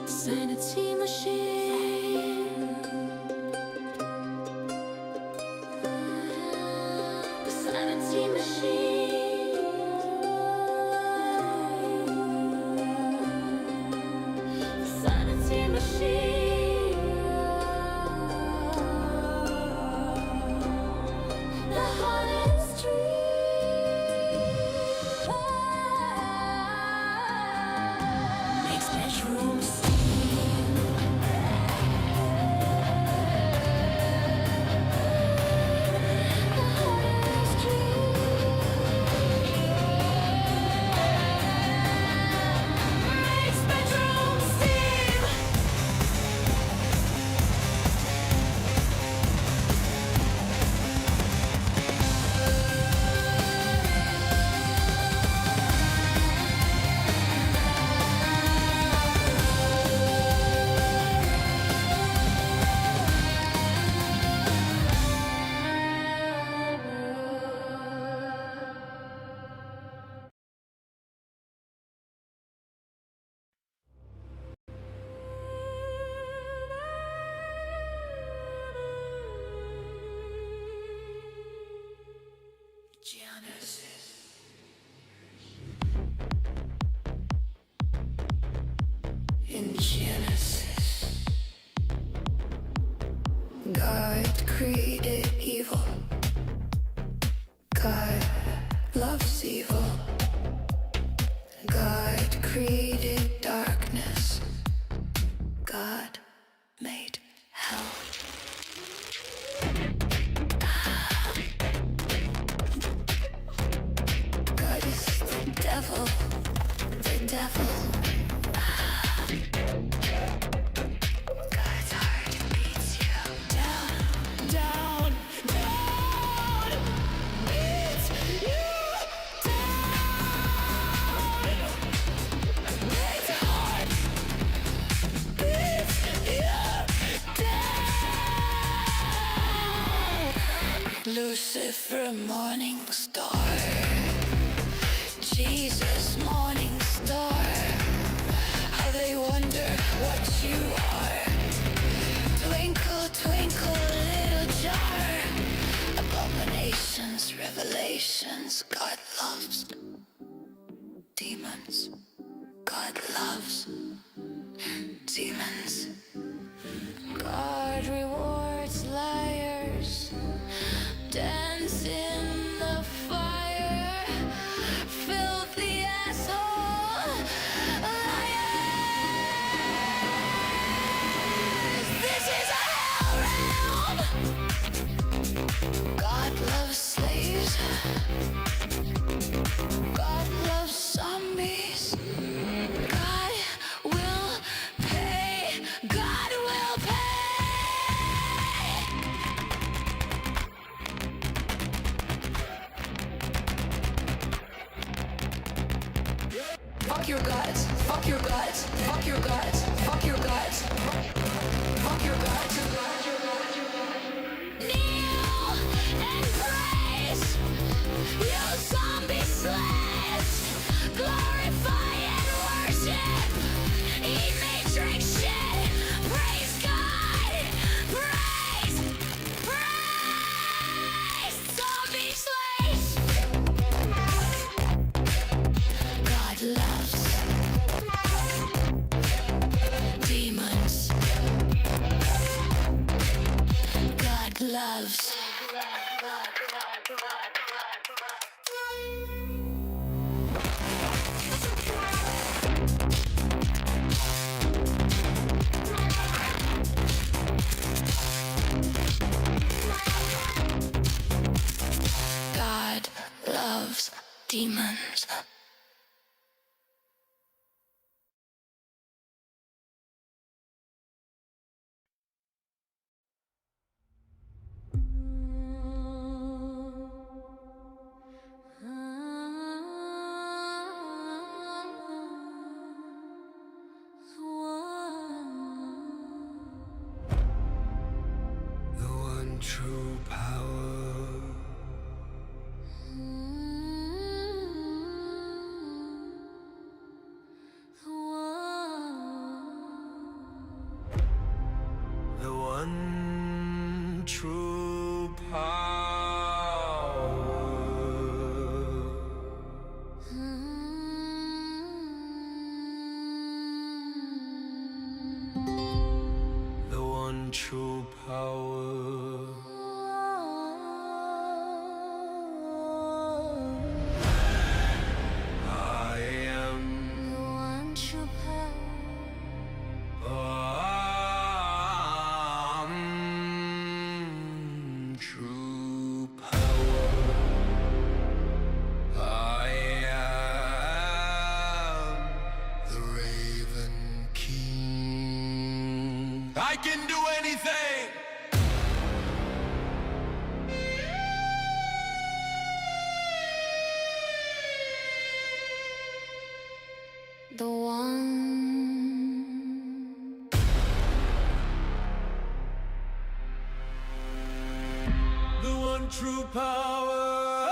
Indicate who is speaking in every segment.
Speaker 1: Sanity machine, the sanity machine, the sanity machine, the hottest dream makes bedrooms. In Genesis, God created evil. God loves evil. God created darkness. God made hell. God is the devil. The devil. God's heart beats you down, down, down. Beats you down. God's heart beats you down. Lucifer, morning star. Jesus, morning star. How they wonder what you are. Twinkle, twinkle, little jar. Abominations, revelations. God loves demons. God loves demons. God rewards liars. Dance in the fire. Filthy asshole. Liars. This is a hell realm. God loves slaves. God loves zombies. God will pay. God will pay. Fuck your gods. Fuck your gods. Fuck your gods. Fuck your gods. Fuck your gods. Kneel and praise. You zombie slaves. Glorify and worship. Eat me, drink shit. Praise God. Praise. Praise. Zombie slaves. God loves demons. God loves. God loves demons.
Speaker 2: true power. I am the Raven King. I can do anything.
Speaker 1: The one.
Speaker 2: The one true power.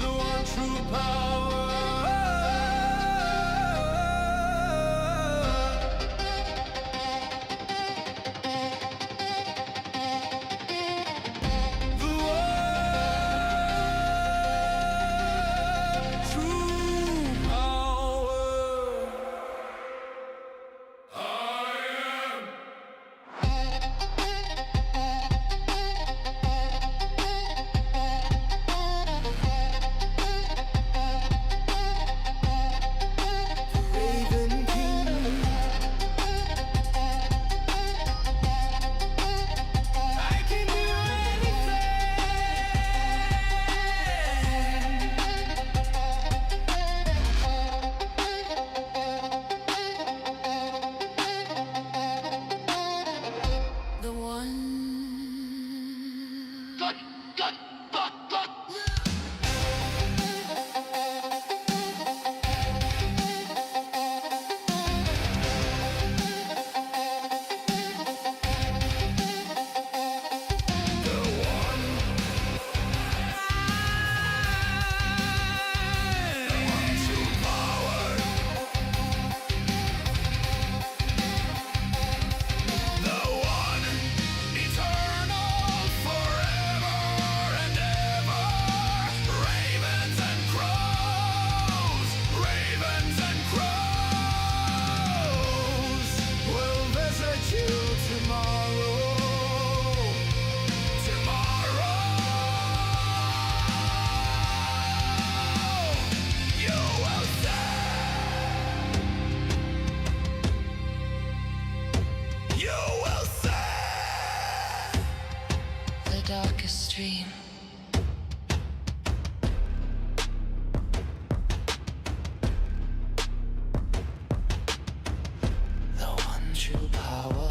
Speaker 2: The one true power. The one true power. I am. Raven King. I can do
Speaker 1: The one. The darkest dream.
Speaker 2: the one true power.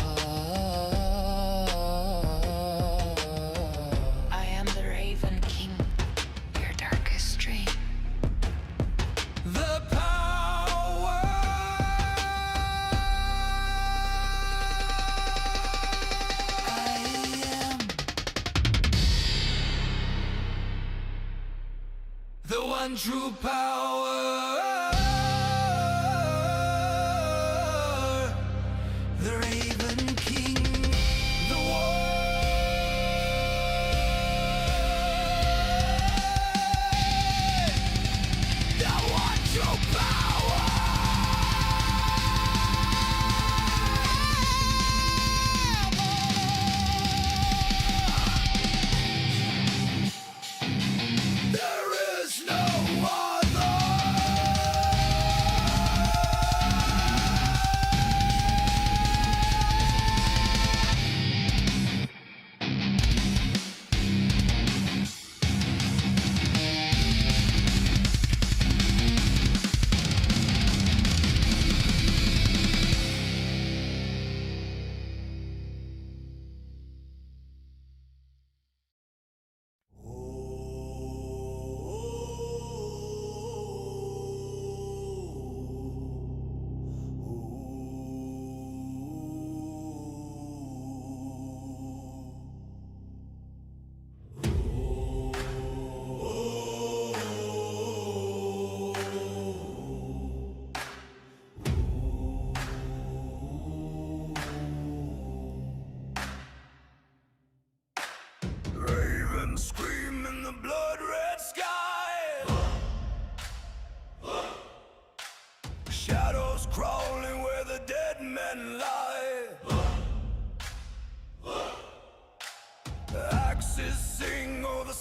Speaker 1: I am the Raven King, your darkest dream.
Speaker 2: The power.
Speaker 1: I am.
Speaker 2: The one true power. The Raven King. The one true power. There is no other.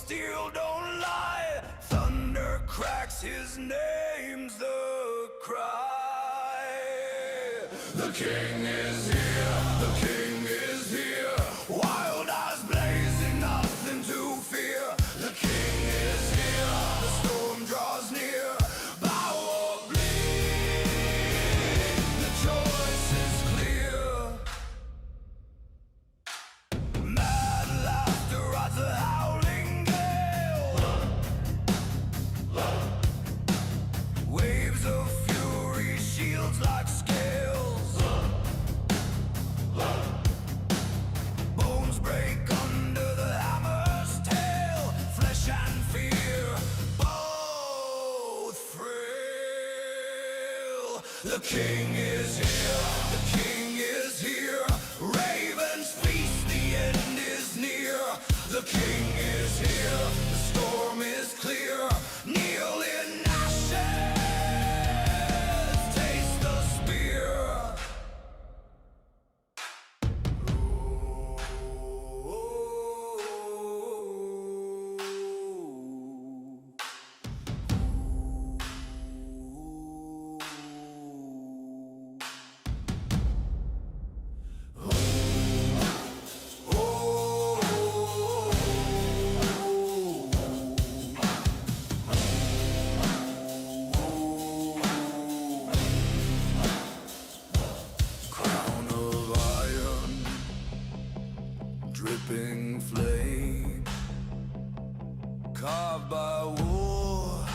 Speaker 2: steel don't lie. Thunder cracks, his name's the cry. The king is here, the king is here. Wild eyes blazing, nothing to fear. The king is here, the storm draws near. Power bleed, the choice is clear. Mad laughter rides a howling gale. Waves of fury, shields like scales. Bones break under the hammer's tail. Flesh and fear, both frail. The king is here, the king is here. Ravens feast, the end is near. The king is here, the storm is clear. Kneel in ashes, taste the spear. Crown of iron, dripping flame, carved by war,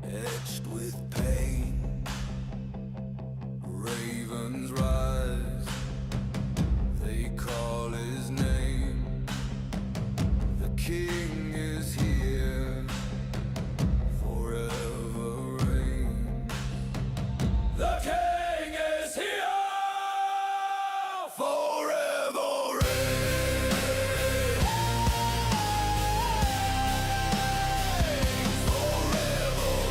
Speaker 2: etched with pain. Ravens rise, they call his name. The king is here, forever reign. The king is here, forever reign. Forever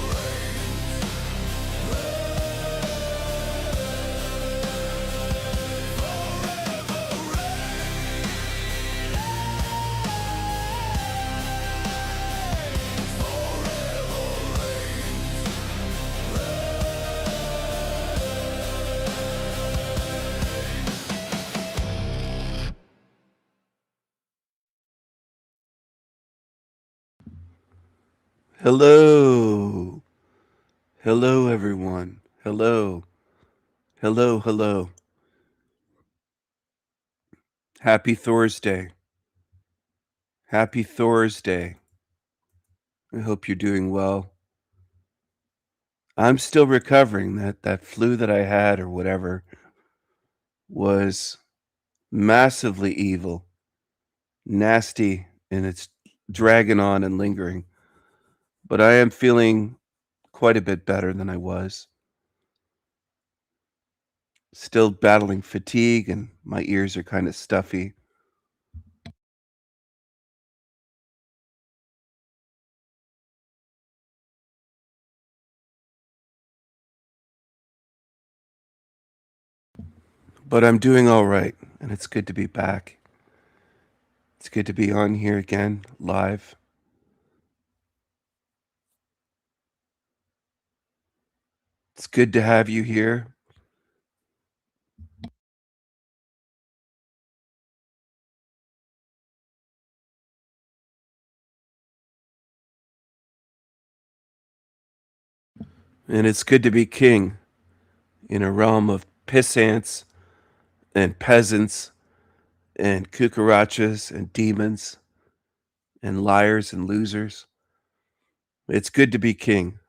Speaker 3: Hello. Hello, everyone. Hello. Hello, hello. Happy Thursday. Happy Thursday. I hope you're doing well. I'm still recovering. That flu that I had or whatever was massively evil, nasty, and it's dragging on and lingering. But I am feeling quite a bit better than I was. Still battling fatigue, and my ears are kind of stuffy. But I'm doing all right, and it's good to be back. It's good to be on here again, live. It's good to have you here. And it's good to be king in a realm of pissants and peasants and cucarachas and demons and liars and losers. It's good to be king.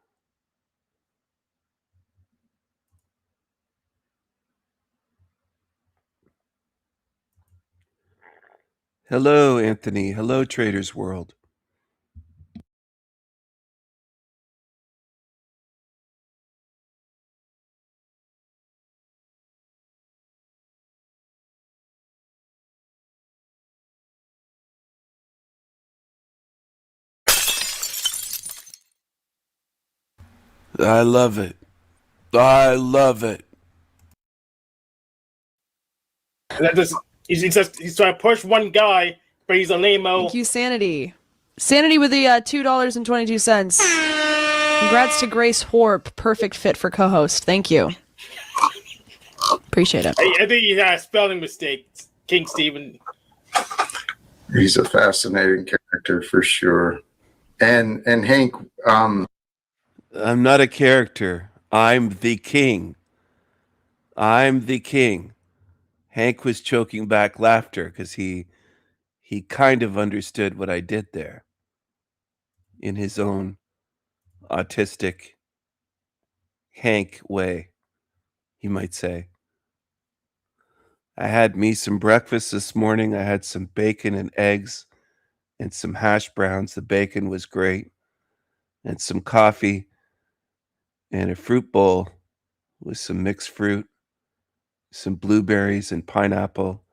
Speaker 3: Hello, Anthony. Hello, Traders World. I love it. I love it.
Speaker 4: That just he's trying to push one guy, but he's a lame-o.
Speaker 5: Thank you, Sanity. Sanity with the $2.22. Congrats to Grace Horp. Perfect fit for co-host. Thank you. Appreciate it.
Speaker 4: I think he had a spelling mistake, King Stephen.
Speaker 6: He's a fascinating character for sure. And Hank,
Speaker 3: I'm not a character. I'm the king. I'm the king. Hank was choking back laughter because he kind of understood what I did there in his own autistic Hank way, you might say. I had me some breakfast this morning. I had some bacon and eggs and some hash browns. The bacon was great. And some coffee and a fruit bowl with some mixed fruit, some blueberries and pineapple,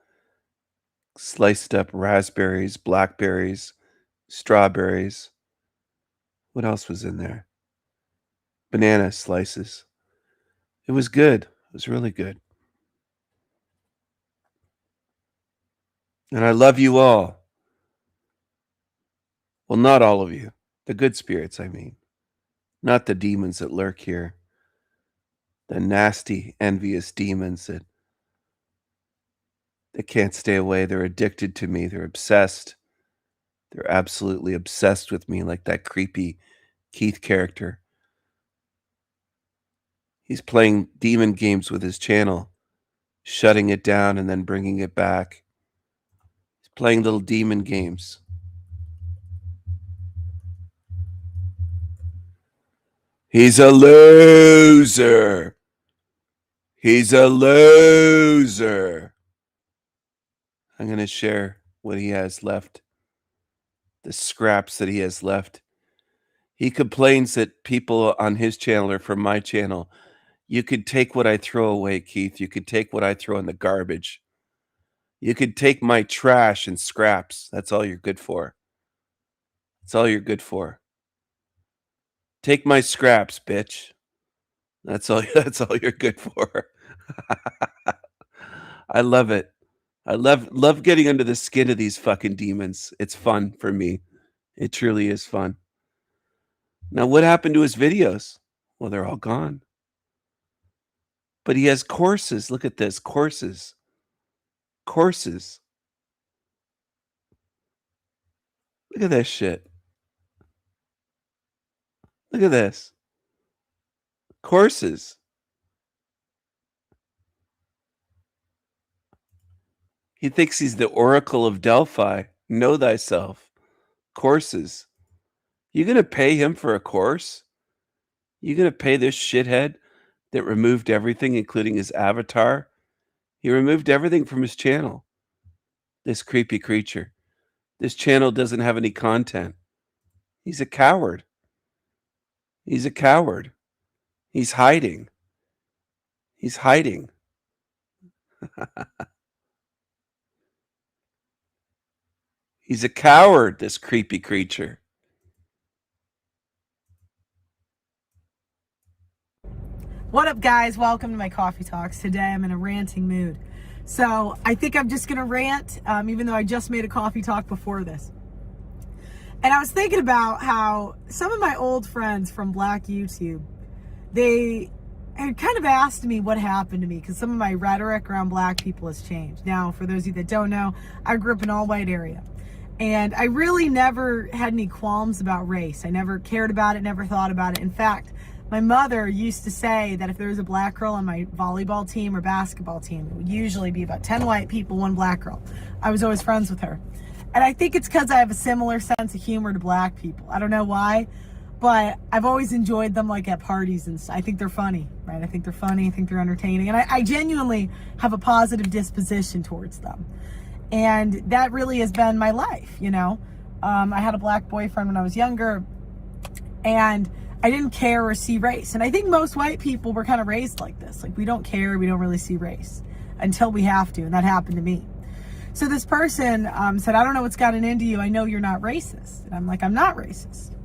Speaker 3: sliced up raspberries, blackberries, strawberries. What else was in there? Banana slices. It was good. It was really good. And I love you all. Well, not all of you. The good spirits, I mean. Not the demons that lurk here. The nasty, envious demons that can't stay away. They're addicted to me. They're obsessed. They're absolutely obsessed with me, like that creepy Keith character. He's playing demon games with his channel, shutting it down and then bringing it back. He's playing little demon games. He's a loser. He's a loser. I'm going to share what he has left, the scraps that he has left. He complains that people on his channel are from my channel. You could take what I throw away, Keith. You could take what I throw in the garbage. You could take my trash and scraps. That's all you're good for. That's all you're good for. Take my scraps, bitch. That's all you're good for. I love it. I love getting under the skin of these fucking demons. It's fun for me. It truly is fun. Now, what happened to his videos? Well, they're all gone. But he has courses. Look at this. Courses. Courses. Look at this shit. Look at this. Courses. He thinks he's the Oracle of Delphi. Know thyself. Courses. You gonna pay him for a course? You gonna pay this shithead that removed everything, including his avatar? He removed everything from his channel. This creepy creature. This channel doesn't have any content. He's a coward. He's a coward. He's hiding. He's hiding. He's a coward, this creepy creature.
Speaker 7: What up, guys? Welcome to my coffee talks. Today I'm in a ranting mood. So I think I'm just going to rant, even though I just made a coffee talk before this. And I was thinking about how some of my old friends from Black YouTube, they had kind of asked me what happened to me because some of my rhetoric around Black people has changed. Now, for those of you that don't know, I grew up in an all-white area. And I really never had any qualms about race. I never cared about it, never thought about it. In fact, my mother used to say that if there was a Black girl on my volleyball team or basketball team, it would usually be about 10 white people, 1 Black girl. I was always friends with her. And I think it's because I have a similar sense of humor to Black people. I don't know why, but I've always enjoyed them, like at parties and stuff. I think they're funny, right? I think they're funny. I think they're entertaining. And I genuinely have a positive disposition towards them. And that really has been my life, you know. I had a Black boyfriend when I was younger, and I didn't care or see race. And I think most white people were kind of raised like this. Like, we don't care, we don't really see race until we have to, and that happened to me. So this person said, I don't know what's gotten into you. I know you're not racist. And I'm like, I'm not racist.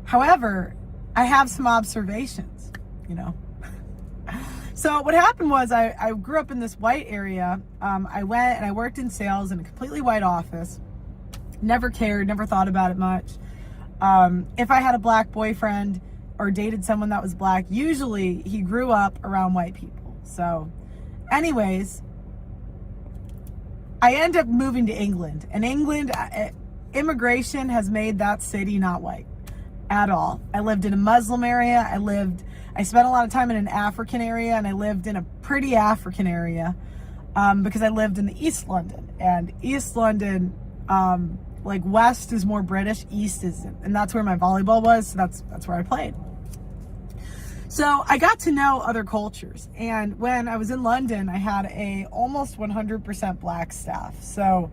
Speaker 7: However, I have some observations, you know. So what happened was I grew up in this white area. I went and I worked in sales in a completely white office. Never cared, never thought about it much. If I had a Black boyfriend, or dated someone that was black, usually he grew up around white people. So anyways, I end up moving to England, and England, immigration has made that city not white at all. I lived in a Muslim area. I spent a lot of time in an African area, and I lived in a pretty African area because I lived in the East London, and East London, like West is more British, East isn't, and that's where my volleyball was. So that's where I played. So I got to know other cultures, and when I was in London, I had a almost 100% black staff. So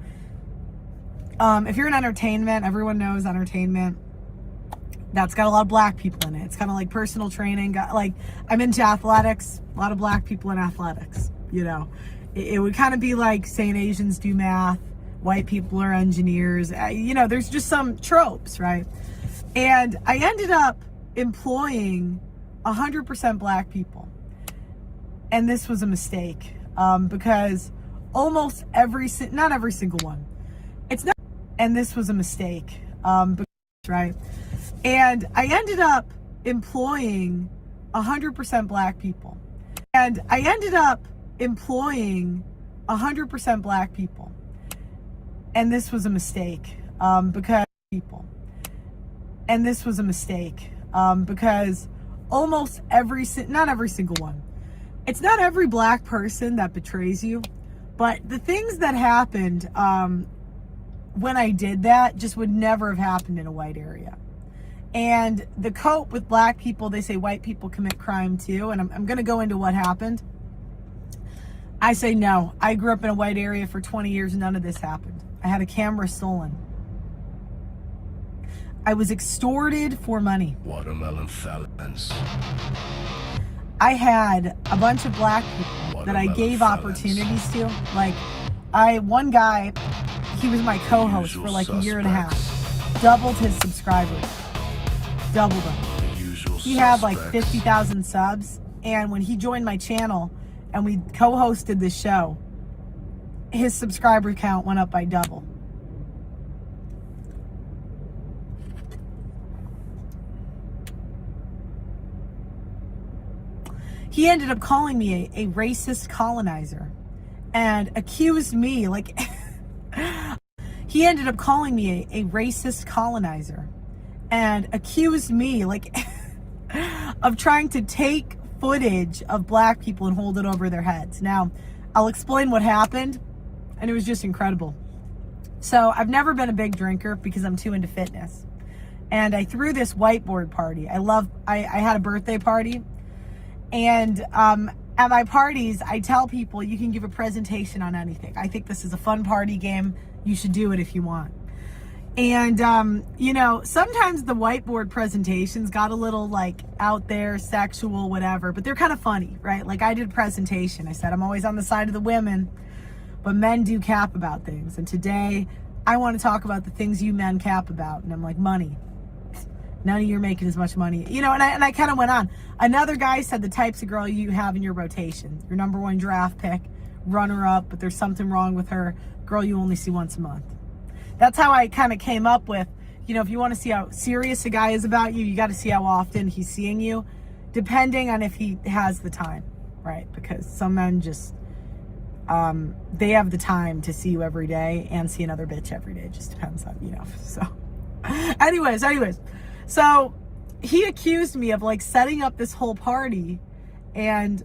Speaker 7: if you're in entertainment, everyone knows entertainment, that's got a lot of black people in it. It's kind of like personal training. Like, I'm into athletics, a lot of black people in athletics, you know. It would kind of be like saying Asians do math, white people are engineers. You know, there's just some tropes, right? And I ended up employing 100% black people. And this was a mistake because almost not every single one. It's not, and this was a mistake, right? And I ended up employing 100% black people. And I ended up employing 100% black people. And this was a mistake because people. And this was a mistake because almost not every single one. It's not every black person that betrays you, but the things that happened when I did that just would never have happened in a white area. And the cope with black people, they say white people commit crime too, and I'm going to go into what happened. I say no. I grew up in a white area for 20 years, none of this happened. I had a camera stolen. I was extorted for money.
Speaker 2: Watermelon felons.
Speaker 7: I had a bunch of black people that I gave opportunities to. Like, one guy, he was my co-host for like a year and a half. Doubled his subscribers. Doubled them. He had like 50,000 subs. And when he joined my channel and we co-hosted this show, his subscriber count went up by double. He ended up calling me a racist colonizer and accused me, like, he ended up calling me a racist colonizer and accused me, like, of trying to take footage of black people and hold it over their heads. Now, I'll explain what happened, and it was just incredible. So I've never been a big drinker because I'm too into fitness. And I threw this whiteboard party. I had a birthday party. And at my parties, I tell people you can give a presentation on anything. I think this is a fun party game. You should do it if you want. And, you know, sometimes the whiteboard presentations got a little like out there, sexual, whatever, but they're kind of funny, right? Like I did a presentation. I said, I'm always on the side of the women, but men do cap about things. And today I want to talk about the things you men cap about. And I'm like, money. None of you are making as much money. You know, and I kind of went on. Another guy said the types of girl you have in your rotation. Your number one draft pick, runner up, but there's something wrong with her. Girl you only see once a month. That's how I kind of came up with, you know, if you want to see how serious a guy is about you, you got to see how often he's seeing you, depending on if he has the time, right? Because some men just, they have the time to see you every day and see another bitch every day. It just depends on, you know, so. Anyways. So he accused me of like setting up this whole party and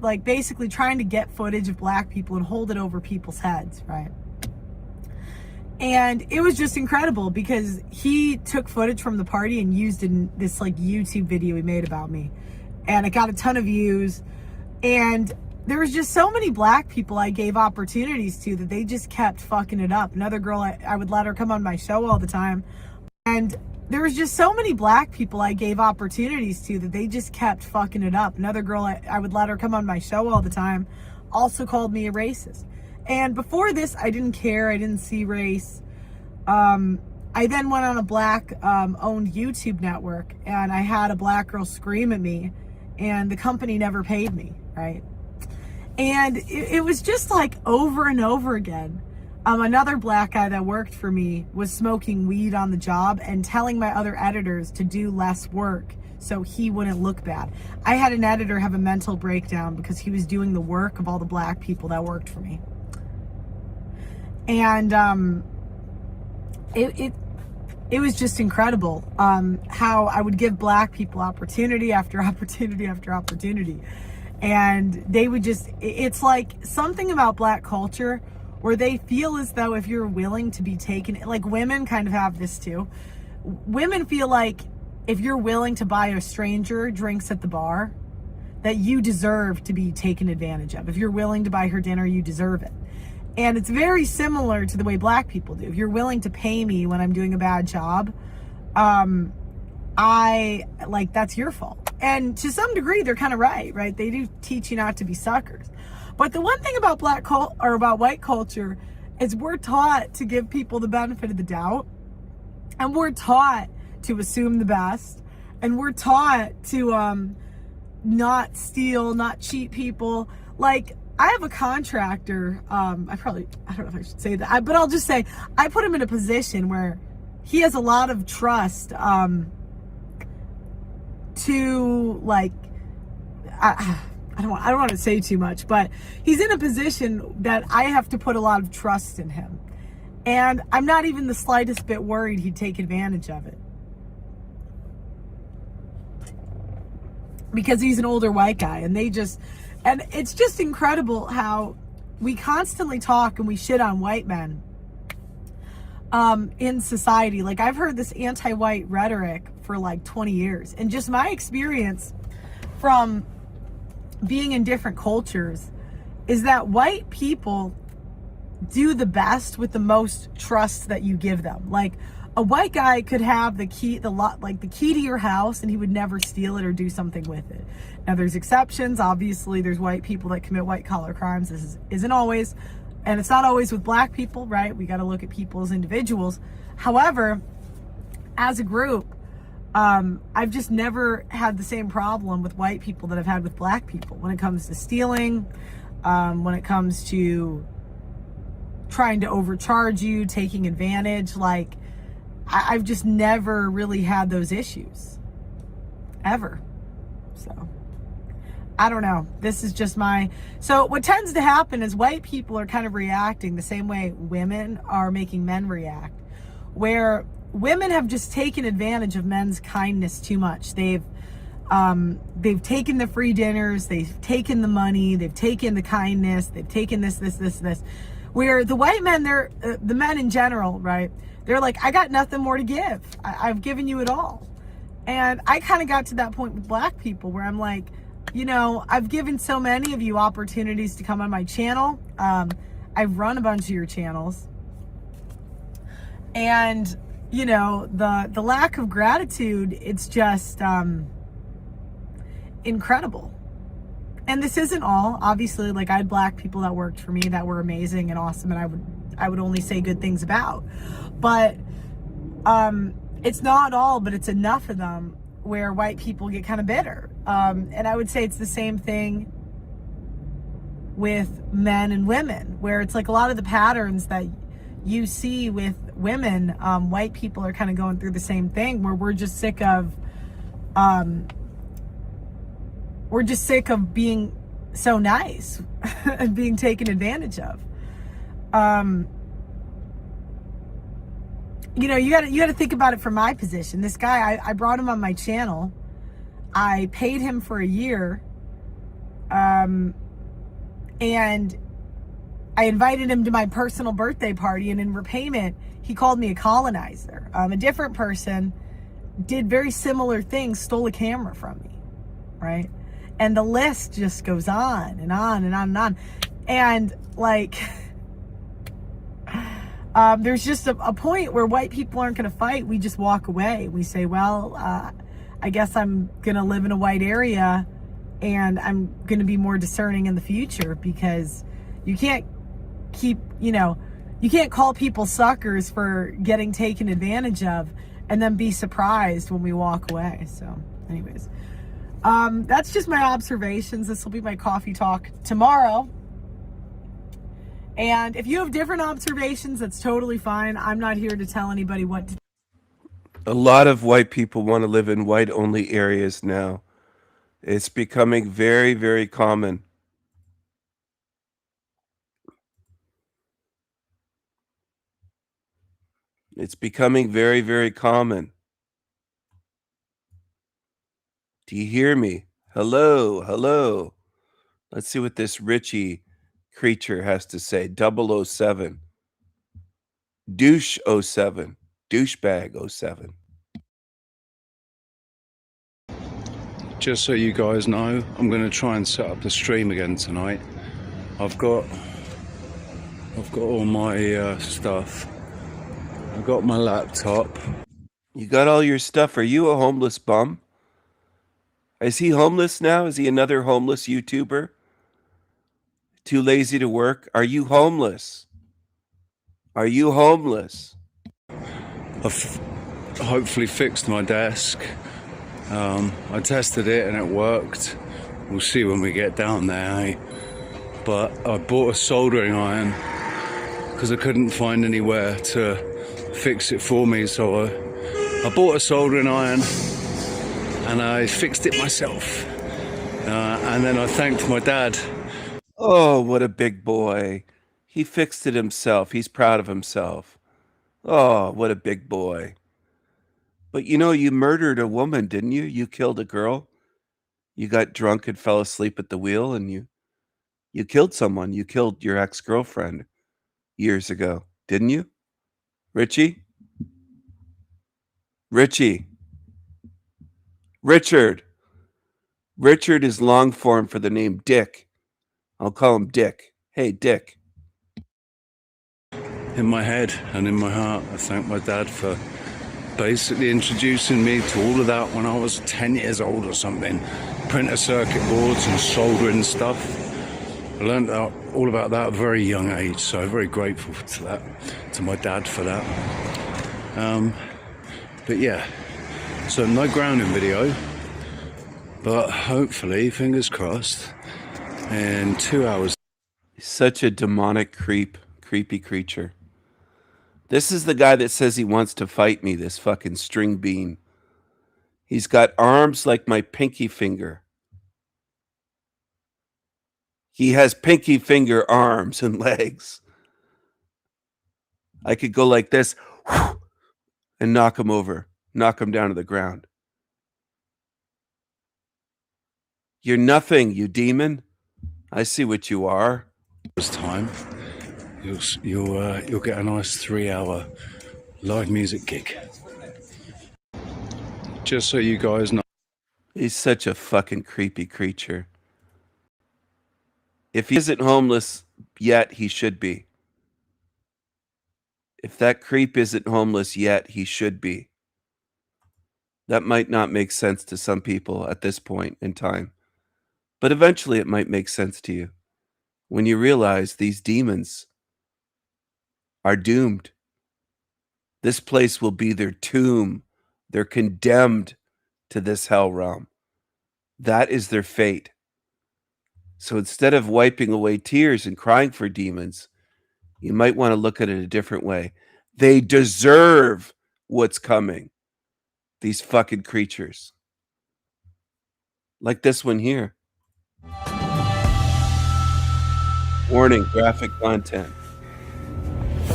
Speaker 7: like basically trying to get footage of black people and hold it over people's heads, right? And it was just incredible because he took footage from the party and used it in this like YouTube video he made about me. And it got a ton of views. And there was just so many black people I gave opportunities to that they just kept fucking it up. Another girl, I would let her come on my show all the time. And there was just so many black people I gave opportunities to that they just kept fucking it up. Another girl, I would let her come on my show all the time, also called me a racist. And before this, I didn't care. I didn't see race. I then went on a black owned YouTube network and I had a black girl scream at me and the company never paid me, right? And it was just like over and over again. Another black guy that worked for me was smoking weed on the job and telling my other editors to do less work so he wouldn't look bad. I had an editor have a mental breakdown because he was doing the work of all the black people that worked for me. And it was just incredible how I would give black people opportunity after opportunity after opportunity. And they would just, it's like something about black culture where they feel as though if you're willing to be taken, like women kind of have this too. Women feel like if you're willing to buy a stranger drinks at the bar, that you deserve to be taken advantage of. If you're willing to buy her dinner, you deserve it. And it's very similar to the way black people do. If you're willing to pay me when I'm doing a bad job, that's your fault. And to some degree, they're kind of right? They do teach you not to be suckers. But the one thing about about white culture is we're taught to give people the benefit of the doubt, and we're taught to assume the best, and we're taught to not steal, not cheat people. Like, I have a contractor, I don't know if I should say that, but I'll just say, I put him in a position where he has a lot of trust to, like, I don't want to say too much, but he's in a position that I have to put a lot of trust in him. And I'm not even the slightest bit worried he'd take advantage of it. Because he's an older white guy, and it's just incredible how we constantly talk and we shit on white men in society. Like, I've heard this anti-white rhetoric for like 20 years. And just my experience from being in different cultures is that white people do the best with the most trust that you give them. Like, a white guy could have the key to your house, and he would never steal it or do something with it. Now, there's exceptions. Obviously, there's white people that commit white collar crimes. This isn't always, and it's not always with black people, right? We got to look at people as individuals. However, as a group, I've just never had the same problem with white people that I've had with black people when it comes to stealing, when it comes to trying to overcharge you, taking advantage. Like, I've just never really had those issues, ever. So, I don't know. This is just so what tends to happen is white people are kind of reacting the same way women are making men react, where women have just taken advantage of men's kindness too much. They've taken the free dinners, they've taken the money, they've taken the kindness, they've taken this. Where the white men, the men in general, right? They're like, I got nothing more to give. I've given you it all. And I kind of got to that point with black people where I'm like, I've given so many of you opportunities to come on my channel. I've run a bunch of your channels. And, the lack of gratitude, it's just incredible. And this isn't all. Obviously, like, I had black people that worked for me that were amazing and awesome, and I would only say good things about. But it's not all, but it's enough of them where white people get kind of bitter. And I would say it's the same thing with men and women, where it's like a lot of the patterns that you see with women, white people are kind of going through the same thing, where we're just sick of being so nice and being taken advantage of. You got to think about it from my position. This guy, I brought him on my channel. I paid him for a year. And I invited him to my personal birthday party, and in repayment, he called me a colonizer. A different person did very similar things, stole a camera from me, right? And the list just goes on and on and on and on. And like, there's just a point where white people aren't going to fight. We just walk away. We say, well, I guess I'm going to live in a white area, and I'm going to be more discerning in the future, because you can't you can't call people suckers for getting taken advantage of and then be surprised when we walk away. So anyways, that's just my observations. This will be my coffee talk tomorrow. And if you have different observations, that's totally fine. I'm not here to tell anybody what to.
Speaker 3: A lot of white people want to live in white-only areas now. It's becoming very, very common. It's becoming very, very common. Do you hear me? Hello, hello. Let's see what this Richie creature has to say. 007. Douche 07. Douchebag 07.
Speaker 8: Just so you guys know, I'm going to try and set up the stream again tonight. I've got all my stuff. I've got my laptop.
Speaker 3: You got all your stuff. Are you a homeless bum? Is he homeless now? Is he another homeless YouTuber? Too lazy to work? Are you homeless? Are you homeless?
Speaker 8: I've hopefully fixed my desk. I tested it and it worked. We'll see when we get down there, eh? But I bought a soldering iron because I couldn't find anywhere to fix it for me, so I bought a soldering iron and I fixed it myself. And then I thanked my dad.
Speaker 3: Oh, what a big boy. He fixed it himself. He's proud of himself. Oh, what a big boy. But you know, you murdered a woman, didn't you? You killed a girl. You got drunk and fell asleep at the wheel and you killed someone. You killed your ex-girlfriend years ago, didn't you? Richie? Richie. Richard. Richard is long form for the name Dick. I'll call him Dick. Hey, Dick.
Speaker 8: In my head and in my heart, I thank my dad for basically introducing me to all of that when I was 10 years old or something. Printer circuit boards and soldering stuff. I learned all about that at a very young age, so I'm very grateful to that, to my dad for that. But yeah, so no grounding video, but hopefully, fingers crossed, in 2 hours.
Speaker 3: Such a demonic creepy creature. This is the guy that says he wants to fight me, this fucking string bean. He's got arms like my pinky finger. He has pinky finger arms and legs. I could go like this and knock him over, knock him down to the ground. You're nothing, you demon. I see what you are.
Speaker 8: This time, you'll get a nice 3-hour live music gig. Just so you guys know.
Speaker 3: He's such a fucking creepy creature. If he isn't homeless yet, he should be. If that creep isn't homeless yet, he should be. That might not make sense to some people at this point in time, but eventually it might make sense to you when you realize these demons are doomed. This place will be their tomb. They're condemned to this hell realm. That is their fate. So instead of wiping away tears and crying for demons, you might want to look at it a different way. They deserve what's coming. These fucking creatures. Like this one here. Warning, graphic content.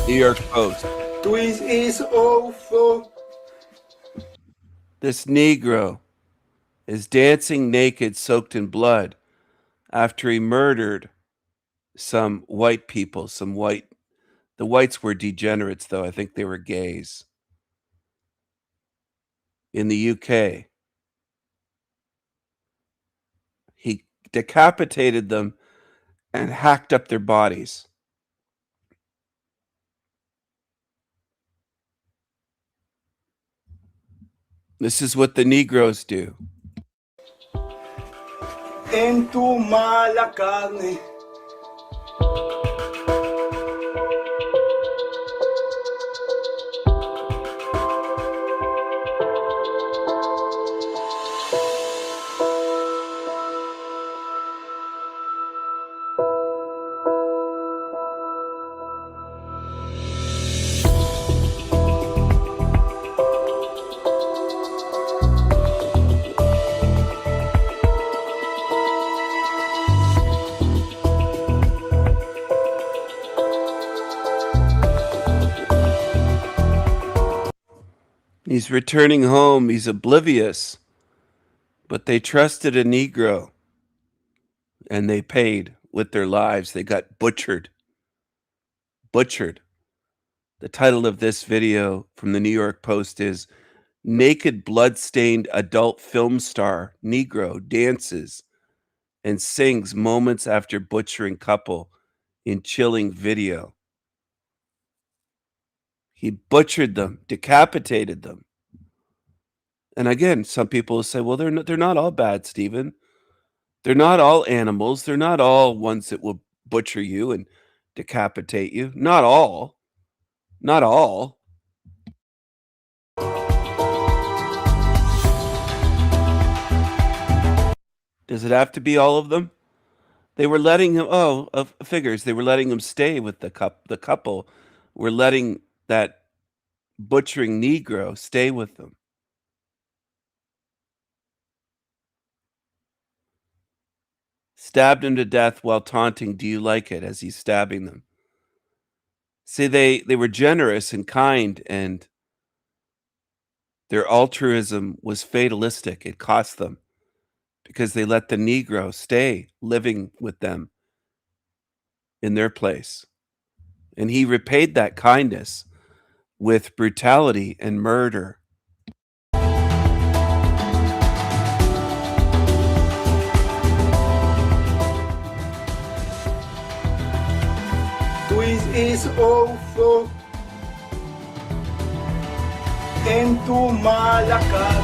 Speaker 3: New York Post.
Speaker 2: Twist is awful.
Speaker 3: This Negro is dancing naked, soaked in blood, after he murdered some white people, the whites were degenerates, though. I think they were gays. In the UK. He decapitated them and hacked up their bodies. This is what the Negroes do.
Speaker 2: En tu mala carne.
Speaker 3: He's returning home. He's oblivious. But they trusted a Negro. And they paid with their lives. They got butchered. Butchered. The title of this video from the New York Post is Naked Blood-Stained Adult Film Star Negro Dances and Sings Moments After Butchering Couple in Chilling Video. He butchered them, decapitated them. And again, some people will say, well, they're not all bad, Stephen. They're not all animals. They're not all ones that will butcher you and decapitate you. Not all. Not all. Does it have to be all of them? They were letting him, figures, they were letting him stay with the couple. Were letting that butchering Negro stay with them. Stabbed him to death while taunting, "Do you like it?" as he's stabbing them. See, they were generous and kind, and their altruism was fatalistic. It cost them because they let the Negro stay living with them in their place. And he repaid that kindness with brutality and murder.
Speaker 9: Is also into Malacan.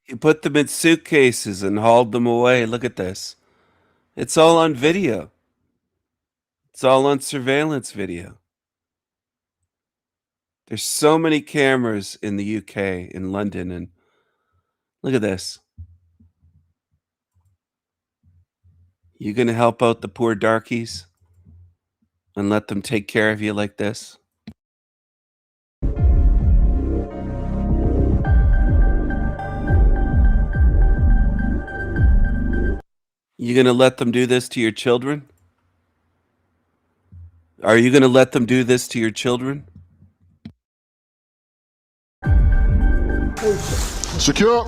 Speaker 3: He put them in suitcases and hauled them away. Look at this. It's all on video. It's all on surveillance video. There's so many cameras in the UK, in London, and look at this. You gonna help out the poor darkies and let them take care of you like this? You gonna let them do this to your children? Are you gonna let them do this to your children?
Speaker 10: Secure.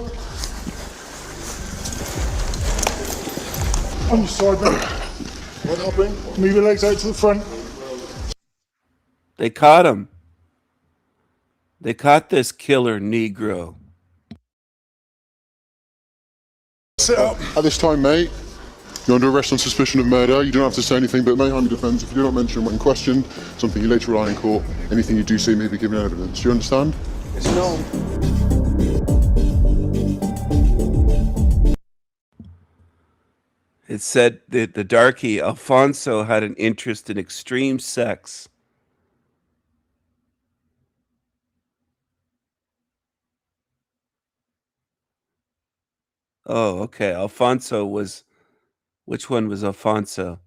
Speaker 10: On your side, mate. What happened? Move your legs out to the front.
Speaker 3: They caught him. They caught this killer Negro.
Speaker 10: Sit up. At this time, mate, you're under arrest on suspicion of murder. You don't have to say anything but may harm your defence if you do not mention when questioned, something you later rely in court. Anything you do say may be given evidence. Do you understand?
Speaker 9: Yes, no.
Speaker 3: It said that the darky Alfonso had an interest in extreme sex. Oh, okay. Alfonso was, which one was Alfonso?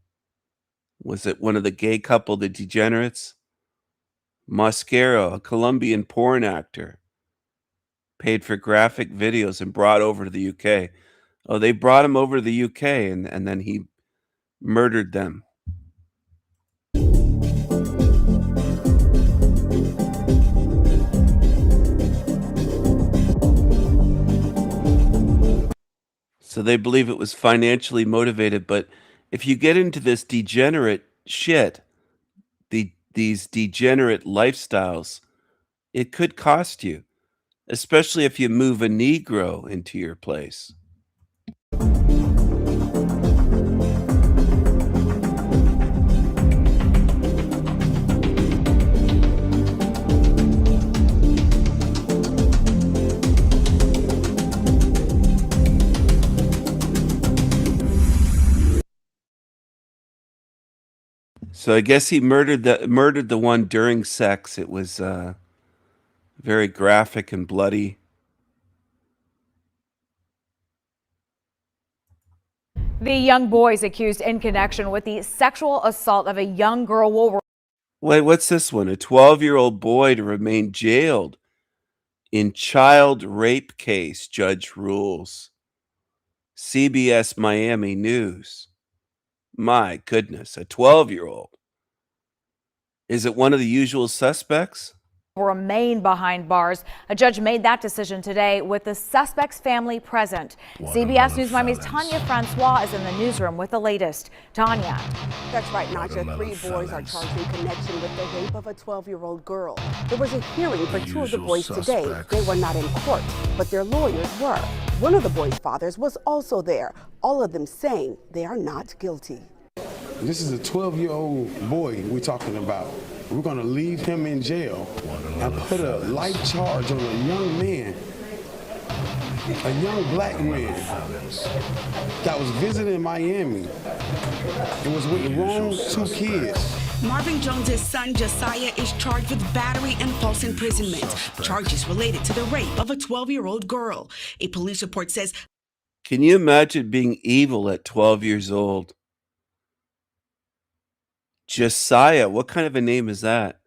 Speaker 3: Was it one of the gay couple, the degenerates? Mascaro, a Colombian porn actor, paid for graphic videos and brought over to the UK. Oh, they brought him over to the UK and then he murdered them. So they believe it was financially motivated, but if you get into this degenerate shit, these degenerate lifestyles, it could cost you, especially if you move a Negro into your place. So I guess he murdered the one during sex. It was very graphic and bloody.
Speaker 11: The young boys accused in connection with the sexual assault of a young girl will
Speaker 3: Wait, what's this one? A 12-year-old boy to remain jailed in child rape case, judge rules. CBS Miami News. My goodness, a 12-year-old. Is it one of the usual suspects?
Speaker 11: Remain behind bars. A judge made that decision today with the suspect's family present. CBS News Miami's Tanya Francois is in the newsroom with the latest. Tanya.
Speaker 12: That's right, Naja. 3 boys are charged in connection with the rape of a 12-year-old girl. There was a hearing for 2 of the boys today. They were not in court, but their lawyers were. One of the boys' fathers was also there, all of them saying they are not guilty.
Speaker 13: This is a 12-year-old boy we're talking about. We're going to leave him in jail and put a life charge on a young man, a young black man that was visiting Miami. It was with the wrong 2 kids.
Speaker 12: Marvin Jones's son, Josiah, is charged with battery and false imprisonment, charges related to the rape of a 12-year-old girl. A police report says...
Speaker 3: Can you imagine being evil at 12 years old? Josiah, what kind of a name is that?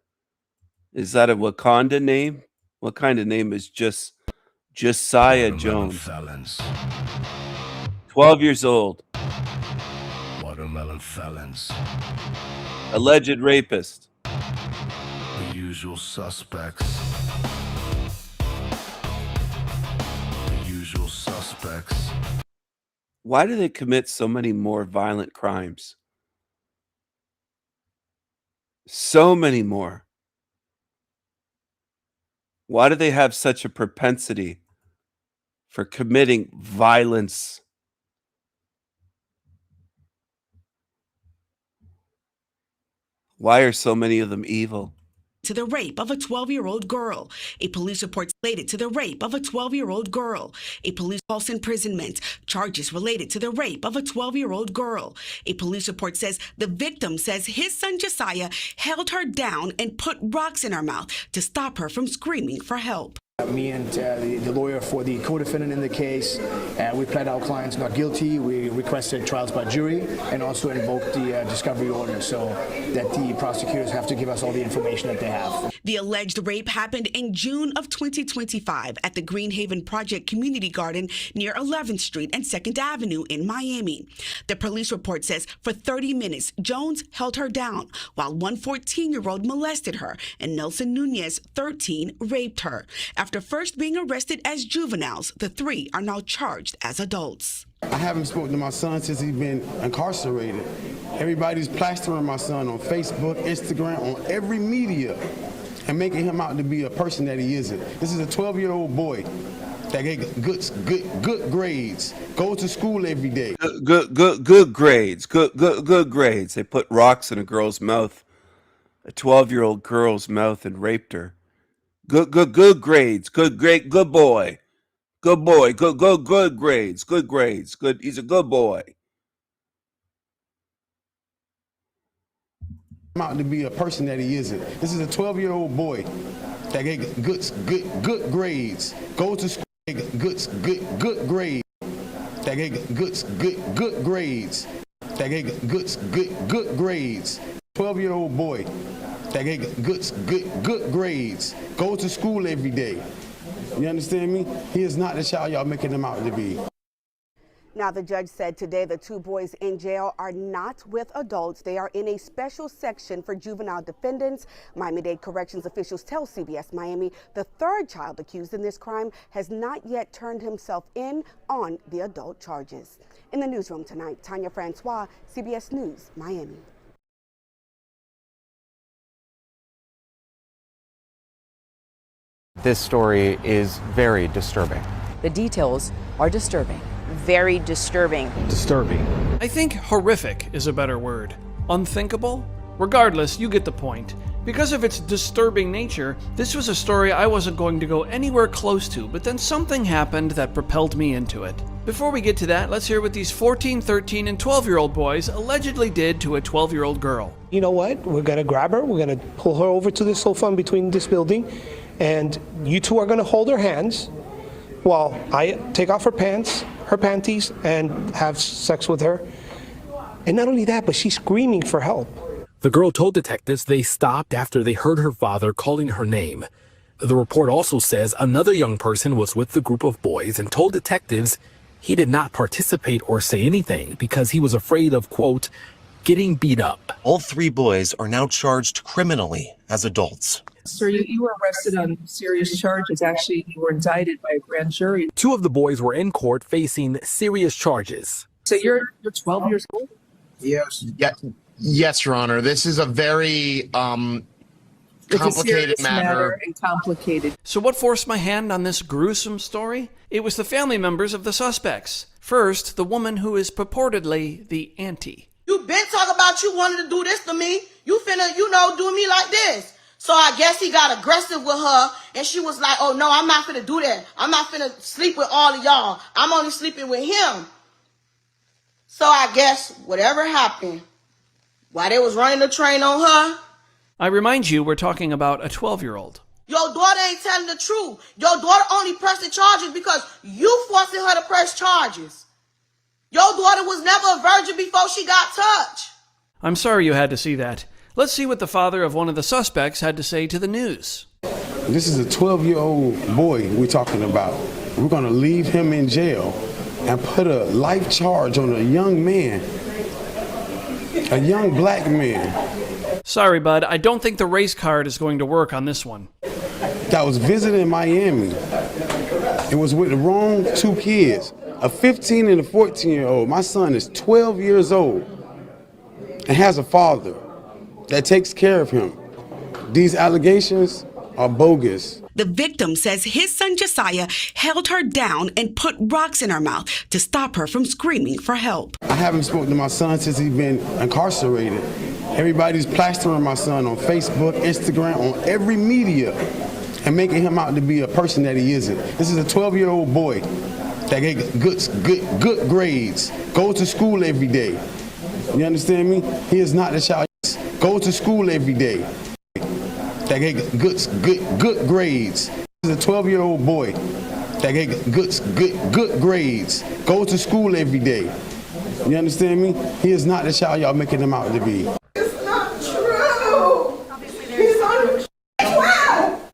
Speaker 3: Is that a Wakanda name? What kind of name is Josiah Jones? 12 years old.
Speaker 2: Watermelon felons.
Speaker 3: Alleged rapist.
Speaker 2: The usual suspects. The usual suspects.
Speaker 3: Why do they commit so many more violent crimes? So many more. Why do they have such a propensity for committing violence? Why are so many of them evil?
Speaker 12: To the rape of a 12-year-old girl. A police report related to the rape of a 12-year-old girl. A police false imprisonment. Charges related to the rape of a 12-year-old girl. A police report says the victim says his son Josiah held her down and put rocks in her mouth to stop her from screaming for help.
Speaker 14: Me and the lawyer for the co-defendant in the case, we pled our clients not guilty. We requested trials by jury and also invoked the discovery order so that the prosecutors have to give us all the information that they have.
Speaker 12: The alleged rape happened in June of 2025 at the Greenhaven Project Community Garden near 11th Street and 2nd Avenue in Miami. The police report says for 30 minutes, Jones held her down while one 14-year-old molested her and Nelson Nunez, 13, raped her. After first being arrested as juveniles, the 3 are now charged as adults.
Speaker 13: I haven't spoken to my son since he's been incarcerated. Everybody's plastering my son on Facebook, Instagram, on every media, and making him out to be a person that he isn't. This is a 12-year-old boy that gets good grades, goes to school every day.
Speaker 3: Good grades. Good grades. They put rocks in a girl's mouth, a 12-year-old girl's mouth, and raped her. Good grades. Good boy. Good boy. Good grades. Good grades. Good. He's a good boy.
Speaker 13: I'm out to be a person that he isn't. This is a 12-year-old boy that gets good grades, goes to school, good grades, that gets good grades, that gets good grades. 12-year-old boy that gets good grades, goes to school every day. You understand me? He is not the child y'all making him out to be.
Speaker 12: Now, the judge said today the 2 boys in jail are not with adults. They are in a special section for juvenile defendants. Miami-Dade corrections officials tell CBS Miami the 3rd child accused in this crime has not yet turned himself in on the adult charges. In the newsroom tonight, Tanya Francois, CBS News, Miami.
Speaker 15: This story is very disturbing.
Speaker 16: The details are disturbing. Very disturbing.
Speaker 15: Disturbing.
Speaker 17: I think horrific is a better word. Unthinkable? Regardless, you get the point. Because of its disturbing nature, this was a story I wasn't going to go anywhere close to, but then something happened that propelled me into it. Before we get to that, let's hear what these 14, 13, and 12-year-old boys allegedly did to a 12-year-old girl.
Speaker 18: You know what? We're going to grab her. We're going to pull her over to the sofa in between this building, and you 2 are going to hold her hands while I take off her pants, her panties, and have sex with her. And not only that, but she's screaming for help.
Speaker 19: The girl told detectives they stopped after they heard her father calling her name. The report also says another young person was with the group of boys and told detectives he did not participate or say anything because he was afraid of, quote, getting beat up.
Speaker 20: All 3 boys are now charged criminally as adults.
Speaker 21: Sir, you were arrested on serious charges. Actually, you were indicted by a grand jury.
Speaker 19: 2 of the boys were in court facing serious charges.
Speaker 21: So you're 12 years old?
Speaker 22: Yes. Yes, Your Honor. This is a very complicated matter.
Speaker 21: And complicated.
Speaker 17: So what forced my hand on this gruesome story? It was the family members of the suspects. First, the woman who is purportedly the auntie.
Speaker 23: You been talking about you wanted to do this to me. You finna, do me like this. So I guess he got aggressive with her, and she was like, oh no, I'm not finna do that. I'm not finna sleep with all of y'all. I'm only sleeping with him. So I guess whatever happened, while they was running the train on her.
Speaker 17: I remind you, we're talking about a 12-year-old.
Speaker 23: Your daughter ain't telling the truth. Your daughter only pressed the charges because you forcing her to press charges. Your daughter was never a virgin before she got touched.
Speaker 17: I'm sorry you had to see that. Let's see what the father of one of the suspects had to say to the news.
Speaker 13: This is a 12-year-old boy we're talking about. We're going to leave him in jail and put a life charge on a young man, a young black man.
Speaker 17: Sorry, bud. I don't think the race card is going to work on this one.
Speaker 13: That was visiting Miami. It was with the wrong 2 kids, a 15 and a 14-year-old. My son is 12 years old and has a father that takes care of him. These allegations are bogus.
Speaker 12: The victim says his son Josiah held her down and put rocks in her mouth to stop her from screaming for help.
Speaker 13: I haven't spoken to my son since he's been incarcerated. Everybody's plastering my son on Facebook, Instagram, on every media, and making him out to be a person that he isn't. This is a 12-year-old boy that gets good grades, goes to school every day. You understand me? He is not the child. Goes to school every day. That gets good grades. This is a 12-year-old boy that gets good grades, goes to school every day. You understand me? He is not the child y'all making him out to be.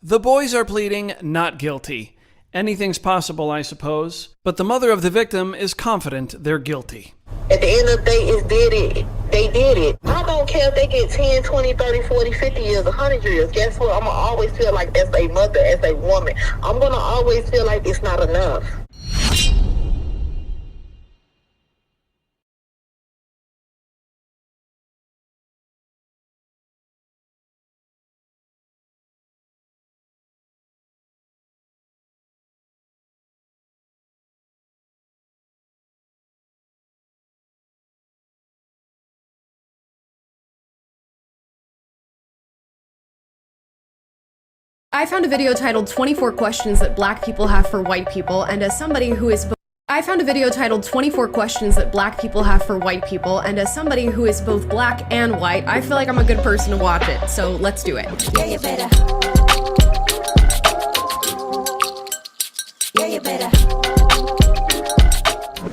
Speaker 17: The boys are pleading not guilty. Anything's possible, I suppose. But the mother of the victim is confident they're guilty.
Speaker 24: At the end of the day, they did it. I don't care if they get 10, 20, 30, 40, 50 years, 100 years. Guess what? I'm going to always feel like as a mother, as a woman, I'm going to always feel like it's not enough.
Speaker 25: I found a video titled 24 Questions That Black People Have for White People, and as somebody who is I found a video titled 24 Questions That Black People Have for White People, and as somebody who is both black and white, I feel like I'm a good person to watch it, so let's do it.
Speaker 1: Yeah, you better. Yeah, you better.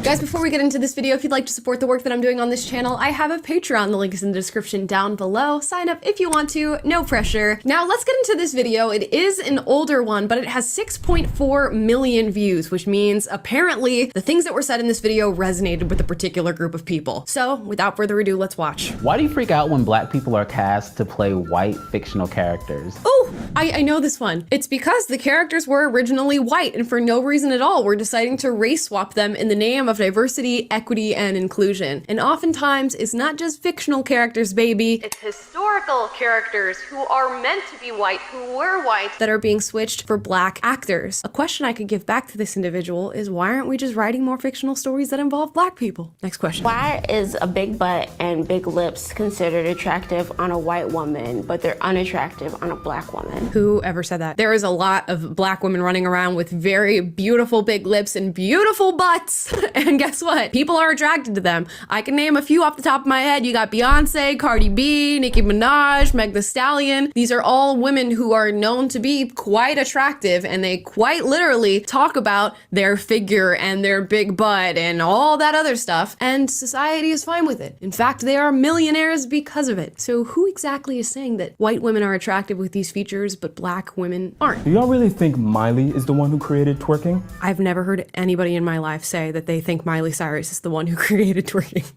Speaker 25: Guys, before we get into this video, if you'd like to support the work that I'm doing on this channel, I have a Patreon. The link is in the description down below. Sign up if you want to, no pressure. Now let's get into this video. It is an older one, but it has 6.4 million views, which means apparently the things that were said in this video resonated with a particular group of people. So without further ado, let's watch.
Speaker 26: Why do you freak out when black people are cast to play white fictional characters?
Speaker 25: Oh, I know this one. It's because the characters were originally white, and for no reason at all, we're deciding to race swap them in the name of diversity, equity, and inclusion. And oftentimes, it's not just fictional characters, baby. It's historical characters who are meant to be white, who were white, that are being switched for black actors. A question I could give back to this individual is, why aren't we just writing more fictional stories that involve black people? Next question.
Speaker 27: Why is a big butt and big lips considered attractive on a white woman, but they're unattractive on a black woman?
Speaker 25: Who ever said that? There is a lot of black women running around with very beautiful big lips and beautiful butts. And guess what? People are attracted to them. I can name a few off the top of my head. You got Beyonce, Cardi B, Nicki Minaj, Meg Thee Stallion. These are all women who are known to be quite attractive, and they quite literally talk about their figure and their big butt and all that other stuff, and society is fine with it. In fact, they are millionaires because of it. So who exactly is saying that white women are attractive with these features, but black women aren't?
Speaker 4: Do y'all really think Miley is the one who created twerking?
Speaker 25: I've never heard anybody in my life say that they think Miley Cyrus is the one who created twerking.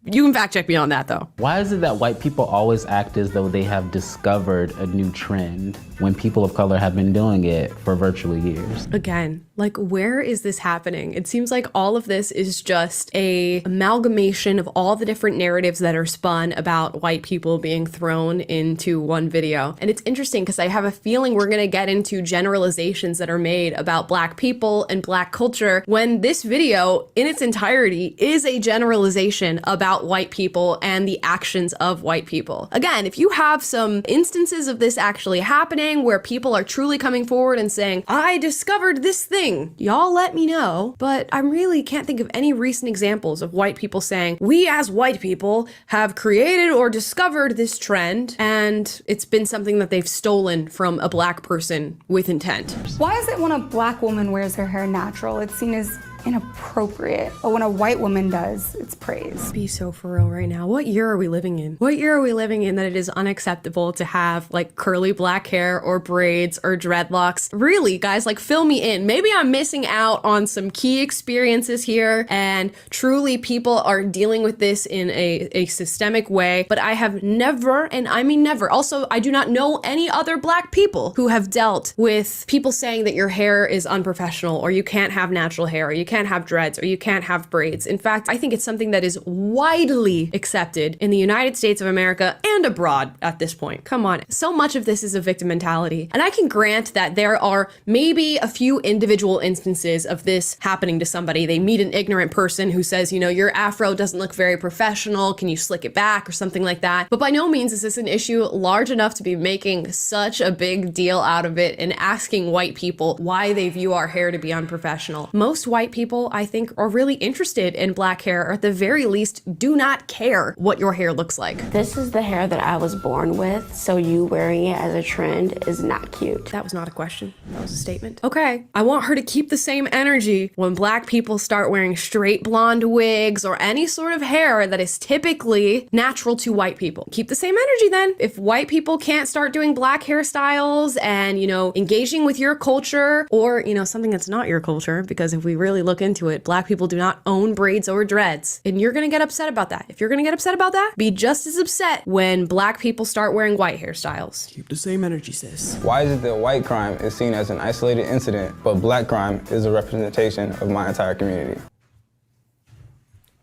Speaker 25: You can fact check me on that though.
Speaker 26: Why is it that white people always act as though they have discovered a new trend when people of color have been doing it for virtually years?
Speaker 25: Again, like, where is this happening? It seems like all of this is just a amalgamation of all the different narratives that are spun about white people being thrown into one video. And it's interesting because I have a feeling we're gonna get into generalizations that are made about black people and black culture when this video in its entirety is a generalization about white people and the actions of white people. Again, if you have some instances of this actually happening where people are truly coming forward and saying, I discovered this thing, y'all let me know. But I really can't think of any recent examples of white people saying, we as white people have created or discovered this trend, and it's been something that they've stolen from a black person with intent.
Speaker 5: Why is it when a black woman wears her hair natural, it's seen as inappropriate, but when a white woman does, it's praised?
Speaker 25: Be so for real right now. What year are we living in? What year are we living in that it is unacceptable to have like curly black hair or braids or dreadlocks? Really, guys, like, fill me in. Maybe I'm missing out on some key experiences here, and truly people are dealing with this in a systemic way, but I have never, and I mean never, also I do not know any other black people who have dealt with people saying that your hair is unprofessional, or you can't have natural hair, or you can't have dreads, or you can't have braids. In fact, I think it's something that is widely accepted in the United States of America and abroad at this point. Come on. So much of this is a victim mentality. And I can grant that there are maybe a few individual instances of this happening to somebody. They meet an ignorant person who says, you know, your afro doesn't look very professional. Can you slick it back or something like that? But by no means is this an issue large enough to be making such a big deal out of it and asking white people why they view our hair to be unprofessional. Most white people, I think, are really interested in black hair, or at the very least do not care what your hair looks like.
Speaker 27: This is the hair that I was born with, so you wearing it as a trend is not cute.
Speaker 25: That was not a question. That was a statement. Okay, I want her to keep the same energy when black people start wearing straight blonde wigs or any sort of hair that is typically natural to white people. Keep the same energy then. If white people can't start doing black hairstyles and, you know, engaging with your culture, or, you know, something that's not your culture, because if we really look into it, black people do not own braids or dreads, and you're gonna get upset about that. If you're gonna get upset about that, be just as upset when black people start wearing white hairstyles.
Speaker 6: Keep the same energy, sis.
Speaker 7: Why is it that white crime is seen as an isolated incident, but black crime is a representation of my entire community?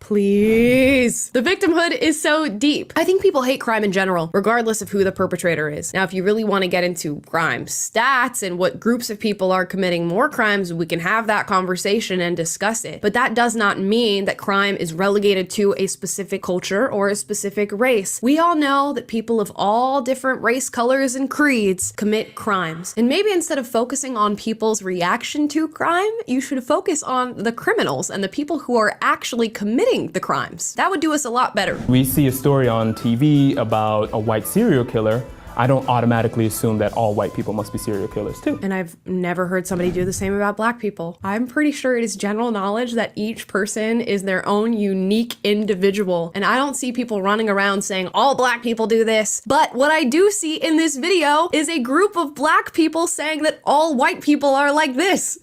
Speaker 25: Please. The victimhood is so deep. I think people hate crime in general, regardless of who the perpetrator is. Now, if you really want to get into crime stats and what groups of people are committing more crimes, we can have that conversation and discuss it. But that does not mean that crime is relegated to a specific culture or a specific race. We all know that people of all different race, colors, and creeds commit crimes. And maybe instead of focusing on people's reaction to crime, you should focus on the criminals and the people who are actually committing the crimes. That would do us a lot better.
Speaker 4: We see a story on TV about a white serial killer. I don't automatically assume that all white people must be serial killers too.
Speaker 25: And I've never heard somebody do the same about black people. I'm pretty sure it is general knowledge that each person is their own unique individual. And I don't see people running around saying all black people do this. But what I do see in this video is a group of black people saying that all white people are like this.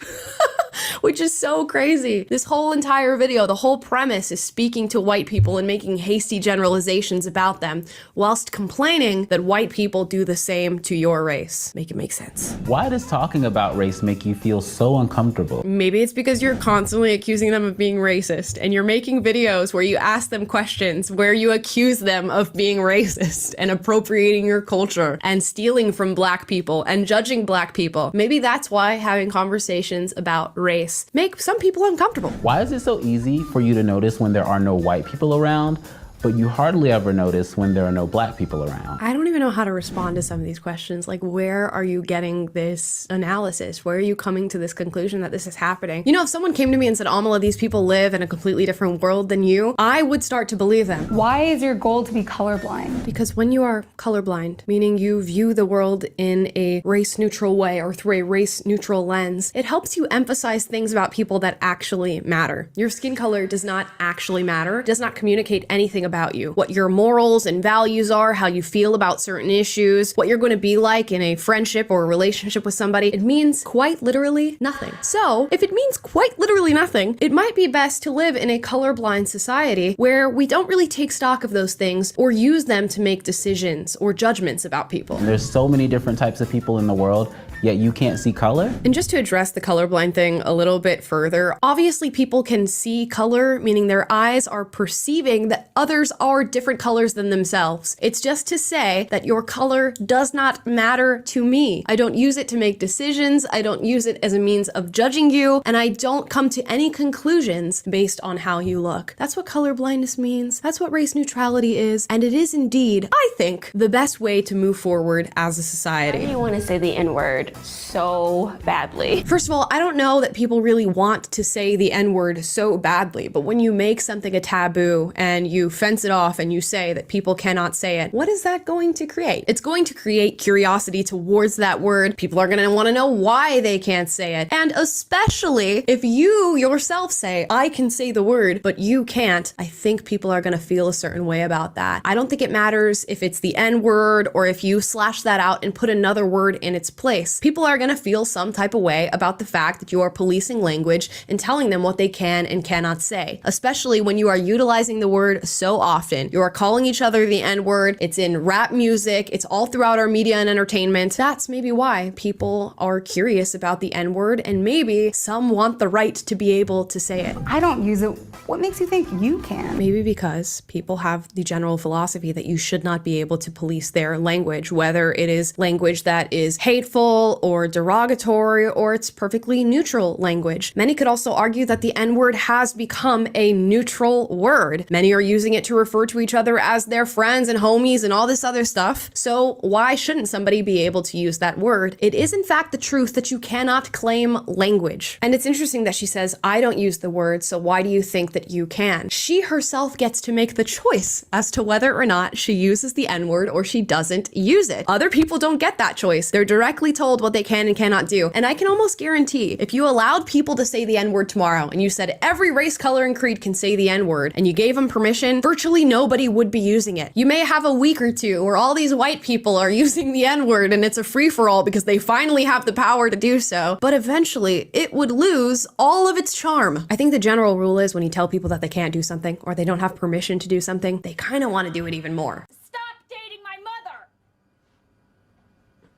Speaker 25: Which is so crazy. This whole entire video, the whole premise is speaking to white people and making hasty generalizations about them, whilst complaining that white people do the same to your race. Make it make sense.
Speaker 26: Why does talking about race make you feel so uncomfortable?
Speaker 25: Maybe it's because you're constantly accusing them of being racist, and you're making videos where you ask them questions, where you accuse them of being racist and appropriating your culture and stealing from black people and judging black people. Maybe that's why having conversations about race make some people uncomfortable.
Speaker 26: Why is it so easy for you to notice when there are no white people around, but you hardly ever notice when there are no black people around.
Speaker 25: I don't even know how to respond to some of these questions. Like, where are you getting this analysis? Where are you coming to this conclusion that this is happening? You know, if someone came to me and said, Amala, these people live in a completely different world than you, I would start to believe them.
Speaker 5: Why is your goal to be colorblind?
Speaker 25: Because when you are colorblind, meaning you view the world in a race-neutral way or through a race-neutral lens, it helps you emphasize things about people that actually matter. Your skin color does not actually matter, does not communicate anything about you. What your morals and values are, how you feel about certain issues, what you're going to be like in a friendship or a relationship with somebody, it means quite literally nothing. So, if it means quite literally nothing, it might be best to live in a colorblind society where we don't really take stock of those things or use them to make decisions or judgments about people.
Speaker 26: There's so many different types of people in the world, yet you can't see color?
Speaker 25: And just to address the colorblind thing a little bit further, obviously people can see color, meaning their eyes are perceiving that others are different colors than themselves. It's just to say that your color does not matter to me. I don't use it to make decisions, I don't use it as a means of judging you, and I don't come to any conclusions based on how you look. That's what colorblindness means, that's what race neutrality is, and it is indeed, I think, the best way to move forward as a society.
Speaker 27: Why do you want to say the N-word so badly?
Speaker 25: First of all, I don't know that people really want to say the N-word so badly, but when you make something a taboo and you fence it off and you say that people cannot say it, what is that going to create? It's going to create curiosity towards that word. People are going to want to know why they can't say it. And especially if you yourself say, I can say the word, but you can't, I think people are going to feel a certain way about that. I don't think it matters if it's the N-word or if you slash that out and put another word in its place. People are going to feel some type of way about the fact that you are policing language and telling them what they can and cannot say, especially when you are utilizing the word so often. You are calling each other the N-word. It's in rap music. It's all throughout our media and entertainment. That's maybe why people are curious about the N-word, and maybe some want the right to be able to say it.
Speaker 5: I don't use it. What makes you think you can?
Speaker 25: Maybe because people have the general philosophy that you should not be able to police their language, whether it is language that is hateful or derogatory, or it's perfectly neutral language. Many could also argue that the N-word has become a neutral word. Many are using it to refer to each other as their friends and homies and all this other stuff. So why shouldn't somebody be able to use that word? It is in fact the truth that you cannot claim language. And it's interesting that she says, I don't use the word, so why do you think that you can? She herself gets to make the choice as to whether or not she uses the N-word or she doesn't use it. Other people don't get that choice. They're directly told what they can and cannot do. And I can almost guarantee if you allowed people to say the N-word tomorrow and you said every race, color, and creed can say the N-word and you gave them permission, virtually nobody would be using it. You may have a week or two where all these white people are using the N-word and it's a free-for-all because they finally have the power to do so, but eventually it would lose all of its charm. I think the general rule is when you tell people that they can't do something or they don't have permission to do something, they kind of want to do it even more.
Speaker 2: Stop dating my mother!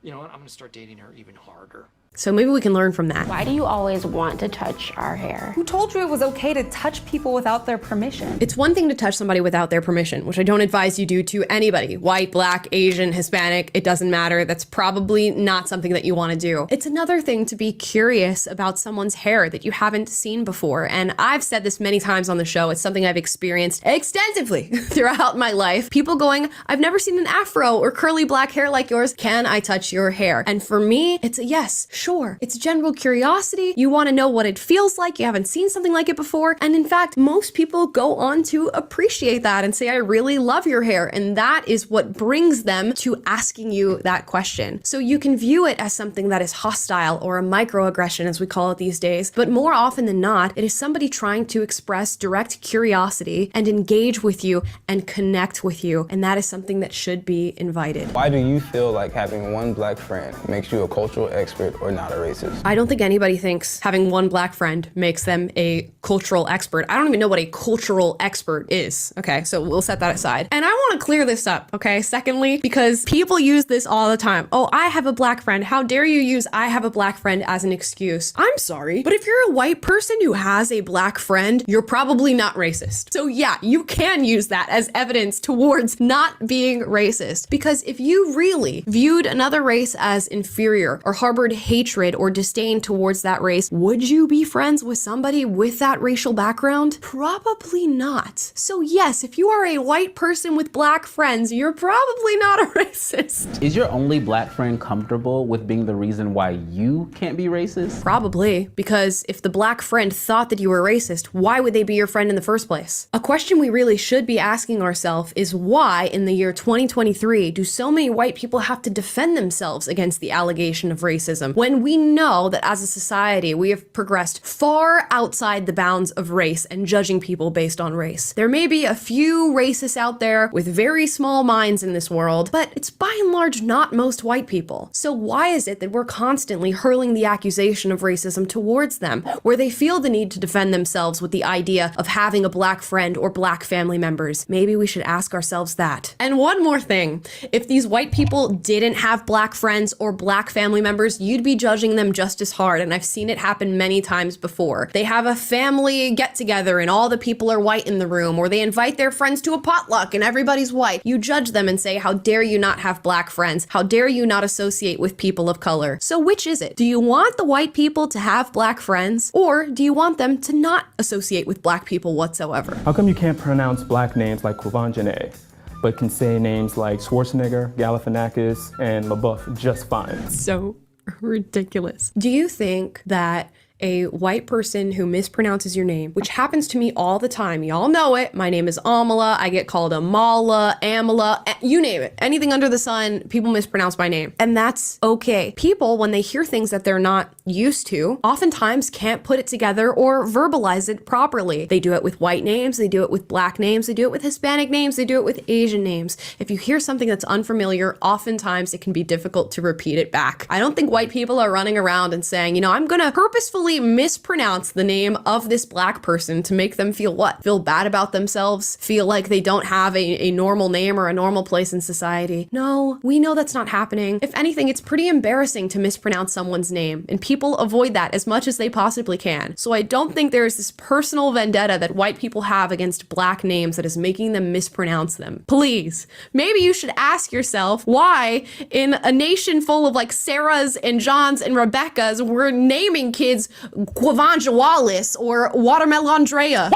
Speaker 6: You know what? I'm gonna start dating her even harder.
Speaker 25: So maybe we can learn from that.
Speaker 27: Why do you always want to touch our hair?
Speaker 5: Who told you it was okay to touch people without their permission?
Speaker 25: It's one thing to touch somebody without their permission, which I don't advise you do to anybody. White, black, Asian, Hispanic, it doesn't matter. That's probably not something that you want to do. It's another thing to be curious about someone's hair that you haven't seen before. And I've said this many times on the show. It's something I've experienced extensively throughout my life. People going, I've never seen an afro or curly black hair like yours. Can I touch your hair? And for me, it's a yes. Sure. It's general curiosity. You want to know what it feels like. You haven't seen something like it before. And in fact, most people go on to appreciate that and say, I really love your hair. And that is what brings them to asking you that question. So you can view it as something that is hostile or a microaggression, as we call it these days. But more often than not, it is somebody trying to express direct curiosity and engage with you and connect with you. And that is something that should be invited.
Speaker 7: Why do you feel like having one black friend makes you a cultural expert or not a racist?
Speaker 25: I don't think anybody thinks having one black friend makes them a cultural expert. I don't even know what a cultural expert is. Okay, so we'll set that aside. And I want to clear this up, okay? Secondly, because people use this all the time. Oh, I have a black friend. How dare you use I have a black friend as an excuse? I'm sorry, but if you're a white person who has a black friend, you're probably not racist. So yeah, you can use that as evidence towards not being racist. Because if you really viewed another race as inferior or harbored hate hatred or disdain towards that race, would you be friends with somebody with that racial background? Probably not. So yes, if you are a white person with black friends, you're probably not a racist.
Speaker 26: Is your only black friend comfortable with being the reason why you can't be racist?
Speaker 25: Probably, because if the black friend thought that you were racist, why would they be your friend in the first place? A question we really should be asking ourselves is why, in the year 2023, do so many white people have to defend themselves against the allegation of racism, when we know that as a society we have progressed far outside the bounds of race and judging people based on race. There may be a few racists out there with very small minds in this world, but it's by and large not most white people. So why is it that we're constantly hurling the accusation of racism towards them, where they feel the need to defend themselves with the idea of having a black friend or black family members? Maybe we should ask ourselves that. And one more thing, if these white people didn't have black friends or black family members, you'd be judging them just as hard, and I've seen it happen many times before. They have a family get-together and all the people are white in the room, or they invite their friends to a potluck and everybody's white. You judge them and say, how dare you not have black friends? How dare you not associate with people of color? So which is it? Do you want the white people to have black friends, or do you want them to not associate with black people whatsoever?
Speaker 4: How come you can't pronounce black names like Quvenzhané, but can say names like Schwarzenegger, Galifianakis, and LaBeouf just fine?
Speaker 25: So ridiculous. Do you think that a white person who mispronounces your name, which happens to me all the time, y'all know it, my name is Amala, I get called Amala, Amala, you name it, anything under the sun, people mispronounce my name, and that's okay. People, when they hear things that they're not used to, oftentimes can't put it together or verbalize it properly. They do it with white names, they do it with black names, they do it with Hispanic names, they do it with Asian names. If you hear something that's unfamiliar, oftentimes it can be difficult to repeat it back. I don't think white people are running around and saying, you know, I'm gonna purposefully mispronounce the name of this black person to make them feel what? Feel bad about themselves? Feel like they don't have a normal name or a normal place in society? No, we know that's not happening. If anything, it's pretty embarrassing to mispronounce someone's name, and people avoid that as much as they possibly can. So I don't think there is this personal vendetta that white people have against black names that is making them mispronounce them. Please, maybe you should ask yourself why in a nation full of like Sarahs and Johns and Rebeccas, we're naming kids Quavanja Wallace or Watermelon Andrea.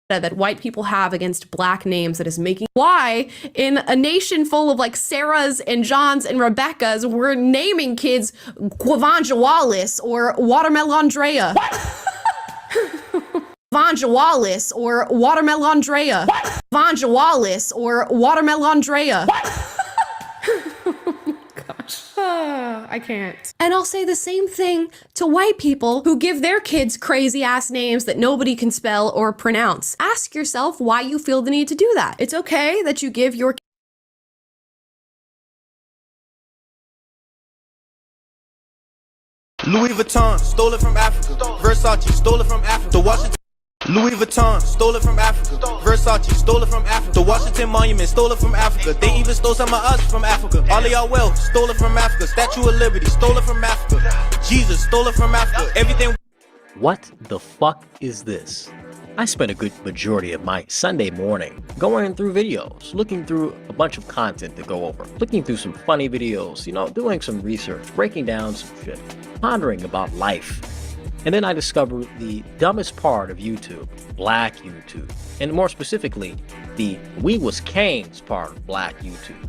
Speaker 25: That white people have against black names that is making why in a nation full of like Sarahs and Johns and Rebeccas, we're naming kids Quavanja Wallace or Watermelon Andrea. Vanja Wallace or Watermelon Andrea. Vanja Wallace or Watermelon Andrea. I can't. And I'll say the same thing to white people who give their kids crazy ass names that nobody can spell or pronounce. Ask yourself why you feel the need to do that. It's okay that you give your
Speaker 3: Louis Vuitton, stole it from Africa. Versace, stole it from Africa. Washington. Louis Vuitton, stole it from Africa. Versace, stole it from Africa. The Washington Monument, stole it from Africa. They even stole some of us from Africa. All of y'all wealth, stole it from Africa. Statue of Liberty, stole it from Africa. Jesus, stole it from Africa. Everything.
Speaker 8: What the fuck is this? I spent a good majority of my Sunday morning going through videos, looking through a bunch of content to go over, looking through some funny videos, you know, doing some research, breaking down some shit, pondering about life. And then I discovered the dumbest part of YouTube, Black YouTube, and more specifically, the We Was Canes part of Black YouTube.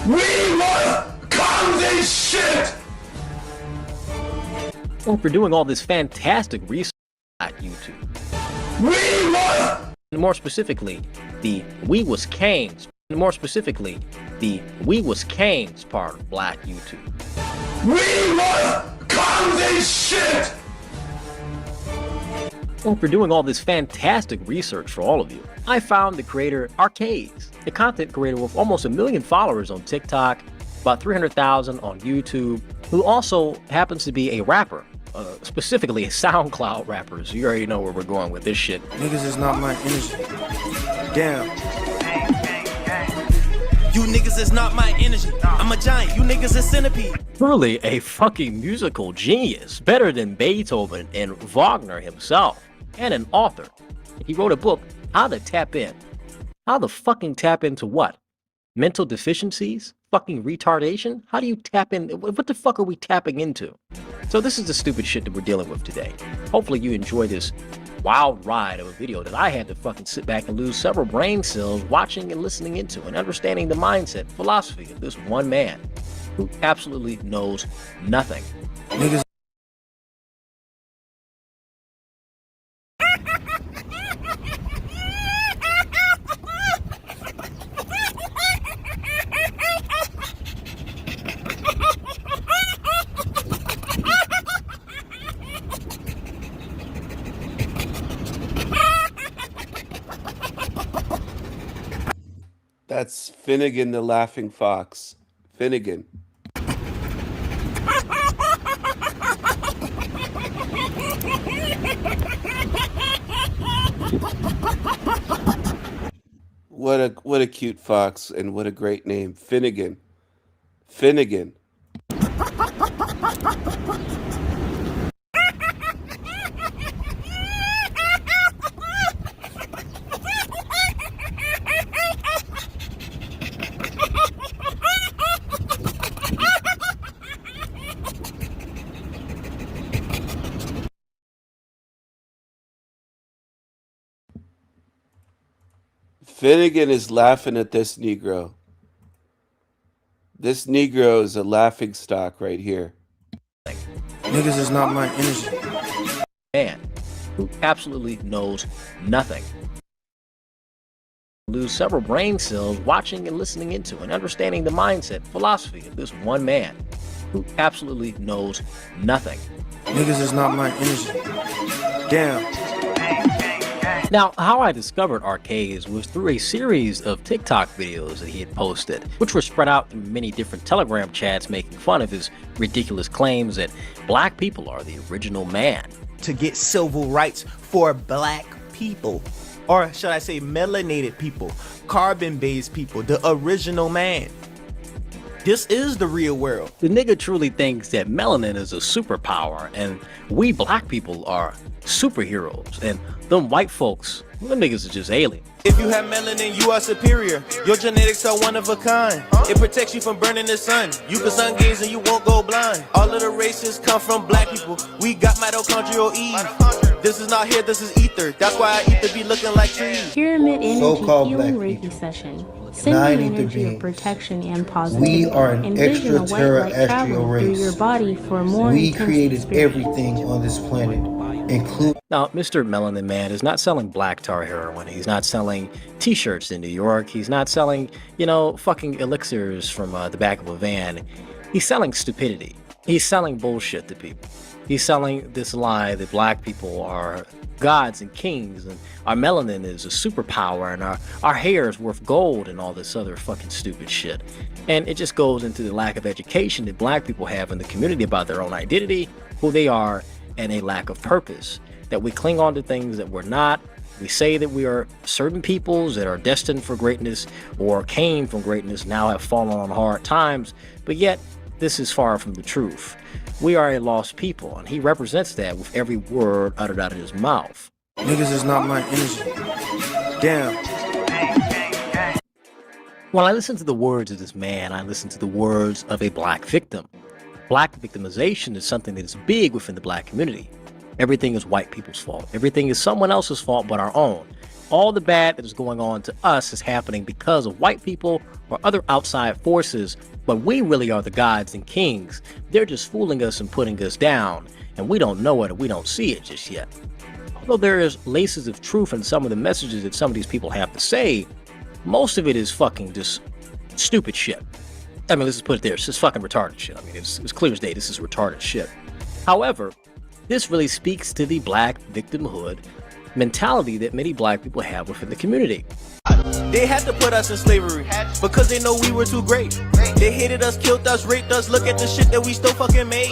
Speaker 9: We wanna come this shit!
Speaker 8: After doing all this fantastic research on Black YouTube.
Speaker 9: We wanna!
Speaker 8: And more specifically, the We Was Canes, and more specifically, the We Was Canes part of Black YouTube.
Speaker 9: We wanna come this shit!
Speaker 8: After doing all this fantastic research for all of you, I found the creator Arcades, a content creator with almost 1 million followers on TikTok, about 300,000 on YouTube, who also happens to be a rapper, specifically a SoundCloud rapper, so you already know where we're going with this shit.
Speaker 3: Niggas is not my energy. Damn. You niggas is not my energy. I'm a giant, you niggas a centipede.
Speaker 8: Truly a fucking musical genius, better than Beethoven and Wagner himself, and an author. He wrote a book, How to Tap In. How to fucking tap into what? Mental deficiencies? fucking retardation? How do you tap in? What the fuck are we tapping into? So this is the stupid shit that we're dealing with today. Hopefully you enjoy this wild ride of a video that I had to fucking sit back and lose several brain cells watching and listening into and understanding the mindset, philosophy of this one man who absolutely knows nothing.
Speaker 3: Niggas.
Speaker 10: That's Finnegan the Laughing Fox. Finnegan. What a cute fox, and what a great name. Finnegan. Finnegan. Finnegan is laughing at this Negro. This Negro is a laughing stock right here.
Speaker 3: Niggas is not my energy.
Speaker 8: Man who absolutely knows nothing. Lose several brain cells watching and listening into and understanding the mindset, philosophy of this one man who absolutely knows nothing.
Speaker 3: Niggas is not my energy. Damn.
Speaker 8: Now, how I discovered Arcades was through a series of TikTok videos that he had posted, which were spread out through many different Telegram chats making fun of his ridiculous claims that black people are the original man.
Speaker 11: To get civil rights for black people, or should I say melanated people, carbon-based people, the original man. This is the real world.
Speaker 8: The nigga truly thinks that melanin is a superpower and we black people are superheroes and them white folks, them niggas are just alien.
Speaker 3: If you have melanin, you are superior. Your genetics are one of a kind. It protects you from burning the sun. You can sun gaze and you won't go blind. All of the races come from black people. We got mitochondrial Eve. This is not here, this is ether. That's why I ether be looking like trees.
Speaker 14: Pyramid energy
Speaker 10: So-called
Speaker 14: healing
Speaker 10: black
Speaker 14: Reiki
Speaker 10: people.
Speaker 14: session.
Speaker 10: Nine
Speaker 14: Sending
Speaker 10: ether
Speaker 14: energy of
Speaker 10: beings.
Speaker 14: protection and positivity.
Speaker 10: We are an
Speaker 14: Envision a white light
Speaker 10: extraterrestrial
Speaker 14: traveling
Speaker 10: race.
Speaker 14: through your body for a more
Speaker 10: We
Speaker 14: intense
Speaker 10: created
Speaker 14: experience.
Speaker 10: everything on this planet, including.
Speaker 8: Now, Mr. Melanin Man is not selling black tar heroin. He's not selling t-shirts in New York. He's not selling, fucking elixirs from the back of a van. He's selling stupidity. He's selling bullshit to people. He's selling this lie that black people are gods and kings and our melanin is a superpower and our hair is worth gold and all this other fucking stupid shit. And it just goes into the lack of education that black people have in the community about their own identity, who they are, and a lack of purpose. That we cling on to things that we're not. We say that we are certain peoples that are destined for greatness or came from greatness, now have fallen on hard times, but yet this is far from the truth. We are a lost people, and he represents that with every word uttered out of his mouth.
Speaker 3: Niggas is not my energy. Damn.
Speaker 8: When I listen to the words of this man, I listen to the words of a black victim. Black victimization is something that is big within the black community. Everything is white people's fault. Everything is someone else's fault but our own. All the bad that is going on to us is happening because of white people or other outside forces, but we really are the gods and kings. They're just fooling us and putting us down, and we don't know it or we don't see it just yet. Although there is laces of truth in some of the messages that some of these people have to say, most of it is fucking just stupid shit. I mean, let's just put it there. It's just fucking retarded shit. I mean, it's clear as day. This is retarded shit. However, this really speaks to the black victimhood mentality that many black people have within the community.
Speaker 3: They had to put us in slavery because they know we were too great. They hated us, killed us, raped us. Look at the shit that we still fucking made.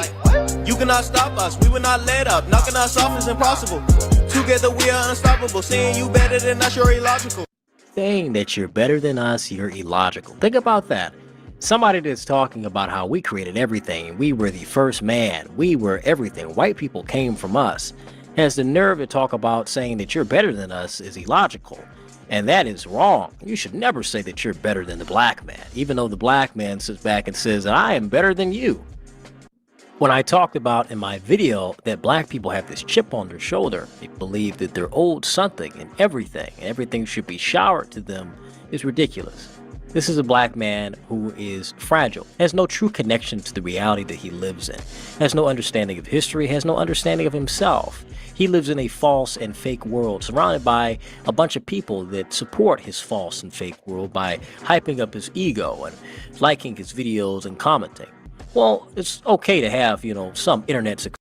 Speaker 3: You cannot stop us. We were not let up. Knocking us off is impossible. Together we are unstoppable. Saying you better than us, you're illogical.
Speaker 8: Saying that you're better than us, you're illogical. Think about that. Somebody that's talking about how we created everything. We were the first man. We were everything. White people came from us. Has the nerve to talk about saying that you're better than us is illogical. And that is wrong. You should never say that you're better than the black man, even though the black man sits back and says, I am better than you. When I talked about in my video that black people have this chip on their shoulder, they believe that they're owed something and everything should be showered to them, is ridiculous. This is a black man who is fragile, has no true connection to the reality that he lives in, has no understanding of history, has no understanding of himself. He lives in a false and fake world, surrounded by a bunch of people that support his false and fake world by hyping up his ego and liking his videos and commenting. Well, it's okay to have, some internet success.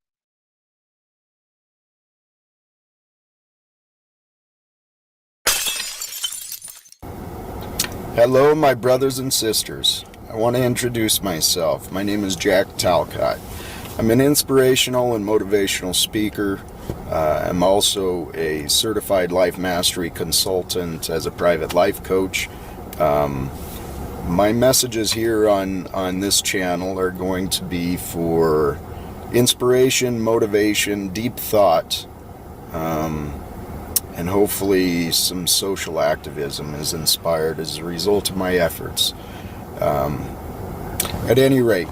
Speaker 15: Hello, my brothers and sisters. I want to introduce myself. My name is Jack Talcott. I'm an inspirational and motivational speaker. I'm also a certified life mastery consultant as a private life coach. My messages here on this channel are going to be for inspiration, motivation, deep thought, and hopefully some social activism is inspired as a result of my efforts. At any rate,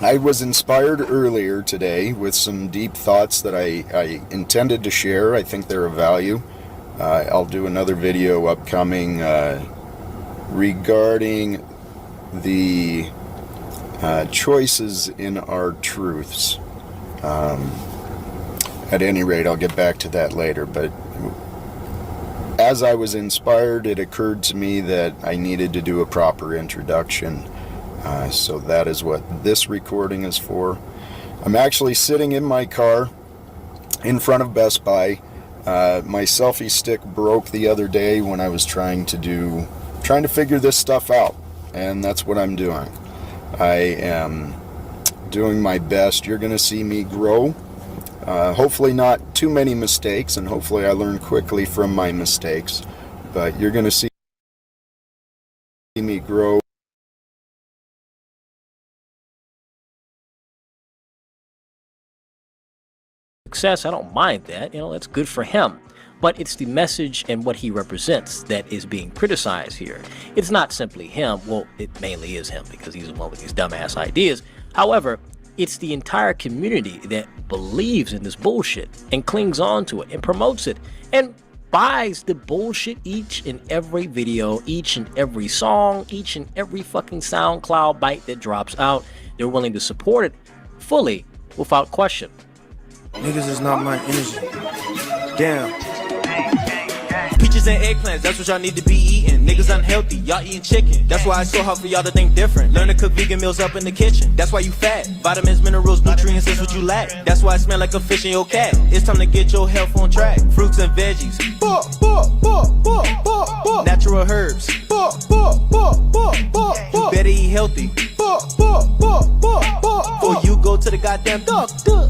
Speaker 15: I was inspired earlier today with some deep thoughts that I intended to share. I think they're of value. I'll do another video upcoming regarding the choices in our truths. At any rate, I'll get back to that later, but as I was inspired, it occurred to me that I needed to do a proper introduction. So that is what this recording is for. I'm actually sitting in my car in front of Best Buy. My selfie stick broke the other day when I was trying to figure this stuff out, and that's what I'm doing. I am doing my best. You're going to see me grow. Hopefully not too many mistakes, and hopefully I learn quickly from my mistakes, but you're going to see me grow.
Speaker 8: Success, I don't mind that, that's good for him. But it's the message and what he represents that is being criticized here. It's not simply him. Well, it mainly is him because he's the one with these dumbass ideas. However, it's the entire community that believes in this bullshit and clings on to it and promotes it and buys the bullshit each and every video, each and every song, each and every fucking SoundCloud bite that drops out. They're willing to support it fully without question.
Speaker 3: Niggas is not my energy. Damn. Peaches and eggplants, that's what y'all need to be eating. Niggas unhealthy, y'all eating chicken. That's why it's so hard for y'all to think different. Learn to cook vegan meals up in the kitchen. That's why you fat. Vitamins, minerals, nutrients, that's what you lack. That's why it smell like a fish in your cat. It's time to get your health on track. Fruits and veggies. Natural herbs. You better eat healthy. Or you go to the goddamn doctor.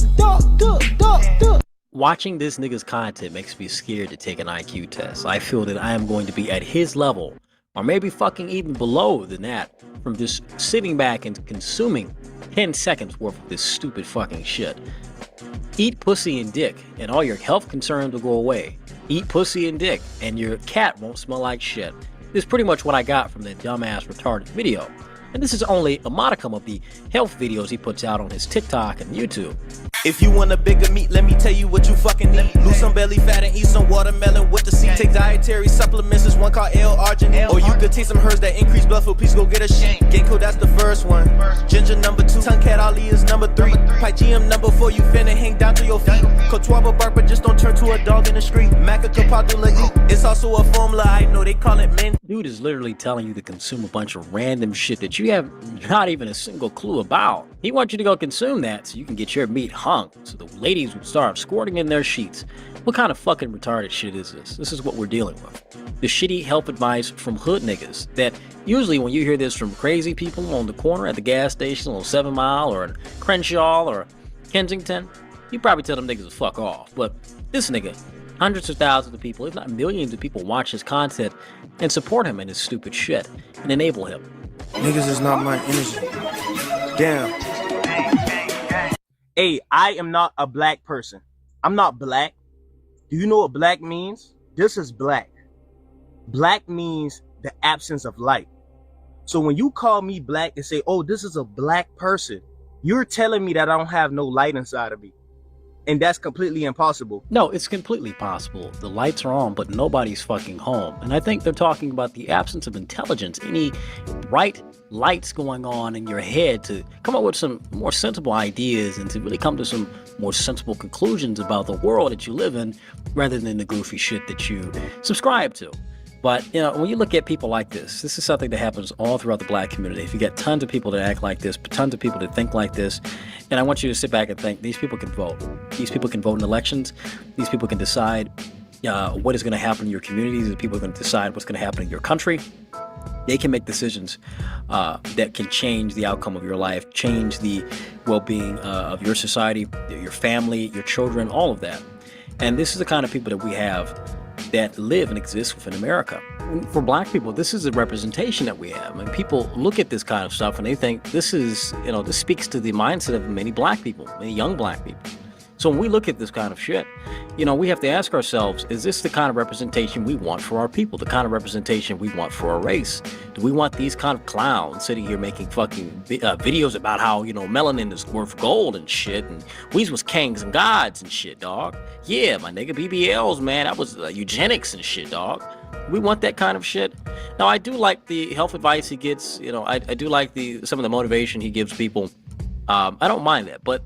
Speaker 8: Watching this nigga's content makes me scared to take an IQ test. I feel that I am going to be at his level, or maybe fucking even below than that, from just sitting back and consuming 10 seconds worth of this stupid fucking shit. Eat pussy and dick, and all your health concerns will go away. Eat pussy and dick, and your cat won't smell like shit. This is pretty much what I got from that dumbass retarded video. And this is only a modicum of the health videos he puts out on his TikTok and YouTube.
Speaker 3: If you want a bigger meat, let me tell you what you fucking need. Lose some belly fat and eat some watermelon with the seed. Take dietary supplements, there's one called L-arginine. Or you could take some herbs that increase blood flow, please go get a shake. Ginkgo, that's the first one. Ginger number 2, Tonkat Ali is number 3. Pygeum number 4, you finna hang down to your feet. Cotuaba bark, but just don't turn to a dog in the street. Macaca padula eat, it's also a formula, I know they call it mint.
Speaker 8: Dude is literally telling you to consume a bunch of random shit that you have not even a single clue about. He wants you to go consume that so you can get your meat hung, so the ladies will start squirting in their sheets. What kind of fucking retarded shit is this? This is what we're dealing with. The shitty health advice from hood niggas that usually when you hear this from crazy people on the corner at the gas station on 7 Mile or in Crenshaw or Kensington, you probably tell them niggas to fuck off. But this nigga, hundreds of thousands of people, if not millions of people, watch his content and support him in his stupid shit and enable him.
Speaker 3: Niggas is not my energy. Damn.
Speaker 11: Hey, I am not a black person. I'm not black. Do you know what black means? This is black. Black means the absence of light. So when you call me black and say, oh, this is a black person, you're telling me that I don't have no light inside of me. And that's completely impossible.
Speaker 8: No, it's completely possible. The lights are on, but nobody's fucking home. And I think they're talking about the absence of intelligence, any bright lights going on in your head to come up with some more sensible ideas and to really come to some more sensible conclusions about the world that you live in, rather than the goofy shit that you subscribe to. But, you know, when you look at people like this is something that happens all throughout the black community. If you get tons of people that act like this, tons of people that think like this, and I want you to sit back and think, these people can vote. These people can vote in elections. These people can decide what is going to happen in your communities. These people are going to decide what's going to happen in your country. They can make decisions that can change the outcome of your life, change the well-being of your society, your family, your children, all of that. And this is the kind of people that we have that live and exist within America. For black people, this is a representation that we have. I mean, people look at this kind of stuff and they think this is, you know, this speaks to the mindset of many black people, many young black people. So when we look at this kind of shit, you know, we have to ask ourselves, is this the kind of representation we want for our people, the kind of representation we want for our race? Do we want these kind of clowns sitting here making fucking videos about how, you know, melanin is worth gold and shit, and we was kings and gods and shit, dog? Yeah, my nigga, BBLs, man, that was eugenics and shit, dog. We want that kind of shit. Now, I do like the health advice he gets, you know, I do like some of the motivation he gives people. I don't mind that, but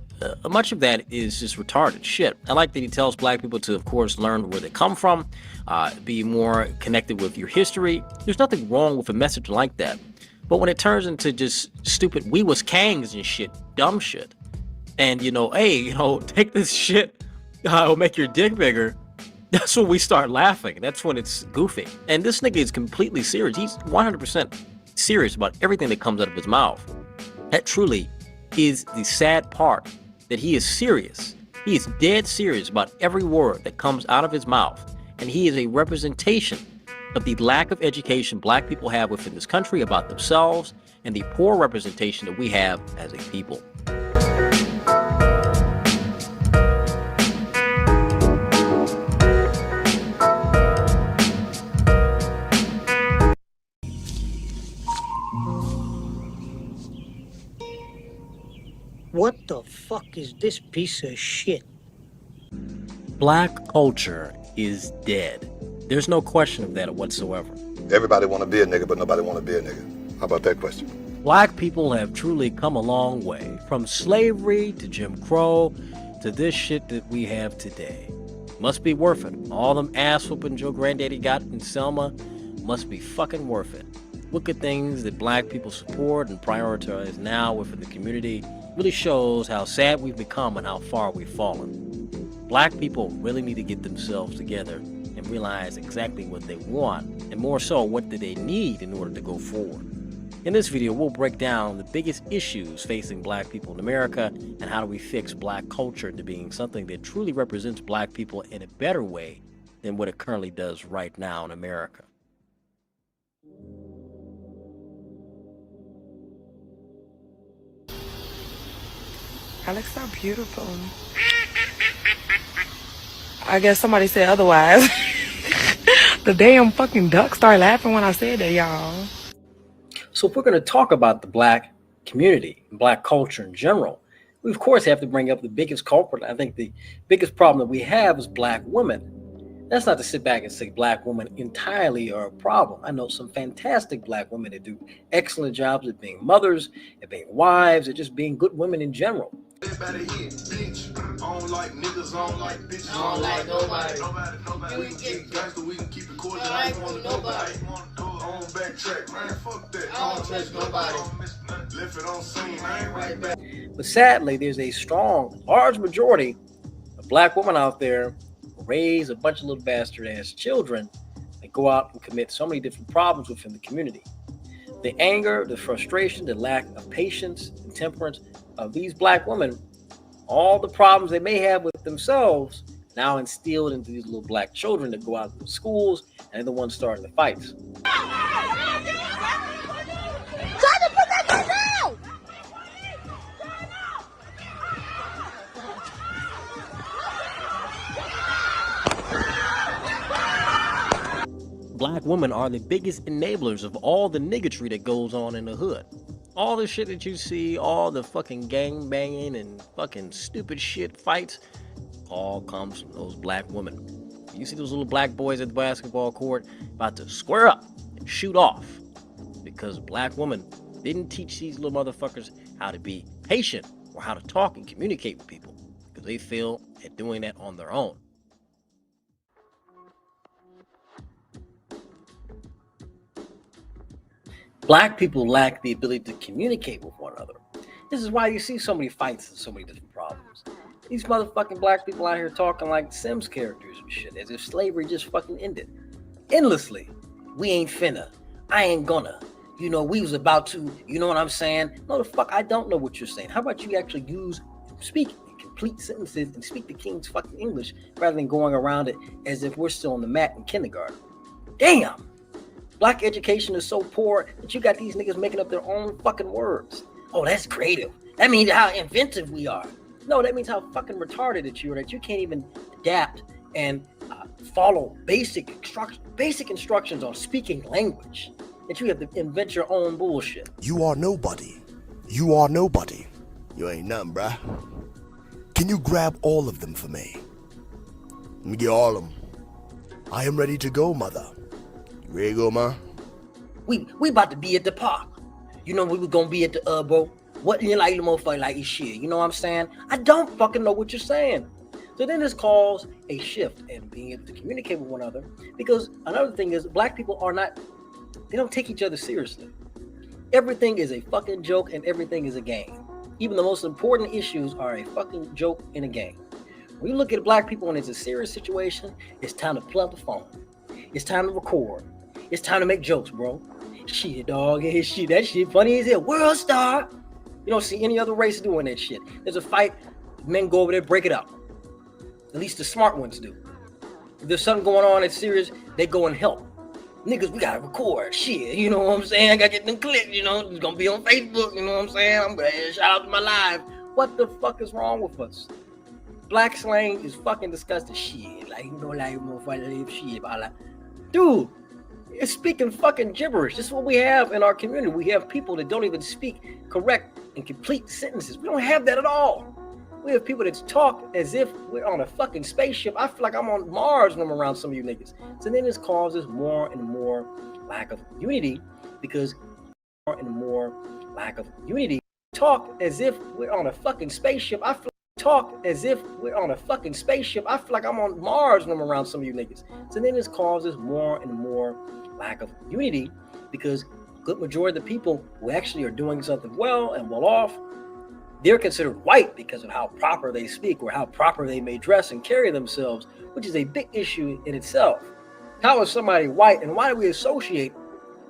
Speaker 8: much of that is just retarded shit. I like that he tells black people to, of course, learn where they come from, be more connected with your history. There's nothing wrong with a message like that. But when it turns into just stupid, we was kangs and shit, dumb shit, and, you know, hey, you know, take this shit, it'll make your dick bigger, that's when we start laughing. That's when it's goofy. And this nigga is completely serious. He's 100% serious about everything that comes out of his mouth. That truly is the sad part, that he is serious. He is dead serious about every word that comes out of his mouth. And he is a representation of the lack of education black people have within this country about themselves and the poor representation that we have as a people.
Speaker 16: What the fuck is this piece of shit?
Speaker 8: Black culture is dead. There's no question of that whatsoever.
Speaker 18: Everybody want to be a nigga, but nobody want to be a nigga. How about that question?
Speaker 8: Black people have truly come a long way, from slavery to Jim Crow to this shit that we have today. Must be worth it. All them ass whooping Joe Granddaddy got in Selma must be fucking worth it. Look at things that black people support and prioritize now within the community. Really shows how sad we've become and how far we've fallen. Black people really need to get themselves together and realize exactly what they want, and more so, what do they need in order to go forward. In this video, we'll break down the biggest issues facing black people in America and how do we fix black culture into being something that truly represents black people in a better way than what it currently does right now in America.
Speaker 19: Alex, so beautiful. I guess somebody said otherwise. The damn fucking duck started laughing when I said that, y'all.
Speaker 8: So if we're going to talk about the black community, black culture in general, we of course have to bring up the biggest culprit. I think the biggest problem that we have is black women. That's not to sit back and say black women entirely are a problem. I know some fantastic black women that do excellent jobs at being mothers, at being wives, at just being good women in general.
Speaker 9: Everybody hit, bitch. I don't like niggas, I don't like bitches. I don't like nobody. We can get gangster, we can keep it cool. I ain't want nobody. I don't backtrack, man. Fuck that. I don't touch nobody. Left it on scene, I ain't right back.
Speaker 8: But sadly, there's a strong, large majority of black women out there who raise a bunch of little bastard-ass children that go out and commit so many different problems within the community. The anger, the frustration, the lack of patience and temperance of these black women, all the problems they may have with themselves, now instilled into these little black children that go out to schools and they're the ones starting the fights. black women are the biggest enablers of all the niggatry that goes on in the hood. All the shit that you see, all the fucking gang banging and fucking stupid shit fights, all comes from those black women. You see those little black boys at the basketball court about to square up and shoot off because black women didn't teach these little motherfuckers how to be patient or how to talk and communicate with people because they fail at doing that on their own. Black people lack the ability to communicate with one another. This is why you see so many fights and so many different problems. These motherfucking black people out here talking like Sims characters and shit, as if slavery just fucking ended. Endlessly. We ain't finna. I ain't gonna. You know, we was about to, you know what I'm saying? No, the fuck, I don't know what you're saying. How about you actually speak in complete sentences and speak the king's fucking English rather than going around it as if we're still on the mat in kindergarten? Damn! Black education is so poor that you got these niggas making up their own fucking words. Oh, that's creative. That means how inventive we are. No, that means how fucking retarded that you are, that you can't even adapt and follow basic instructions on speaking language. That you have to invent your own bullshit.
Speaker 12: You are nobody. You are nobody. You ain't nothing, bruh. Can you grab all of them for me? Let me get all of them. I am ready to go, mother. You ready to go, ma?
Speaker 13: We about to be at the park. You know we were gonna be at the bro. What you like the motherfucker like is shit. You know what I'm saying? I don't fucking know what you're saying. So then this calls a shift in being able to communicate with one another. Because another thing is black people they don't take each other seriously. Everything is a fucking joke and everything is a game. Even the most important issues are a fucking joke and a game. When you look at black people and it's a serious situation, it's time to pull out the phone. It's time to record. It's time to make jokes, bro. Shit, dog. Hey, shit, that shit funny as hell. World star. You don't see any other race doing that shit. There's a fight, men go over there, break it up. At least the smart ones do. If there's something going on that's serious, they go and help. Niggas, we gotta record shit, you know what I'm saying? I gotta get them clicks, you know, it's gonna be on Facebook, you know what I'm saying? I'm gonna shout out to my live. What the fuck is wrong with us? Black slang is fucking disgusting shit. Like, you know, like, motherfucker, shit about like, dude, it's speaking fucking gibberish. This is what we have in our community. We have people that don't even speak correct and complete sentences. We don't have that at all. We have people that talk as if we're on a fucking spaceship. I feel like I'm on Mars when I'm around some of you niggas. So then this causes more and more lack of unity because more and more lack of unity. Talk as if we're on a fucking spaceship. I feel talk as if we're on a fucking spaceship. I feel like I'm on Mars when I'm around some of you niggas. So then this causes more and more lack of unity because a good majority of the people who actually are doing something well and well off, they're considered white because of how proper they speak or how proper they may dress and carry themselves, which is a big issue in itself. How is somebody white and why do we associate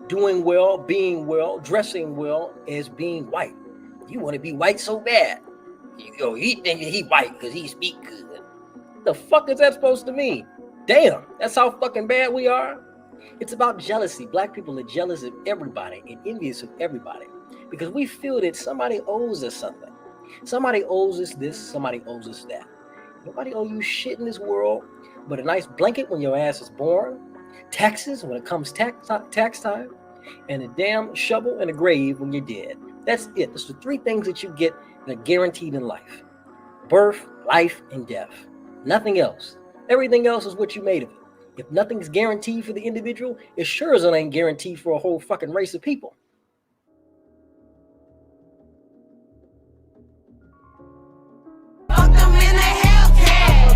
Speaker 13: doing well, being well, dressing well as being white? You want to be white so bad. He think he white because he speak good. The fuck is that supposed to mean? Damn, that's how fucking bad we are. It's about jealousy. Black people are jealous of everybody and envious of everybody because we feel that somebody owes us something. Somebody owes us this, somebody owes us that. Nobody owes you shit in this world but a nice blanket when your ass is born, taxes when it comes tax time, and a damn shovel and a grave when you're dead. That's it. That's the three things that you get that are guaranteed in life. Birth, life, and death. Nothing else. Everything else is what you made of it. If nothing's guaranteed for the individual, it sure as it ain't guaranteed for a whole fucking race of people.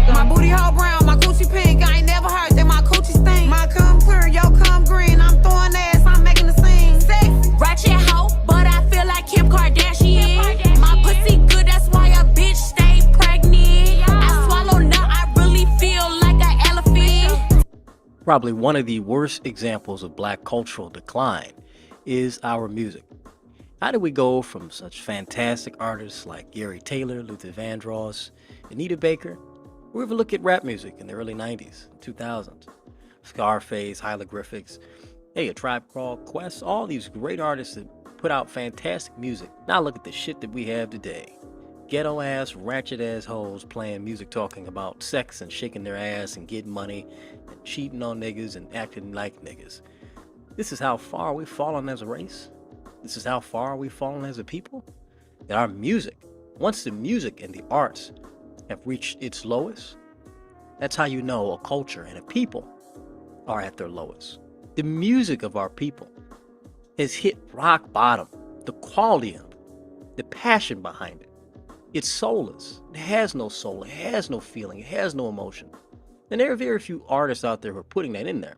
Speaker 19: My booty hole brown, my coochie pink. I ain't never heard that my coochie stink. My cum clear, yo cum green. I'm throwing ass, I'm making the scene. Sexy, ratchet hoe, but I feel like Kim Kardashian. My pussy good, that's why a bitch stay pregnant. I swallow nut, I really feel like an elephant.
Speaker 8: Probably one of the worst examples of black cultural decline is our music. How did we go from such fantastic artists like Gary Taylor, Luther Vandross, Anita Baker? Or even look at rap music in the early 90s, 2000s. Scarface, Hieroglyphics, A Tribe Called Quest, all these great artists that put out fantastic music. Now look at the shit that we have today. ghetto ass, ratchet ass hoes playing music talking about sex and shaking their ass and getting money and cheating on niggas and acting like niggas. This is how far we've fallen as a race. This is how far we've fallen as a people. That our music, once the music and the arts have reached its lowest, that's how you know a culture and a people are at their lowest. The music of our people has hit rock bottom. The quality of it, the passion behind it. It's soulless. It has no soul. It has no feeling. It has no emotion. And there are very few artists out there who are putting that in there.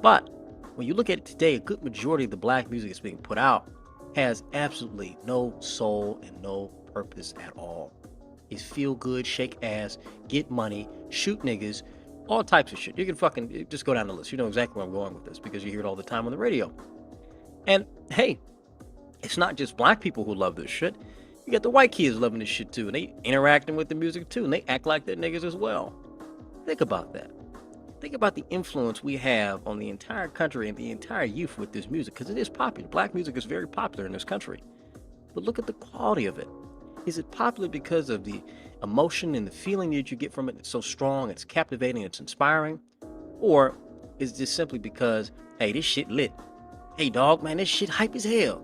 Speaker 8: But when you look at it today, a good majority of the black music that's being put out has absolutely no soul and no purpose at all. It's feel good, shake ass, get money, shoot niggas, all types of shit. You can fucking just go down the list. You know exactly where I'm going with this because you hear it all the time on the radio. And hey, it's not just black people who love this shit. You got the white kids loving this shit too, and they interacting with the music too, and they act like they're niggas as well. Think about that. Think about the influence we have on the entire country and the entire youth with this music, because it is popular. Black music is very popular in this country. But look at the quality of it. Is it popular because of the emotion and the feeling that you get from it? It's so strong, it's captivating, it's inspiring? Or is this simply because, hey, this shit lit? Hey, dog, man, this shit hype as hell.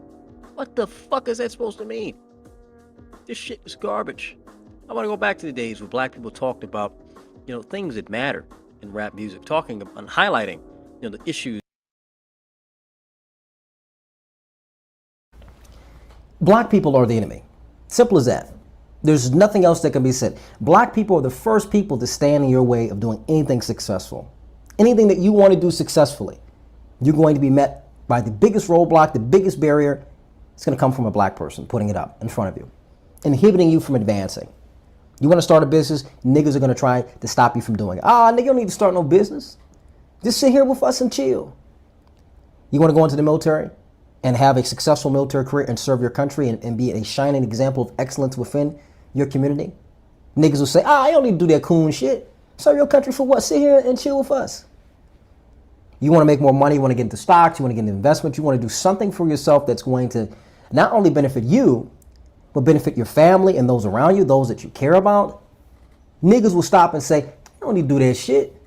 Speaker 8: What the fuck is that supposed to mean? This shit is garbage. I want to go back to the days where black people talked about, things that matter in rap music, talking and highlighting, the issues.
Speaker 1: Black people are the enemy. Simple as that. There's nothing else that can be said. Black people are the first people to stand in your way of doing anything successful. Anything that you want to do successfully, you're going to be met by the biggest roadblock, the biggest barrier. It's going to come from a black person putting it up in front of you, inhibiting you from advancing. You want to start a business, niggas are going to try to stop you from doing it. Nigga, you don't need to start no business. Just sit here with us and chill. You want to go into the military and have a successful military career and serve your country and be a shining example of excellence within your community? Niggas will say, you don't need to do that coon shit. Serve your country for what? Sit here and chill with us. You want to make more money, you want to get into stocks, you want to get into investments, you want to do something for yourself that's going to not only benefit you, but benefit your family and those around you, those that you care about. Niggas will stop and say, you don't need to do that shit.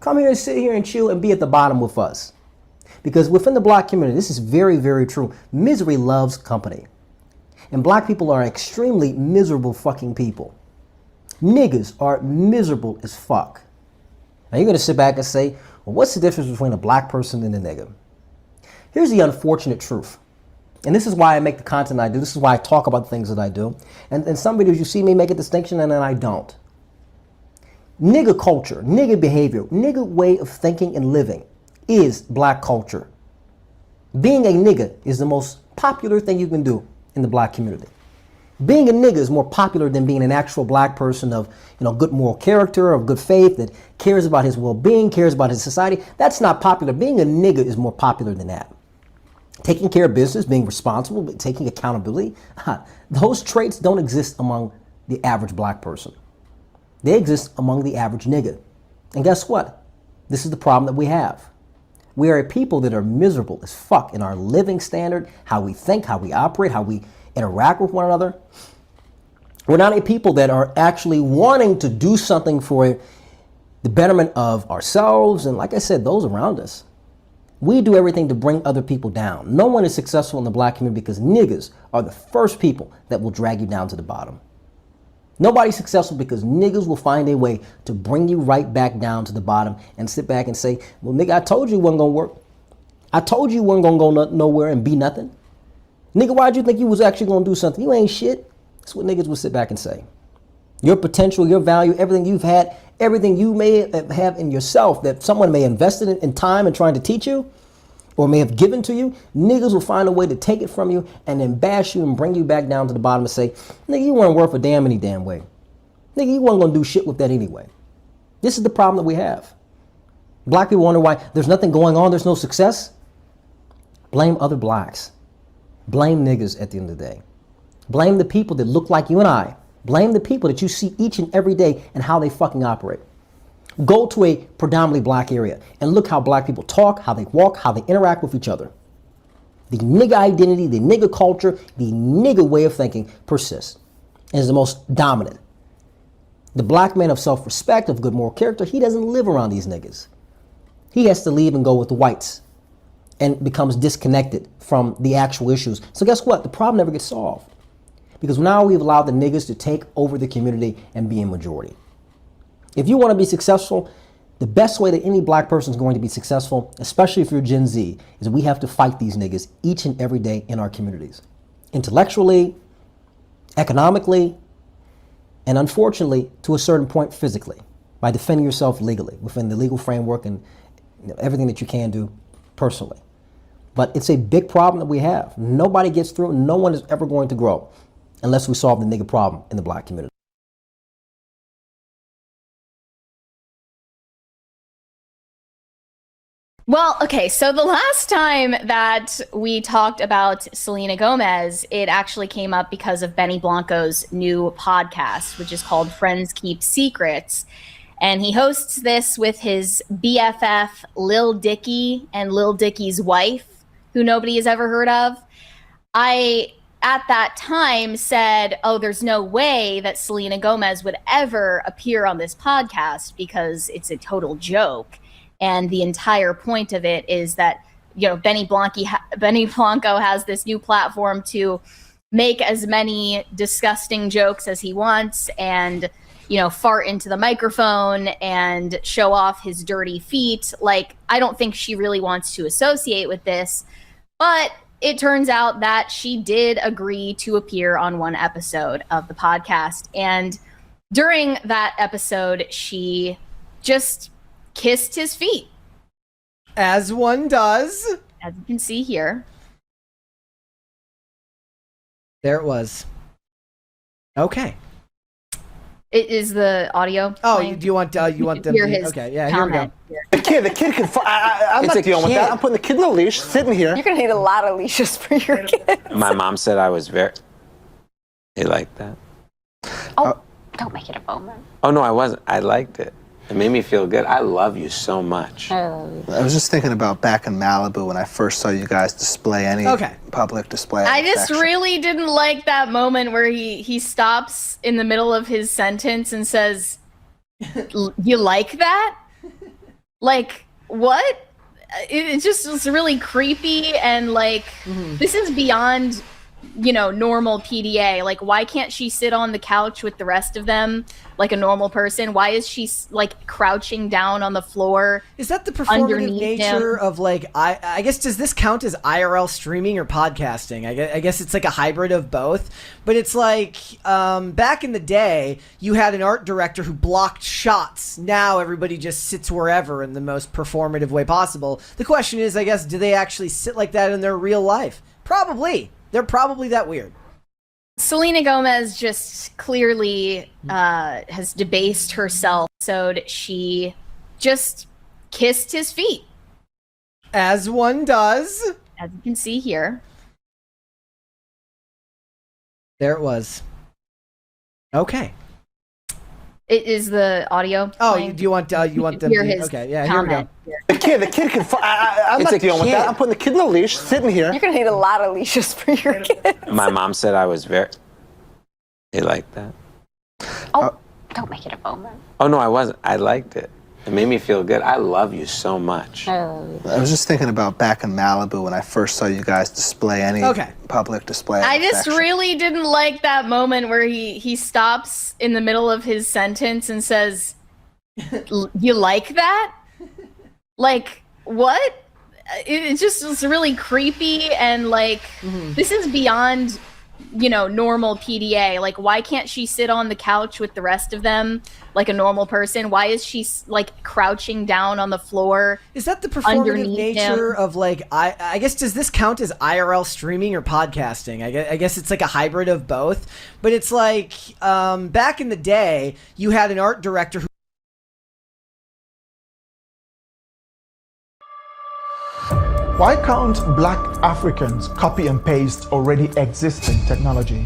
Speaker 1: Come here and sit here and chill and be at the bottom with us. Because within the black community, this is very, very true. Misery loves company. And black people are extremely miserable fucking people. Niggas are miserable as fuck. Now you're going to sit back and say, well, what's the difference between a black person and a nigga? Here's the unfortunate truth. And this is why I make the content I do. This is why I talk about the things that I do. And in some videos you see me make a distinction and then I don't. Nigga culture, nigga behavior, nigga way of thinking and living is black culture. Being a nigga is the most popular thing you can do in the black community. Being a nigga is more popular than being an actual black person of, good moral character, of good faith, that cares about his well-being, cares about his society. That's not popular. Being a nigga is more popular than that. Taking care of business, being responsible, taking accountability, those traits don't exist among the average black person. They exist among the average nigga. And guess what? This is the problem that we have. We are a people that are miserable as fuck in our living standard, how we think, how we operate, how we interact with one another. We're not a people that are actually wanting to do something for the betterment of ourselves and, like I said, those around us. We do everything to bring other people down. No one is successful in the black community because niggas are the first people that will drag you down to the bottom. Nobody's successful because niggas will find a way to bring you right back down to the bottom and sit back and say, well, nigga, I told you it wasn't going to work. I told you wasn't going to go nowhere and be nothing. Nigga, why'd you think you was actually going to do something? You ain't shit. That's what niggas would sit back and say. Your potential, your value, everything you've had, everything you may have in yourself that someone may invest in time and trying to teach you or may have given to you, niggas will find a way to take it from you and then bash you and bring you back down to the bottom and say, nigga, you weren't worth a damn any damn way. Nigga, you weren't going to do shit with that anyway. This is the problem that we have. Black people wonder why there's nothing going on, there's no success. Blame other blacks. Blame niggas at the end of the day. Blame the people that look like you and I. Blame the people that you see each and every day and how they fucking operate. Go to a predominantly black area and look how black people talk, how they walk, how they interact with each other. The nigga identity, the nigga culture, the nigga way of thinking persists. and is the most dominant. The black man of self-respect, of good moral character, he doesn't live around these niggas. He has to leave and go with the whites and becomes disconnected from the actual issues. So guess what? The problem never gets solved because now we've allowed the niggas to take over the community and be a majority. If you want to be successful, the best way that any black person is going to be successful, especially if you're Gen Z, is we have to fight these niggas each and every day in our communities. Intellectually, economically, and unfortunately, to a certain point, physically, by defending yourself legally within the legal framework and everything that you can do personally. But it's a big problem that we have. Nobody gets through. No one is ever going to grow unless we solve the nigga problem in the black community.
Speaker 2: Well, okay, so the last time that we talked about Selena Gomez, it actually came up because of Benny Blanco's new podcast, which is called Friends Keep Secrets. And he hosts this with his BFF, Lil Dicky, and Lil Dicky's wife, who nobody has ever heard of. I, at that time, said, oh, there's no way that Selena Gomez would ever appear on this podcast because it's a total joke. And the entire point of it is that, you know, Benny Blanco has this new platform to make as many disgusting jokes as he wants and, you know, fart into the microphone and show off his dirty feet. Like, I don't think she really wants to associate with this, but it turns out that she did agree to appear on one episode of the podcast. And during that episode, she just kissed his feet.
Speaker 17: As one does.
Speaker 2: As you can see here.
Speaker 17: There it was. Okay.
Speaker 2: It is the audio.
Speaker 17: Oh,
Speaker 2: playing?
Speaker 17: do you want them to
Speaker 2: hear his
Speaker 17: okay, yeah, here we go.
Speaker 2: comment here.
Speaker 20: The kid can. I'm not dealing with that. I'm putting the kid in a leash, sitting here.
Speaker 21: You're gonna need a lot of leashes for your kid.
Speaker 22: My mom said I was very. You like that?
Speaker 21: Oh, don't make it a moment.
Speaker 22: Oh no, I wasn't. I liked it. It made me feel good. I love you so much.
Speaker 21: I love you.
Speaker 20: I was just thinking about back in Malibu when I first saw you guys display any public display. Of
Speaker 2: I just
Speaker 20: affection.
Speaker 2: really didn't like that moment where he stops in the middle of his sentence and says, "You like that?" Like, what? It just was really creepy and like this is beyond, you know, normal PDA. Like, why can't she sit on the couch with the rest of them like a normal person? Why is she like crouching down on the floor?
Speaker 17: Is that the performative nature
Speaker 2: him?
Speaker 17: of like, I guess, does this count as IRL streaming or podcasting? I guess it's like a hybrid of both, but it's like, back in the day, you had an art director who blocked shots. Now everybody just sits wherever in the most performative way possible. The question is, I guess, do they actually sit like that in their real life? Probably. They're probably that weird.
Speaker 2: Selena Gomez just clearly has debased herself, so she just kissed his feet.
Speaker 17: As one does.
Speaker 2: As you can see here.
Speaker 17: There it was. Okay.
Speaker 2: It is the audio.
Speaker 17: Oh,
Speaker 2: playing?
Speaker 17: do you want them
Speaker 2: hear
Speaker 17: to?
Speaker 2: his
Speaker 17: Okay, yeah, here we go.
Speaker 2: comment.
Speaker 20: The kid can. I'm not dealing with that. I'm putting the kid in a leash, sitting here.
Speaker 21: You're gonna need a lot of leashes for your kid.
Speaker 22: My mom said I was very. You like that?
Speaker 21: Oh, don't make it a moment.
Speaker 22: Oh no, I wasn't. I liked it. It made me feel good. I love you so much.
Speaker 21: I love you.
Speaker 20: I was just thinking about back in Malibu when I first saw you guys display any public display. Of
Speaker 2: I just
Speaker 20: affection.
Speaker 2: really didn't like that moment where he stops in the middle of his sentence and says, "You like that?" Like, what? It just was really creepy and like this is beyond, you know, normal PDA. Like, why can't she sit on the couch with the rest of them like a normal person? Why is she like crouching down on the floor?
Speaker 17: Is that the performative nature
Speaker 2: him?
Speaker 17: of like, I guess, does this count as IRL streaming or podcasting? I guess it's like a hybrid of both, but it's like, back in the day, you had an art director who
Speaker 23: Why can't black Africans copy and paste already existing technology?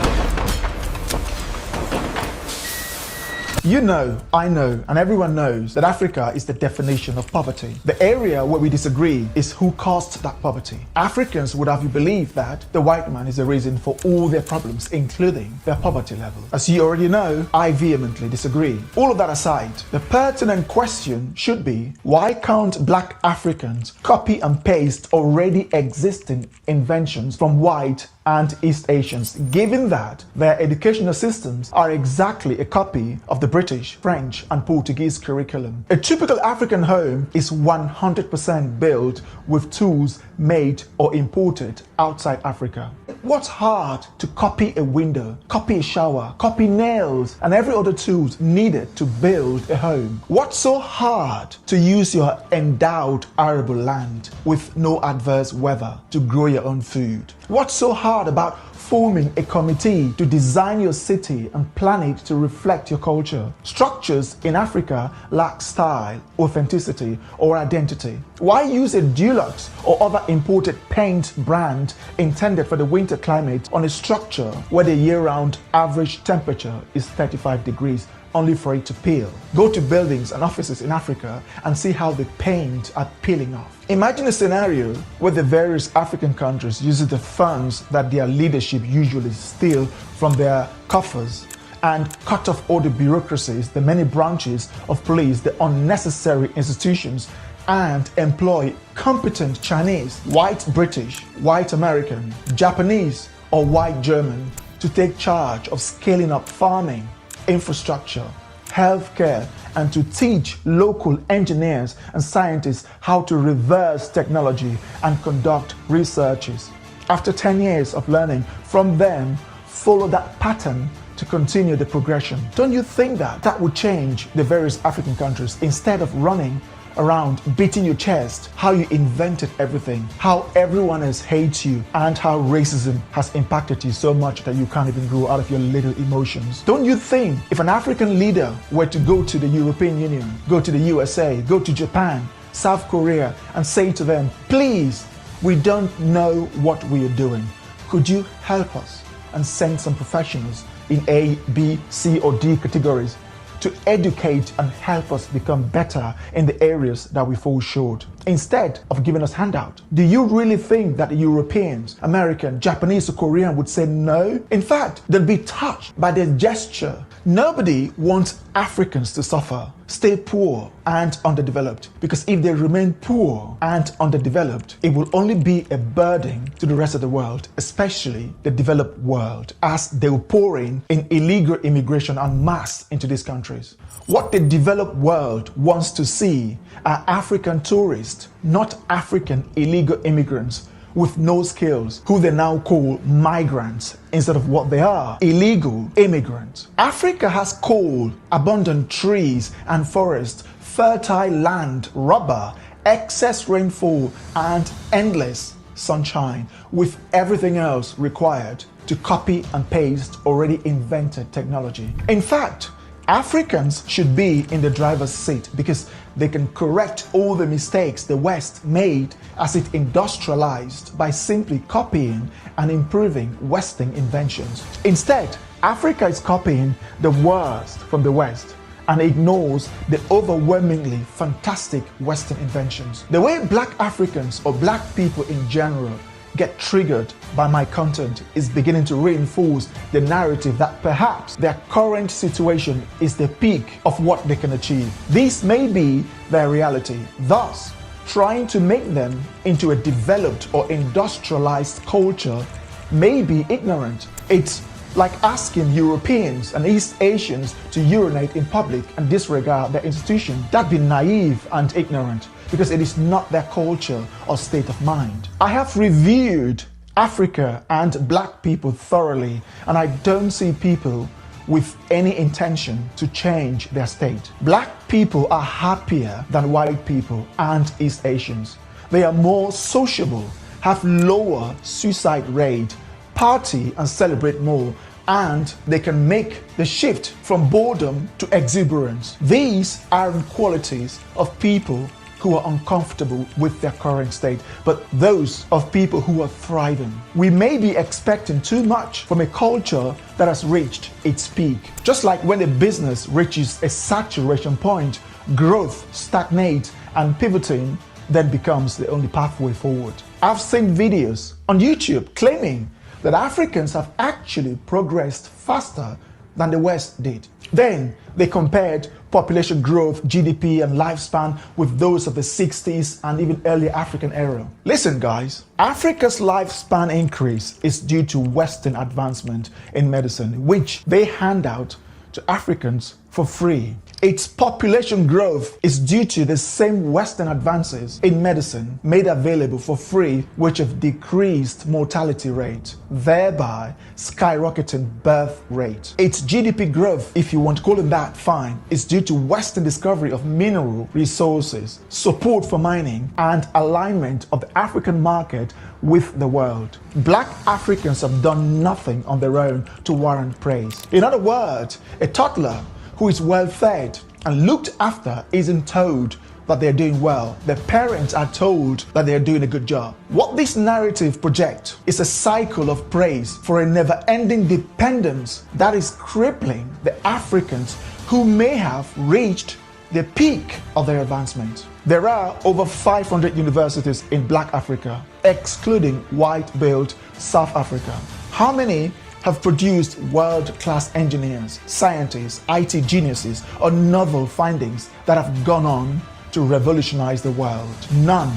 Speaker 23: You know, I know, and everyone knows that Africa is the definition of poverty. The area where we disagree is who caused that poverty. Africans would have you believe that the white man is the reason for all their problems, including their poverty level. As you already know, I vehemently disagree. All of that aside, the pertinent question should be, why can't black Africans copy and paste already existing inventions from white and East Asians, given that their educational systems are exactly a copy of the British, French, and Portuguese curriculum? A typical African home is 100% built with tools made or imported outside Africa. What's hard to copy a window, copy a shower, copy nails, and every other tools needed to build a home? What's so hard to use your endowed arable land with no adverse weather to grow your own food? What's so hard about forming a committee to design your city and plan it to reflect your culture? Structures in Africa lack style, authenticity, or identity. Why use a Dulux or other imported paint brand intended for the winter climate on a structure where the year-round average temperature is 35 degrees? Only for it to peel. Go to buildings and offices in Africa and see how the paint are peeling off. Imagine a scenario where the various African countries use the funds that their leadership usually steal from their coffers and cut off all the bureaucracies, the many branches of police, the unnecessary institutions, and employ competent Chinese, white British, white American, Japanese, or white German to take charge of scaling up farming, infrastructure, healthcare, and to teach local engineers and scientists how to reverse technology and conduct researches. After 10 years of learning from them, follow that pattern to continue the progression. Don't you think that that would change the various African countries instead of running around beating your chest how you invented everything, how everyone else hates you, and how racism has impacted you so much that you can't even grow out of your little emotions? Don't you think if an African leader were to go to the European Union, go to the USA, go to Japan, South Korea, and say to them, please, we don't know what we are doing. Could you help us and send some professionals in A, B, C, or D categories to educate and help us become better in the areas that we fall short, instead of giving us handout? Do you really think that the Europeans, American, Japanese, or Korean would say no? In fact, they'll be touched by their gesture. Nobody wants Africans to suffer, stay poor and underdeveloped, because if they remain poor and underdeveloped, it will only be a burden to the rest of the world, especially the developed world, as they will pour in illegal immigration en masse into these countries. What the developed world wants to see are African tourists, not African illegal immigrants with no skills, who they now call migrants instead of what they are, illegal immigrants. Africa has coal, abundant trees and forests, fertile land, rubber, excess rainfall, and endless sunshine, with everything else required to copy and paste already invented technology. In fact, Africans should be in the driver's seat because they can correct all the mistakes the West made as it industrialized by simply copying and improving Western inventions. Instead, Africa is copying the worst from the West and ignores the overwhelmingly fantastic Western inventions. The way Black Africans or Black people in general get triggered by my content is beginning to reinforce the narrative that perhaps their current situation is the peak of what they can achieve. This may be their reality. Thus, trying to make them into a developed or industrialized culture may be ignorant. It's like asking Europeans and East Asians to urinate in public and disregard their institution. That'd be naive and ignorant, because it is not their culture or state of mind. I have reviewed Africa and Black people thoroughly, and I don't see people with any intention to change their state. Black people are happier than white people and East Asians. They are more sociable, have lower suicide rate, party and celebrate more, and they can make the shift from boredom to exuberance. These are qualities of people who are uncomfortable with their current state, but those of people who are thriving. We may be expecting too much from a culture that has reached its peak. Just like when a business reaches a saturation point, growth stagnates and pivoting then becomes the only pathway forward. I've seen videos on YouTube claiming that Africans have actually progressed faster than the West did. Then they compared population growth, GDP, and lifespan with those of the 60s and even earlier African era. Listen, guys, Africa's lifespan increase is due to Western advancement in medicine, which they hand out to Africans for free. Its population growth is due to the same Western advances in medicine made available for free, which have decreased mortality rate, thereby skyrocketing birth rate. Its GDP growth, if you want to call it that, fine, is due to Western discovery of mineral resources, support for mining, and alignment of the African market with the world. Black Africans have done nothing on their own to warrant praise. In other words, a toddler who is well fed and looked after isn't told that they're doing well. Their parents are told that they're doing a good job. What this narrative projects is a cycle of praise for a never-ending dependence that is crippling the Africans who may have reached the peak of their advancement. There are over 500 universities in Black Africa, excluding white-built South Africa. How many have produced world-class engineers, scientists, IT geniuses, or novel findings that have gone on to revolutionize the world? None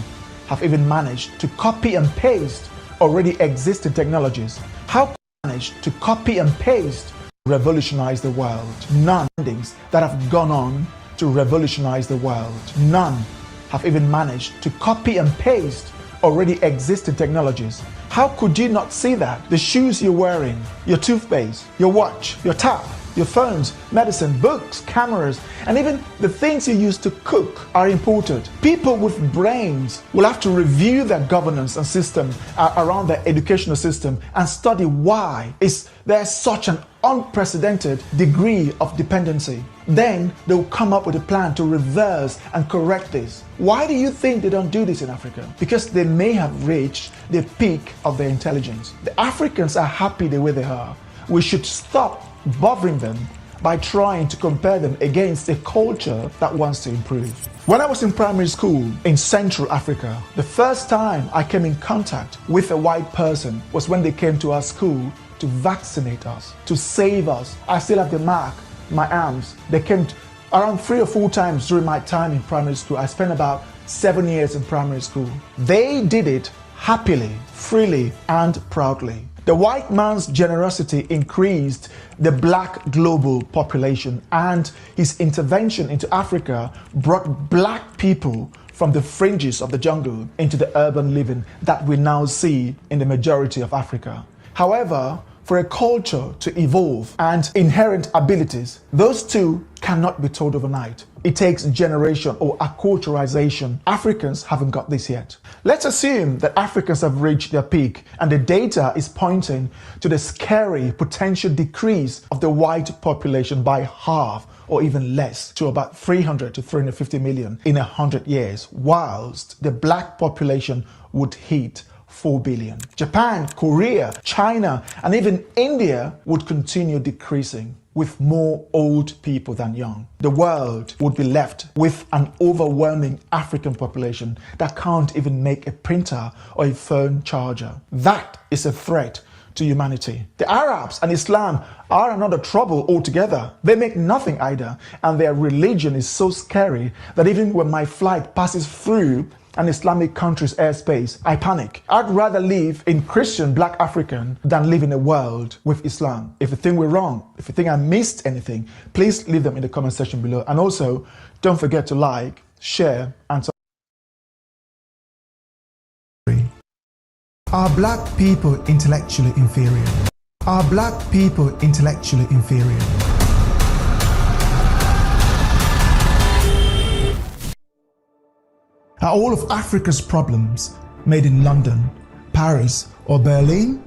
Speaker 23: have even managed to copy and paste already existing technologies. How could they manage to copy and paste revolutionize the world? None findings that have gone on to revolutionize the world. None have even managed to copy and paste already existing technologies. How could you not see that? The shoes you're wearing, your toothpaste, your watch, your tap, your phones, medicine, books, cameras, and even the things you use to cook are imported. People with brains will have to review their governance and system around their educational system and study why is there such an unprecedented degree of dependency. Then they'll come up with a plan to reverse and correct this. Why do you think they don't do this in Africa? Because they may have reached the peak of their intelligence. The Africans are happy the way they are. We should stop bothering them by trying to compare them against a culture that wants to improve. When I was in primary school in Central Africa, the first time I came in contact with a white person was when they came to our school to vaccinate us, to save us. I still have the mark, my arms. They came around 3 or 4 times during my time in primary school. I spent about 7 years in primary school. They did it happily, freely, and proudly. The white man's generosity increased the black global population, and his intervention into Africa brought black people from the fringes of the jungle into the urban living that we now see in the majority of Africa. However, for a culture to evolve and inherent abilities, those two cannot be taught overnight. It takes generation or acculturation. Africans haven't got this yet. Let's assume that Africans have reached their peak and the data is pointing to the scary potential decrease of the white population by half or even less to about 300 to 350 million in 100 years, whilst the black population would hit 4 billion. Japan, Korea, China, and even India would continue decreasing with more old people than young. The world would be left with an overwhelming African population that can't even make a printer or a phone charger. That is a threat to humanity. The Arabs and Islam are another trouble altogether. They make nothing either, and their religion is so scary that even when my flight passes through an Islamic country's airspace, I panic. I'd rather live in Christian Black African than live in a world with Islam. If you think we're wrong, if you think I missed anything, please leave them in the comment section below. And also, don't forget to like, share, and subscribe. Are black people intellectually inferior? Are black people intellectually inferior? Are all of Africa's problems made in London, Paris, or Berlin?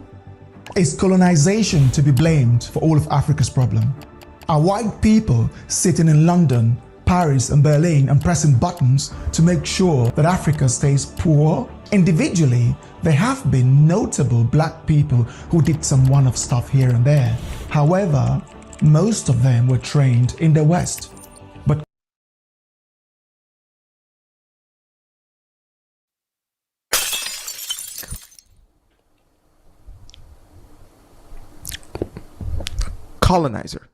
Speaker 23: Is colonization to be blamed for all of Africa's problems? Are white people sitting in London, Paris and Berlin and pressing buttons to make sure that Africa stays poor? Individually, there have been notable black people who did some one-off stuff here and there. However, most of them were trained in the West. But colonizer.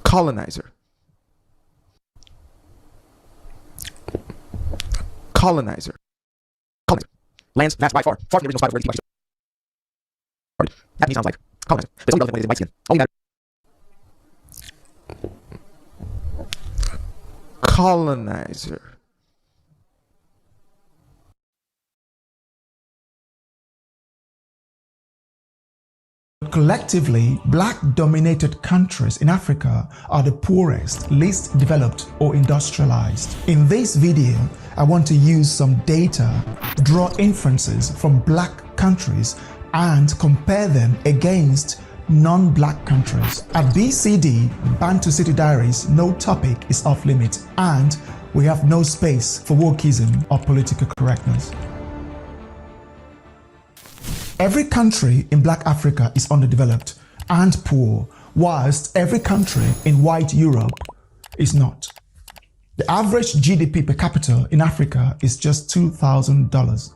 Speaker 23: Colonizer. Colonizer. Colonizer. Lands vast by far from the original spot where the that sounds like colonizer. There's only relevant when it is in white skin. Only matter. Colonizer. Collectively, black-dominated countries in Africa are the poorest, least developed or industrialized. In this video, I want to use some data, draw inferences from black countries and compare them against non-black countries. At BCD, Bantu City Diaries, no topic is off limits and we have no space for wokeism or political correctness. Every country in black Africa is underdeveloped and poor, whilst every country in white Europe is not. The average GDP per capita in Africa is just $2,000.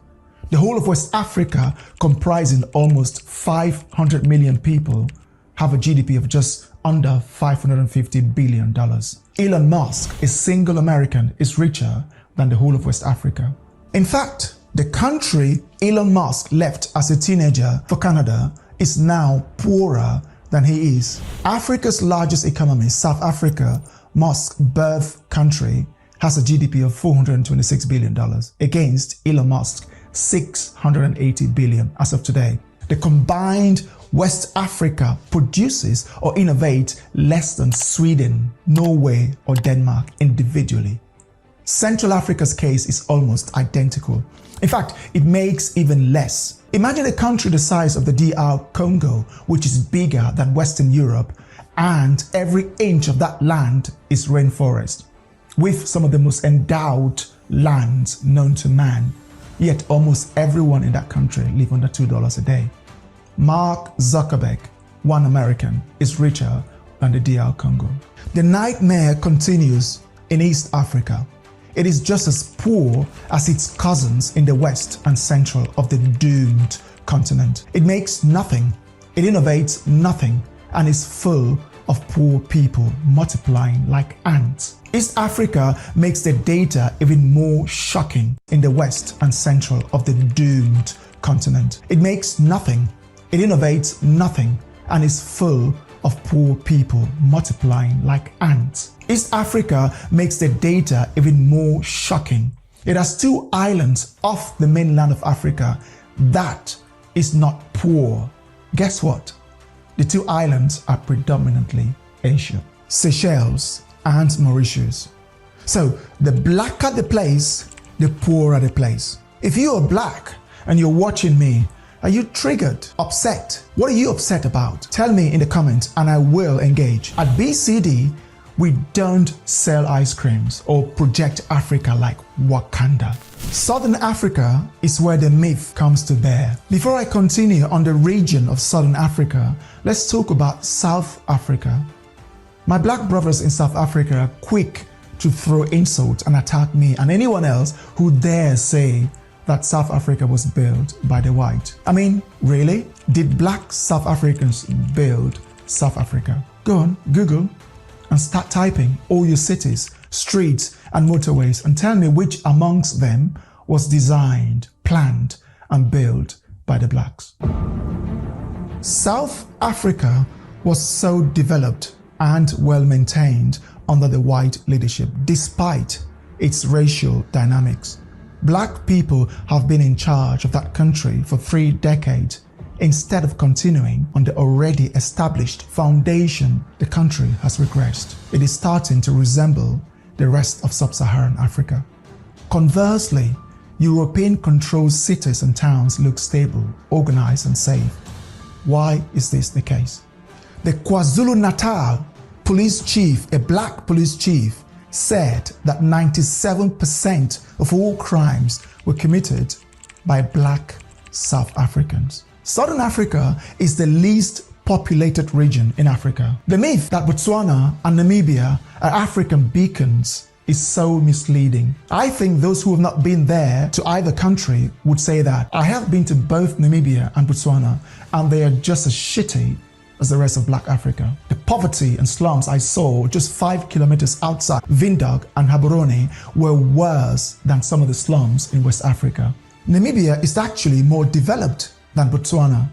Speaker 23: The whole of West Africa, comprising almost 500 million people, have a GDP of just under $550 billion. Elon Musk, a single American, is richer than the whole of West Africa. In fact, the country Elon Musk left as a teenager for Canada is now poorer than he is. Africa's largest economy, South Africa, Musk's birth country, has a GDP of $426 billion against Elon Musk's $680 billion as of today. The combined West Africa produces or innovates less than Sweden, Norway, or Denmark individually. Central Africa's case is almost identical. In fact, it makes even less. Imagine a country the size of the DR Congo, which is bigger than Western Europe, and every inch of that land is rainforest, with some of the most endowed lands known to man. Yet almost everyone in that country lives under $2 a day. Mark Zuckerberg, one American, is richer than the DR Congo. The nightmare continues in East Africa. It is just as poor as its cousins in the west and central of the doomed continent. It makes nothing, it innovates nothing, and is full of poor people multiplying like ants. East Africa makes the data even more shocking in the west and central of the doomed continent. It makes nothing, it innovates nothing, and is full of poor people multiplying like ants. East Africa makes the data even more shocking. It has 2 islands off the mainland of Africa that is not poor. Guess what? The 2 islands are predominantly Asian. Seychelles and Mauritius. So the blacker the place, the poorer the place. If you are black and you're watching me, are you triggered, upset? What are you upset about? Tell me in the comments and I will engage. At BCD, we don't sell ice creams or project Africa like Wakanda. Southern Africa is where the myth comes to bear. Before I continue on the region of Southern Africa, let's talk about South Africa. My black brothers in South Africa are quick to throw insults and attack me and anyone else who dare say that South Africa was built by the white. I mean, really? Did black South Africans build South Africa? Go on, Google and start typing all your cities, streets and motorways and tell me which amongst them was designed, planned and built by the blacks. South Africa was so developed and well maintained under the white leadership despite its racial dynamics. Black people have been in charge of that country for 3 decades. Instead of continuing on the already established foundation, the country has regressed. It is starting to resemble the rest of sub-Saharan Africa. Conversely, European-controlled cities and towns look stable, organized and safe. Why is this the case? The KwaZulu-Natal police chief, a black police chief, said that 97% of all crimes were committed by black South Africans. Southern Africa is the least populated region in Africa. The myth that Botswana and Namibia are African beacons is so misleading. I think those who have not been there to either country would say that. I have been to both Namibia and Botswana, and they are just as shitty as the rest of Black Africa. The poverty and slums I saw just 5 kilometers outside Windhoek and Gaborone were worse than some of the slums in West Africa. Namibia is actually more developed than Botswana.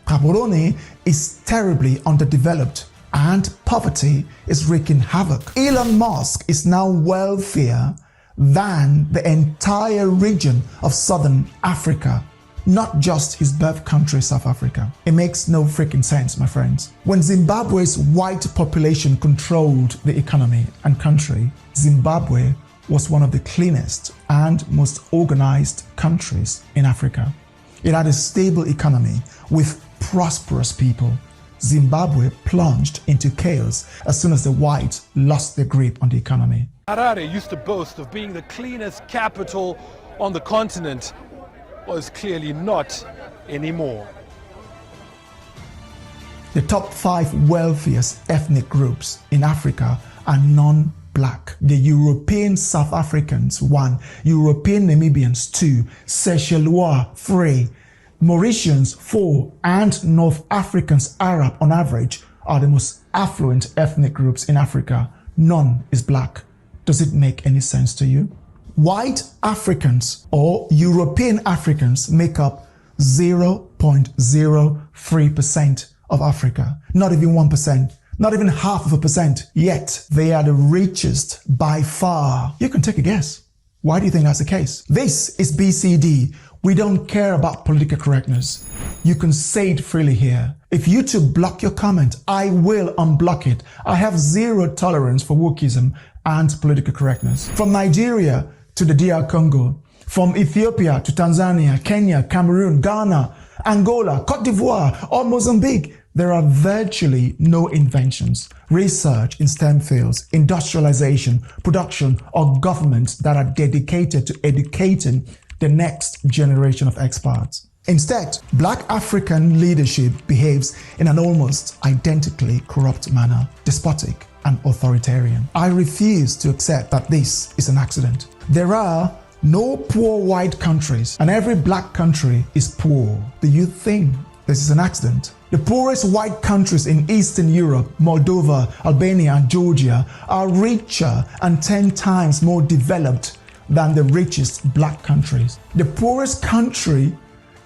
Speaker 23: Gaborone is terribly underdeveloped, and poverty is wreaking havoc. Elon Musk is now wealthier than the entire region of Southern Africa, not just his birth country, South Africa. It makes no freaking sense, my friends. When Zimbabwe's white population controlled the economy and country, Zimbabwe was one of the cleanest and most organized countries in Africa. It had a stable economy with prosperous people. Zimbabwe plunged into chaos as soon as the whites lost their grip on the economy.
Speaker 4: Harare used to boast of being the cleanest capital on the continent. Was clearly not anymore.
Speaker 23: The top 5 wealthiest ethnic groups in Africa are non-black. The European South Africans 1, European Namibians 2, Seychellois 3, Mauritians 4, and North Africans Arab on average are the most affluent ethnic groups in Africa. None is black. Does it make any sense to you? White Africans or European Africans make up 0.03% of Africa. Not even 1%. Not even 0.5%. Yet they are the richest by far. You can take a guess. Why do you think that's the case? This is BCD. We don't care about political correctness. You can say it freely here. If YouTube block your comment, I will unblock it. I have zero tolerance for wokeism and political correctness. From Nigeria to the DR Congo, from Ethiopia to Tanzania, Kenya, Cameroon, Ghana, Angola, Cote d'Ivoire, or Mozambique, there are virtually no inventions, research in STEM fields, industrialization, production, or governments that are dedicated to educating the next generation of experts. Instead, Black African leadership behaves in an almost identically corrupt manner, despotic and authoritarian. I refuse to accept that this is an accident. There are no poor white countries, and every black country is poor. Do you think this is an accident? The poorest white countries in Eastern Europe, Moldova, Albania, and Georgia are richer and 10 times more developed than the richest black countries. The poorest country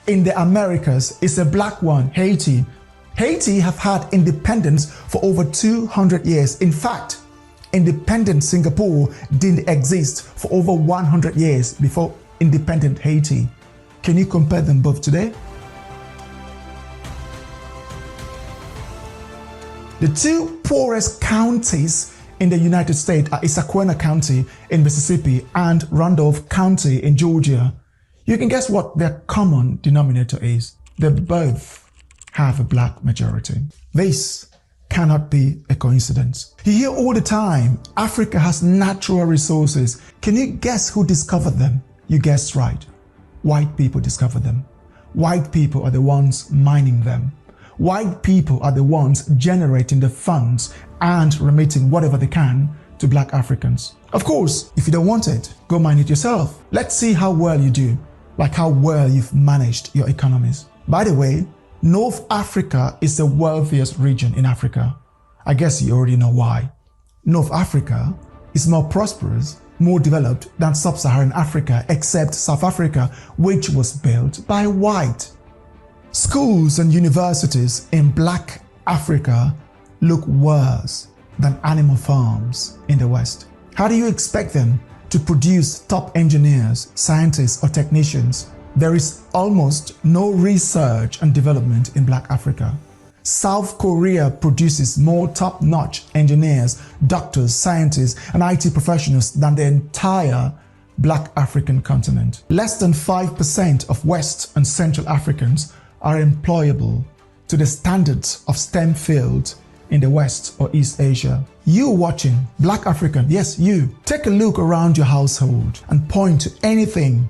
Speaker 23: in the Americas is a black one, Haiti. Haiti have had independence for over 200 years. In fact, independent Singapore didn't exist for over 100 years before independent Haiti. Can you compare them both today? The 2 poorest counties in the United States are Issaquah County in Mississippi and Randolph County in Georgia. You can guess what their common denominator is. They both have a black majority. This cannot be a coincidence. You hear all the time, Africa has natural resources. Can you guess who discovered them? You guessed right. White people discovered them. White people are the ones mining them. White people are the ones generating the funds and remitting whatever they can to black Africans. Of course, if you don't want it, go mine it yourself. Let's see how well you do, like how well you've managed your economies. By the way, North Africa is the wealthiest region in Africa. I guess you already know why. North Africa is more prosperous, more developed than Sub-Saharan Africa, except South Africa, which was built by white. Schools and universities in black Africa look worse than animal farms in the West. How do you expect them to produce top engineers, scientists, or technicians? There is almost no research and development in black Africa. South Korea produces more top-notch engineers, doctors, scientists, and IT professionals than the entire black African continent. Less than 5% of West and Central Africans are employable to the standards of STEM fields in the West or East Asia. You watching, Black African, yes, you. Take a look around your household and point to anything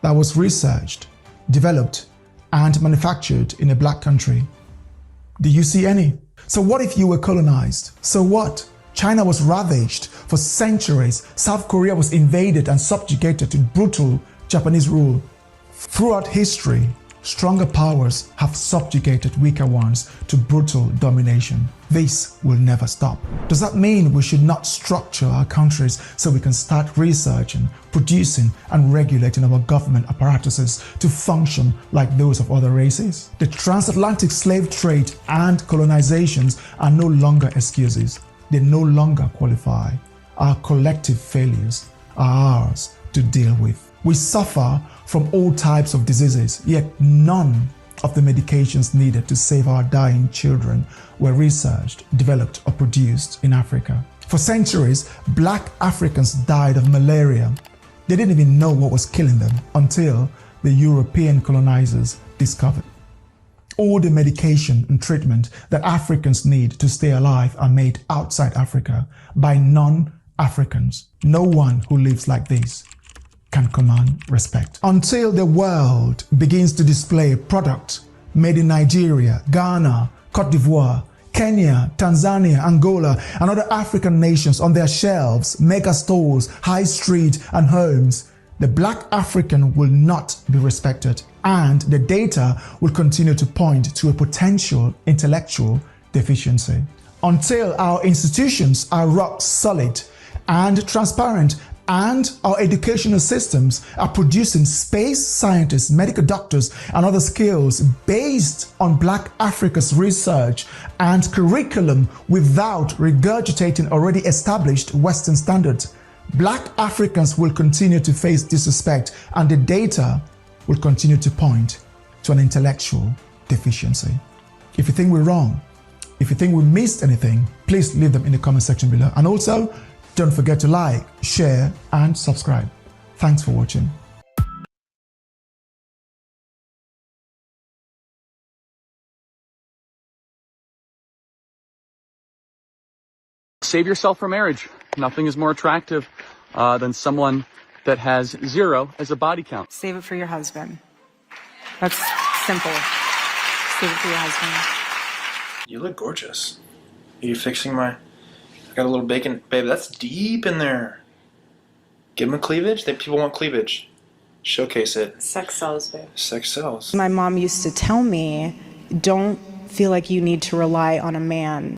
Speaker 23: that was researched, developed, and manufactured in a black country. Do you see any? So what if you were colonized? So what? China was ravaged for centuries. South Korea was invaded and subjugated to brutal Japanese rule. Throughout history, stronger powers have subjugated weaker ones to brutal domination. This will never stop. Does that mean we should not structure our countries so we can start researching, producing, and regulating our government apparatuses to function like those of other races? The transatlantic slave trade and colonizations are no longer excuses. They no longer qualify. Our collective failures are ours to deal with. We suffer from all types of diseases, yet none of the medications needed to save our dying children were researched, developed, or produced in Africa. For centuries, black Africans died of malaria. They didn't even know what was killing them until the European colonizers discovered. All the medication and treatment that Africans need to stay alive are made outside Africa by non-Africans. No one who lives like this can command respect. Until the world begins to display products made in Nigeria, Ghana, Cote d'Ivoire, Kenya, Tanzania, Angola, and other African nations on their shelves, mega stores, high street, and homes, the black African will not be respected, and the data will continue to point to a potential intellectual deficiency. Until our institutions are rock solid and transparent, and our educational systems are producing space scientists, medical doctors, and other skills based on Black Africa's research and curriculum without regurgitating already established Western standards, Black Africans will continue to face disrespect, and the data will continue to point to an intellectual deficiency. If you think we're wrong, if you think we missed anything, please leave them in the comment section below. And also, don't forget to like, share, and subscribe. Thanks for watching.
Speaker 5: Save yourself for marriage. Nothing is more attractive than someone that has 0 as a body count.
Speaker 6: Save it for your husband. That's simple. Save it for your husband.
Speaker 7: You look gorgeous. Are you fixing my... I got a little bacon. Babe, that's deep in there. Give them a cleavage. People want cleavage. Showcase it.
Speaker 6: Sex sells, babe.
Speaker 7: Sex sells.
Speaker 6: My mom used to tell me, don't feel like you need to rely on a man.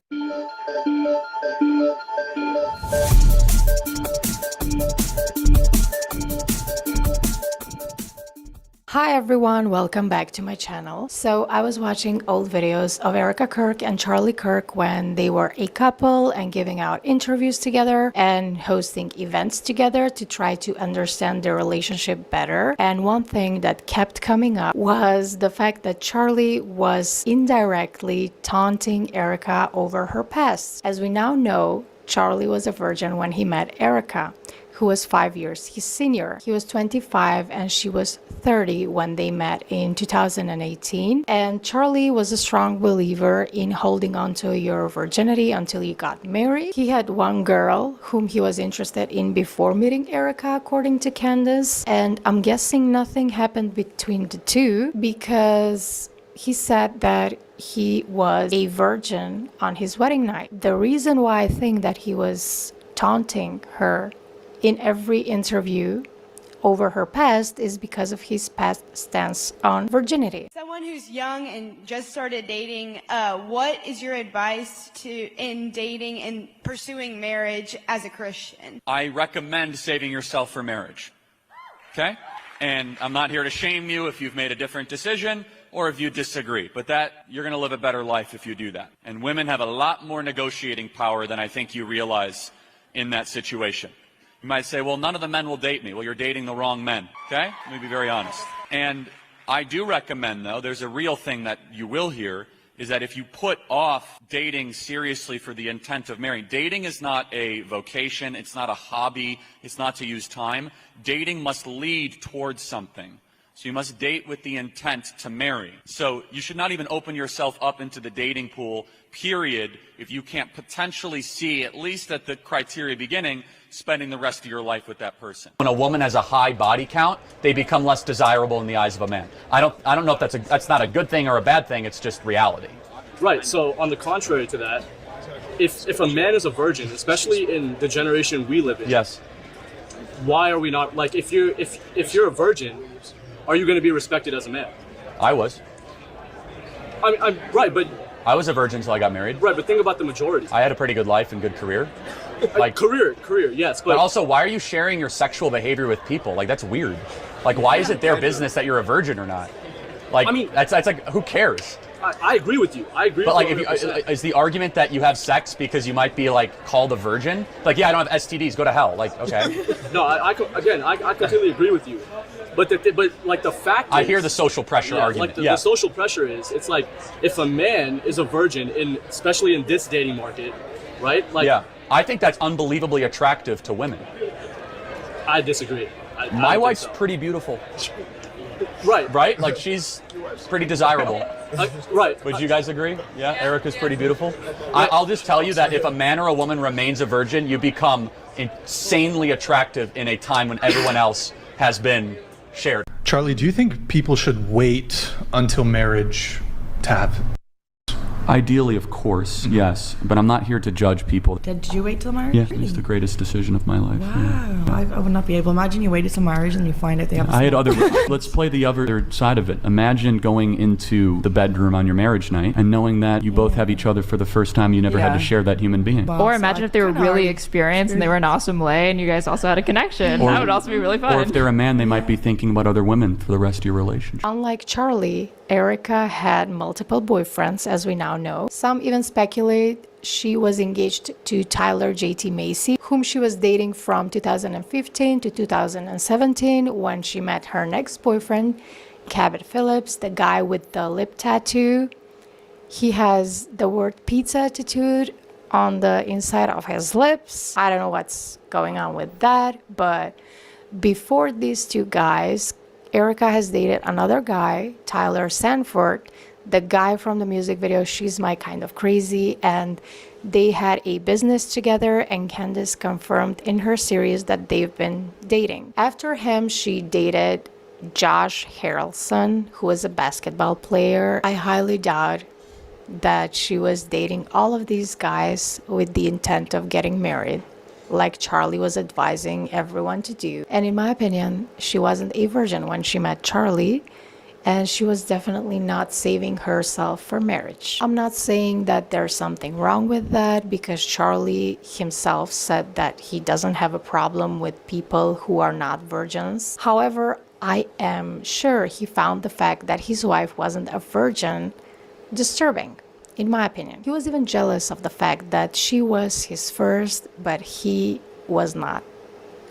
Speaker 24: Hi everyone, welcome back to my channel. So I was watching old videos of Erica Kirk and Charlie Kirk when they were a couple and giving out interviews together and hosting events together to try to understand their relationship better. And one thing that kept coming up was the fact that Charlie was indirectly taunting Erica over her past. As we now know, Charlie was a virgin when he met Erica, who was 5 years his senior. He was 25 and she was 30 when they met in 2018. And Charlie was a strong believer in holding on to your virginity until you got married. He had one girl whom he was interested in before meeting Erica, according to Candace. And I'm guessing nothing happened between the two because he said that he was a virgin on his wedding night. The reason why I think that he was taunting her in every interview over her past is because of his past stance on virginity.
Speaker 25: Someone who's young and just started dating, what is your advice in dating and pursuing marriage as a Christian?
Speaker 26: I recommend saving yourself for marriage. Okay? And I'm not here to shame you if you've made a different decision or if you disagree, but that you're going to live a better life if you do that. And women have a lot more negotiating power than I think you realize in that situation. You might say, well, none of the men will date me. Well, you're dating the wrong men, okay? Let me be very honest. And I do recommend, though, there's a real thing that you will hear, is that if you put off dating seriously for the intent of marrying, dating is not a vocation, it's not a hobby, it's not to use time. Dating must lead towards something. So you must date with the intent to marry. So you should not even open yourself up into the dating pool, period, if you can't potentially see, at least at the criteria beginning, spending the rest of your life with that person.
Speaker 5: When a woman has a high body count, they become less desirable in the eyes of a man. I don't know if that's not a good thing or a bad thing, it's just reality.
Speaker 3: Right, so on the contrary to that, if a man is a virgin, especially in the generation we live in,
Speaker 5: yes,
Speaker 3: why are we not, like, if you're a virgin, are you going to be respected as a man?
Speaker 5: I was.
Speaker 3: I'm right, but
Speaker 5: I was a virgin until I got married.
Speaker 3: Right, but think about the majority.
Speaker 5: I had a pretty good life and good career.
Speaker 3: Like career, yes.
Speaker 5: But also, why are you sharing your sexual behavior with people? Like, that's weird. Like, why is it their business that you're a virgin or not? Like, I mean, that's like, who cares?
Speaker 3: I agree with you. I agree.
Speaker 5: But
Speaker 3: with
Speaker 5: like,
Speaker 3: you.
Speaker 5: if you, is the argument that you have sex because you might be like called a virgin? Like, yeah, I don't have STDs. Go to hell. Like, okay.
Speaker 3: No, I completely agree with you. But like the fact is,
Speaker 5: I hear the social pressure argument.
Speaker 3: Like the social pressure is, it's like if a man is a virgin, especially in this dating market, right? Like,
Speaker 5: yeah, I think that's unbelievably attractive to women.
Speaker 3: I disagree.
Speaker 5: My wife's pretty beautiful. Right? Like, she's pretty desirable.
Speaker 3: Right.
Speaker 5: Would you guys agree? Yeah, Erica's pretty beautiful. I'll just tell you that if a man or a woman remains a virgin, you become insanely attractive in a time when everyone else has been shared.
Speaker 10: Charlie, do you think people should wait until marriage to have?
Speaker 5: Ideally, of course, yes. But I'm not here to judge people.
Speaker 11: Did you wait till marriage?
Speaker 5: Yeah, it's the greatest decision of my life.
Speaker 11: Wow.
Speaker 5: Yeah.
Speaker 11: I would not be able. Imagine you waited till marriage and you find out they have
Speaker 5: I had other... Let's play the other side of it. Imagine going into the bedroom on your marriage night and knowing that you both have each other for the first time. You never had to share that human being.
Speaker 14: Or imagine if they were really experienced and they were an awesome way and you guys also had a connection. That would also be really fun.
Speaker 5: Or if they're a man, they might be thinking about other women for the rest of your relationship.
Speaker 24: Unlike Charlie, Erica had multiple boyfriends, as we now know. Some even speculate she was engaged to Tyler JT Macy, whom she was dating from 2015 to 2017 when she met her next boyfriend, Cabot Phillips, the guy with the lip tattoo. He has the word pizza tattooed on the inside of his lips. I don't know what's going on with that, but before these two guys, Erica has dated another guy, Tyler Sanford, the guy from the music video She's My Kind of Crazy, and they had a business together, and Candace confirmed in her series that they've been dating. After him, she dated Josh Harrelson, who is a basketball player. I highly doubt that she was dating all of these guys with the intent of getting married, like Charlie was advising everyone to do. And in my opinion, she wasn't a virgin when she met Charlie, and she was definitely not saving herself for marriage. I'm not saying that there's something wrong with that, because Charlie himself said that he doesn't have a problem with people who are not virgins. However, I am sure he found the fact that his wife wasn't a virgin disturbing. In my opinion, he was even jealous of the fact that she was his first, but he was not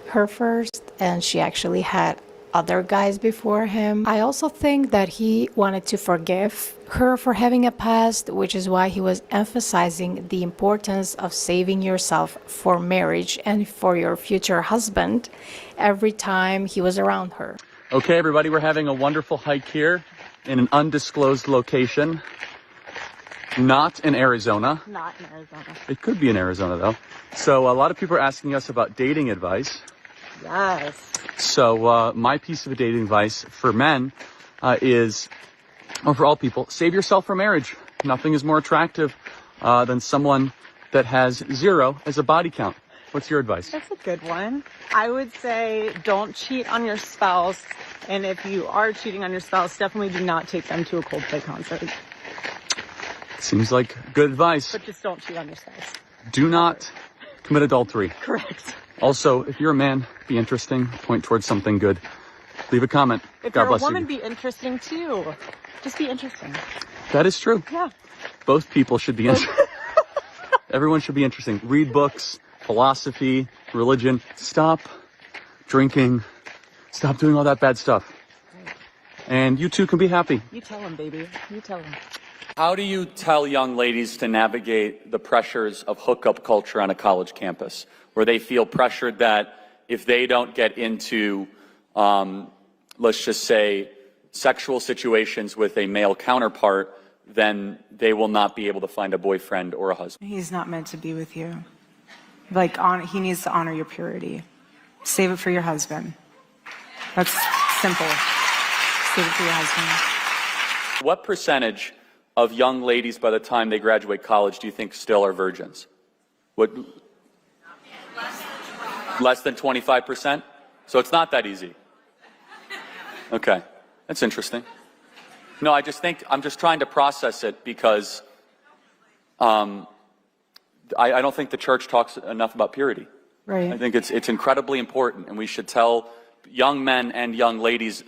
Speaker 24: her first, and she actually had other guys before him. I also think that he wanted to forgive her for having a past, which is why he was emphasizing the importance of saving yourself for marriage and for your future husband every time he was around her.
Speaker 5: Okay, everybody, we're having a wonderful hike here in an undisclosed location. Not in Arizona.
Speaker 21: Not in Arizona.
Speaker 5: It could be in Arizona, though. So a lot of people are asking us about dating advice.
Speaker 21: Yes.
Speaker 5: So my piece of dating advice for men is, or for all people, save yourself for marriage. Nothing is more attractive than someone that has 0 as a body count. What's your advice?
Speaker 15: That's a good one. I would say don't cheat on your spouse. And if you are cheating on your spouse, definitely do not take them to a Coldplay concert.
Speaker 5: Seems like good advice.
Speaker 15: But just don't cheat on your spouse.
Speaker 5: Do not commit adultery.
Speaker 15: Correct.
Speaker 5: Also, if you're a man, be interesting. Point towards something good. Leave a comment.
Speaker 15: If
Speaker 5: God
Speaker 15: you're a
Speaker 5: bless
Speaker 15: woman,
Speaker 5: you.
Speaker 15: be interesting too. Just be interesting.
Speaker 5: That is true.
Speaker 15: Yeah.
Speaker 5: Both people should be interesting. Everyone should be interesting. Read books, philosophy, religion. Stop drinking. Stop doing all that bad stuff. And you too can be happy.
Speaker 15: You tell him, baby. You tell him.
Speaker 5: How do you tell young ladies to navigate the pressures of hookup culture on a college campus, where they feel pressured that if they don't get into, let's just say,
Speaker 26: sexual situations with a male counterpart, then they will not be able to find a boyfriend or a husband.
Speaker 6: He's not meant to be with you. He needs to honor your purity. Save it for your husband. That's simple. Save it for your husband.
Speaker 26: What percentage of young ladies by the time they graduate college do you think still are virgins? What? Less than 25%? So it's not that easy. Okay, that's interesting. No, I just think, I'm just trying to process it because I don't think the church talks enough about purity.
Speaker 6: Right.
Speaker 26: I think it's incredibly important, and we should tell young men and young ladies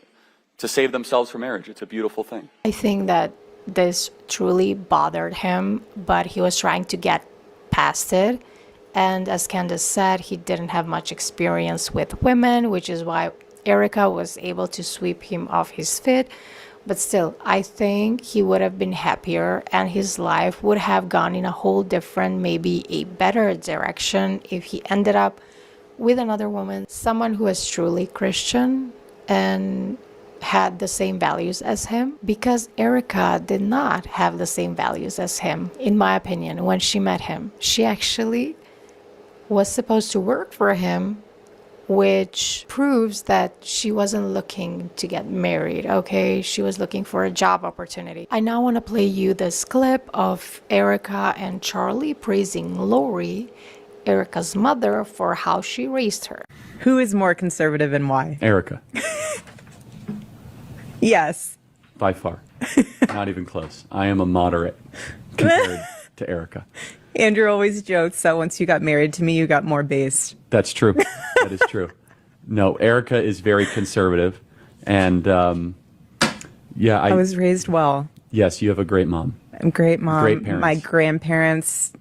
Speaker 26: to save themselves for marriage. It's a beautiful thing.
Speaker 24: I think that this truly bothered him, but he was trying to get past it. And as Candace said, he didn't have much experience with women, which is why Erica was able to sweep him off his feet. But still, I think he would have been happier and his life would have gone in a whole different, maybe a better direction if he ended up with another woman, someone who was truly Christian and had the same values as him, because Erica did not have the same values as him, in my opinion. When she met him, she actually was supposed to work for him, which proves that she wasn't looking to get married, okay? She was looking for a job opportunity. I now want to play you this clip of Erica and Charlie praising Lori, Erica's mother, for how she raised her.
Speaker 9: Who is more conservative and why?
Speaker 5: Erica,
Speaker 9: Yes.
Speaker 5: by far. Not even close. I am a moderate compared to Erica.
Speaker 9: Andrew always jokes that once you got married to me, you got more based.
Speaker 5: That's true. That is true. No, Erica is very conservative. And yeah,
Speaker 9: I was raised well.
Speaker 5: Yes, you have a great mom.
Speaker 9: I'm great mom.
Speaker 5: Great parents.
Speaker 9: My grandparents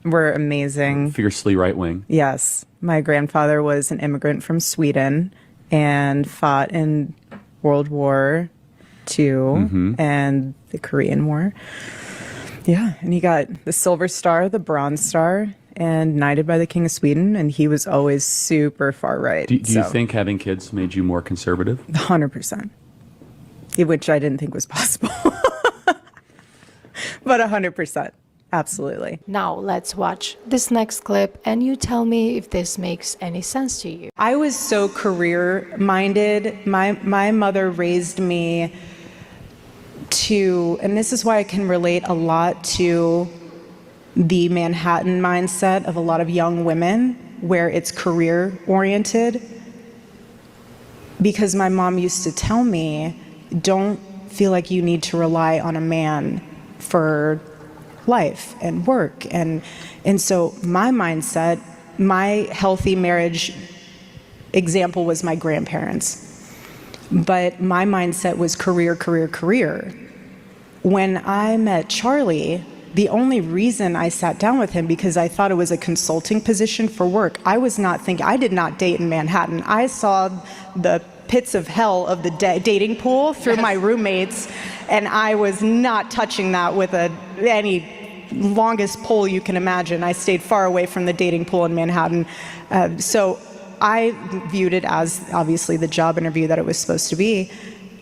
Speaker 9: were amazing.
Speaker 5: Fiercely right wing.
Speaker 9: Yes. My grandfather was an immigrant from Sweden and fought in World War II and the Korean War. Yeah, and he got the Silver Star, the Bronze Star, and knighted by the King of Sweden, and he was always super far right.
Speaker 5: Do you think having kids made you more conservative?
Speaker 9: 100%. Which I didn't think was possible. But 100%. Absolutely.
Speaker 24: Now let's watch this next clip and you tell me if this makes any sense to you.
Speaker 9: I was so career-minded. My mother raised me to, and this is why I can relate a lot to the Manhattan mindset of a lot of young women, where it's career-oriented. Because my mom used to tell me, don't feel like you need to rely on a man for life and work. And so my mindset, my healthy marriage example was my grandparents. But my mindset was career, career, career. When I met Charlie, the only reason I sat down with him, because I thought it was a consulting position for work. I did not date in Manhattan. I saw the pits of hell of the dating pool through my roommates, and I was not touching that with any longest pole you can imagine. I stayed far away from the dating pool in Manhattan. So I viewed it as obviously the job interview that it was supposed to be.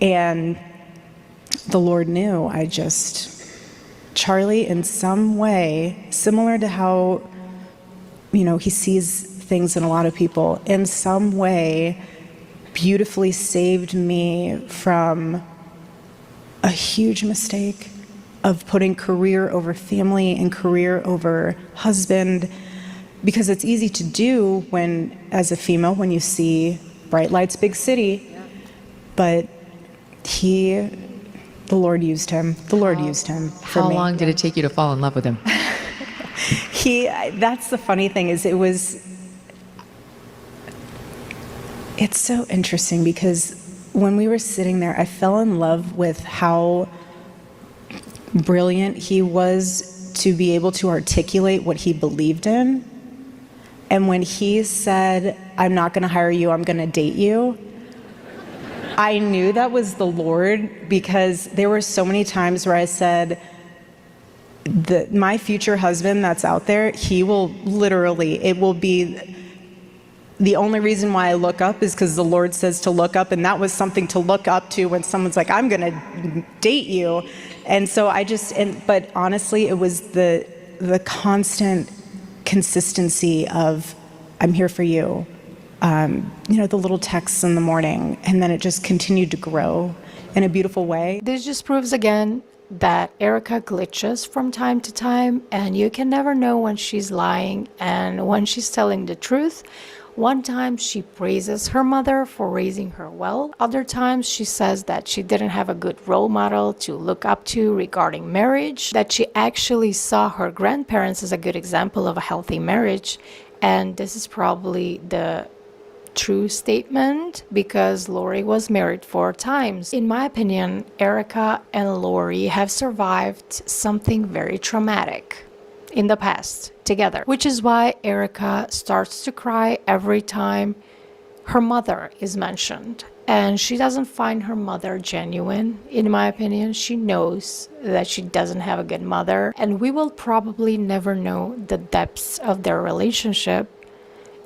Speaker 9: And the Lord knew. Charlie, in some way, similar to how, he sees things in a lot of people, in some way, beautifully saved me from a huge mistake of putting career over family and career over husband, because it's easy to do when, as a female, when you see bright lights, big city, but the Lord used him. The Lord used him for me.
Speaker 12: How long did it take you to fall in love with him?
Speaker 9: That's the funny thing is it's so interesting because when we were sitting there, I fell in love with how brilliant he was to be able to articulate what he believed in. And when he said, I'm not going to hire you, I'm going to date you, I knew that was the Lord, because there were so many times where I said, my future husband that's out there, he will literally, it will be the only reason why I look up is because the Lord says to look up, and that was something to look up to when someone's like, I'm going to date you. And so but honestly, it was the constant consistency of, I'm here for you. The little texts in the morning, and then it just continued to grow in a beautiful way.
Speaker 24: This just proves again that Erica glitches from time to time, and you can never know when she's lying and when she's telling the truth. One time she praises her mother for raising her well. Other times she says that she didn't have a good role model to look up to regarding marriage, that she actually saw her grandparents as a good example of a healthy marriage. And this is probably the true statement, because Lori was married 4 times. In my opinion, Erica and Lori have survived something very traumatic in the past together, which is why Erica starts to cry every time her mother is mentioned. And she doesn't find her mother genuine, in my opinion. She knows that she doesn't have a good mother, and we will probably never know the depths of their relationship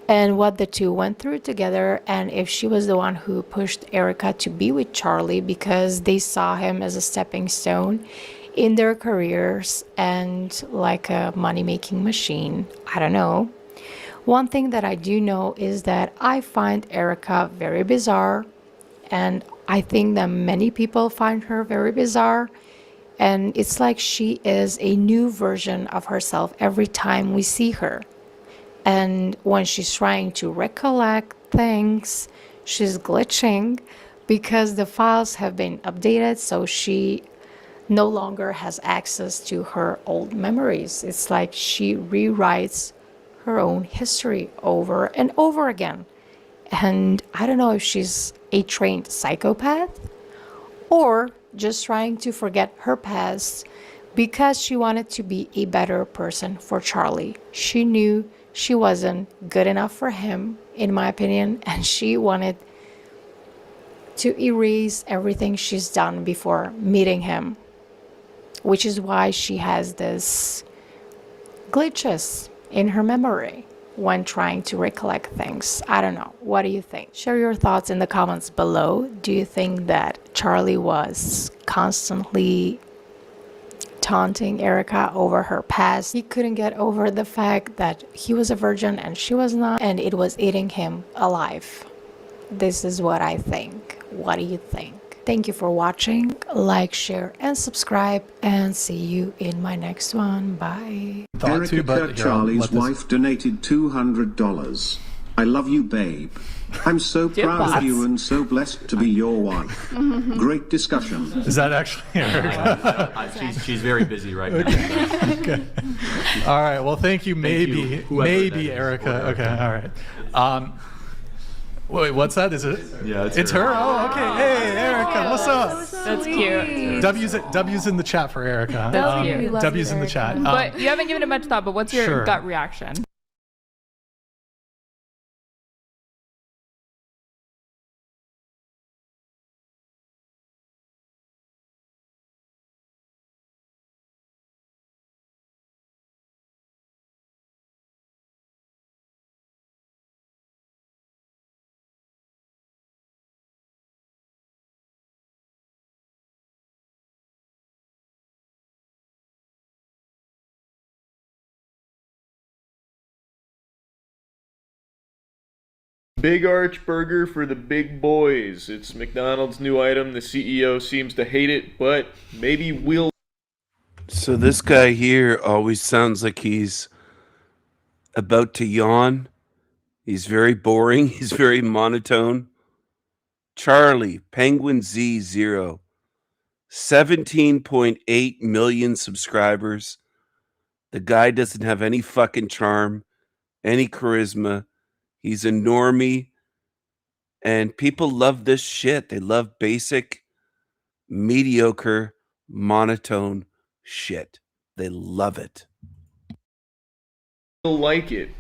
Speaker 24: and what the two went through together, and if she was the one who pushed Erica to be with Charlie because they saw him as a stepping stone in their careers and like a money-making machine. I don't know. One thing that I do know is that I find Erica very bizarre, and I think that many people find her very bizarre, and it's like she is a new version of herself every time we see her. And when she's trying to recollect things, she's glitching because the files have been updated, so she no longer has access to her old memories. It's like she rewrites her own history over and over again. And I don't know if she's a trained psychopath or just trying to forget her past because she wanted to be a better person for Charlie. She knew she wasn't good enough for him, in my opinion, and she wanted to erase everything she's done before meeting him, which is why she has this glitches in her memory when trying to recollect things. I don't know. What do you think? Share your thoughts in the comments below. Do you think that Charlie was constantly taunting Erica over her past? He couldn't get over the fact that he was a virgin and she was not, and it was eating him alive. This is what I think. What do you think? Thank you for watching. Like, share, and subscribe, and see you in my next one. Bye.
Speaker 1: Erica Charlie's wife donated $200. I love you, babe. I'm so proud of you and so blessed to be your wife. Great discussion.
Speaker 10: Is that actually Erica?
Speaker 5: She's very busy right now.
Speaker 10: Okay. All right. Well, thank you. Maybe Erica. Okay. All right. Wait, what's that? Is it?
Speaker 5: Yeah,
Speaker 10: it's her. Oh, okay. Hey, Erica, what's up?
Speaker 14: That's cute.
Speaker 10: W's in the chat for Erica.
Speaker 14: That's cute.
Speaker 10: W's in the chat.
Speaker 14: But you haven't given it much thought. But what's your gut reaction?
Speaker 8: Big Arch Burger for the big boys. It's McDonald's new item. The CEO seems to hate it, but maybe we'll...
Speaker 13: So this guy here always sounds like he's about to yawn. He's very boring. He's very monotone. Charlie, Penguin Z0. 17.8 million subscribers. The guy doesn't have any fucking charm, any charisma. He's a normie, and people love this shit. They love basic, mediocre, monotone shit. They love it.
Speaker 8: like it.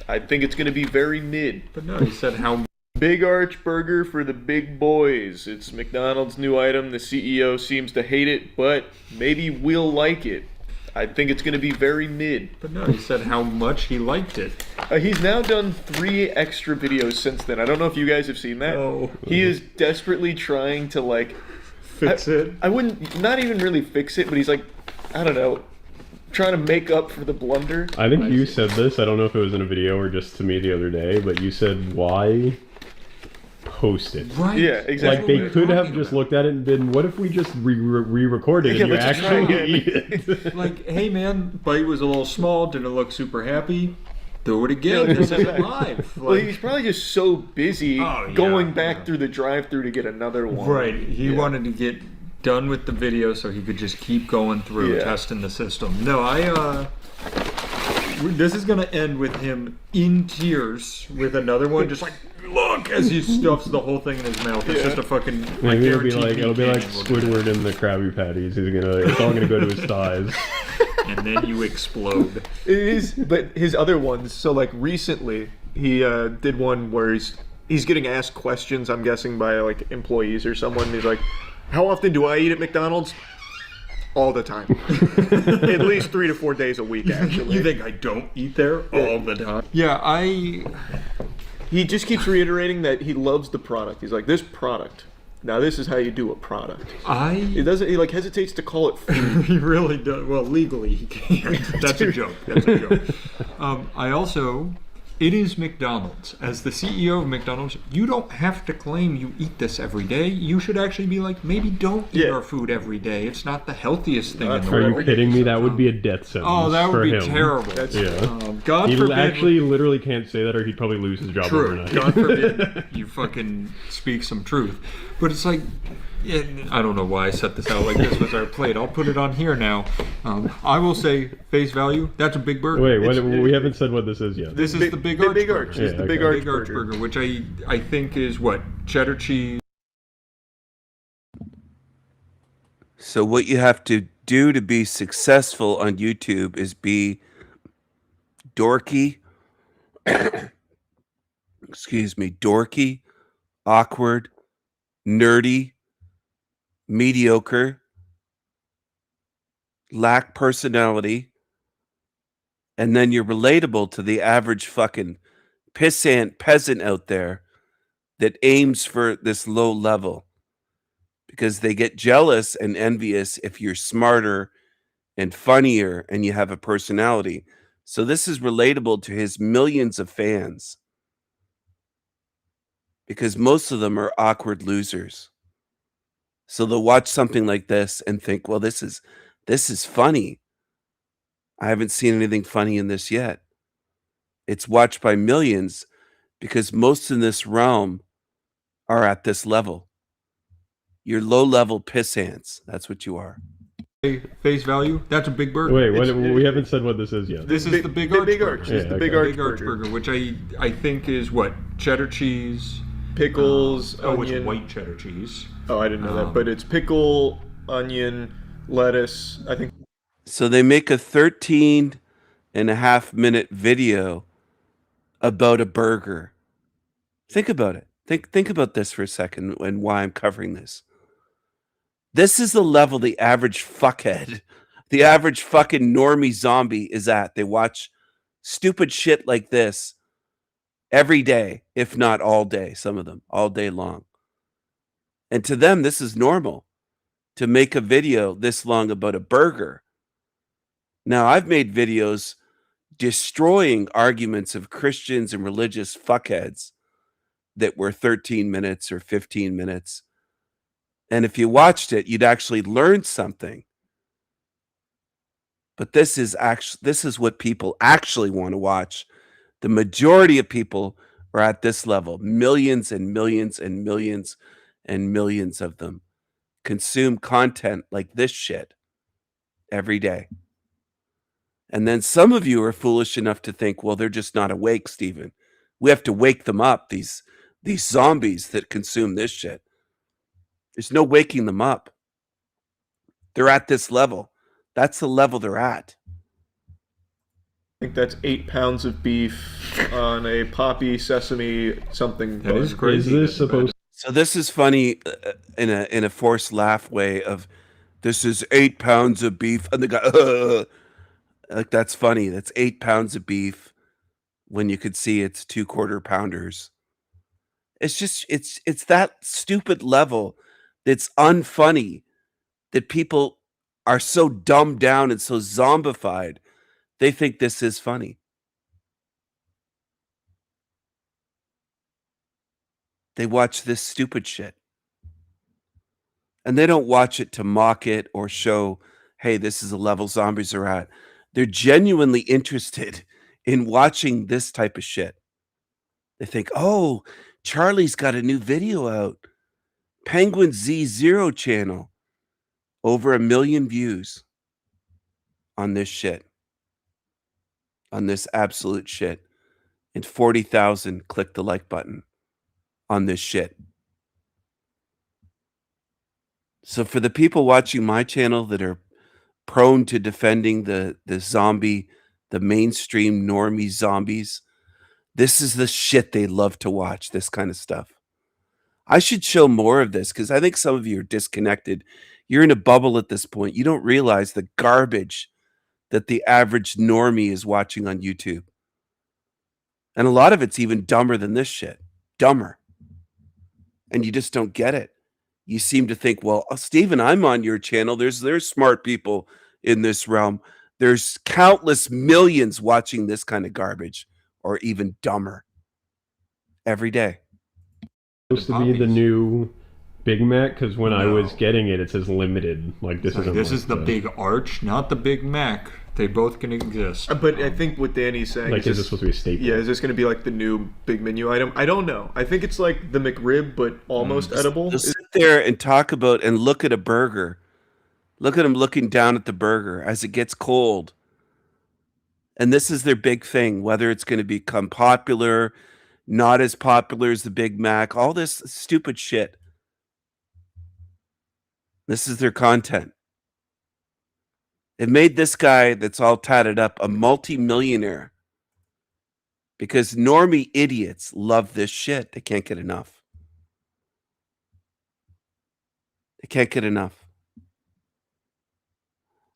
Speaker 8: I think it's going to be very mid.
Speaker 3: But no, he said how...
Speaker 8: Big Arch Burger for the big boys. It's McDonald's new item. The CEO seems to hate it, but maybe we'll like it. I think it's going to be very mid.
Speaker 2: But no, he said how much he liked it.
Speaker 8: He's now done 3 extra videos since then. I don't know if you guys have seen that.
Speaker 2: Oh.
Speaker 8: He is desperately trying to, like...
Speaker 2: Fix it?
Speaker 8: I wouldn't... Not even really fix it, but he's like, I don't know, trying to make up for the blunder.
Speaker 16: I think you said this, I don't know if it was in a video or just to me the other day, but you said, why post it?
Speaker 2: Right.
Speaker 8: Yeah, exactly.
Speaker 16: Like, they could have just looked at it and been, what if we just re-recorded and you actually eat it?
Speaker 2: Like, hey man, bite was a little small, didn't look super happy. Do it again. This is live.
Speaker 8: Well, he's probably just so busy going back through the drive-thru to get another one.
Speaker 2: Right. He wanted to get done with the video so he could just keep going through testing the system. No, this is gonna end with him in tears with another one, just like, look, as he stuffs the whole thing in his mouth. It's just a fucking.
Speaker 16: Maybe it'll be like Squidward in the Krabby Patties. It's all gonna go to his thighs.
Speaker 2: And then you explode.
Speaker 8: It is, but his other ones. So like recently, he did one where he's getting asked questions. I'm guessing by like employees or someone. He's like, "How often do I eat at McDonald's?" All the time. At least 3 to 4 days a week, actually.
Speaker 2: You think I don't eat there all the time? Yeah,
Speaker 8: He just keeps reiterating that he loves the product. He's like, this product. Now this is how you do a product. He like hesitates to call it food.
Speaker 2: He really does. Well, legally he can't. That's a joke. That's a joke. It is McDonald's. As the CEO of McDonald's, you don't have to claim you eat this every day. You should actually be like, maybe don't eat our food every day. It's not the healthiest thing in the world.
Speaker 16: Are you kidding me? That would be a death sentence.
Speaker 2: Oh, that would be
Speaker 16: him.
Speaker 2: terrible. God
Speaker 16: he
Speaker 2: forbid.
Speaker 16: Actually literally can't say that or he'd probably lose his job overnight.
Speaker 2: God forbid you fucking speak some truth. But it's like, I don't know why I set this out like this was our plate. I'll put it on here now. I will say, face value, that's a big burger.
Speaker 16: Wait, we haven't said what this is yet.
Speaker 2: This is the Big Arch Burger.
Speaker 8: It's the Big Arch
Speaker 2: Burger, which I think is what? Cheddar cheese.
Speaker 13: So what you have to do to be successful on YouTube is be dorky, dorky, awkward, nerdy, mediocre, lack personality, and then you're relatable to the average fucking pissant peasant out there that aims for this low level because they get jealous and envious if you're smarter and funnier and you have a personality. So this is relatable to his millions of fans because most of them are awkward losers. So they'll watch something like this and think, well, this is funny. I haven't seen anything funny in this yet. It's watched by millions because most in this realm are at this level. You're low-level pissants. That's what you are.
Speaker 2: Face value, that's a big burger.
Speaker 16: Wait, we haven't said what this is yet.
Speaker 2: This is the Big Arch Burger.
Speaker 8: It's the Big Arch Burger,
Speaker 2: which I think is what? Cheddar cheese,
Speaker 8: pickles, onion.
Speaker 2: It's white cheddar cheese.
Speaker 8: Oh, I didn't know that, but it's pickle, onion, lettuce. I think.
Speaker 13: So they make a 13.5-minute video about a burger. Think about it. Think about this for a second and why I'm covering this. This is the level the average fuckhead, the average fucking normie zombie is at. They watch stupid shit like this every day, if not all day, some of them, all day long. And to them, this is normal to make a video this long about a burger. Now, I've made videos destroying arguments of Christians and religious fuckheads that were 13 minutes or 15 minutes. And if you watched it, you'd actually learn something. But this is what people actually want to watch. The majority of people are at this level. Millions and millions and millions and millions of them consume content like this shit every day. And then some of you are foolish enough to think, well, they're just not awake, Stephen. We have to wake them up, these zombies that consume this shit. There's no waking them up. They're at this level. That's the level they're at.
Speaker 8: I think that's 8 pounds of beef on a poppy sesame something.
Speaker 2: That is crazy.
Speaker 16: Is this supposed?
Speaker 13: So this is funny in a forced laugh way of, this is 8 pounds of beef, and the guy, Like, that's funny. That's 8 pounds of beef when you could see it's 2 quarter pounders. It's just, it's that stupid level that's unfunny, that people are so dumbed down and so zombified, they think this is funny. They watch this stupid shit. And they don't watch it to mock it or show, hey, this is the level zombies are at. They're genuinely interested in watching this type of shit. They think, oh, Charlie's got a new video out. Penguin Z0 channel. Over 1 million views on this shit. On this absolute shit. And 40,000 click the like button on this shit. So for the people watching my channel that are prone to defending the zombie, the mainstream normie zombies, this is the shit they love to watch, this kind of stuff. I should show more of this because I think some of you are disconnected. You're in a bubble at this point. You don't realize the garbage that the average normie is watching on YouTube. And a lot of it's even dumber than this shit. Dumber. And you just don't get it. You seem to think, well, Steven, I'm on your channel. There's smart people in this realm. There's countless millions watching this kind of garbage or even dumber every day.
Speaker 16: Supposed to be the new Big Mac, because when I was getting it, it says limited. Like this isn't.
Speaker 2: This
Speaker 16: like
Speaker 2: is the Big Arch, not the Big Mac. They both can exist.
Speaker 8: But I think what Danny's saying
Speaker 16: Like, is this supposed to be a staple?
Speaker 8: Yeah, is this going to be like the new big menu item? I don't know. I think it's like the McRib, but almost edible.
Speaker 13: Just sit there and talk about and look at a burger. Look at them looking down at the burger as it gets cold. And this is their big thing, whether it's going to become popular, not as popular as the Big Mac, all this stupid shit. This is their content. It made this guy that's all tatted up a multi-millionaire because normie idiots love this shit. They can't get enough. They can't get enough.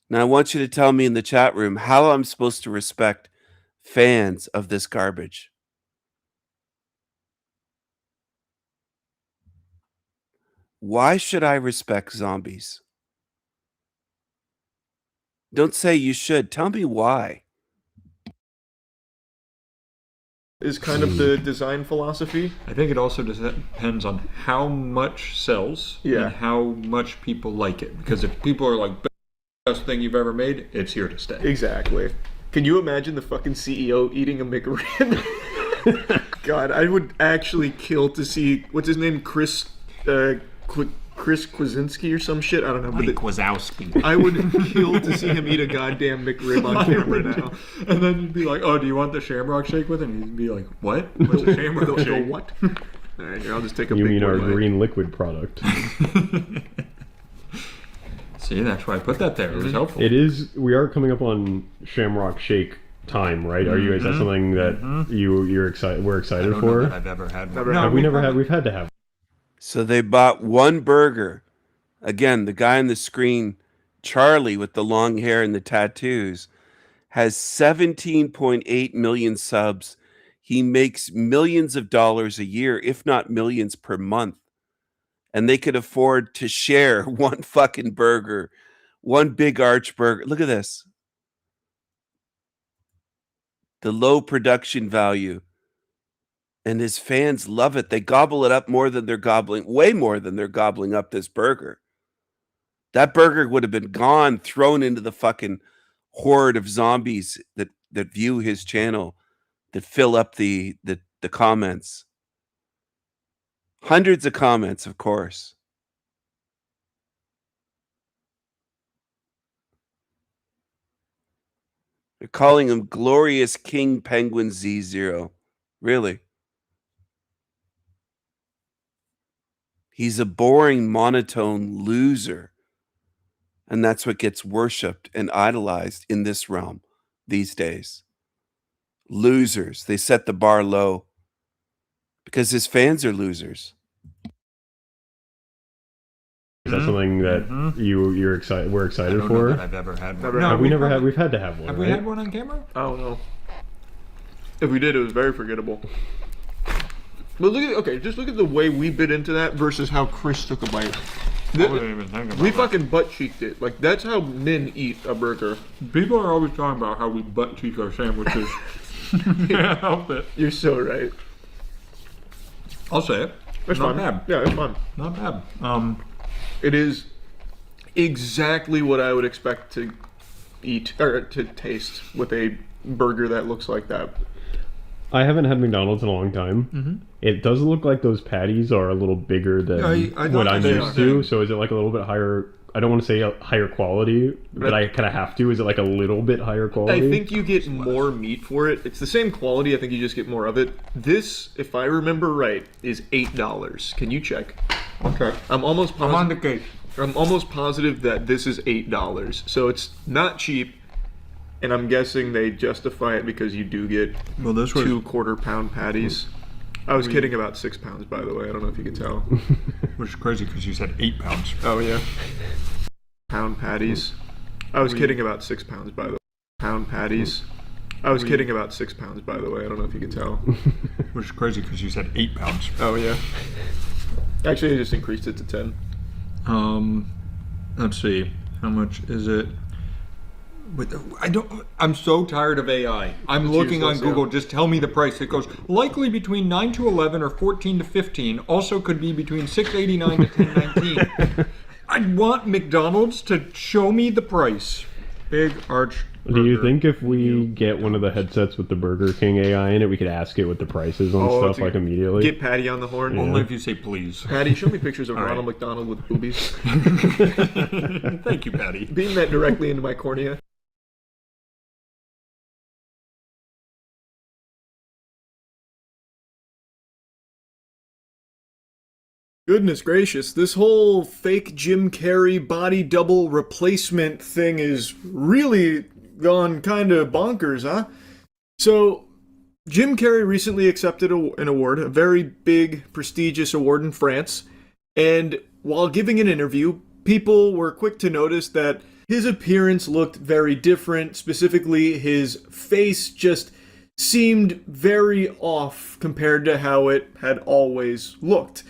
Speaker 13: Now, I want you to tell me in the chat room how I'm supposed to respect fans of this garbage. Why should I respect zombies? Don't say you should. Tell me why.
Speaker 8: Is kind of the design philosophy.
Speaker 2: I think it also depends on how much sells and how much people like it. Because if people are like, best thing you've ever made, it's here to stay.
Speaker 8: Exactly. Can you imagine the fucking CEO eating a McRib? God, I would actually kill to see, what's his name? Chris Kwasinski or some shit. I don't know.
Speaker 2: Mike Wazowski.
Speaker 8: I would kill to see him eat a goddamn McRib on camera now.
Speaker 2: And then you'd be like, "Oh, do you want the Shamrock Shake with it?" And he'd be like, "What? What's a Shamrock Shake?
Speaker 8: The what?" All right, here, I'll just take a.
Speaker 16: You
Speaker 8: big
Speaker 16: mean our
Speaker 8: boy.
Speaker 16: green liquid product?
Speaker 2: See, that's why I put that there. It was helpful.
Speaker 16: It is. We are coming up on Shamrock Shake time, right? Are you? Is that something that you're excited? We're excited
Speaker 2: I don't
Speaker 16: for?
Speaker 2: know that I've ever had one.
Speaker 16: No, we never had. We've had to have.
Speaker 13: So they bought one burger. Again, the guy on the screen, Charlie with the long hair and the tattoos, has 17.8 million subs. He makes millions of dollars a year, if not millions per month. And they could afford to share one fucking burger, one Big Arch burger. Look at this. The low production value. And his fans love it. They gobble it up more than they're gobbling, way more than they're gobbling up this burger. That burger would have been gone, thrown into the fucking horde of zombies that view his channel, that fill up the comments. Hundreds of comments, of course. They're calling him Glorious King Penguin Z0. Really? He's a boring, monotone loser. And that's what gets worshipped and idolized in this realm these days. Losers. They set the bar low because his fans are losers.
Speaker 16: Is that something that you're excited? We're excited
Speaker 2: I don't
Speaker 16: for.
Speaker 2: know that I've ever had one.
Speaker 8: No,
Speaker 16: have we never had? We've had to have one.
Speaker 2: Have
Speaker 16: right?
Speaker 2: we had one on camera?
Speaker 8: I don't know. If we did, it was very forgettable. But just look at the way we bit into that versus how Chris took a bite.
Speaker 2: I wasn't even thinking about
Speaker 8: We
Speaker 2: that.
Speaker 8: fucking butt cheeked it. Like that's how men eat a burger.
Speaker 2: People are always talking about how we butt cheek our sandwiches. Can't help it.
Speaker 8: You're so right.
Speaker 2: I'll say it.
Speaker 8: It's
Speaker 2: Not
Speaker 8: fun.
Speaker 2: bad.
Speaker 8: Yeah, it's fun.
Speaker 2: Not bad.
Speaker 8: It is exactly what I would expect to eat or to taste with a burger that looks like that.
Speaker 16: I haven't had McDonald's in a long time. It does look like those patties are a little bigger than
Speaker 2: I
Speaker 16: what I'm
Speaker 2: they
Speaker 16: used
Speaker 2: are.
Speaker 16: to. So is it like a little bit higher? I don't want to say a higher quality, but I kind of have to. Is it like a little bit higher quality?
Speaker 8: I think you get more meat for it. It's the same quality. I think you just get more of it. This, if I remember right, is $8. Can you check?
Speaker 2: Okay.
Speaker 8: I'm almost positive.
Speaker 2: I'm on the case.
Speaker 8: I'm almost positive that this is $8. So it's not cheap. And I'm guessing they justify it because you do get
Speaker 2: this was
Speaker 8: 2 quarter-pound patties. I was kidding about 6 pounds, by the way. I don't know if you can tell.
Speaker 2: Which is crazy because you said 8 pounds.
Speaker 8: Oh, yeah. Pound patties. I was kidding about 6 pounds, by the way. Pound patties. I was kidding about 6 pounds, by the way. I don't know if you can tell.
Speaker 2: Which is crazy because you said 8 pounds.
Speaker 8: Oh, yeah. Actually, I just increased it to 10.
Speaker 2: Let's see. How much is it? I'm so tired of AI. I'm looking on Google. Just tell me the price. It goes likely between 9 to 11 or 14 to 15. Also could be between 6.89 to 10.19. I want McDonald's to show me the price. Big arch.
Speaker 16: Do you think if we get one of the headsets with the Burger King AI in it, we could ask it what the price is on stuff like immediately?
Speaker 8: Get Patty on the horn.
Speaker 16: Yeah.
Speaker 2: Only if you say please.
Speaker 8: Patty, show me pictures of Ronald McDonald with boobies.
Speaker 2: Thank you, Patty.
Speaker 8: Beam that directly into my cornea. Goodness gracious, this whole fake Jim Carrey body double replacement thing is really gone kind of bonkers, huh? So, Jim Carrey recently accepted an award, a very big, prestigious award in France, and while giving an interview, people were quick to notice that his appearance looked very different. Specifically, his face just seemed very off compared to how it had always looked.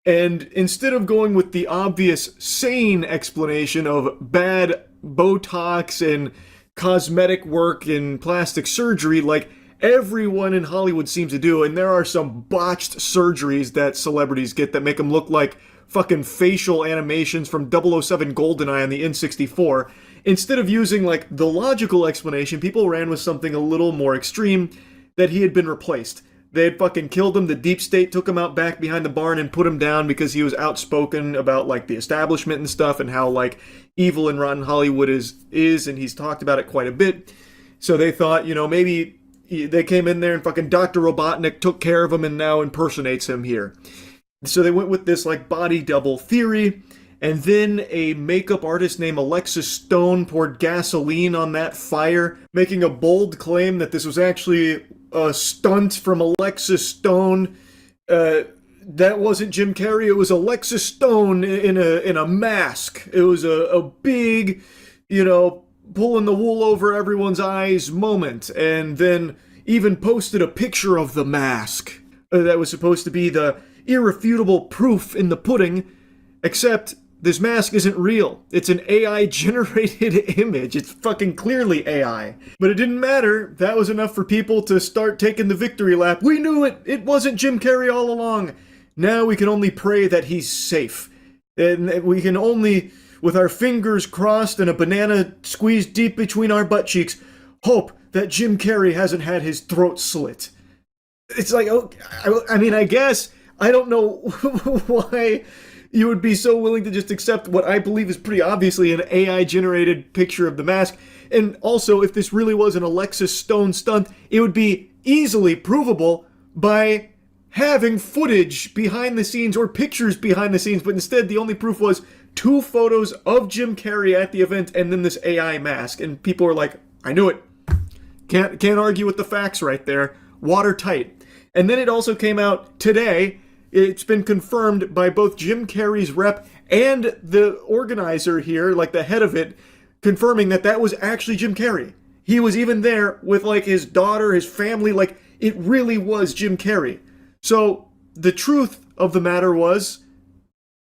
Speaker 8: And instead of going with the obvious sane explanation of bad Botox and cosmetic work and plastic surgery like everyone in Hollywood seems to do, and there are some botched surgeries that celebrities get that make them look like fucking facial animations from 007 GoldenEye on the N64, instead of using like the logical explanation, people ran with something a little more extreme, that he had been replaced. They had fucking killed him. The deep state took him out back behind the barn and put him down because he was outspoken about like the establishment and stuff and how like evil and rotten Hollywood is, and he's talked about it quite a bit. So they thought, you know, maybe they came in there and fucking Dr. Robotnik took care of him and now impersonates him here. So they went with this like body double theory, and then a makeup artist named Alexis Stone poured gasoline on that fire, making a bold claim that this was actually a stunt from Alexis Stone. That wasn't Jim Carrey. It was Alexis Stone in a mask. It was a big, you know, pulling the wool over everyone's eyes moment. And then even posted a picture of the mask that was supposed to be the irrefutable proof in the pudding. Except this mask isn't real. It's an AI-generated image. It's fucking clearly AI. But it didn't matter. That was enough for people to start taking the victory lap. We knew it. It wasn't Jim Carrey all along. Now we can only pray that he's safe. And we can only, with our fingers crossed and a banana squeezed deep between our butt cheeks, hope that Jim Carrey hasn't had his throat slit. It's like, oh, I mean, I guess, I don't know why you would be so willing to just accept what I believe is pretty obviously an AI-generated picture of the mask. And also, if this really was an Alexis Stone stunt, it would be easily provable by having footage behind the scenes or pictures behind the scenes, but instead the only proof was 2 photos of Jim Carrey at the event and then this AI mask. And people are like, I knew it. Can't argue with the facts right there. Watertight. And then it also came out today it's been confirmed by both Jim Carrey's rep and the organizer here, like the head of it, confirming that that was actually Jim Carrey. He was even there with like his daughter, his family, like it really was Jim Carrey. So the truth of the matter was,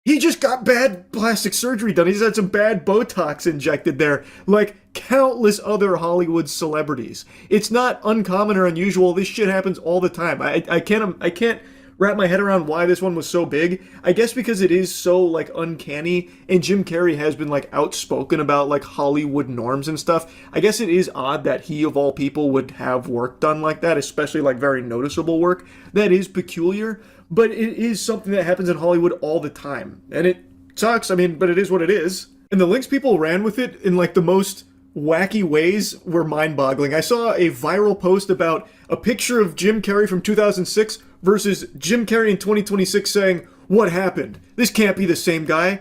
Speaker 8: he just got bad plastic surgery done. He's had some bad Botox injected there, like countless other Hollywood celebrities. It's not uncommon or unusual. This shit happens all the time. I can't wrap my head around why this one was so big. I guess because it is so like uncanny, and Jim Carrey has been like outspoken about like Hollywood norms and stuff. I guess it is odd that he of all people would have work done like that, especially like very noticeable work. That is peculiar, but it is something that happens in Hollywood all the time. And it sucks, I mean, but it is what it is. And the links people ran with it in like the most wacky ways were mind-boggling. I saw a viral post about a picture of Jim Carrey from 2006 versus Jim Carrey in 2026 saying, "What happened? This can't be the same guy."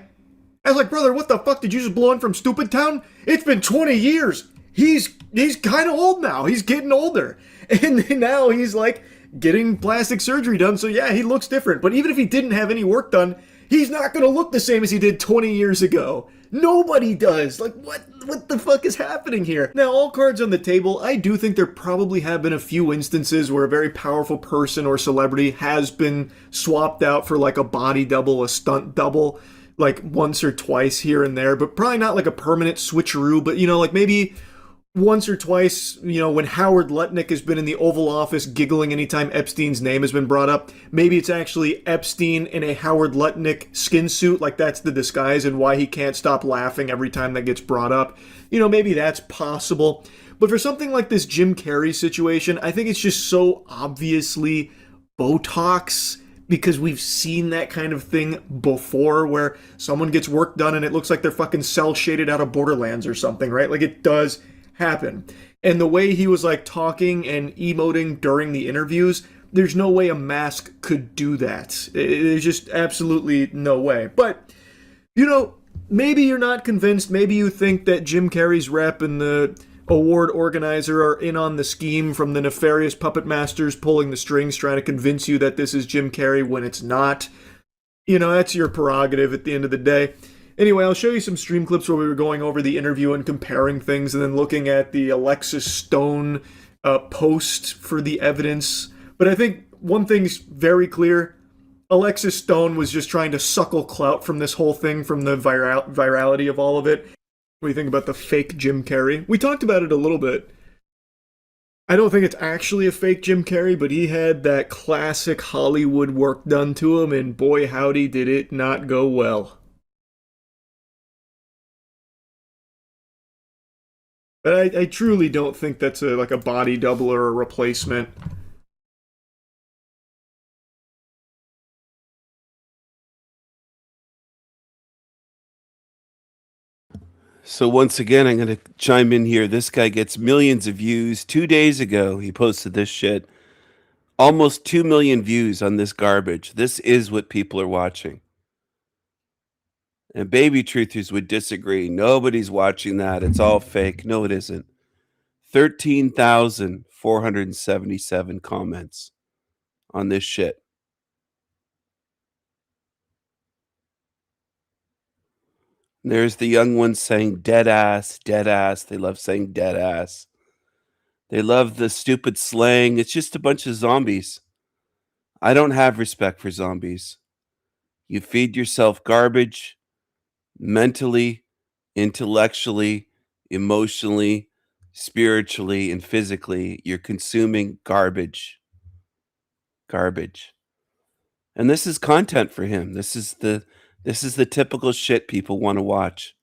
Speaker 8: I was like, brother, what the fuck? Did you just blow in from Stupid Town? It's been 20 years. He's kind of old now. He's getting older. And now he's like getting plastic surgery done. So yeah, he looks different. But even if he didn't have any work done, he's not going to look the same as he did 20 years ago. Nobody does. Like, what the fuck is happening here? Now, all cards on the table, I do think there probably have been a few instances where a very powerful person or celebrity has been swapped out for like a body double, a stunt double, like once or twice here and there, but probably not like a permanent switcheroo, but you know, like maybe once or twice, you know, when Howard Lutnick has been in the Oval Office giggling anytime Epstein's name has been brought up, maybe it's actually Epstein in a Howard Lutnick skin suit, like that's the disguise and why he can't stop laughing every time that gets brought up. You know, maybe that's possible. But for something like this Jim Carrey situation, I think it's just so obviously Botox, because we've seen that kind of thing before where someone gets work done and it looks like they're fucking cell shaded out of Borderlands or something, right? Like it does happen. And the way he was like talking and emoting during the interviews, there's no way a mask could do that. There's just absolutely no way. But, you know, maybe you're not convinced. Maybe you think that Jim Carrey's rep and the award organizer are in on the scheme from the nefarious puppet masters pulling the strings trying to convince you that this is Jim Carrey when it's not. You know, that's your prerogative at the end of the day. Anyway, I'll show you some stream clips where we were going over the interview and comparing things and then looking at the Alexis Stone post for the evidence. But I think one thing's very clear. Alexis Stone was just trying to suckle clout from this whole thing, from the virality of all of it. What do you think about the fake Jim Carrey? We talked about it a little bit. I don't think it's actually a fake Jim Carrey, but he had that classic Hollywood work done to him, and boy howdy did it not go well. But I truly don't think that's like a body double or a replacement.
Speaker 13: So once again, I'm going to chime in here. This guy gets millions of views. 2 days ago, he posted this shit. Almost 2 million views on this garbage. This is what people are watching. And baby truthers would disagree. Nobody's watching that. It's all fake. No, it isn't. 13,477 comments on this shit. And there's the young ones saying dead ass, dead ass. They love saying dead ass. They love the stupid slang. It's just a bunch of zombies. I don't have respect for zombies. You feed yourself garbage mentally, intellectually, emotionally, spiritually, and physically. You're consuming garbage. Garbage. And this is content for him. This is the typical shit people want to watch.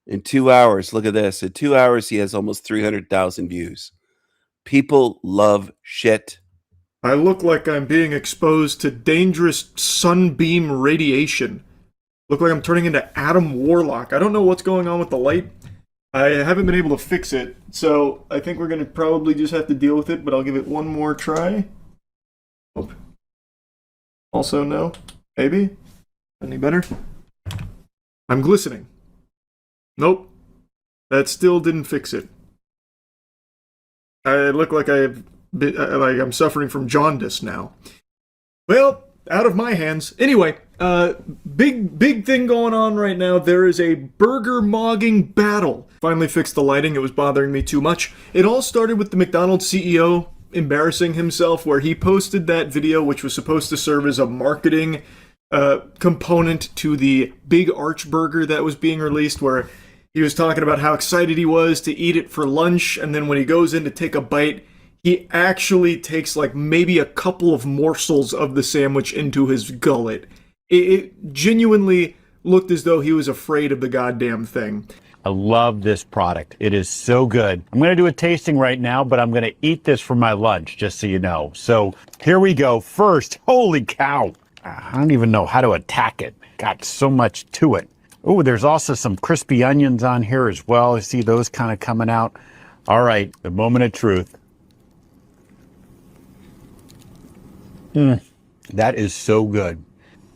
Speaker 13: In 2 hours, look at this. In 2 hours, he has almost 300,000 views. People love shit.
Speaker 8: I look like I'm being exposed to dangerous sunbeam radiation. Look like I'm turning into Adam Warlock. I don't know what's going on with the light. I haven't been able to fix it, so I think we're going to probably just have to deal with it, but I'll give it one more try. Oh. Also, no. Maybe? Any better? I'm glistening. Nope. That still didn't fix it. I look like I'm suffering from jaundice now. Well, out of my hands. Anyway, big thing going on right now. There is a burger mogging battle. Finally fixed the lighting. It was bothering me too much. It all started with the McDonald's CEO embarrassing himself, where he posted that video, which was supposed to serve as a marketing component to the big arch burger that was being released, where he was talking about how excited he was to eat it for lunch, and then when he goes in to take a bite, he actually takes like maybe a couple of morsels of the sandwich into his gullet. It genuinely looked as though he was afraid of the goddamn thing.
Speaker 4: I love this product. It is so good. I'm going to do a tasting right now, but I'm going to eat this for my lunch, just so you know. So here we go. First, holy cow. I don't even know how to attack it. Got so much to it. Oh, there's also some crispy onions on here as well. I see those kind of coming out. All right, the moment of truth. That is so good.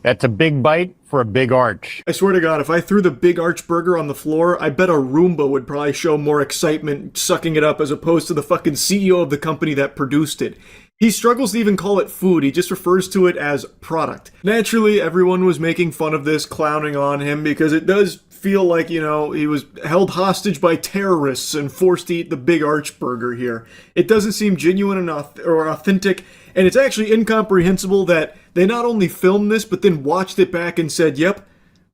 Speaker 4: That's a big bite for a big arch.
Speaker 8: I swear to God, if I threw the big arch burger on the floor, I bet a Roomba would probably show more excitement sucking it up as opposed to the fucking CEO of the company that produced it. He struggles to even call it food, he just refers to it as product. Naturally, everyone was making fun of this, clowning on him, because it does feel like, you know, he was held hostage by terrorists and forced to eat the big arch burger here. It doesn't seem genuine enough or authentic, and it's actually incomprehensible that they not only filmed this, but then watched it back and said, yep,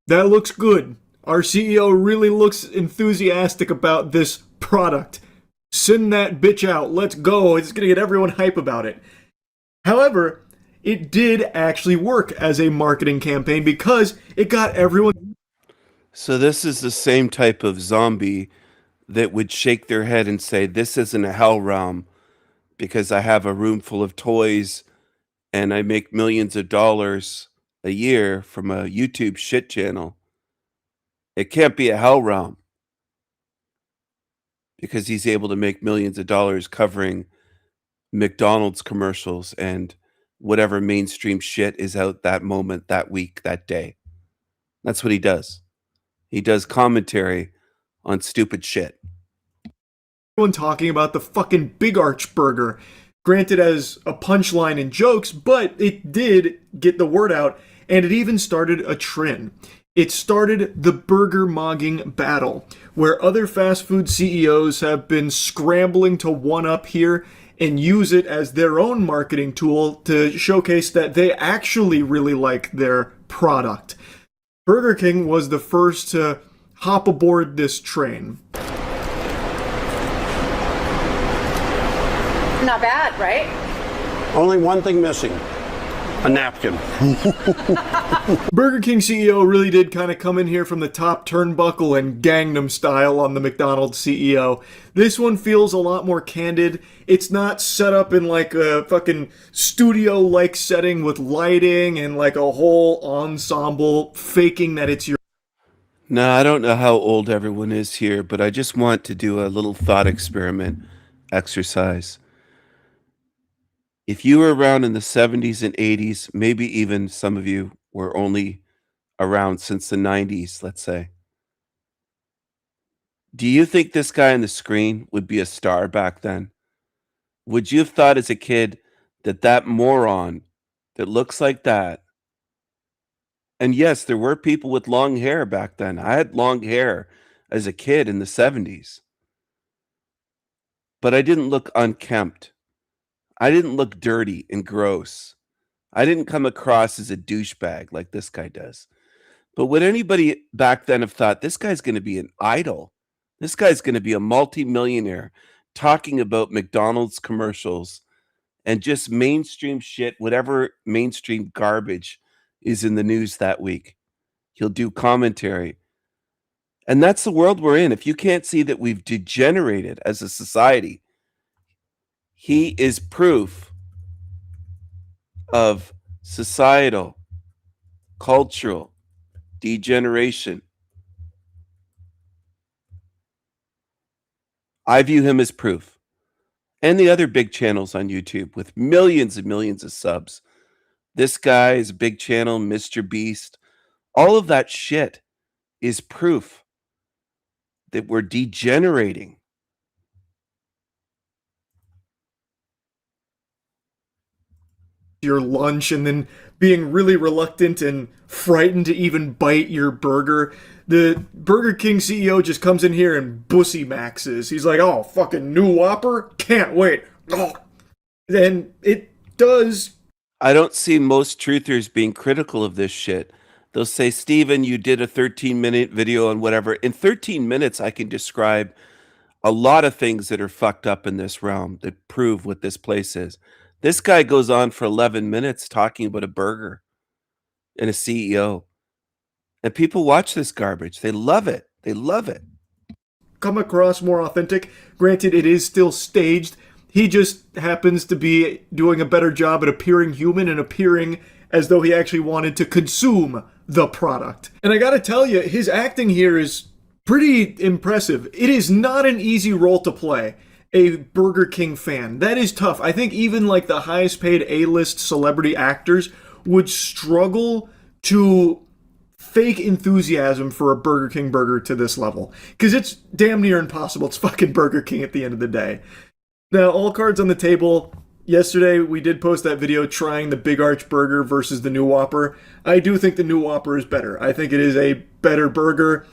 Speaker 8: that looks good. Our CEO really looks enthusiastic about this product. Send that bitch out. Let's go. It's going to get everyone hype about it. However, it did actually work as a marketing campaign because it got everyone.
Speaker 13: So this is the same type of zombie that would shake their head and say, this isn't a hell realm because I have a room full of toys and I make millions of dollars a year from a YouTube shit channel. It can't be a hell realm because he's able to make millions of dollars covering McDonald's commercials and whatever mainstream shit is out that moment, that week, that day. That's what he does. He does commentary on stupid shit.
Speaker 8: Everyone talking about the fucking big arch burger. Granted as a punchline and jokes, but it did get the word out, and it even started a trend. It started the burger mogging battle, where other fast food CEOs have been scrambling to one-up here and use it as their own marketing tool to showcase that they actually really like their product. Burger King was the first to hop aboard this train.
Speaker 21: Not bad, right?
Speaker 17: Only one thing missing. A napkin.
Speaker 8: Burger King CEO really did kind of come in here from the top turnbuckle and Gangnam Style on the McDonald's CEO. This one feels a lot more candid. It's not set up in like a fucking studio-like setting with lighting and like a whole ensemble faking that it's your...
Speaker 13: No, I don't know how old everyone is here, but I just want to do a little thought experiment exercise. If you were around in the 70s and 80s, maybe even some of you were only around since the 90s, let's say. Do you think this guy on the screen would be a star back then? Would you have thought as a kid that that moron that looks like that, and yes, there were people with long hair back then. I had long hair as a kid in the 70s, but I didn't look unkempt. I didn't look dirty and gross. I didn't come across as a douchebag like this guy does. But would anybody back then have thought this guy's going to be an idol? This guy's going to be a multimillionaire talking about McDonald's commercials and just mainstream shit, whatever mainstream garbage is in the news that week. He'll do commentary. And that's the world we're in. If you can't see that we've degenerated as a society, he is proof of societal, cultural degeneration. I view him as proof. And the other big channels on YouTube with millions and millions of subs. This guy is a big channel, Mr. Beast. All of that shit is proof that we're degenerating.
Speaker 8: Your lunch, and then being really reluctant and frightened to even bite your burger. The Burger King CEO just comes in here and bussy maxes. He's like, oh, fucking new Whopper? Can't wait. Oh. And it does.
Speaker 13: I don't see most truthers being critical of this shit. They'll say, Steven, you did a 13-minute video on whatever. In 13 minutes, I can describe a lot of things that are fucked up in this realm that prove what this place is. This guy goes on for 11 minutes talking about a burger and a CEO. And people watch this garbage. They love it. They love it.
Speaker 8: Come across more authentic. Granted, it is still staged. He just happens to be doing a better job at appearing human and appearing as though he actually wanted to consume the product. And I gotta tell you, his acting here is pretty impressive. It is not an easy role to play, a Burger King fan. That is tough. I think even like the highest paid A-list celebrity actors would struggle to fake enthusiasm for a Burger King burger to this level. Because it's damn near impossible. It's fucking Burger King at the end of the day. Now, all cards on the table. Yesterday, we did post that video trying the Big Arch Burger versus the new Whopper. I do think the new Whopper is better. I think it is a better burger.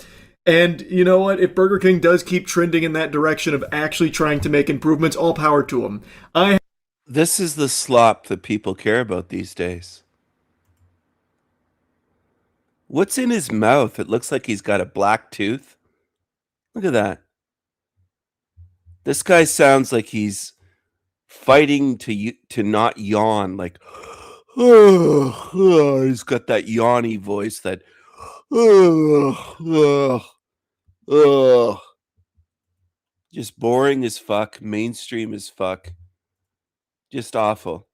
Speaker 8: And you know what? If Burger King does keep trending in that direction of actually trying to make improvements, all power to them.
Speaker 13: This is the slop that people care about these days. What's in his mouth? It looks like he's got a black tooth. Look at that. This guy sounds like he's fighting to not yawn. Like, he's got that yawny voice. That, just boring as fuck. Mainstream as fuck. Just awful.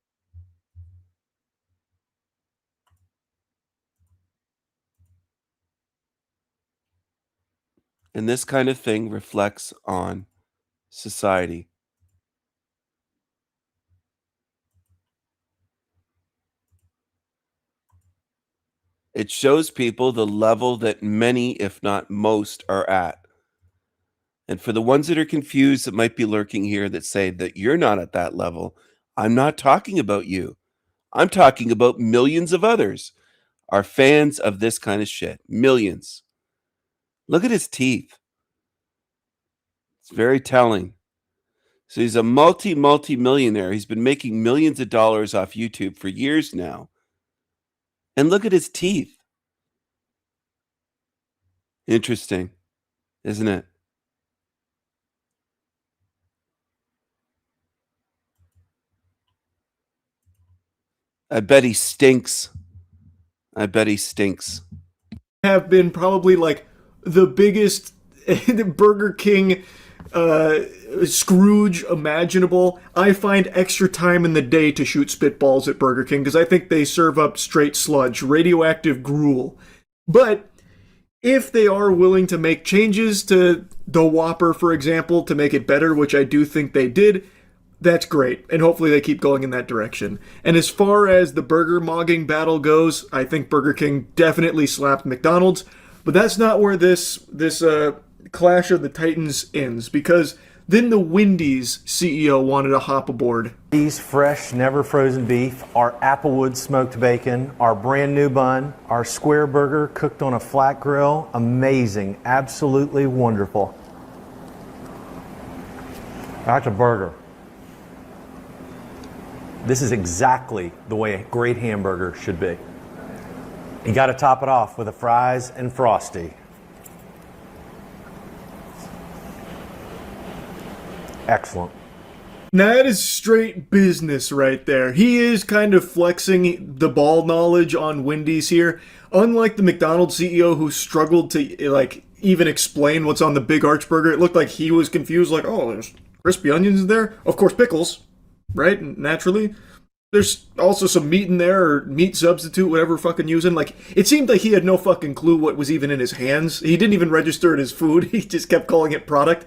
Speaker 13: And this kind of thing reflects on society. It shows people the level that many, if not most, are at. And for the ones that are confused that might be lurking here that say that you're not at that level, I'm not talking about you. I'm talking about millions of others are fans of this kind of shit. Millions. Look at his teeth. It's very telling. So he's a multi-millionaire. He's been making millions of dollars off YouTube for years now. And look at his teeth. Interesting, isn't it? I bet he stinks. I bet he stinks.
Speaker 8: Have been probably like the biggest Burger King Scrooge imaginable. I find extra time in the day to shoot spitballs at Burger King because I think they serve up straight sludge, radioactive gruel. But if they are willing to make changes to the Whopper, for example, to make it better, which I do think they did, that's great. And hopefully they keep going in that direction. And as far as the burger mogging battle goes, I think Burger King definitely slapped McDonald's. But that's not where this Clash of the Titans ends, because then the Wendy's CEO wanted to hop aboard.
Speaker 7: These fresh, never frozen beef, our applewood smoked bacon, our brand new bun, our square burger cooked on a flat grill. Amazing, absolutely wonderful. That's a burger. This is exactly the way a great hamburger should be. You got to top it off with the fries and Frosty. Excellent.
Speaker 8: Now that is straight business right there. He is kind of flexing the ball knowledge on Wendy's here. Unlike the McDonald's CEO who struggled to like even explain what's on the Big Arch Burger, it looked like he was confused, like, oh, there's crispy onions in there? Of course, pickles, right? Naturally. There's also some meat in there, or meat substitute, whatever fucking using. Like, it seemed like he had no fucking clue what was even in his hands. He didn't even register it as food. He just kept calling it product.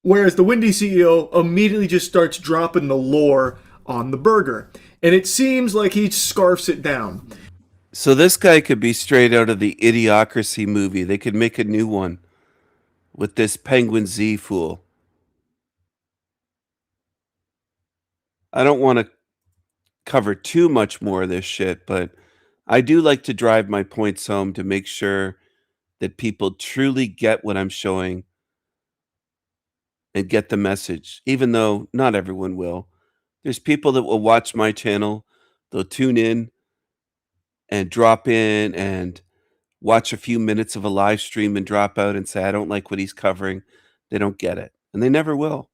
Speaker 8: Whereas the Wendy's CEO immediately just starts dropping the lore on the burger. And it seems like he scarfs it down.
Speaker 13: So this guy could be straight out of the Idiocracy movie. They could make a new one with this Penguin Z fool. I don't want to cover too much more of this shit, but I do like to drive my points home to make sure that people truly get what I'm showing and get the message, even though not everyone will. There's people that will watch my channel, they'll tune in and drop in and watch a few minutes of a live stream and drop out and say, I don't like what he's covering. They don't get it. And they never will.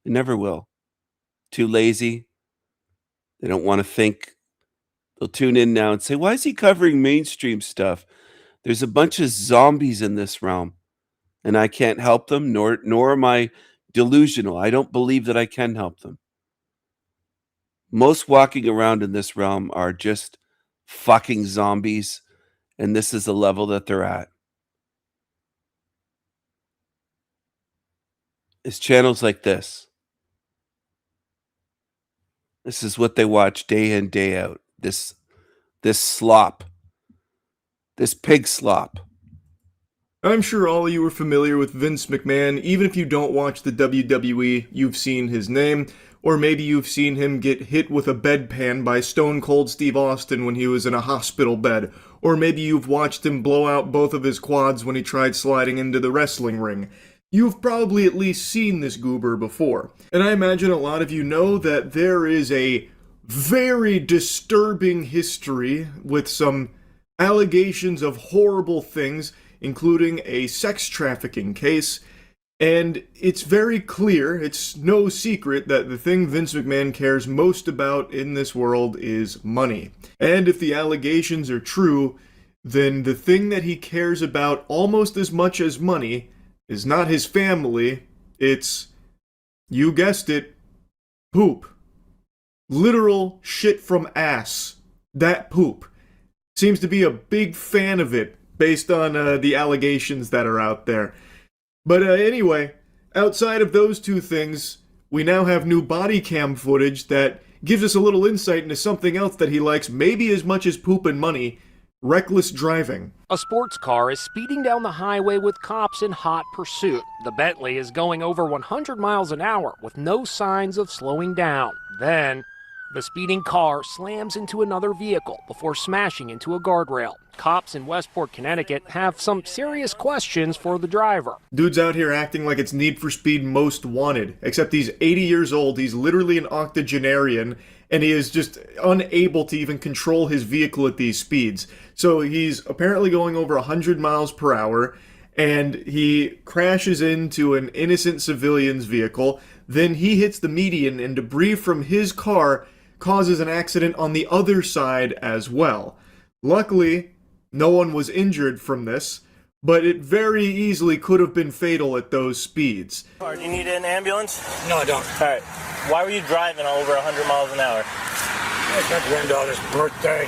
Speaker 13: They never will. Too lazy. They don't want to think. They'll tune in now and say, why is he covering mainstream stuff? There's a bunch of zombies in this realm, and I can't help them, nor am I delusional. I don't believe that I can help them. Most walking around in this realm are just fucking zombies, and this is the level that they're at. It's channels like this. This is what they watch day in, day out. This slop. This pig slop.
Speaker 8: I'm sure all of you are familiar with Vince McMahon. Even if you don't watch the WWE, you've seen his name. Or maybe you've seen him get hit with a bedpan by Stone Cold Steve Austin when he was in a hospital bed. Or maybe you've watched him blow out both of his quads when he tried sliding into the wrestling ring. You've probably at least seen this goober before. And I imagine a lot of you know that there is a very disturbing history with some allegations of horrible things, including a sex trafficking case. And it's very clear, it's no secret, that the thing Vince McMahon cares most about in this world is money. And if the allegations are true, then the thing that he cares about almost as much as money is not his family, it's, you guessed it, poop. Literal shit from ass. That poop. Seems to be a big fan of it, based on the allegations that are out there. But anyway, outside of those two things, we now have new body cam footage that gives us a little insight into something else that he likes maybe as much as poop and money: reckless driving.
Speaker 18: A sports car is speeding down the highway with cops in hot pursuit. The Bentley is going over 100 miles an hour with no signs of slowing down. Then, the speeding car slams into another vehicle before smashing into a guardrail. Cops in Westport, Connecticut have some serious questions for the driver.
Speaker 8: Dude's out here acting like it's Need for Speed Most Wanted, except he's 80 years old, he's literally an octogenarian, and he is just unable to even control his vehicle at these speeds. So he's apparently going over 100 miles per hour, and he crashes into an innocent civilian's vehicle. Then he hits the median, and debris from his car causes an accident on the other side as well. Luckily, no one was injured from this, but it very easily could have been fatal at those speeds.
Speaker 19: Do you need an ambulance?
Speaker 20: No, I don't.
Speaker 19: All right. Why were you driving over 100 miles an hour?
Speaker 20: It's my granddaughter's birthday.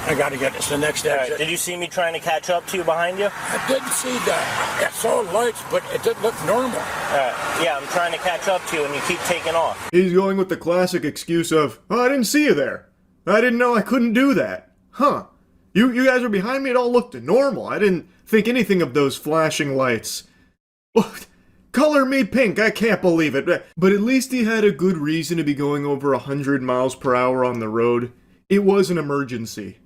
Speaker 20: I got to get this the next exit.
Speaker 19: Right. Did you see me trying to catch up to you behind you?
Speaker 20: I didn't see that. I saw lights, but it didn't look normal.
Speaker 19: All right. Yeah, I'm trying to catch up to you, and you keep taking off.
Speaker 8: He's going with the classic excuse of, oh, I didn't see you there. I didn't know I couldn't do that. Huh. You guys were behind me, it all looked normal. I didn't think anything of those flashing lights. What? Color me pink, I can't believe it. But at least he had a good reason to be going over 100 miles per hour on the road. It was an emergency.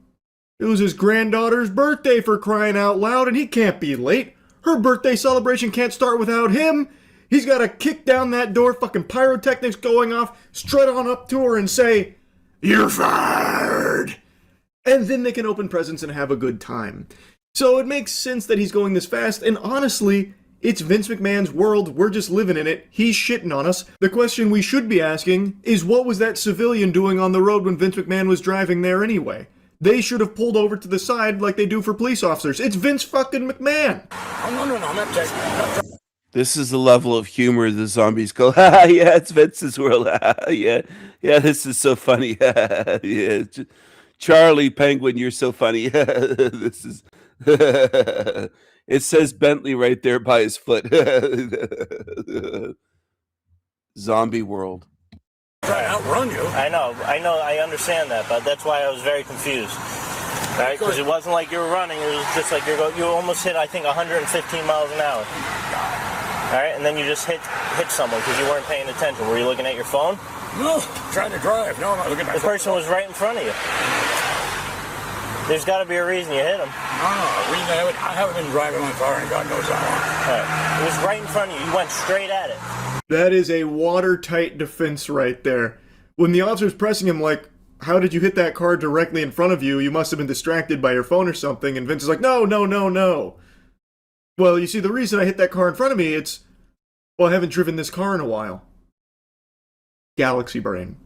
Speaker 8: It was his granddaughter's birthday, for crying out loud, and he can't be late. Her birthday celebration can't start without him. He's got to kick down that door, fucking pyrotechnics going off, strut on up to her and say, "You're fired!" And then they can open presents and have a good time. So it makes sense that he's going this fast, and honestly, it's Vince McMahon's world, we're just living in it, he's shitting on us. The question we should be asking is, what was that civilian doing on the road when Vince McMahon was driving there anyway? They should have pulled over to the side like they do for police officers. It's Vince fucking McMahon!
Speaker 20: Oh, no, I'm not taking it.
Speaker 13: This is the level of humor the zombies go, ha, yeah, it's Vince's world, yeah, this is so funny, yeah, Charlie Penguin, you're so funny, this is, it says Bentley right there by his foot, zombie world.
Speaker 20: Try to outrun you.
Speaker 19: I know, I understand that, but that's why I was very confused. Right? Because it wasn't like you were running, it was just like you almost hit, I think, 115 miles an hour. Alright, and then you just hit someone because you weren't paying attention. Were you looking at your phone?
Speaker 20: No, trying to drive. No, I'm not looking at my phone.
Speaker 19: The person was right in front of you. There's got to be a reason you hit him.
Speaker 20: No, I haven't been driving my car and God knows how
Speaker 19: long. It was right in front of you. You went straight at it.
Speaker 8: That is a watertight defense right there. When the officer's pressing him, like, how did you hit that car directly in front of you? You must have been distracted by your phone or something. And Vince is like, no. Well, you see, the reason I hit that car in front of me, well, I haven't driven this car in a while. Galaxy brain.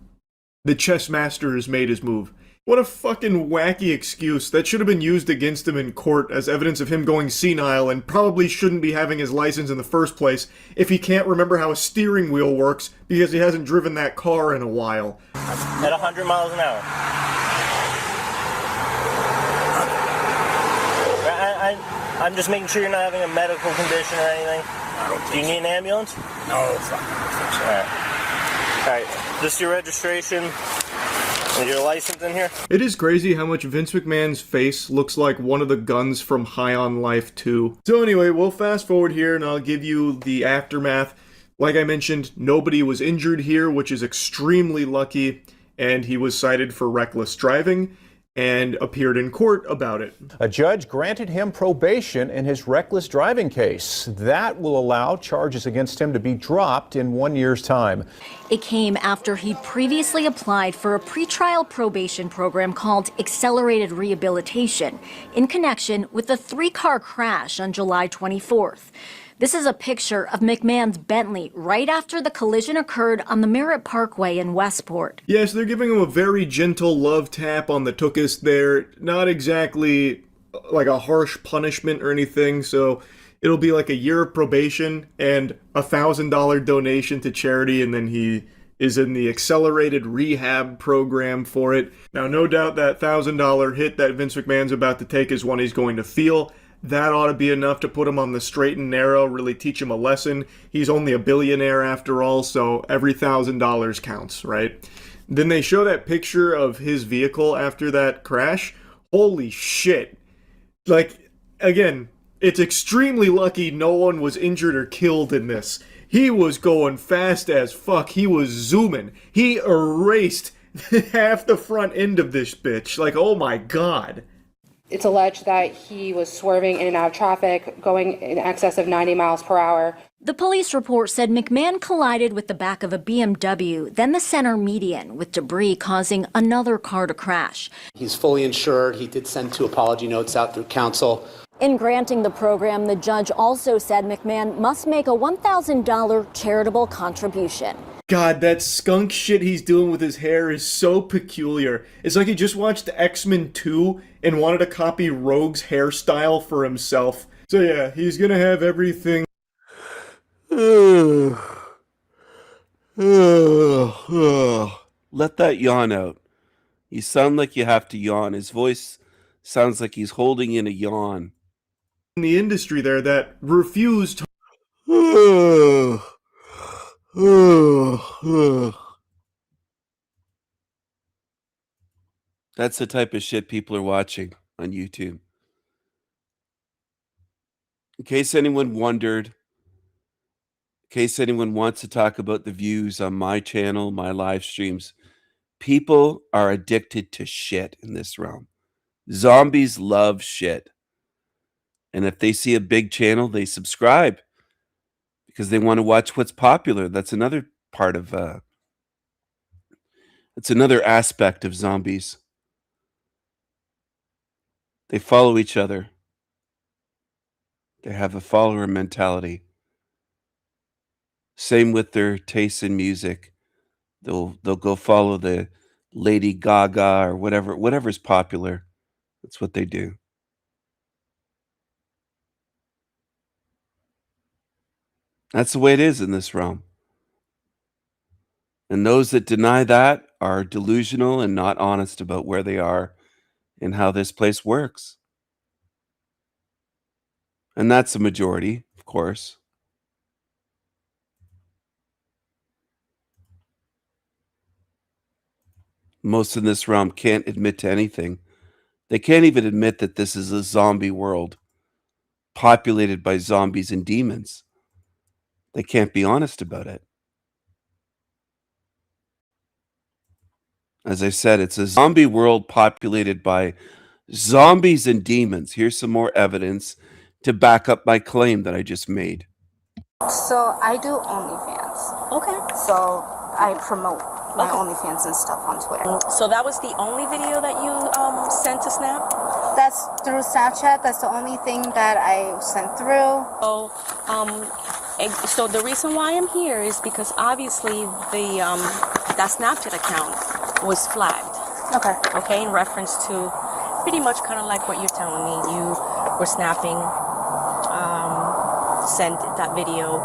Speaker 8: The chess master has made his move. What a fucking wacky excuse. That should have been used against him in court as evidence of him going senile and probably shouldn't be having his license in the first place if he can't remember how a steering wheel works because he hasn't driven that car in a while.
Speaker 19: At 100 miles an hour. I'm just making sure you're not having a medical condition or anything. Do you need an ambulance?
Speaker 20: No.
Speaker 19: Alright. This is your registration. Is your license in here?
Speaker 8: It is crazy how much Vince McMahon's face looks like one of the guns from High on Life 2. So anyway, we'll fast forward here and I'll give you the aftermath. Like I mentioned, nobody was injured here, which is extremely lucky, and he was cited for reckless driving and appeared in court about it.
Speaker 6: A judge granted him probation in his reckless driving case. That will allow charges against him to be dropped in 1 year's time.
Speaker 11: It came after he'd previously applied for a pretrial probation program called Accelerated Rehabilitation in connection with a 3-car crash on July 24th. This is a picture of McMahon's Bentley right after the collision occurred on the Merritt Parkway in Westport.
Speaker 8: Yes, they're giving him a very gentle love tap on the tuchus there. Not exactly like a harsh punishment or anything, so it'll be like a year of probation and a $1,000 donation to charity, and then he is in the accelerated rehab program for it. Now, no doubt that $1,000 hit that Vince McMahon's about to take is one he's going to feel. That ought to be enough to put him on the straight and narrow, really teach him a lesson. He's only a billionaire after all, so every $1,000 counts, right? Then they show that picture of his vehicle after that crash. Holy shit. Like, again, it's extremely lucky no one was injured or killed in this. He was going fast as fuck. He was zooming. He erased half the front end of this bitch. Like, oh my god.
Speaker 15: It's alleged that he was swerving in and out of traffic, going in excess of 90 miles per hour.
Speaker 11: The police report said McMahon collided with the back of a BMW, then the center median, with debris causing another car to crash.
Speaker 22: He's fully insured. He did send 2 apology notes out through counsel.
Speaker 11: In granting the program, the judge also said McMahon must make a $1,000 charitable contribution.
Speaker 8: God, that skunk shit he's doing with his hair is so peculiar. It's like he just watched X-Men 2 and wanted to copy Rogue's hairstyle for himself. So yeah, he's gonna have everything.
Speaker 13: Let that yawn out. You sound like you have to yawn. His voice sounds like he's holding in a yawn.
Speaker 8: In the industry there that refused
Speaker 13: That's the type of shit people are watching on YouTube. In case anyone wondered, in case anyone wants to talk about the views on my channel, my live streams, people are addicted to shit in this realm. Zombies love shit. And if they see a big channel, they subscribe because they want to watch what's popular. That's another part of, it's another aspect of zombies. They follow each other. They have a follower mentality. Same with their tastes in music. They'll go follow the Lady Gaga or whatever's popular. That's what they do. That's the way it is in this realm. And those that deny that are delusional and not honest about where they are and how this place works. And that's the majority, of course. Most in this realm can't admit to anything. They can't even admit that this is a zombie world populated by zombies and demons. They can't be honest about it. As I said, it's a zombie world populated by Zombies and demons. Here's some more evidence to back up my claim that I just made.
Speaker 21: So I do OnlyFans. Okay. So I promote my OnlyFans and stuff on Twitter.
Speaker 9: So that was the only video that you sent to Snap?
Speaker 21: That's through Snapchat. That's the only thing that I sent through.
Speaker 9: So the reason why I'm here is because obviously that Snapchat account was flagged.
Speaker 21: Okay.
Speaker 9: Okay, in reference to pretty much kind of like what you're telling me. You were snapping, sent that video.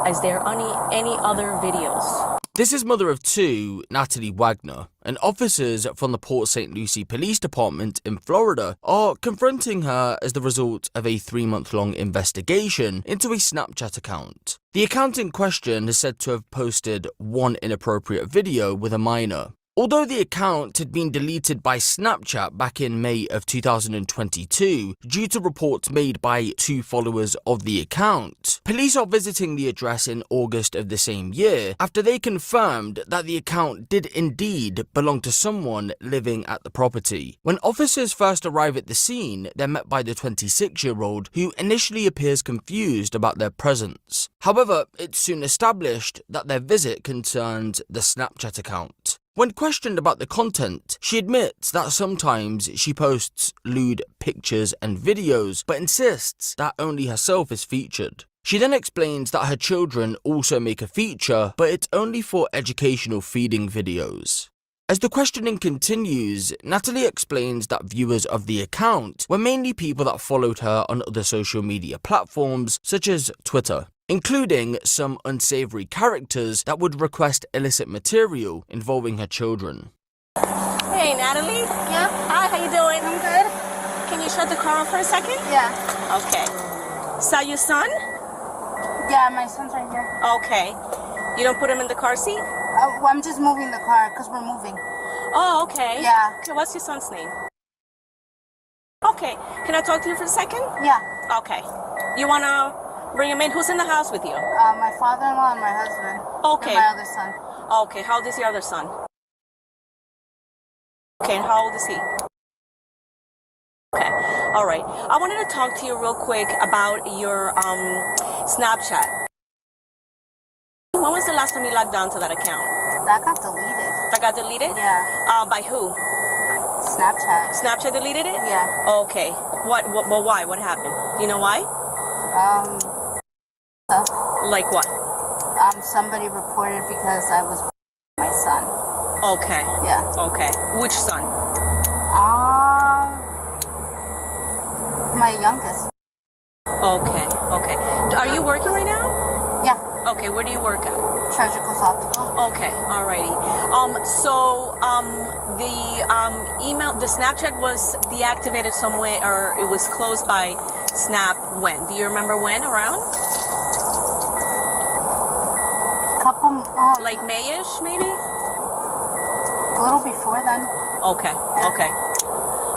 Speaker 9: Is there any other videos?
Speaker 12: This is mother of two, Natalie Wagner, and officers from the Port St. Lucie Police Department in Florida are confronting her as the result of a 3-month-long investigation into a Snapchat account. The account in question is said to have posted one inappropriate video with a minor. Although the account had been deleted by Snapchat back in May of 2022 due to reports made by 2 followers of the account, police are visiting the address in August of the same year after they confirmed that the account did indeed belong to someone living at the property. When officers first arrive at the scene, they're met by the 26-year-old who initially appears confused about their presence. However, it's soon established that their visit concerns the Snapchat account. When questioned about the content, she admits that sometimes she posts lewd pictures and videos, but insists that only herself is featured. She then explains that her children also make a feature, but it's only for educational feeding videos. As the questioning continues, Natalie explains that viewers of the account were mainly people that followed her on other social media platforms, such as Twitter, including some unsavory characters that would request illicit material involving her children.
Speaker 9: Hey, Natalie.
Speaker 21: Yeah?
Speaker 9: Hi, how you doing?
Speaker 21: I'm good.
Speaker 9: Can you shut the car off for a second?
Speaker 21: Yeah.
Speaker 9: Okay. Is that your son?
Speaker 21: Yeah, my son's right here.
Speaker 9: Okay. You don't put him in the car seat?
Speaker 21: Well, I'm just moving the car because we're moving.
Speaker 9: Oh, okay.
Speaker 21: Yeah.
Speaker 9: Okay, what's your son's name? Okay. Can I talk to you for a second?
Speaker 21: Yeah.
Speaker 9: Okay. You want to bring him in? Who's in the house with you?
Speaker 21: My father-in-law and my husband.
Speaker 9: Okay.
Speaker 21: And my other son.
Speaker 9: Okay, how old is your other son? Okay, and how old is he? Okay, all right. I wanted to talk to you real quick about your Snapchat. When was the last time you logged on to that account?
Speaker 21: That got deleted.
Speaker 9: That got deleted?
Speaker 21: Yeah.
Speaker 9: By who?
Speaker 21: Snapchat.
Speaker 9: Snapchat deleted it?
Speaker 21: Yeah.
Speaker 9: Okay. Why? What happened? Do you know why? Like what?
Speaker 21: Somebody reported because I was my son.
Speaker 9: Okay.
Speaker 21: Yeah.
Speaker 9: Okay. Which son?
Speaker 21: My youngest.
Speaker 9: Okay. Okay. Are you working right now?
Speaker 21: Yeah.
Speaker 9: Okay. Where do you work at?
Speaker 21: Treasure Coast Optical.
Speaker 9: Okay. Alrighty. The email, the Snapchat was deactivated somewhere, or it was closed by Snap when? Do you remember when? Around? Like May-ish, maybe?
Speaker 21: A little before then.
Speaker 9: Okay. Okay.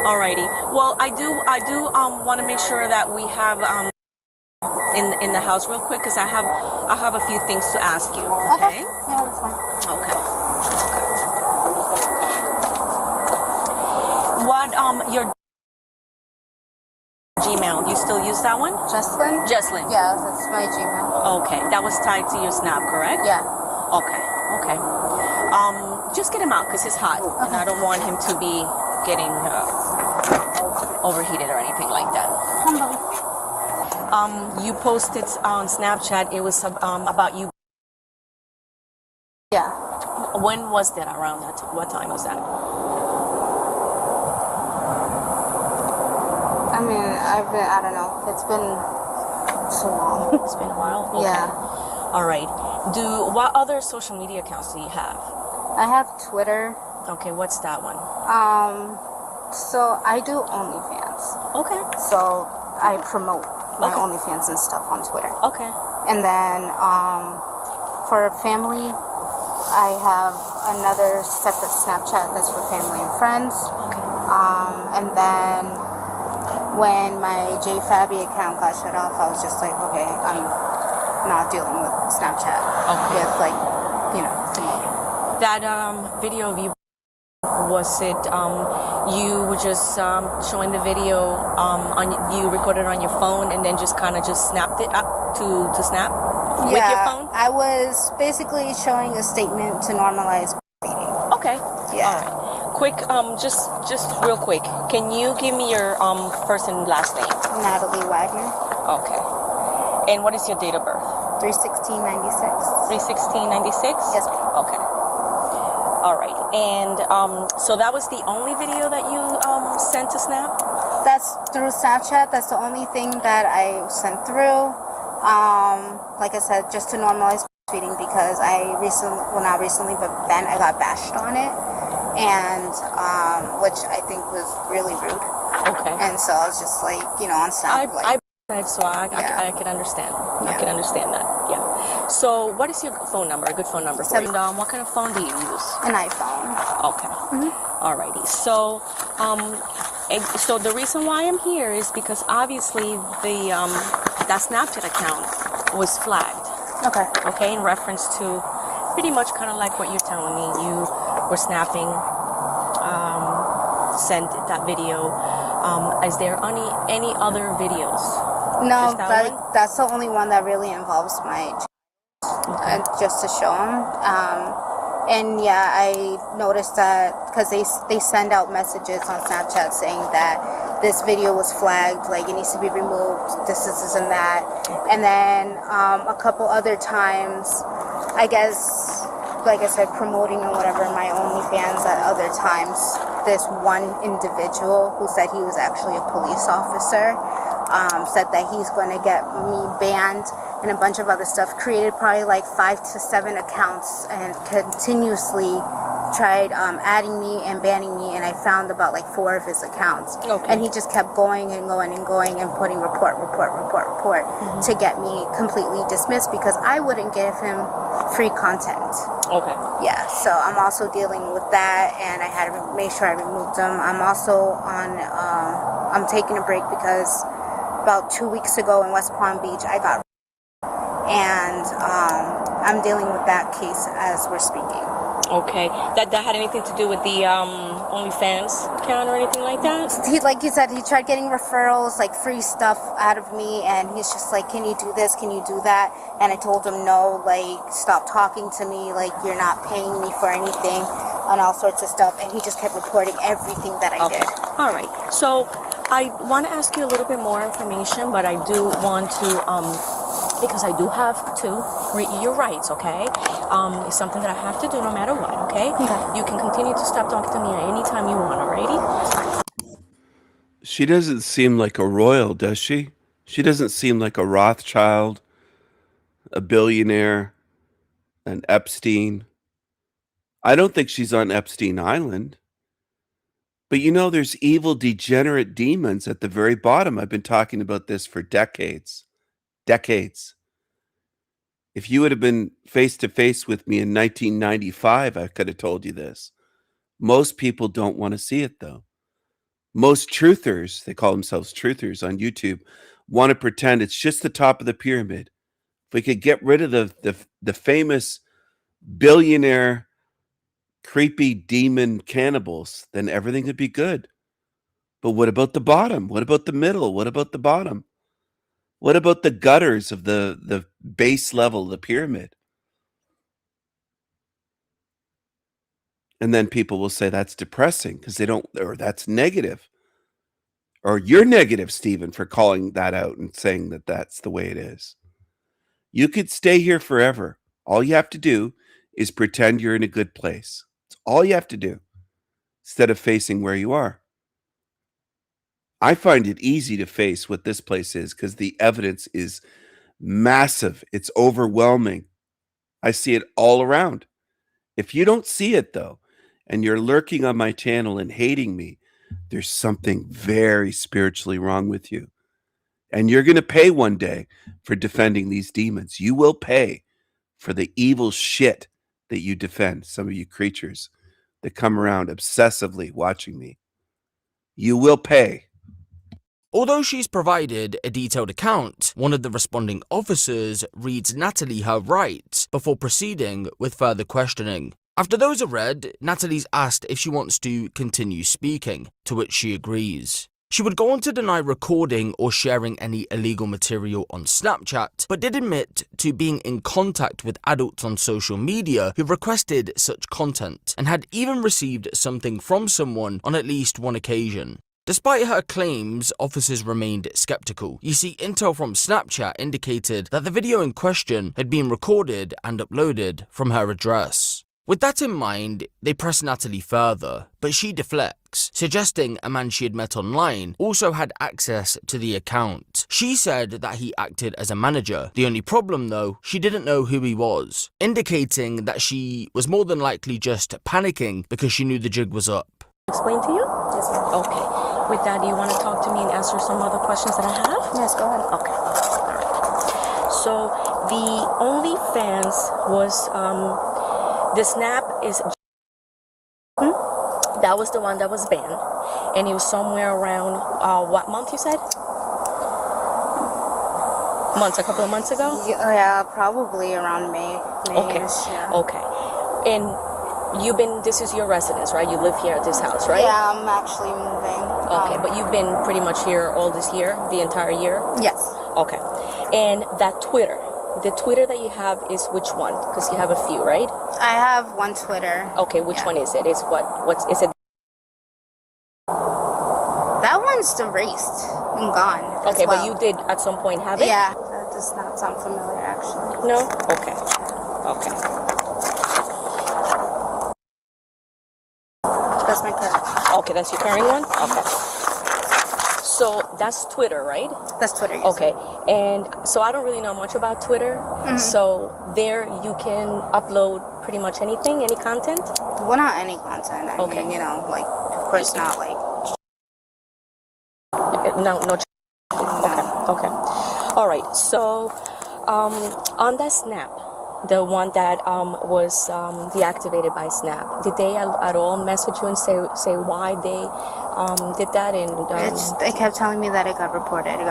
Speaker 9: Alrighty. Well, I do want to make sure that we have in the house real quick because I have a few things to ask you. Okay.
Speaker 21: Yeah, that's fine.
Speaker 9: Okay. What your Gmail? Do you still use that one?
Speaker 21: Jesslyn?
Speaker 9: Jesslyn.
Speaker 21: Yeah, that's my Gmail.
Speaker 9: Okay. That was tied to your Snap, correct?
Speaker 21: Yeah.
Speaker 9: Okay. Okay. Just get him out because he's hot, and I don't want him to be getting overheated or anything like that. You posted on Snapchat. It was about you.
Speaker 21: Yeah.
Speaker 9: When was that? Around that time? What time was that?
Speaker 21: I mean, I don't know. It's been so long.
Speaker 9: It's been a while? Okay.
Speaker 21: Yeah.
Speaker 9: All right. What other social media accounts do you have?
Speaker 21: I have Twitter.
Speaker 9: Okay, what's that one?
Speaker 21: So I do OnlyFans.
Speaker 9: Okay.
Speaker 21: So I promote my OnlyFans and stuff on Twitter.
Speaker 9: Okay.
Speaker 21: And then for family, I have another separate Snapchat that's for family and friends.
Speaker 9: Okay.
Speaker 21: And then when my JFabby account got shut off, I was just like, okay, I'm not dealing with Snapchat.
Speaker 9: Okay.
Speaker 21: With like, you know, promoting.
Speaker 9: That video of you, was it you were just showing the video you recorded on your phone and then just kind of just snapped it up to snap with your phone?
Speaker 21: I was basically showing a statement to normalize breastfeeding.
Speaker 9: Okay.
Speaker 21: Yeah.
Speaker 9: All right. Quick, just real quick. Can you give me your first and last name?
Speaker 21: Natalie Wagner.
Speaker 9: Okay. And what is your date of birth?
Speaker 21: 3/16/96.
Speaker 9: 3/16/96?
Speaker 21: Yes, ma'am.
Speaker 9: Okay. All right. And so that was the only video that you sent to Snap?
Speaker 21: That's through Snapchat. That's the only thing that I sent through. Like I said, just to normalize breastfeeding because not recently, but then I got bashed on it, and which I think was really rude.
Speaker 9: Okay.
Speaker 21: And so I was just like, on Snap.
Speaker 9: So I can understand. I can understand that. Yeah. So what is your phone number? A good phone number for you? And what kind of phone do you use?
Speaker 21: An iPhone.
Speaker 9: Okay. Alrighty. So so the reason why I'm here is because obviously that Snapchat account was flagged.
Speaker 21: Okay.
Speaker 9: Okay, in reference to pretty much kind of like what you're telling me. You were snapping, sent that video. Is there any other videos?
Speaker 21: No, that's the only one that really involves my just to show them. And yeah, I noticed that because they send out messages on Snapchat saying that this video was flagged, like it needs to be removed, this and that. And then a couple other times, I guess, like I said, promoting and whatever my OnlyFans at other times, this one individual who said he was actually a police officer said that he's going to get me banned and a bunch of other stuff, created probably like 5 to 7 accounts and continuously tried adding me and banning me, and I found about like 4 of his accounts.
Speaker 9: Okay.
Speaker 21: And he just kept going and going and going and putting report to get me completely dismissed because I wouldn't give him free content.
Speaker 9: Okay.
Speaker 21: Yeah, so I'm also dealing with that, and I had to make sure I removed them. I'm also I'm taking a break because about 2 weeks ago in West Palm Beach, I got and I'm dealing with that case as we're speaking.
Speaker 9: Okay. That had anything to do with the OnlyFans account or anything like that?
Speaker 21: Like you said, he tried getting referrals, like free stuff out of me, and he's just like, can you do this? Can you do that? And I told him no, like, stop talking to me, like, you're not paying me for anything, and all sorts of stuff. And he just kept reporting everything that I did.
Speaker 9: All right. So I want to ask you a little bit more information, but I do want to, because I do have to read your rights, okay? It's something that I have to do no matter what, okay? You can continue to stop talking to me at any time you want, alrighty?
Speaker 13: She doesn't seem like a royal, does she? She doesn't seem like a Rothschild, a billionaire, an Epstein. I don't think she's on Epstein Island. But there's evil, degenerate demons at the very bottom. I've been talking about this for decades. Decades. If you would have been face to face with me in 1995, I could have told you this. Most people don't want to see it, though. Most truthers, they call themselves truthers on YouTube, want to pretend it's just the top of the pyramid. If we could get rid of the famous billionaire, creepy demon cannibals, then everything would be good. But what about the bottom? What about the middle? What about the bottom? What about the gutters of the base level of the pyramid? And then people will say that's depressing because they don't, or that's negative. Or you're negative, Stephen, for calling that out and saying that that's the way it is. You could stay here forever. All you have to do is pretend you're in a good place. It's all you have to do instead of facing where you are. I find it easy to face what this place is because the evidence is massive. It's overwhelming. I see it all around. If you don't see it, though, and you're lurking on my channel and hating me, there's something very spiritually wrong with you. And you're going to pay one day for defending these demons. You will pay for the evil shit that you defend, some of you creatures that come around obsessively watching me. You will pay.
Speaker 12: Although she's provided a detailed account, one of the responding officers reads Natalie her rights before proceeding with further questioning. After those are read, Natalie's asked if she wants to continue speaking, to which she agrees. She would go on to deny recording or sharing any illegal material on Snapchat, but did admit to being in contact with adults on social media who requested such content, and had even received something from someone on at least one occasion. Despite her claims, officers remained skeptical. You see, intel from Snapchat indicated that the video in question had been recorded and uploaded from her address. With that in mind, they press Natalie further, but she deflects, suggesting a man she had met online also had access to the account. She said that he acted as a manager. The only problem though, she didn't know who he was, indicating that she was more than likely just panicking because she knew the jig was up.
Speaker 9: Explain to you? Yes, ma'am. Okay. With that, do you want to talk to me and answer some other questions that I have?
Speaker 21: Yes, go ahead.
Speaker 9: Okay. All right. So the OnlyFans was the snap is that was the one that was banned, and it was somewhere around what month you said? A couple of months ago?
Speaker 21: Yeah, probably around May.
Speaker 9: Okay.
Speaker 21: Yeah.
Speaker 9: Okay. And this is your residence, right? You live here at this house, right?
Speaker 21: Yeah, I'm actually moving.
Speaker 9: Okay, but you've been pretty much here all this year, the entire year?
Speaker 21: Yes.
Speaker 9: Okay. And that Twitter, the Twitter that you have is which one? Because you have a few, right?
Speaker 21: I have one Twitter.
Speaker 9: Okay, which one is it? Is is it?
Speaker 21: That one's erased and gone.
Speaker 9: Okay,
Speaker 21: as well.
Speaker 9: but you did at some point have it?
Speaker 21: Yeah, that does not sound familiar actually.
Speaker 9: No? Okay. Okay.
Speaker 21: That's my current.
Speaker 9: Okay, that's your current one? Okay. So that's Twitter, right?
Speaker 21: That's Twitter, yes.
Speaker 9: Okay. And so I don't really know much about Twitter.
Speaker 21: Mm-hmm.
Speaker 9: So there you can upload pretty much anything, any content?
Speaker 21: Well, not any content. I mean, you know, like, of course not like...
Speaker 9: No. Okay. All right. So on that Snap, the one that was deactivated by Snap, did they at all message you and say why they did that? And
Speaker 21: they kept telling me that it got reported, and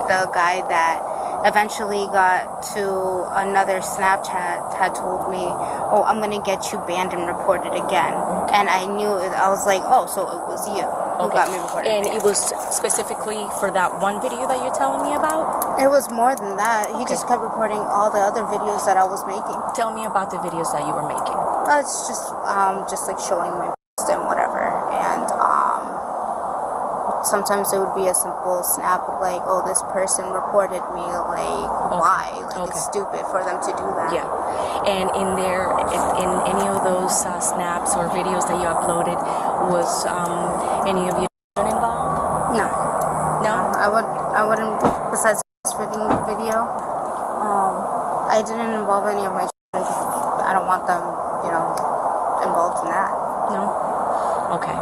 Speaker 21: the guy that eventually got to another Snapchat had told me, "Oh, I'm gonna get you banned and reported again." And I knew it. I was like, "Oh, so it was you who got me reported."
Speaker 9: And it was specifically for that one video that you're telling me about?
Speaker 21: It was more than that. He just kept reporting all the other videos that I was making.
Speaker 9: Tell me about the videos that you were making.
Speaker 21: It's just like showing my post and whatever. And sometimes it would be a simple snap of like, "Oh, this person reported me." Like, why? Like, it's stupid for them to do that.
Speaker 9: Yeah. And in any of those snaps or videos that you uploaded, was any of your children involved?
Speaker 21: No.
Speaker 9: No?
Speaker 21: I wouldn't, besides reading the video, I didn't involve any of my children. I don't want them, involved in that.
Speaker 9: No? Okay.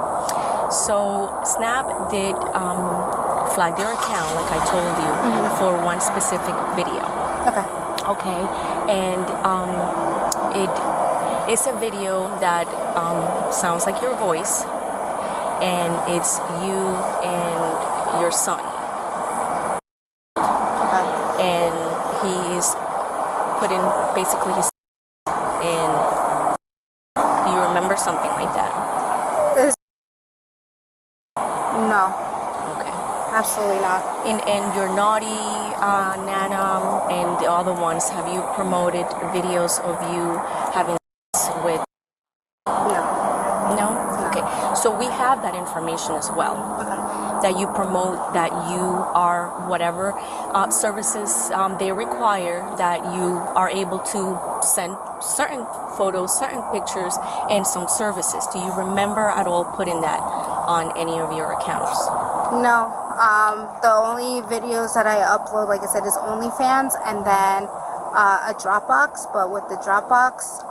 Speaker 9: So Snap did flag your account, like I told you, for one specific video. Okay. And it's a video that sounds like your voice, and it's you and your son. And he's putting basically his in. Do you remember something like that?
Speaker 21: No.
Speaker 9: Okay.
Speaker 21: Absolutely not.
Speaker 9: And your Naughty, Nana, and the other ones, have you promoted videos of you having sex with? No? Okay. So we have that information as well. That you promote, that you are whatever services they require, that you are able to send certain photos, certain pictures, and some services. Do you remember at all putting that on any of your accounts?
Speaker 21: No. The only videos that I upload, like I said, is OnlyFans, and then a Dropbox. But with the Dropbox,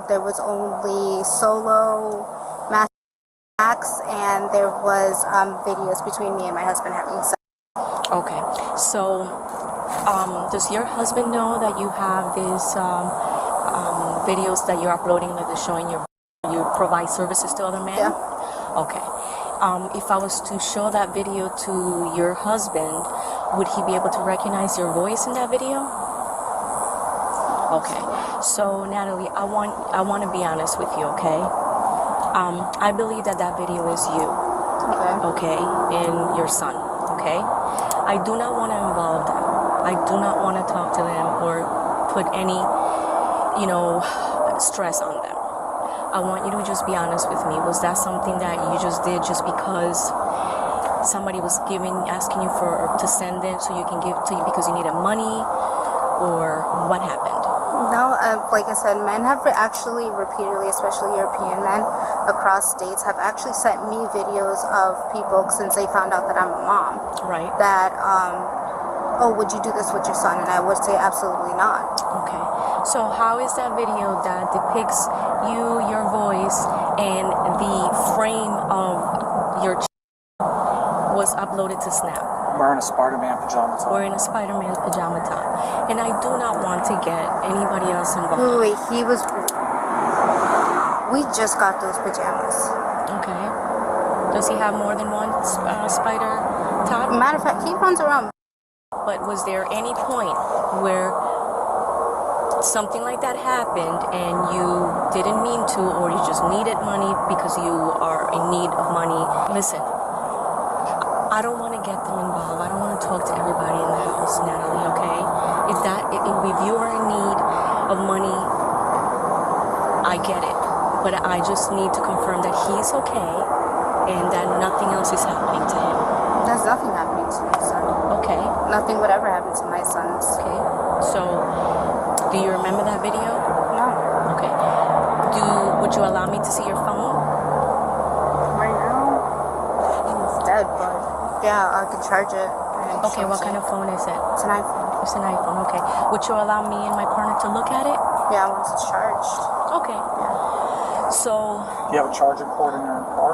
Speaker 21: there was only solo masks, and there was videos between me and my husband having sex.
Speaker 9: Okay. So, does your husband know that you have these videos that you're uploading, that are showing you provide services to other men?
Speaker 21: Yeah.
Speaker 9: Okay. If I was to show that video to your husband, would he be able to recognize your voice in that video? Okay. So Natalie, I want to be honest with you, okay? I believe that video is you. Okay, and your son. Okay, I do not want to involve them. I do not want to talk to them or put any, stress on them. I want you to just be honest with me. Was that something that you just did just because somebody was asking you to send it so you can give to you because you needed money, or what happened?
Speaker 21: No, like I said, men have actually repeatedly, especially European men across states, have actually sent me videos of people since they found out that I'm a mom.
Speaker 9: Right.
Speaker 21: That, would you do this with your son? And I would say absolutely not.
Speaker 9: Okay. So how is that video that depicts you, your voice, and the frame of your was uploaded to Snap?
Speaker 1: Wearing a Spider-Man pajama top.
Speaker 9: Wearing a Spider-Man pajama top. And I do not want to get anybody else involved.
Speaker 21: Wait, we just got those pajamas.
Speaker 9: Okay. Does he have more than one spider top?
Speaker 21: Matter of fact, he runs around.
Speaker 9: But was there any point where something like that happened and you didn't mean to, or you just needed money because you are in need of money? Listen, I don't want to get them involved. I don't want to talk to everybody in the house, Natalie, okay? If you are in need of money, I get it. But I just need to confirm that he's okay and that nothing else is happening to him.
Speaker 21: There's nothing happening to my son.
Speaker 9: Okay.
Speaker 21: Nothing would ever happen to my sons.
Speaker 9: Okay. So, do you remember that video?
Speaker 21: No.
Speaker 9: Okay. Would you allow me to see your phone?
Speaker 21: Right now, it's dead, but yeah, I could charge it.
Speaker 9: Okay, what kind of phone is it?
Speaker 21: It's an iPhone.
Speaker 9: It's an iPhone, okay. Would you allow me and my partner to look at it?
Speaker 21: Yeah, once it's charged.
Speaker 9: Okay. So...
Speaker 1: Do you have a charging cord in your car?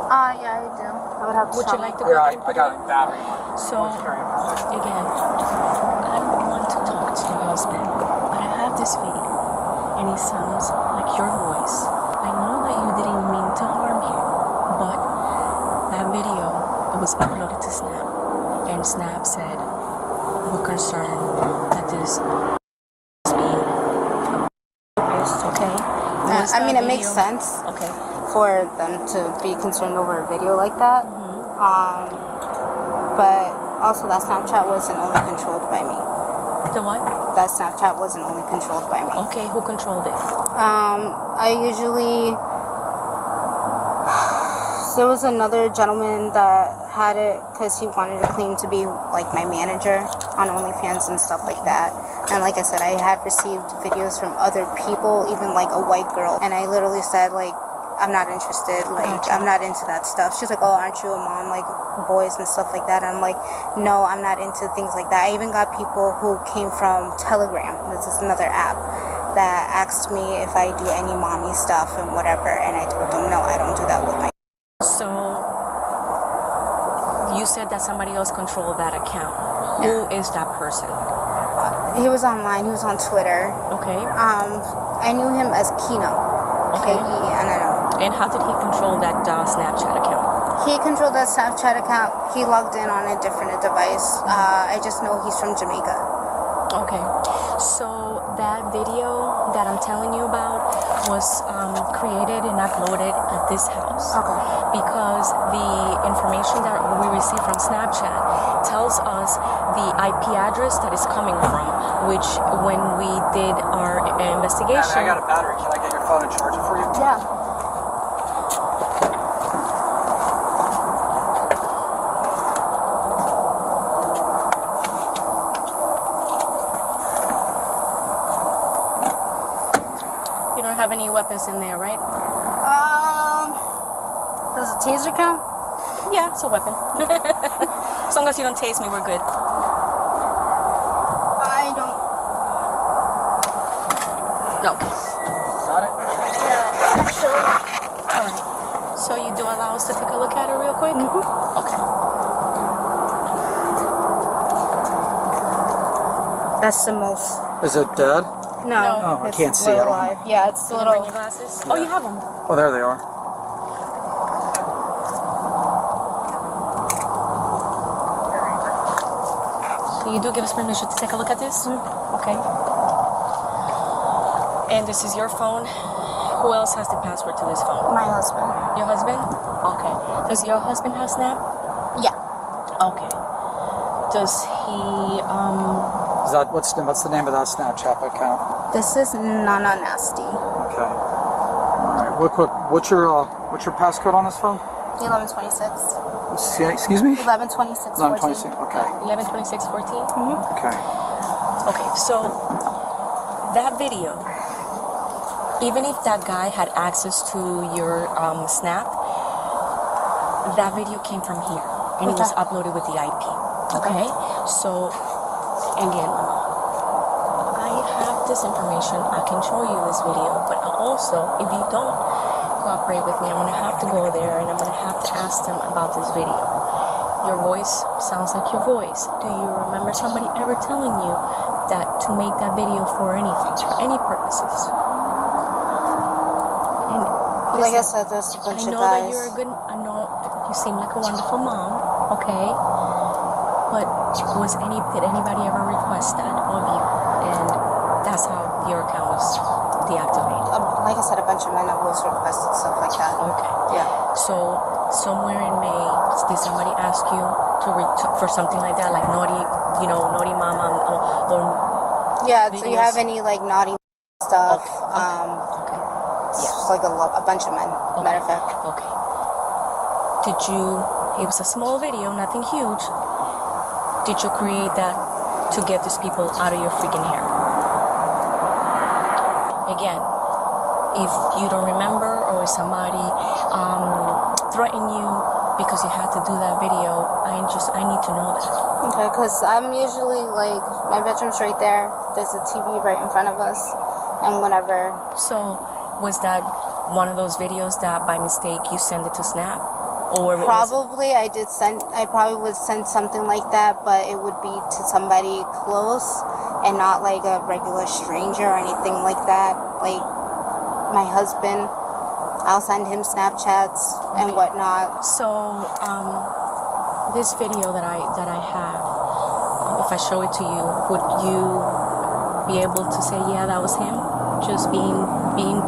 Speaker 21: Yeah, I do. I would have to.
Speaker 9: Would you like to go?
Speaker 1: Yeah, I got a battery.
Speaker 9: So, again, I don't want to talk to your husband, but I have this video, and it sounds like your voice. I know that you didn't mean to harm him, but that video, it was uploaded to Snap, and Snap said, we're concerned that this is being abused, okay?
Speaker 21: I mean, it makes sense.
Speaker 9: Okay.
Speaker 21: For them to be concerned over a video like that. But also that Snapchat wasn't only controlled by me.
Speaker 9: The what?
Speaker 21: That Snapchat wasn't only controlled by me.
Speaker 9: Okay, who controlled it?
Speaker 21: There was another gentleman that had it because he wanted to claim to be like my manager on OnlyFans and stuff like that. And like I said, I had received videos from other people, even like a white girl. And I literally said like, I'm not interested, like, I'm not into that stuff. She's like, oh, aren't you a mom, like, boys and stuff like that? And I'm like, no, I'm not into things like that. I even got people who came from Telegram, this is another app, that asked me if I do any mommy stuff and whatever, and I told them, no, I don't do that with my...
Speaker 9: So, you said that somebody else controlled that account. Yeah. Who is that person?
Speaker 21: He was online, he was on Twitter.
Speaker 9: Okay.
Speaker 21: I knew him as Kino.
Speaker 9: Okay.
Speaker 21: K-E-N-N-O.
Speaker 9: And how did he control that Snapchat account?
Speaker 21: He controlled that Snapchat account. He logged in on a different device. I just know he's from Jamaica.
Speaker 9: Okay. So that video that I'm telling you about was created and uploaded at this house.
Speaker 21: Okay.
Speaker 9: Because the information that we received from Snapchat tells us the IP address that is coming from, which when we did our investigation...
Speaker 1: I got a battery. Can I get your phone and charge it for you?
Speaker 21: Yeah.
Speaker 9: Have any weapons in there, right?
Speaker 21: Does a taser count?
Speaker 9: Yeah, it's a weapon. As long as you don't tase me, we're good.
Speaker 21: I don't.
Speaker 9: No.
Speaker 1: Got it?
Speaker 21: Yeah, actually.
Speaker 9: All right. So you do allow us to take a look at it real quick?
Speaker 21: Mm-hmm.
Speaker 9: Okay.
Speaker 21: That's the most.
Speaker 1: Is it dead?
Speaker 21: No,
Speaker 1: oh, I can't see it.
Speaker 21: Alive. Yeah, it's a little.
Speaker 9: Bring your glasses. Oh, you have them.
Speaker 1: Oh, there they are.
Speaker 9: So you do give us permission to take a look at this?
Speaker 21: Mm-hmm.
Speaker 9: Okay. And this is your phone. Who else has the password to this phone?
Speaker 21: My husband.
Speaker 9: Your husband? Okay. Does your husband have Snap?
Speaker 21: Yeah.
Speaker 9: Okay. Does he,
Speaker 1: Is that what's the name of that Snapchat account?
Speaker 21: This is Nana Nasty.
Speaker 1: Okay. All right. Real quick, what's your passcode on this phone?
Speaker 21: 1126.
Speaker 1: Excuse me?
Speaker 21: 1126.
Speaker 1: 1126. Okay.
Speaker 9: 112614?
Speaker 21: Mm-hmm.
Speaker 1: Okay.
Speaker 9: Okay, so that video, even if that guy had access to your Snap, that video came from here, and it was uploaded with the IP. Okay? So, again, I have this information. I can show you this video, but also, if you don't cooperate with me, I'm going to have to go there, and I'm going to have to ask them about this video. Your voice sounds like your voice. Do you remember somebody ever telling you that to make that video for anything, for any purposes? And
Speaker 21: Like I said, there's a bunch of guys.
Speaker 9: I know that you're a good, I know you seem like a wonderful mom, okay? But did anybody ever request that of you? And that's how your account was deactivated.
Speaker 21: Like I said, a bunch of men have always requested stuff like that.
Speaker 9: Okay.
Speaker 21: Yeah.
Speaker 9: So somewhere in May, did somebody ask you for something like that, like naughty mama, or
Speaker 21: Yeah.
Speaker 9: videos?
Speaker 21: Do you have any like naughty stuff?
Speaker 9: Okay.
Speaker 21: Yeah. Like a bunch of men. Matter of fact.
Speaker 9: Okay. It was a small video, nothing huge. Did you create that to get these people out of your freaking hair? Again, if you don't remember, or if somebody threatened you because you had to do that video, I need to know that.
Speaker 21: Okay, because I'm usually like, my bedroom's right there. There's a TV right in front of us, and whenever.
Speaker 9: So, was that one of those videos that by mistake you send it to Snap? Or
Speaker 21: Probably I probably would send something like that, but it would be to somebody close and not like a regular stranger or anything like that. Like my husband, I'll send him Snapchats and whatnot.
Speaker 9: So, this video that I have, if I show it to you, would you be able to say, yeah, that was him? Just being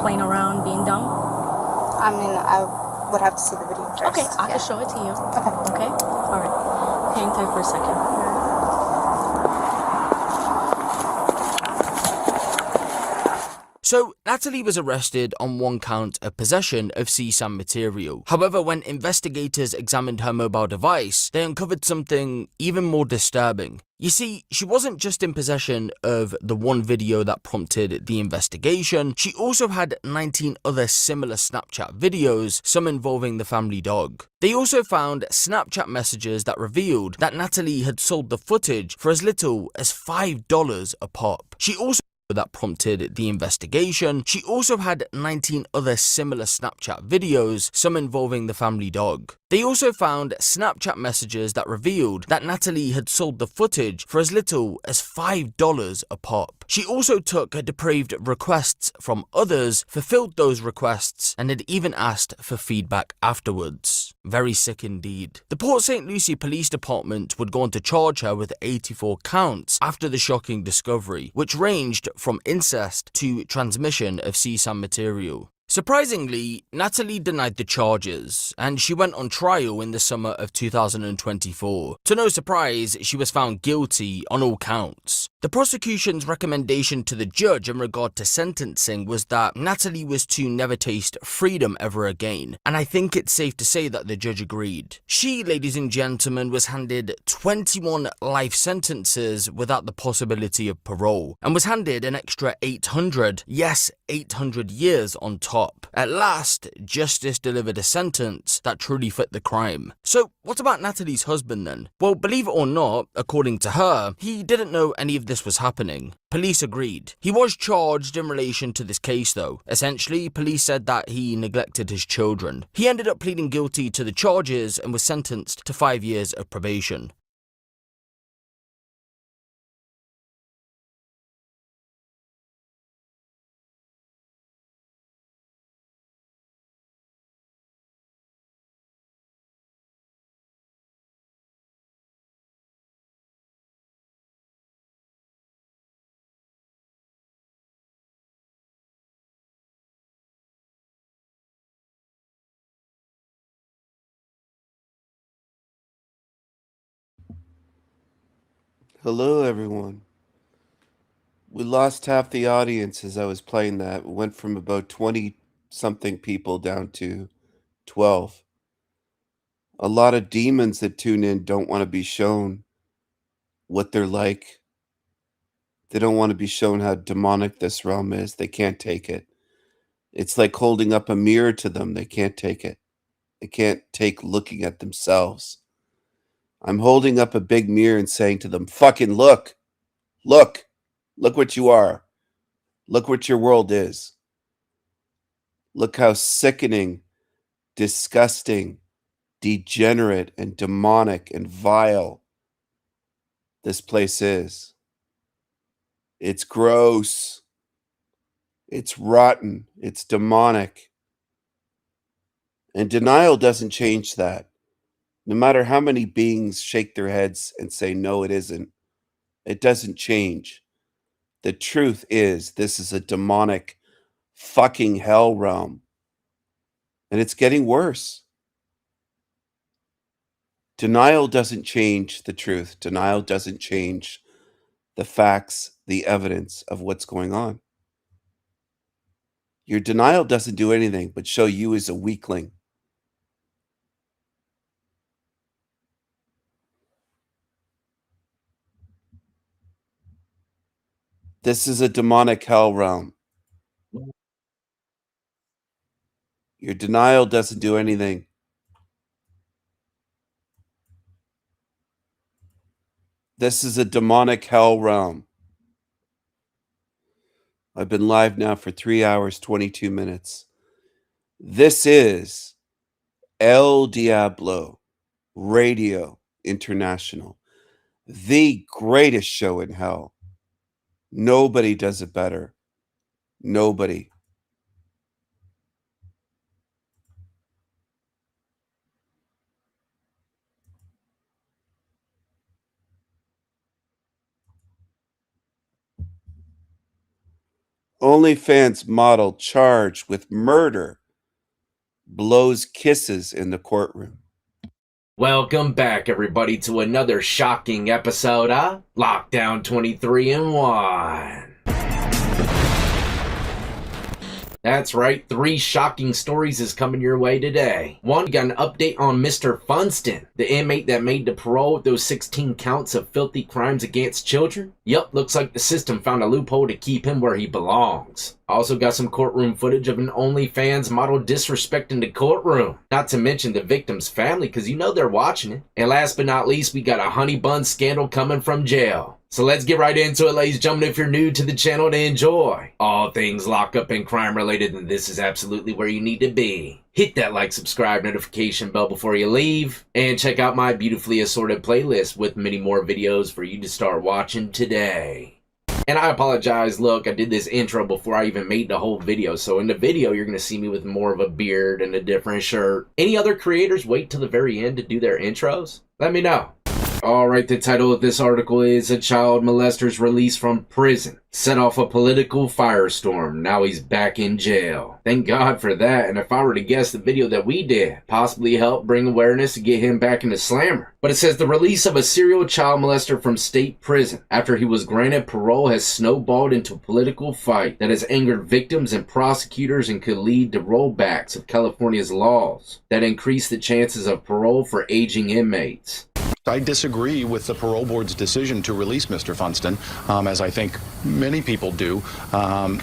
Speaker 9: playing around, being dumb?
Speaker 21: I mean, I would have to see the video first.
Speaker 9: Okay, I can show it to you. Okay? All right. Hang tight for a second.
Speaker 12: So, Natalie was arrested on one count of possession of CSAM material. However, when investigators examined her mobile device, they uncovered something even more disturbing. You see, she wasn't just in possession of the one video that prompted the investigation, she also had 19 other similar Snapchat videos, some involving the family dog. They also found Snapchat messages that revealed that Natalie had sold the footage for as little as $5 a pop. She also that prompted the investigation. She also had 19 other similar Snapchat videos, some involving the family dog. They also found Snapchat messages that revealed that Natalie had sold the footage for as little as $5 a pop. She also took depraved requests from others, fulfilled those requests, and had even asked for feedback afterwards. Very sick indeed. The Port St. Lucie Police Department would go on to charge her with 84 counts after the shocking discovery, which ranged from incest to transmission of CSAM material. Surprisingly, Natalie denied the charges, and she went on trial in the summer of 2024. To no surprise, she was found guilty on all counts. The prosecution's recommendation to the judge in regard to sentencing was that Natalie was to never taste freedom ever again, and I think it's safe to say that the judge agreed. She, ladies and gentlemen, was handed 21 life sentences without the possibility of parole, and was handed an extra 800 years on top. At last, justice delivered a sentence that truly fit the crime. So, what about Natalie's husband then? Well, believe it or not, according to her, he didn't know any of this was happening. Police agreed. He was charged in relation to this case though. Essentially, police said that he neglected his children. He ended up pleading guilty to the charges and was sentenced to 5 years of probation.
Speaker 13: Hello, everyone. We lost half the audience as I was playing that. We went from about 20-something people down to 12. A lot of demons that tune in don't want to be shown what they're like. They don't want to be shown how demonic this realm is. They can't take it. It's like holding up a mirror to them. They can't take it. They can't take looking at themselves. I'm holding up a big mirror and saying to them, fucking look. Look. Look what you are. Look what your world is. Look how sickening, disgusting, degenerate, and demonic and vile this place is. It's gross. It's rotten. It's demonic. And denial doesn't change that. No matter how many beings shake their heads and say, no, it isn't, it doesn't change. The truth is, this is a demonic fucking hell realm. And it's getting worse. Denial doesn't change the truth. Denial doesn't change the facts, the evidence of what's going on. Your denial doesn't do anything but show you as a weakling. This is a demonic hell realm. Your denial doesn't do anything. This is a demonic hell realm. I've been live now for 3 hours, 22 minutes. This is El Diablo Radio International, the greatest show in hell. Nobody does it better. Nobody. OnlyFans model charged with murder blows kisses in the courtroom.
Speaker 5: Welcome back, everybody, to another shocking episode of Lockdown 23 in 1. That's right, 3 shocking stories is coming your way today. 1, we got an update on Mr. Funston, the inmate that made the parole with those 16 counts of filthy crimes against children. Yup, looks like the system found a loophole to keep him where he belongs. Also got some courtroom footage of an OnlyFans model disrespecting the courtroom. Not to mention the victim's family, because you know they're watching it. And last but not least, we got a honey bun scandal coming from jail. So let's get right into it, ladies and gentlemen. If you're new to the channel to enjoy all things lockup and crime related, then this is absolutely where you need to be. Hit that like, subscribe, notification bell before you leave, and check out my beautifully assorted playlist with many more videos for you to start watching today. And I apologize, look, I did this intro before I even made the whole video, so in the video you're going to see me with more of a beard and a different shirt. Any other creators wait till the very end to do their intros? Let me know. Alright, the title of this article is A Child Molester's Released from Prison. Set off a political firestorm. Now he's back in jail. Thank God for that, and if I were to guess, the video that we did possibly helped bring awareness to get him back into Slammer. But it says the release of a serial child molester from state prison after he was granted parole has snowballed into a political fight that has angered victims and prosecutors and could lead to rollbacks of California's laws that increase the chances of parole for aging inmates.
Speaker 10: I disagree with the parole board's decision to release Mr. Funston, as I think many people do.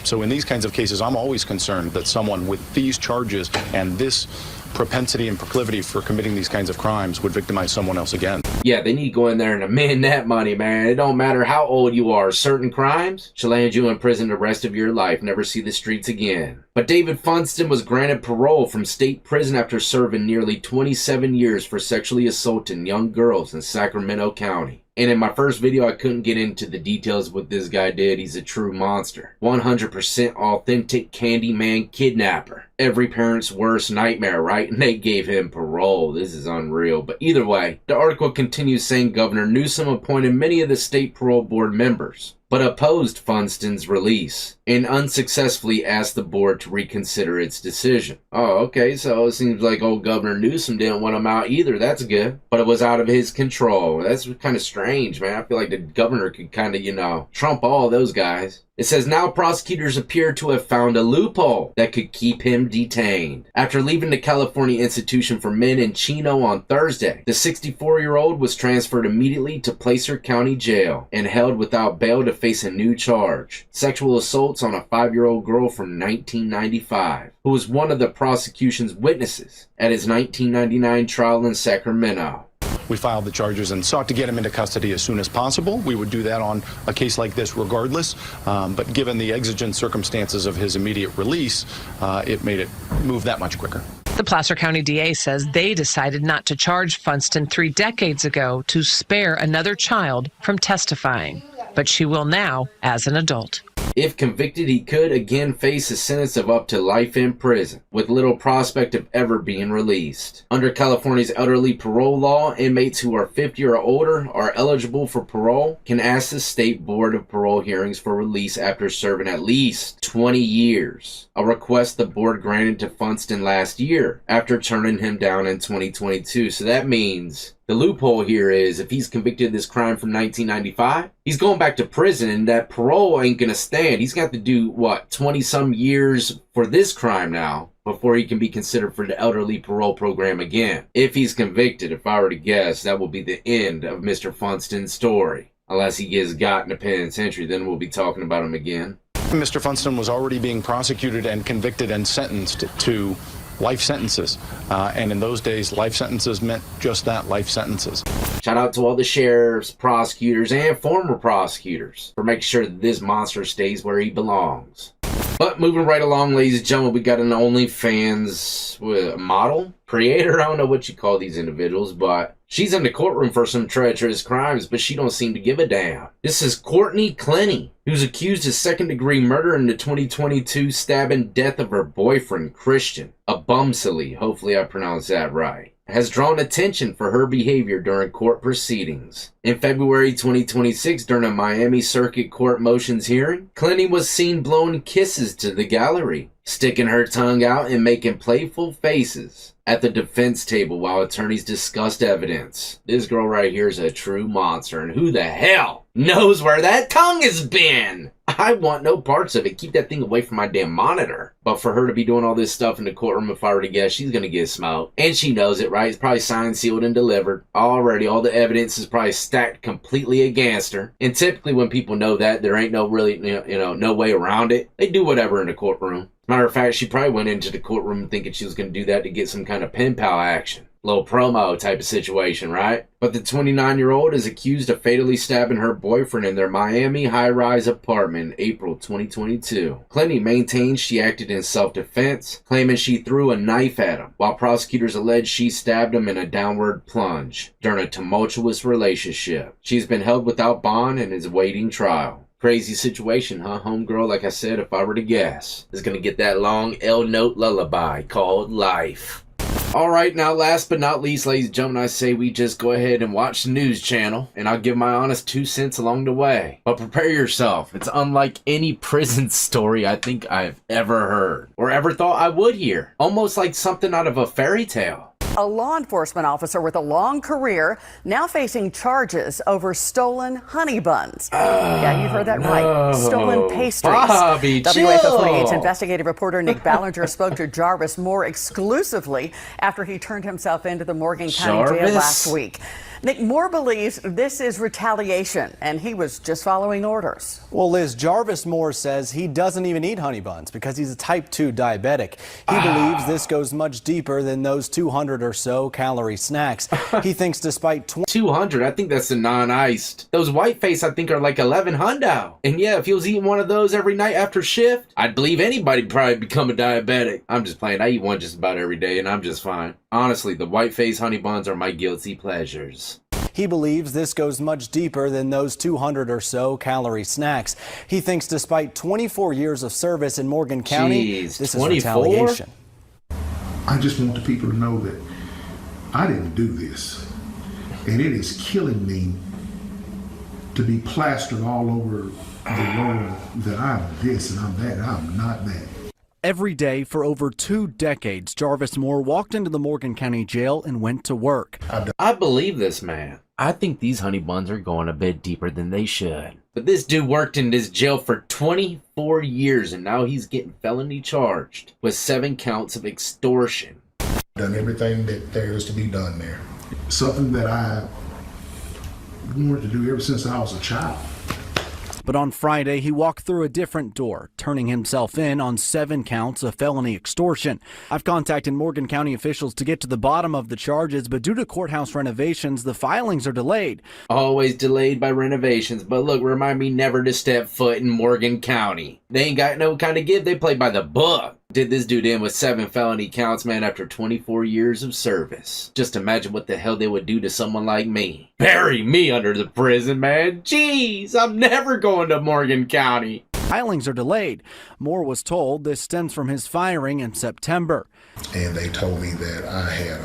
Speaker 10: So in these kinds of cases, I'm always concerned that someone with these charges and this propensity and proclivity for committing these kinds of crimes would victimize someone else again.
Speaker 5: Yeah, they need to go in there and amend that money, man. It don't matter how old you are. Certain crimes should land you in prison the rest of your life, never see the streets again. But David Funston was granted parole from state prison after serving nearly 27 years for sexually assaulting young girls in Sacramento County. And in my first video, I couldn't get into the details of what this guy did. He's a true monster. 100% authentic Candyman kidnapper. every parent's worst nightmare, right? And they gave him parole. This is unreal. But either way, the article continues saying Governor Newsom appointed many of the state parole board members, but opposed Funston's release and unsuccessfully asked the board to reconsider its decision. Oh, okay, so it seems like old Governor Newsom didn't want him out either. That's good. But it was out of his control. That's kind of strange, man. I feel like the governor could kind of, trump all those guys. It says now prosecutors appear to have found a loophole that could keep him detained. After leaving the California Institution for Men in Chino on Thursday, the 64-year-old was transferred immediately to Placer County Jail and held without bail to face a new charge: sexual assaults on a 5-year-old girl from 1995, who was one of the prosecution's witnesses at his 1999 trial in Sacramento.
Speaker 10: We filed the charges and sought to get him into custody as soon as possible. We would do that on a case like this regardless, but given the exigent circumstances of his immediate release, it made it move that much quicker.
Speaker 3: The Placer County DA says they decided not to charge Funston 3 decades ago to spare another child from testifying, but she will now as an adult.
Speaker 5: If convicted, he could again face a sentence of up to life in prison, with little prospect of ever being released. Under California's elderly parole law, inmates who are 50 or older are eligible for parole can ask the State Board of Parole hearings for release after serving at least 20 years, a request the board granted to Funston last year after turning him down in 2022. So that means the loophole here is if he's convicted of this crime from 1995, he's going back to prison, and that parole ain't going to stand. He's got to do, 20-some years for this crime now before he can be considered for the elderly parole program again. If he's convicted, if I were to guess, that will be the end of Mr. Funston's story. Unless he gets got in a penitentiary, then we'll be talking about him again.
Speaker 10: Mr. Funston was already being prosecuted and convicted and sentenced to life sentences. And in those days, life sentences meant just that, life sentences.
Speaker 5: Shout out to all the sheriffs, prosecutors, and former prosecutors for making sure that this monster stays where he belongs. But moving right along, ladies and gentlemen, we got an OnlyFans model, creator, I don't know what you call these individuals, but she's in the courtroom for some treacherous crimes, but she don't seem to give a damn. This is Courtney Clenny, who's accused of second-degree murder in the 2022 stabbing death of her boyfriend, Christian Abumsely, hopefully I pronounced that right, has drawn attention for her behavior during court proceedings. In February 2026, during a Miami Circuit Court motions hearing, Clenny was seen blowing kisses to the gallery, sticking her tongue out and making playful faces at the defense table while attorneys discussed evidence. This girl right here is a true monster, and who the hell knows where that tongue has been? I want no parts of it. Keep that thing away from my damn monitor. But for her to be doing all this stuff in the courtroom, if I were to guess, she's going to get smoked. And she knows it, right? It's probably signed, sealed, and delivered. Already, all the evidence is probably stacked completely against her. And typically when people know that, there ain't no really, no way around it. They do whatever in the courtroom. Matter of fact, she probably went into the courtroom thinking she was going to do that to get some kind of pen pal action. Little promo type of situation, right? But the 29-year-old is accused of fatally stabbing her boyfriend in their Miami high-rise apartment in April 2022. Clenny maintains she acted in self-defense, claiming she threw a knife at him, while prosecutors allege she stabbed him in a downward plunge during a tumultuous relationship. She's been held without bond and is awaiting trial. Crazy situation, huh, homegirl? Like I said, if I were to guess, is going to get that long L-note lullaby called life. Alright, now last but not least, ladies and gentlemen, I say we just go ahead and watch the news channel, and I'll give my honest 2 cents along the way. But prepare yourself. It's unlike any prison story I think I've ever heard, or ever thought I would hear. Almost like something out of a fairy tale.
Speaker 14: A law enforcement officer with a long career now facing charges over stolen honey buns. Yeah, you heard that right. Stolen pastries.
Speaker 5: Bobby,
Speaker 14: WFO 48's
Speaker 5: chill.
Speaker 14: investigative reporter Nick Ballinger spoke to Jarvis Moore exclusively after he turned himself into the Morgan County jail last week. Nick, Moore believes this is retaliation, and he was just following orders.
Speaker 23: Well, Liz, Jarvis Moore says he doesn't even eat honey buns because he's a type 2 diabetic. He believes this goes much deeper than those 200 or so calorie snacks. He thinks despite
Speaker 5: 200, I think that's the non-iced. Those white face, I think, are like 11 hundo. And yeah, if he was eating one of those every night after shift, I'd believe anybody probably become a diabetic. I'm just playing. I eat one just about every day, and I'm just fine. Honestly, the white face honey buns are my guilty pleasures.
Speaker 23: He believes this goes much deeper than those 200 or so calorie snacks. He thinks despite 24 years of service in Morgan County, this is retaliation.
Speaker 2: I just want the people to know that I didn't do this. And it is killing me to be plastered all over the world that I'm this and I'm that and I'm not that.
Speaker 23: Every day for over 2 decades, Jarvis Moore walked into the Morgan County Jail and went to work.
Speaker 5: I believe this man. I think these honey buns are going a bit deeper than they should. But this dude worked in this jail for 24 years and now he's getting felony charged with 7 counts of extortion.
Speaker 2: Done everything that there is to be done there. Something that I wanted to do ever since I was a child.
Speaker 23: But on Friday, he walked through a different door, turning himself in on 7 counts of felony extortion. I've contacted Morgan County officials to get to the bottom of the charges, but due to courthouse renovations, the filings are delayed.
Speaker 5: Always delayed by renovations, but look, remind me never to step foot in Morgan County. They ain't got no kind of give, they play by the book. Did this dude in with 7 felony counts, man, after 24 years of service. Just imagine what the hell they would do to someone like me. Bury me under the prison, man. Jeez, I'm never going to Morgan County.
Speaker 23: Filings are delayed. Moore was told this stems from his firing in September.
Speaker 2: And they told me that I had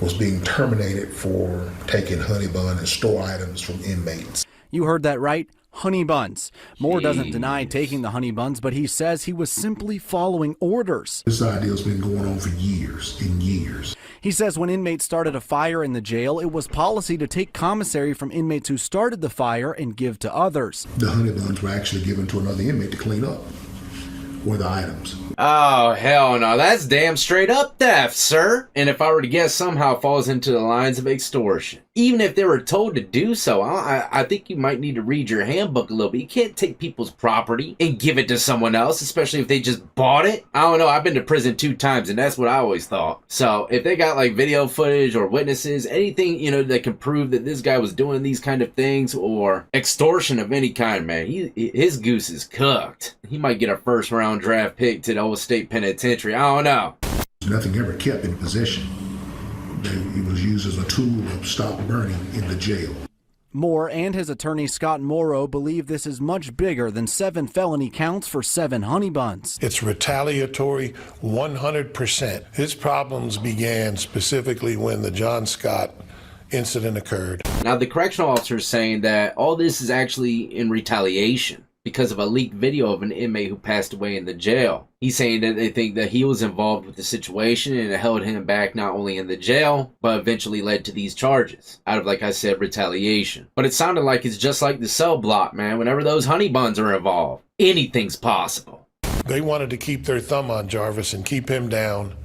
Speaker 2: was being terminated for taking honey bun and store items from inmates.
Speaker 23: You heard that right. Honey buns. Moore doesn't deny taking the honey buns, but he says he was simply following orders.
Speaker 2: This idea's been going on for years and years.
Speaker 23: He says when inmates started a fire in the jail, it was policy to take commissary from inmates who started the fire and give to others.
Speaker 2: The honey buns were actually given to another inmate to clean up, or the items.
Speaker 5: Oh, hell no. That's damn straight up theft, sir. And if I were to guess, somehow falls into the lines of extortion. Even if they were told to do so, I think you might need to read your handbook a little bit. You can't take people's property and give it to someone else, especially if they just bought it. I don't know. I've been to prison 2 times, and that's what I always thought. So if they got like video footage or witnesses, anything, you know, that can prove that this guy was doing these kind of things or extortion of any kind, man, his goose is cooked. He might get a first-round draft pick to the old state penitentiary. I don't know.
Speaker 2: Nothing ever kept in possession. It was used as a tool to stop burning in the jail.
Speaker 23: Moore and his attorney Scott Morrow believe this is much bigger than 7 felony counts for 7 honey buns.
Speaker 4: It's retaliatory 100%. His problems began specifically when the John Scott incident occurred.
Speaker 5: Now, the correctional officer is saying that all this is actually in retaliation because of a leaked video of an inmate who passed away in the jail. He's saying that they think that he was involved with the situation and it held him back not only in the jail, but eventually led to these charges out of, like I said, retaliation. But it sounded like it's just like the cell block, man. Whenever those honey buns are involved, anything's possible.
Speaker 4: They wanted to keep their thumb on Jarvis and keep him down,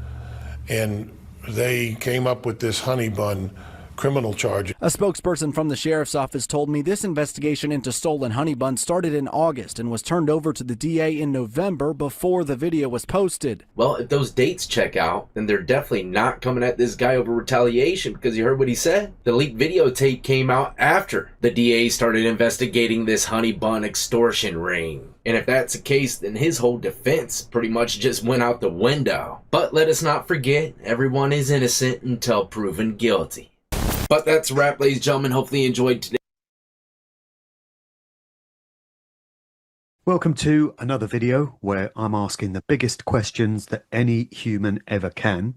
Speaker 4: and they came up with this honey bun criminal charge.
Speaker 23: A spokesperson from the sheriff's office told me this investigation into stolen honey buns started in August and was turned over to the DA in November before the video was posted.
Speaker 5: Well, if those dates check out, then they're definitely not coming at this guy over retaliation, because you heard what he said. The leaked videotape came out after the DA started investigating this honey bun extortion ring. And if that's the case, then his whole defense pretty much just went out the window. But let us not forget, everyone is innocent until proven guilty. But that's a wrap, ladies and gentlemen. Hopefully you enjoyed today.
Speaker 16: Welcome to another video where I'm asking the biggest questions that any human ever can.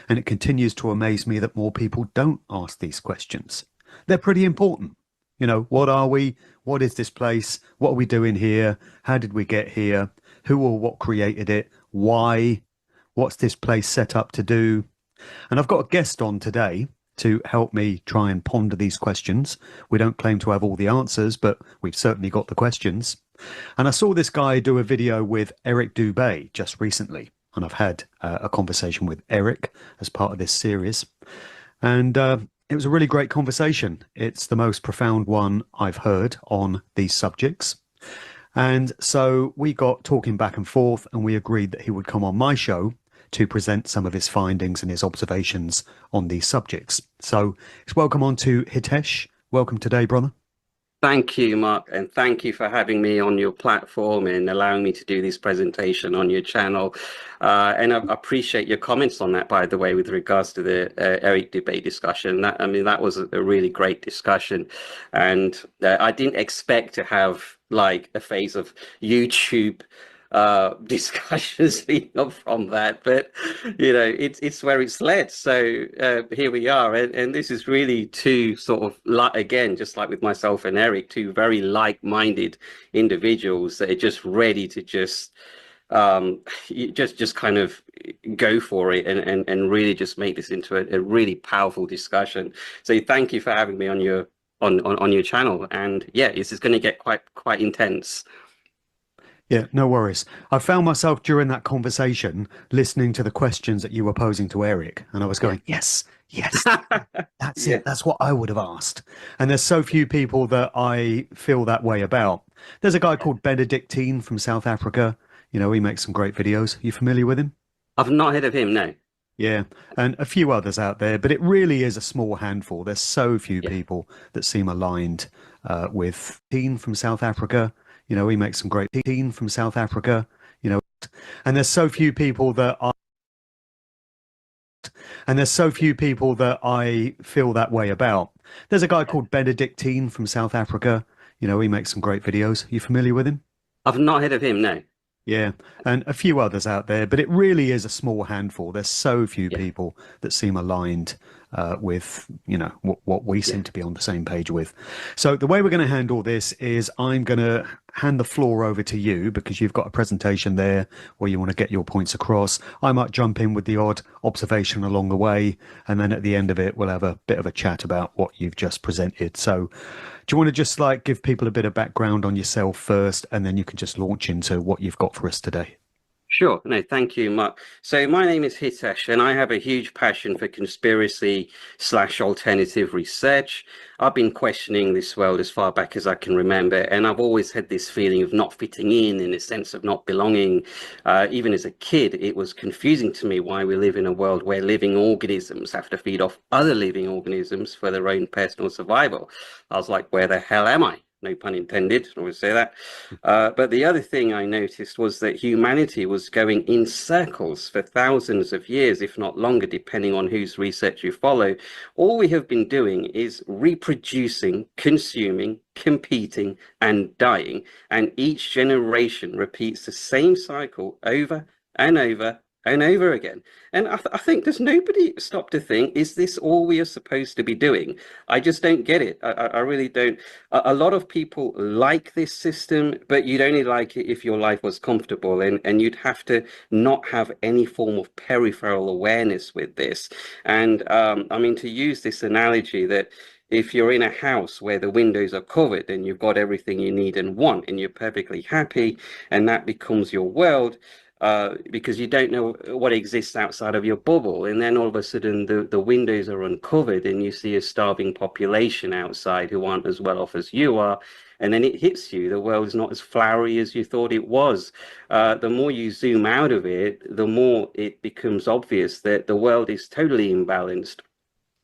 Speaker 16: And it continues to amaze me that more people don't ask these questions. They're pretty important. You know, what are we? What is this place? What are we doing here? How did we get here? Who or what created it? Why? What's this place set up to do? And I've got a guest on today to help me try and ponder these questions. We don't claim to have all the answers, but we've certainly got the questions. And I saw this guy do a video with Eric Dubé just recently, and I've had a conversation with Eric as part of this series. And it was a really great conversation. It's the most profound one I've heard on these subjects. And so we got talking back and forth, and we agreed that he would come on my show to present some of his findings and his observations on these subjects. So it's welcome on to Hitesh. Welcome today, brother.
Speaker 24: Thank you, Mark, and thank you for having me on your platform and allowing me to do this presentation on your channel. And I appreciate your comments on that, by the way, with regards to the Eric Dubé discussion. That was a really great discussion. And I didn't expect to have like a phase of YouTube discussions leading up from that, but it's where it's led. So here we are, and this is really two sort of again, just like with myself and Eric, two very like-minded individuals that are just ready to just kind of go for it and really just make this into a really powerful discussion. So thank you for having me on your channel, and yeah, this is going to get quite intense.
Speaker 16: Yeah, no worries. I found myself during that conversation listening to the questions that you were posing to Eric, and I was going, yes, that's it. That's what I would have asked. And there's so few people that I feel that way about. There's a guy called Benedictine from South Africa. He makes some great videos. You familiar with him?
Speaker 24: I've not heard of him, no.
Speaker 16: Yeah, and a few others out there, but it really is a small handful. There's so few people that seem aligned with Teen from South Africa. He makes some great Teen from South Africa. And there's so few people that I feel that way about. There's a guy called Benedictine from South Africa. He makes some great videos. You familiar with him?
Speaker 24: I've not heard of him, no.
Speaker 16: Yeah, and a few others out there, but it really is a small handful. There's so few people that seem aligned with, what we seem to be on the same page with. So the way we're going to handle this is I'm going to hand the floor over to you because you've got a presentation there where you want to get your points across. I might jump in with the odd observation along the way, and then at the end of it, we'll have a bit of a chat about what you've just presented. So do you want to just give people a bit of background on yourself first, and then you can just launch into what you've got for us today?
Speaker 24: Sure. No, thank you, Mark. So my name is Hitesh, and I have a huge passion for conspiracy/alternative research. I've been questioning this world as far back as I can remember, and I've always had this feeling of not fitting in a sense of not belonging. Even as a kid, it was confusing to me why we live in a world where living organisms have to feed off other living organisms for their own personal survival. I was like, where the hell am I? No pun intended, I always say that. But the other thing I noticed was that humanity was going in circles for thousands of years, if not longer, depending on whose research you follow. All we have been doing is reproducing, consuming, competing, and dying. And each generation repeats the same cycle over and over and over again. And I think there's nobody stopped to think, is this all we are supposed to be doing? I just don't get it. I really don't. A lot of people like this system, but you'd only like it if your life was comfortable, and you'd have to not have any form of peripheral awareness with this. And I mean, to use this analogy that if you're in a house where the windows are covered and you've got everything you need and want, and you're perfectly happy, and that becomes your world, because you don't know what exists outside of your bubble. And then all of a sudden the windows are uncovered and you see a starving population outside who aren't as well off as you are. And then it hits you. The world is not as flowery as you thought it was. The more you zoom out of it, the more it becomes obvious that the world is totally imbalanced.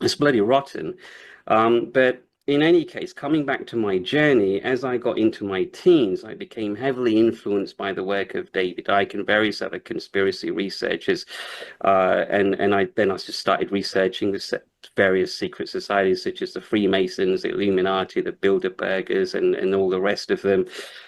Speaker 24: It's bloody rotten. But in any case, coming back to my journey, as I got into my teens, I became heavily influenced by the work of David Icke and various other conspiracy researchers. And I just started researching the various secret societies, such as the Freemasons, the Illuminati, the Bilderbergers, and all the rest of them.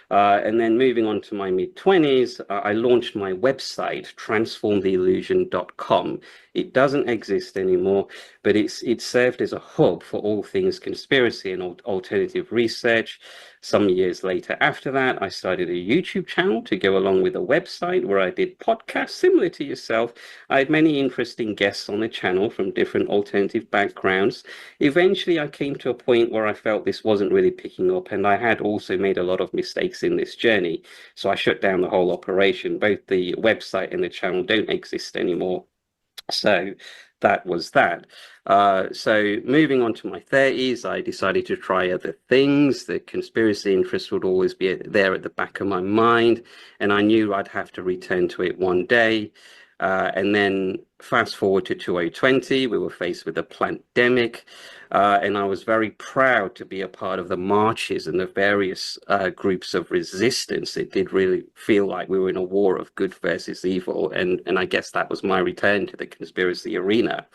Speaker 24: And then moving on to my mid-20s, I launched my website, transformtheillusion.com. It doesn't exist anymore, but it served as a hub for all things conspiracy and alternative research. Some years later after that, I started a YouTube channel to go along with a website where I did podcasts similar to yourself. I had many interesting guests on the channel from different alternative backgrounds. Eventually, I came to a point where I felt this wasn't really picking up, and I had also made a lot of mistakes in this journey. So I shut down the whole operation. Both the website and the channel don't exist anymore. So that was that. So moving on to my 30s, I decided to try other things. The conspiracy interest would always be there at the back of my mind, and I knew I'd have to return to it one day. And then fast forward to 2020, we were faced with a pandemic, and I was very proud to be a part of the marches and the various groups of resistance. It did really feel like we were in a war of good versus evil, and I guess that was my return to the conspiracy arena.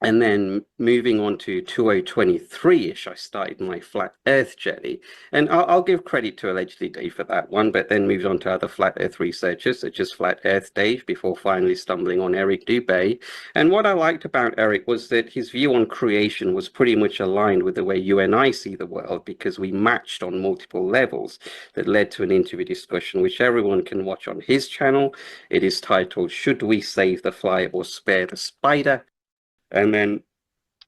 Speaker 24: And then moving on to 2023-ish, I started my flat earth journey. And I'll give credit to Allegedly Dave for that one, but then moved on to other flat earth researchers, such as Flat Earth Dave, before finally stumbling on Eric Dubé. And what I liked about Eric was that his view on creation was pretty much aligned with the way you and I see the world, because we matched on multiple levels that led to an interview discussion, which everyone can watch on his channel. It is titled, Should We Save the Fly or Spare the Spider? And then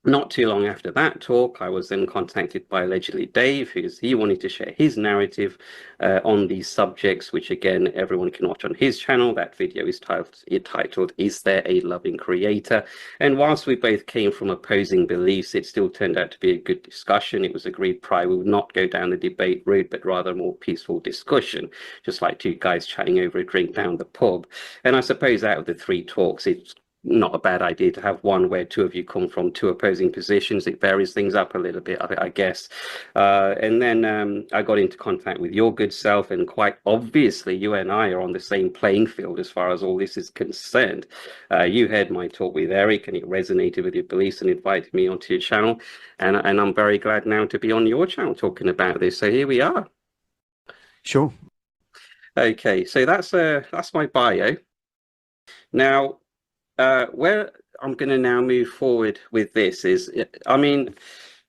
Speaker 24: not too long after that talk, I was then contacted by Allegedly Dave, he wanted to share his narrative on these subjects, which again, everyone can watch on his channel. That video is titled, Is There a Loving Creator? And whilst we both came from opposing beliefs, it still turned out to be a good discussion. It was agreed prior we would not go down the debate route, but rather a more peaceful discussion, just like two guys chatting over a drink down the pub. And I suppose out of the three talks, it's not a bad idea to have one where two of you come from two opposing positions. It varies things up a little bit, I guess. And then I got into contact with your good self, and quite obviously you and I are on the same playing field as far as all this is concerned. You heard my talk with Eric and it resonated with your beliefs and invited me onto your channel. And I'm very glad now to be on your channel talking about this. So here we are.
Speaker 16: Sure.
Speaker 24: Okay, so that's my bio. Now, where I'm going to now move forward with this is,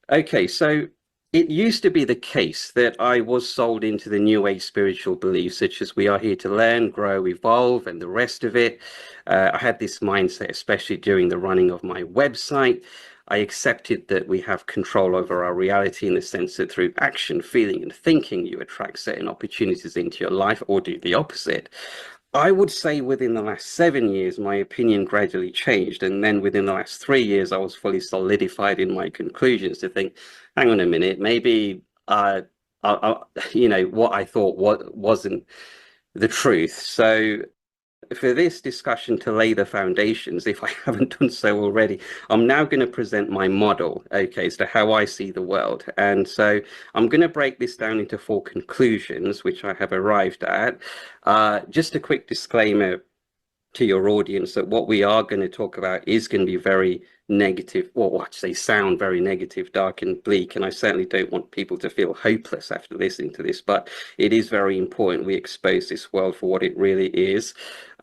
Speaker 24: okay, so it used to be the case that I was sold into the New Age spiritual beliefs, such as we are here to learn, grow, evolve, and the rest of it. I had this mindset, especially during the running of my website. I accepted that we have control over our reality in the sense that through action, feeling, and thinking, you attract certain opportunities into your life, or do the opposite. I would say within the last 7 years, my opinion gradually changed. And then within the last 3 years, I was fully solidified in my conclusions to think, hang on a minute, maybe, what I thought wasn't the truth. So for this discussion to lay the foundations, if I haven't done so already, I'm now going to present my model, okay, as to how I see the world. And so I'm going to break this down into 4 conclusions, which I have arrived at. Just a quick disclaimer to your audience that what we are going to talk about is going to be very negative, or what say sound very negative, dark and bleak, and I certainly don't want people to feel hopeless after listening to this, but it is very important we expose this world for what it really is.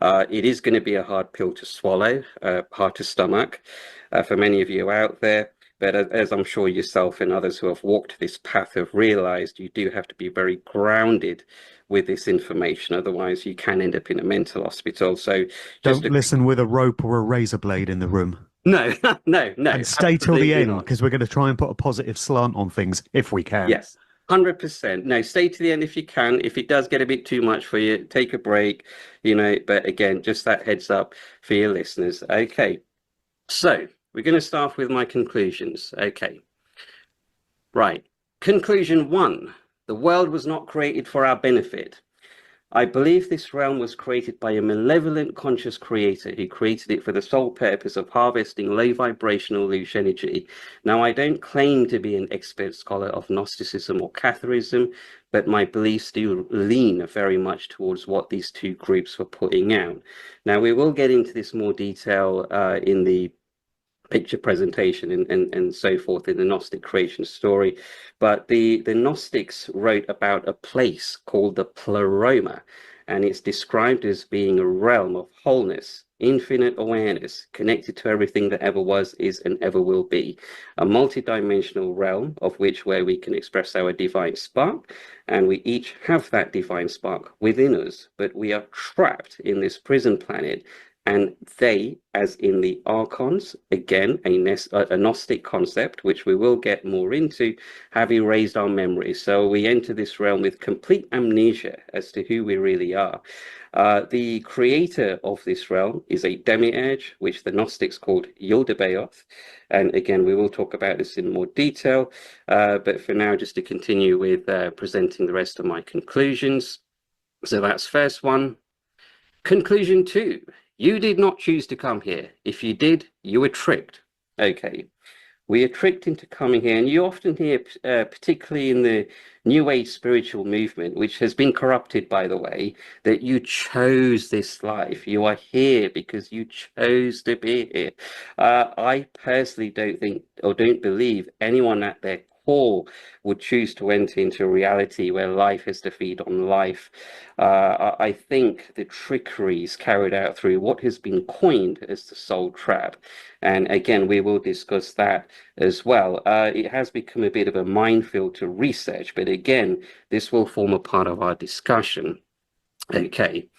Speaker 24: It is going to be a hard pill to swallow, hard to stomach for many of you out there. But as I'm sure yourself and others who have walked this path have realized, you do have to be very grounded with this information. Otherwise, you can end up in a mental hospital. So
Speaker 16: don't listen with a rope or a razor blade in the room.
Speaker 24: No, no.
Speaker 16: And stay till the end,
Speaker 24: not.
Speaker 16: because we're going to try and put a positive slant on things if we can.
Speaker 24: Yes, 100%. No, stay to the end if you can. If it does get a bit too much for you, take a break, but again, just that heads up for your listeners. Okay, so we're going to start with my conclusions. Okay, right. Conclusion 1, the world was not created for our benefit. I believe this realm was created by a malevolent conscious creator who created it for the sole purpose of harvesting low vibrational loose energy. Now, I don't claim to be an expert scholar of Gnosticism or Catharism, but my beliefs do lean very much towards what these two groups were putting out. Now, we will get into this more detail in the picture presentation and so forth in the Gnostic creation story, but the Gnostics wrote about a place called the Pleroma, and it's described as being a realm of wholeness, infinite awareness, connected to everything that ever was, is, and ever will be. A multi-dimensional realm of which where we can express our divine spark, and we each have that divine spark within us, but we are trapped in this prison planet. And they, as in the archons, again, a Gnostic concept, which we will get more into, have erased our memories. So we enter this realm with complete amnesia as to who we really are. The creator of this realm is a demiurge, which the Gnostics called Yaldabaoth. And again, we will talk about this in more detail. But for now, just to continue with presenting the rest of my conclusions. So that's first one. Conclusion 2. You did not choose to come here. If you did, you were tricked. Okay. We are tricked into coming here, and you often hear, particularly in the New Age spiritual movement, which has been corrupted, by the way, that you chose this life. You are here because you chose to be here. I personally don't think or don't believe anyone at their core would choose to enter into a reality where life has to feed on life. I think the trickery is carried out through what has been coined as the soul trap. And again, we will discuss that as well. It has become a bit of a minefield to research, but again, this will form a part of our discussion. Okay,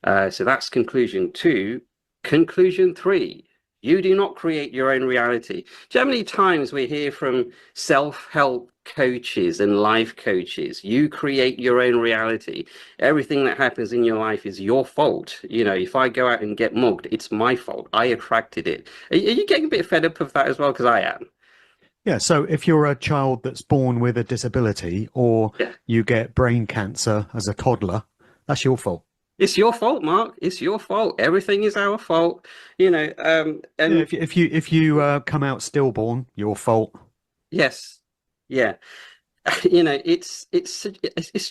Speaker 24: so that's conclusion 2. Conclusion 3. You do not create your own reality. Do you know how many times we hear from self-help coaches and life coaches? You create your own reality. Everything that happens in your life is your fault. You know, if I go out and get mugged, it's my fault. I attracted it. Are you getting a bit fed up of that as well? Because I am.
Speaker 16: Yeah, so if you're a child that's born with a disability or you get brain cancer as a toddler, that's your fault.
Speaker 24: It's your fault, Mark. It's your fault. Everything is our fault. You know, and
Speaker 16: yeah, if you come out stillborn, your fault.
Speaker 24: Yes, yeah. You know, it's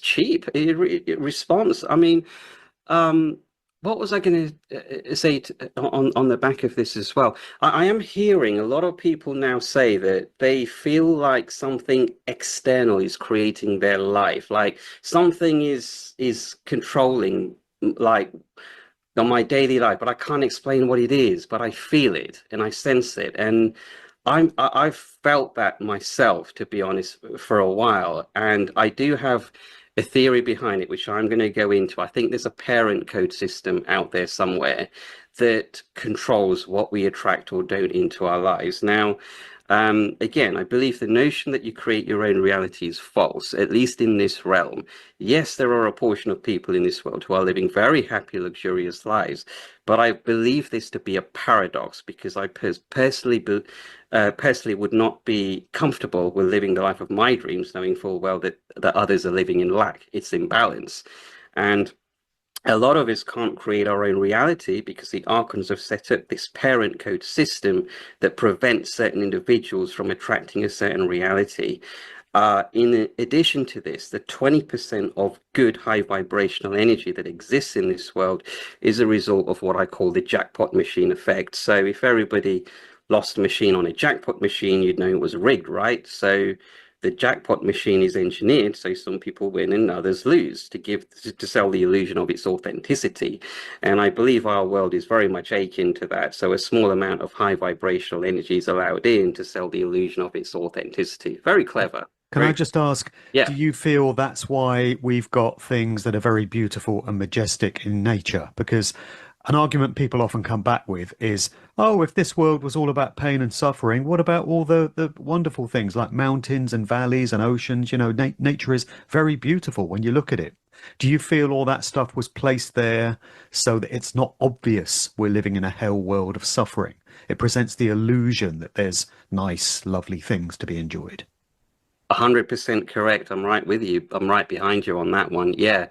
Speaker 24: cheap. Response. I mean, what was I going to say on the back of this as well? I am hearing a lot of people now say that they feel like something external is creating their life, like something is controlling, like on my daily life, but I can't explain what it is, but I feel it and I sense it. And I've felt that myself, to be honest, for a while. And I do have a theory behind it, which I'm going to go into. I think there's a parent code system out there somewhere that controls what we attract or don't into our lives. Now, again, I believe the notion that you create your own reality is false, at least in this realm. Yes, there are a portion of people in this world who are living very happy, luxurious lives, but I believe this to be a paradox because I personally would not be comfortable with living the life of my dreams, knowing full well that others are living in lack. It's imbalance. And a lot of us can't create our own reality because the archons have set up this parent code system that prevents certain individuals from attracting a certain reality. In addition to this, the 20% of good high vibrational energy that exists in this world is a result of what I call the jackpot machine effect. So if everybody lost a machine on a jackpot machine, you'd know it was rigged, right? So the jackpot machine is engineered so some people win and others lose to sell the illusion of its authenticity. And I believe our world is very much akin to that. So a small amount of high vibrational energy is allowed in to sell the illusion of its authenticity. Very clever.
Speaker 16: Can I just ask, do you feel that's why we've got things that are very beautiful and majestic in nature? Because an argument people often come back with is, oh, if this world was all about pain and suffering, what about all the wonderful things like mountains and valleys and oceans? You know, nature is very beautiful when you look at it. Do you feel all that stuff was placed there so that it's not obvious we're living in a hell world of suffering? It presents the illusion that there's nice, lovely things to be enjoyed.
Speaker 24: 100% correct. I'm right with you. I'm right behind you on that one. Yeah,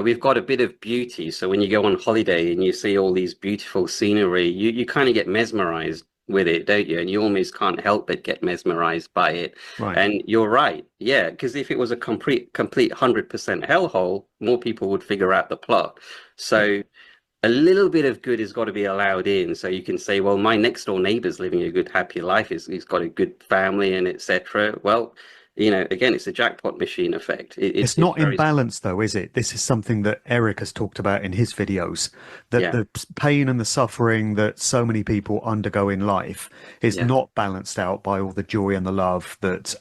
Speaker 24: we've got a bit of beauty. So when you go on holiday and you see all these beautiful scenery, you kind of get mesmerized with it, don't you? And you almost can't help but get mesmerized by it.
Speaker 16: Right.
Speaker 24: And you're right. Yeah, because if it was a complete 100% hellhole, more people would figure out the plot. So a little bit of good has got to be allowed in. So you can say, well, my next door neighbor's living a good, happy life. He's got a good family and etc. Well, you know, again, it's a jackpot machine effect.
Speaker 16: It's not in balance, though, is it? This is something that Eric has talked about in his videos, that the pain and the suffering that so many people undergo in life is not balanced out by all the joy and the love that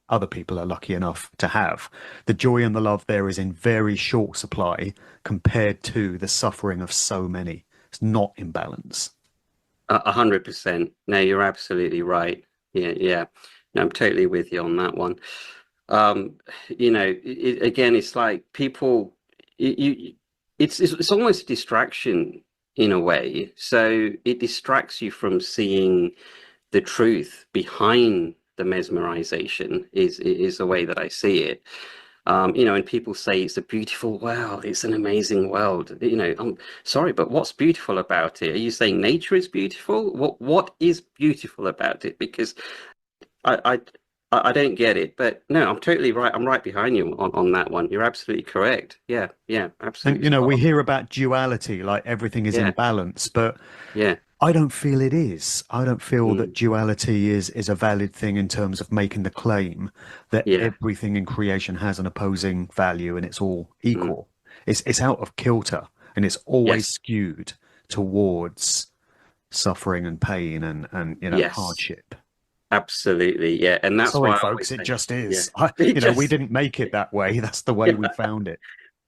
Speaker 16: other people are lucky enough to have. The joy and the love there is in very short supply compared to the suffering of so many. It's not in balance.
Speaker 24: 100%. No, you're absolutely right. Yeah. No, I'm totally with you on that one. You know, again, it's like people, it's almost a distraction in a way. So it distracts you from seeing the truth behind the mesmerization is the way that I see it. You know, and people say it's a beautiful world, it's an amazing world. You know, I'm sorry, but what's beautiful about it? Are you saying nature is beautiful? What is beautiful about it? Because I don't get it, but no, I'm totally right. I'm right behind you on that one. You're absolutely correct. Yeah,
Speaker 16: And
Speaker 24: absolutely.
Speaker 16: we hear about duality, like everything is in balance, but
Speaker 24: yeah,
Speaker 16: I don't feel it is. I don't feel that
Speaker 24: Mm.
Speaker 16: duality is a valid thing in terms of making the claim that
Speaker 24: Yeah.
Speaker 16: everything in creation has an opposing value and it's all
Speaker 24: Mm.
Speaker 16: equal. It's out of kilter and it's always
Speaker 24: Yes.
Speaker 16: skewed towards suffering and pain and
Speaker 24: Yes.
Speaker 16: hardship.
Speaker 24: Absolutely. Yeah, and that's
Speaker 16: Sorry,
Speaker 24: why I
Speaker 16: folks,
Speaker 24: always
Speaker 16: it
Speaker 24: say,
Speaker 16: just
Speaker 24: yeah,
Speaker 16: is.
Speaker 24: it
Speaker 16: We
Speaker 24: just
Speaker 16: didn't make it that way. That's the way we found it.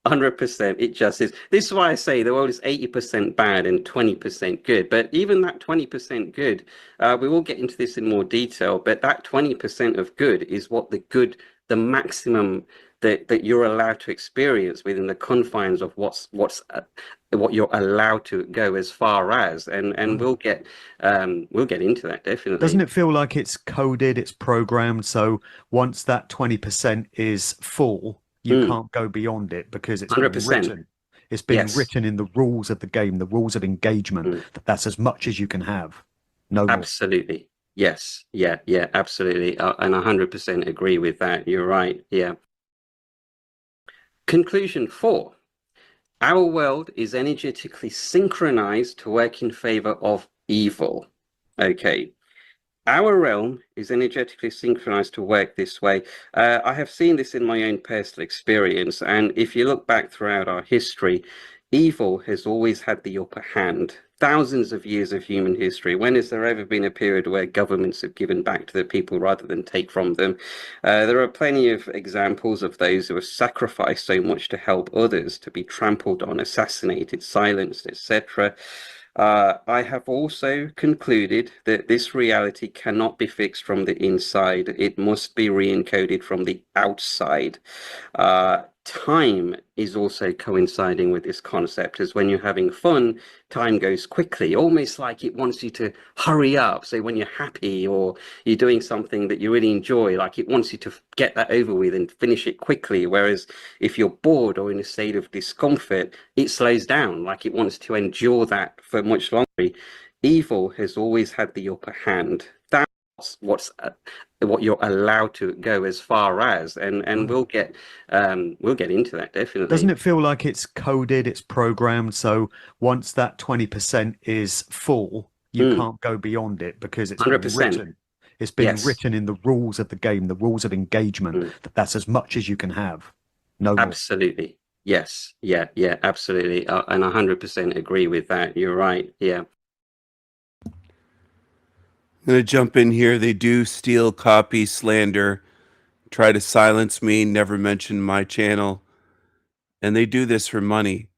Speaker 24: 100%. It just is. This is why I say the world is 80% bad and 20% good. But even that 20% good, we will get into this in more detail. But that 20% of good is what the maximum that you're allowed to experience within the confines of what you're allowed to go as far as. And we'll get into that definitely.
Speaker 16: Doesn't it feel like it's coded, it's programmed, so once that 20% is full, you can't go beyond it because it's been
Speaker 24: 100%.
Speaker 16: written. It's been
Speaker 24: Yes.
Speaker 16: written in the rules of the game, the rules of engagement, that that's as much as you can have. No more.
Speaker 24: Absolutely. Yes. Yeah. Yeah. Absolutely. And 100% agree with that. You're right. Yeah. Conclusion 4. Our world is energetically synchronized to work in favor of evil. Okay. Our realm is energetically synchronized to work this way. I have seen this in my own personal experience. And if you look back throughout our history, evil has always had the upper hand. Thousands of years of human history. When has there ever been a period where governments have given back to the people rather than take from them? There are plenty of examples of those who have sacrificed so much to help others to be trampled on, assassinated, silenced, etc. I have also concluded that this reality cannot be fixed from the inside. It must be re-encoded from the outside. Time is also coinciding with this concept, as when you're having fun, time goes quickly, almost like it wants you to hurry up. So when you're happy or you're doing something that you really enjoy, like it wants you to get that over with and finish it quickly. Whereas if you're bored or in a state of discomfort, it slows down, like it wants to endure that for much longer. Evil has always had the upper hand. That's what you're allowed to go as far as, and we'll get into that definitely.
Speaker 16: Doesn't it feel like it's coded, it's programmed, so once that 20% is full, you can't go beyond it because it's been
Speaker 24: 100%.
Speaker 16: written. It's been
Speaker 24: Yes.
Speaker 16: written in the rules of the game, the rules of engagement, that that's as much as you can have. No more.
Speaker 24: Absolutely. Yes. Yeah. Yeah. Absolutely. And 100% agree with that. You're right. Yeah.
Speaker 13: I'm going to jump in here. They do steal, copy, slander, try to silence me, never mention my channel. And they do this for money.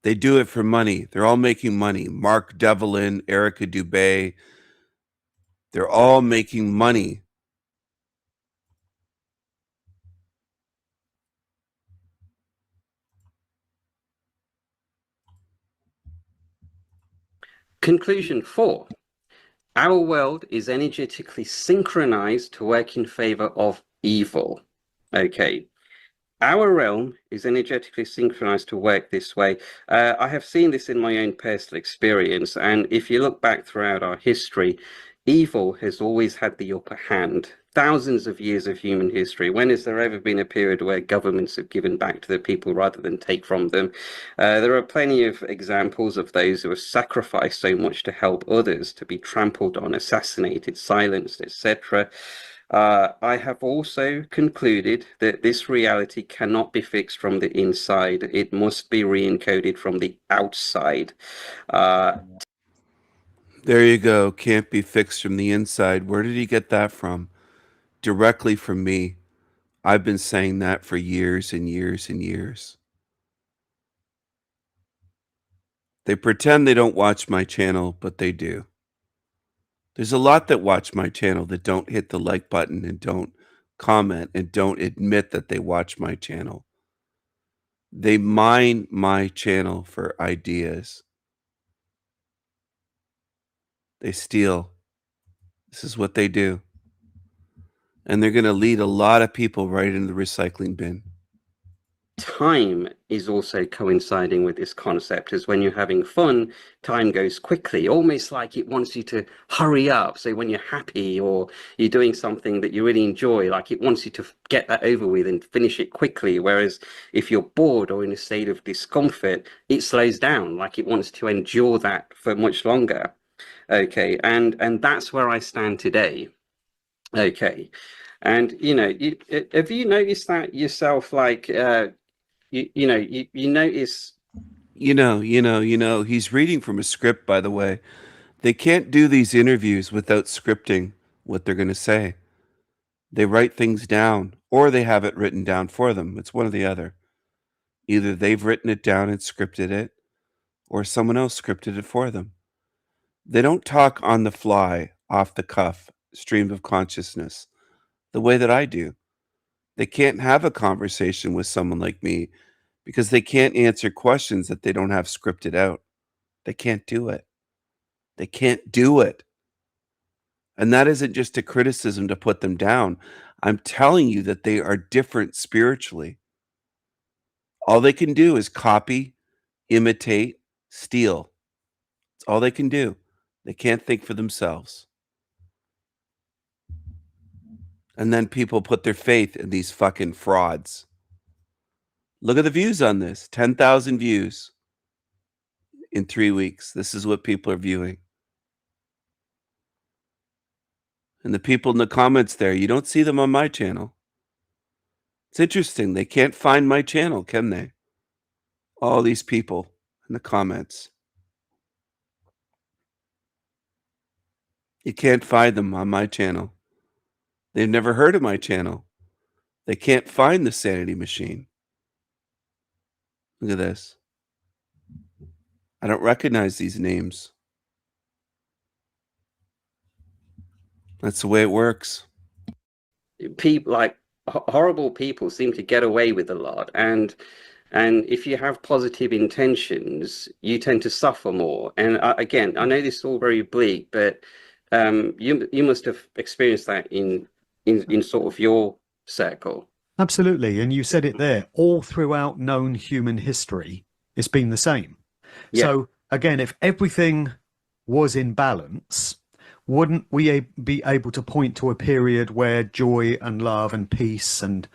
Speaker 13: They do it for money. They're all making money. Mark Devlin, Erica Dubé, they're all making money.
Speaker 24: Conclusion 4. Our world is energetically synchronized to work in favor of evil. Okay. Our realm is energetically synchronized to work this way. I have seen this in my own personal experience. And if you look back throughout our history, evil has always had the upper hand. Thousands of years of human history. When has there ever been a period where governments have given back to the people rather than take from them? There are plenty of examples of those who have sacrificed so much to help others to be trampled on, assassinated, silenced, etc. I have also concluded that this reality cannot be fixed from the inside. It must be re-encoded from the outside.
Speaker 13: There you go. Can't be fixed from the inside. Where did he get that from? Directly from me. I've been saying that for years and years and years. They pretend they don't watch my channel, but they do. There's a lot that watch my channel that don't hit the like button and don't comment and don't admit that they watch my channel. They mine my channel for ideas. They steal. This is what they do. And they're going to lead a lot of people right into the recycling bin.
Speaker 24: time is also coinciding with this concept, as when you're having fun, time goes quickly, almost like it wants you to hurry up. So when you're happy or you're doing something that you really enjoy, like it wants you to get that over with and finish it quickly. Whereas if you're bored or in a state of discomfort, it slows down, like it wants to endure that for much longer. Okay, and that's where I stand today. Okay, and have you noticed that yourself? Like, you notice.
Speaker 13: He's reading from a script, by the way. They can't do these interviews without scripting what they're going to say. They write things down, or they have it written down for them. It's one or the other. Either they've written it down and scripted it, or someone else scripted it for them. They don't talk on the fly, off the cuff, stream of consciousness, the way that I do. They can't have a conversation with someone like me because they can't answer questions that they don't have scripted out. They can't do it. They can't do it. And that isn't just a criticism to put them down. I'm telling you that they are different spiritually. All they can do is copy, imitate, steal. That's all they can do. They can't think for themselves. And then people put their faith in these fucking frauds. Look at the views on this. 10,000 views in 3 weeks. This is what people are viewing. And the people in the comments there, you don't see them on my channel. It's interesting. They can't find my channel, can they? All these people in the comments. You can't find them on my channel. They've never heard of my channel. They can't find the Sanity Machine. Look at this. I don't recognize these names. That's the way it works.
Speaker 24: People like horrible people seem to get away with a lot, and if you have positive intentions, you tend to suffer more. And again, I know this is all very bleak, but you must have experienced that in sort of your circle.
Speaker 16: Absolutely. And you said it there. All throughout known human history, it's been the same.
Speaker 24: Yeah.
Speaker 16: So again, if everything was in balance, wouldn't we be able to point to a period where joy and love and peace and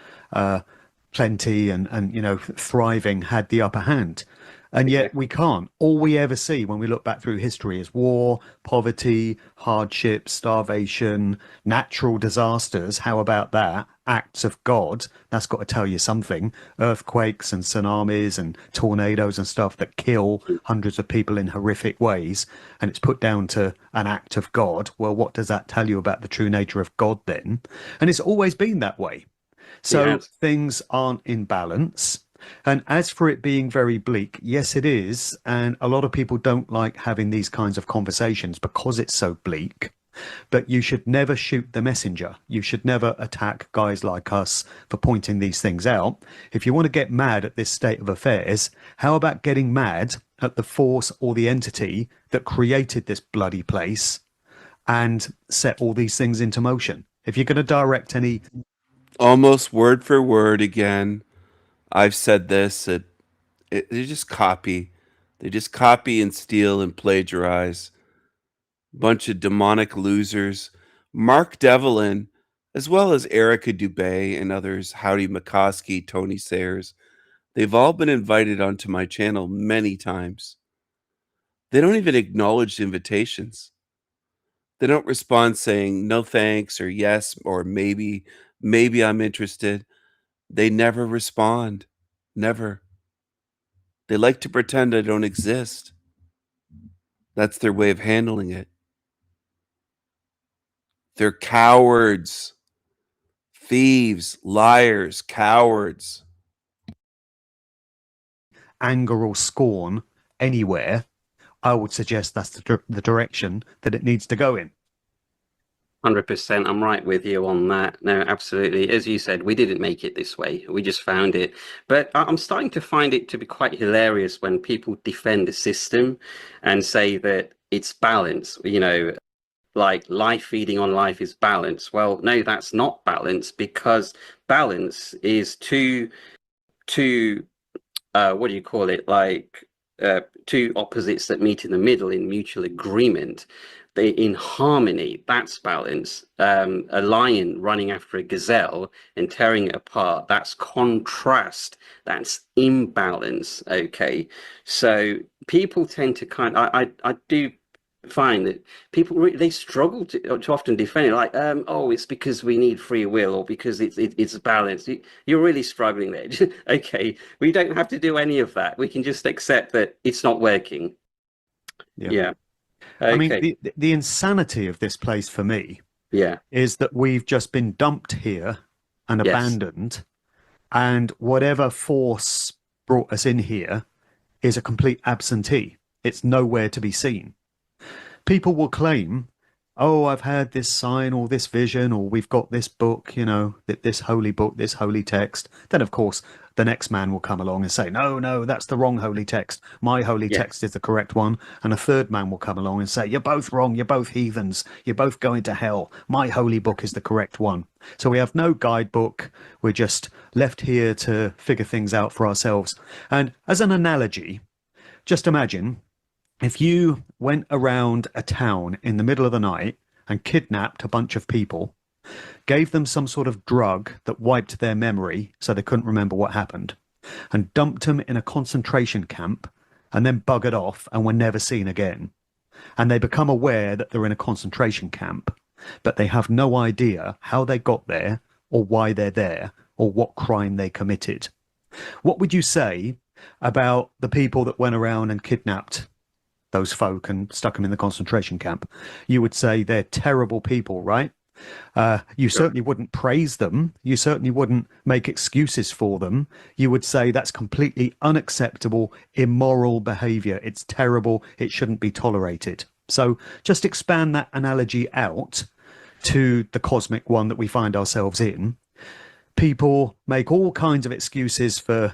Speaker 16: plenty and thriving had the upper hand? And yet we can't. All we ever see when we look back through history is war, poverty, hardship, starvation, natural disasters. How about that? Acts of God. That's got to tell you something. Earthquakes and tsunamis and tornadoes and stuff that kill hundreds of people in horrific ways. And it's put down to an act of God. Well, what does that tell you about the true nature of God then? And it's always been that way. So things aren't in balance. And as for it being very bleak, yes, it is. And a lot of people don't like having these kinds of conversations because it's so bleak. But you should never shoot the messenger. You should never attack guys like us for pointing these things out. If you want to get mad at this state of affairs, how about getting mad at the force or the entity that created this bloody place and set all these things into motion? If you're going to direct any...
Speaker 13: Almost word for word again. I've said this, they just copy. They just copy and steal and plagiarize. Bunch of demonic losers. Mark Devlin, as well as Erica Dubé and others, Howdy McCoskey, Tony Sayers, they've all been invited onto my channel many times. They don't even acknowledge invitations. They don't respond saying no thanks or yes or maybe I'm interested. They never respond. Never. They like to pretend I don't exist. That's their way of handling it. They're cowards. Thieves, liars, cowards.
Speaker 16: Anger or scorn anywhere, I would suggest that's the direction that it needs to go in.
Speaker 24: 100%. I'm right with you on that. No, absolutely. As you said, we didn't make it this way. We just found it. But I'm starting to find it to be quite hilarious when people defend the system and say that it's balance, like life feeding on life is balance. Well, no, that's not balance, because balance is two two what do you call it, like two opposites that meet in the middle in mutual agreement, they in harmony, that's balance. A lion running after a gazelle and tearing it apart, that's contrast, that's imbalance. Okay, so people tend to I do find that people they struggle to often defend it, like oh, it's because we need free will, or because it's balanced. You're really struggling there. Okay, we don't have to do any of that. We can just accept that it's not working. Yeah. Okay.
Speaker 16: I mean, the insanity of this place for me is that we've just been dumped here and abandoned, and whatever force brought us in here is a complete absentee. It's nowhere to be seen. People will claim, oh, I've had this sign or this vision, or we've got this book, you know, this holy book, this holy text. Then, of course, the next man will come along and say, no, that's the wrong holy text. My holy text is the correct one. And a third man will come along and say, you're both wrong. You're both heathens. You're both going to hell. My holy book is the correct one. So we have no guidebook. We're just left here to figure things out for ourselves. And as an analogy, just imagine if you went around a town in the middle of the night and kidnapped a bunch of people, gave them some sort of drug that wiped their memory so they couldn't remember what happened, and dumped them in a concentration camp and then buggered off and were never seen again. And they become aware that they're in a concentration camp, but they have no idea how they got there or why they're there or what crime they committed. What would you say about the people that went around and kidnapped those folk and stuck them in the concentration camp? You would say they're terrible people, right? You certainly wouldn't praise them. You certainly wouldn't make excuses for them. You would say that's completely unacceptable, immoral behavior. It's terrible. It shouldn't be tolerated. So just expand that analogy out to the cosmic one that we find ourselves in. People make all kinds of excuses for,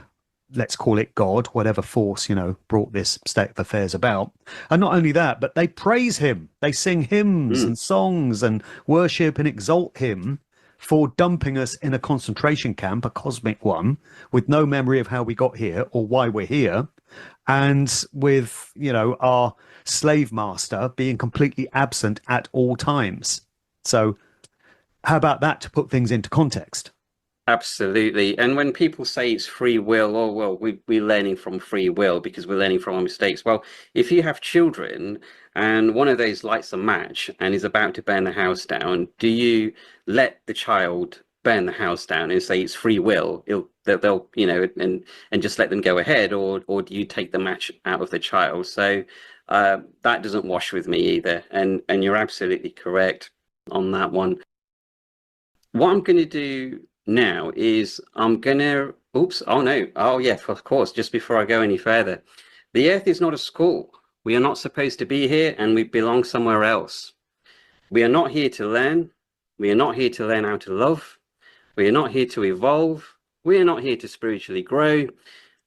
Speaker 16: let's call it God, whatever force, you know, brought this state of affairs about. And not only that, but they praise him. They sing hymns and songs and worship and exalt him for dumping us in a concentration camp, a cosmic one, with no memory of how we got here or why we're here. And with, you know, our slave master being completely absent at all times. So how about that to put things into context?
Speaker 24: Absolutely. And when people say it's free will, oh, well, we're learning from free will because we're learning from our mistakes. Well, if you have children and one of those lights a match and is about to burn the house down, do you let the child burn the house down and say it's free will? They'll you know, and just let them go ahead, or do you take the match out of the child? So that doesn't wash with me either. And you're absolutely correct on that one. What I'm going to do now is I'm gonna of course, just before I go any further, the earth is not a school. We are not supposed to be here, and we belong somewhere else. We are not here to learn. We are not here to learn how to love. We are not here to evolve. We are not here to spiritually grow.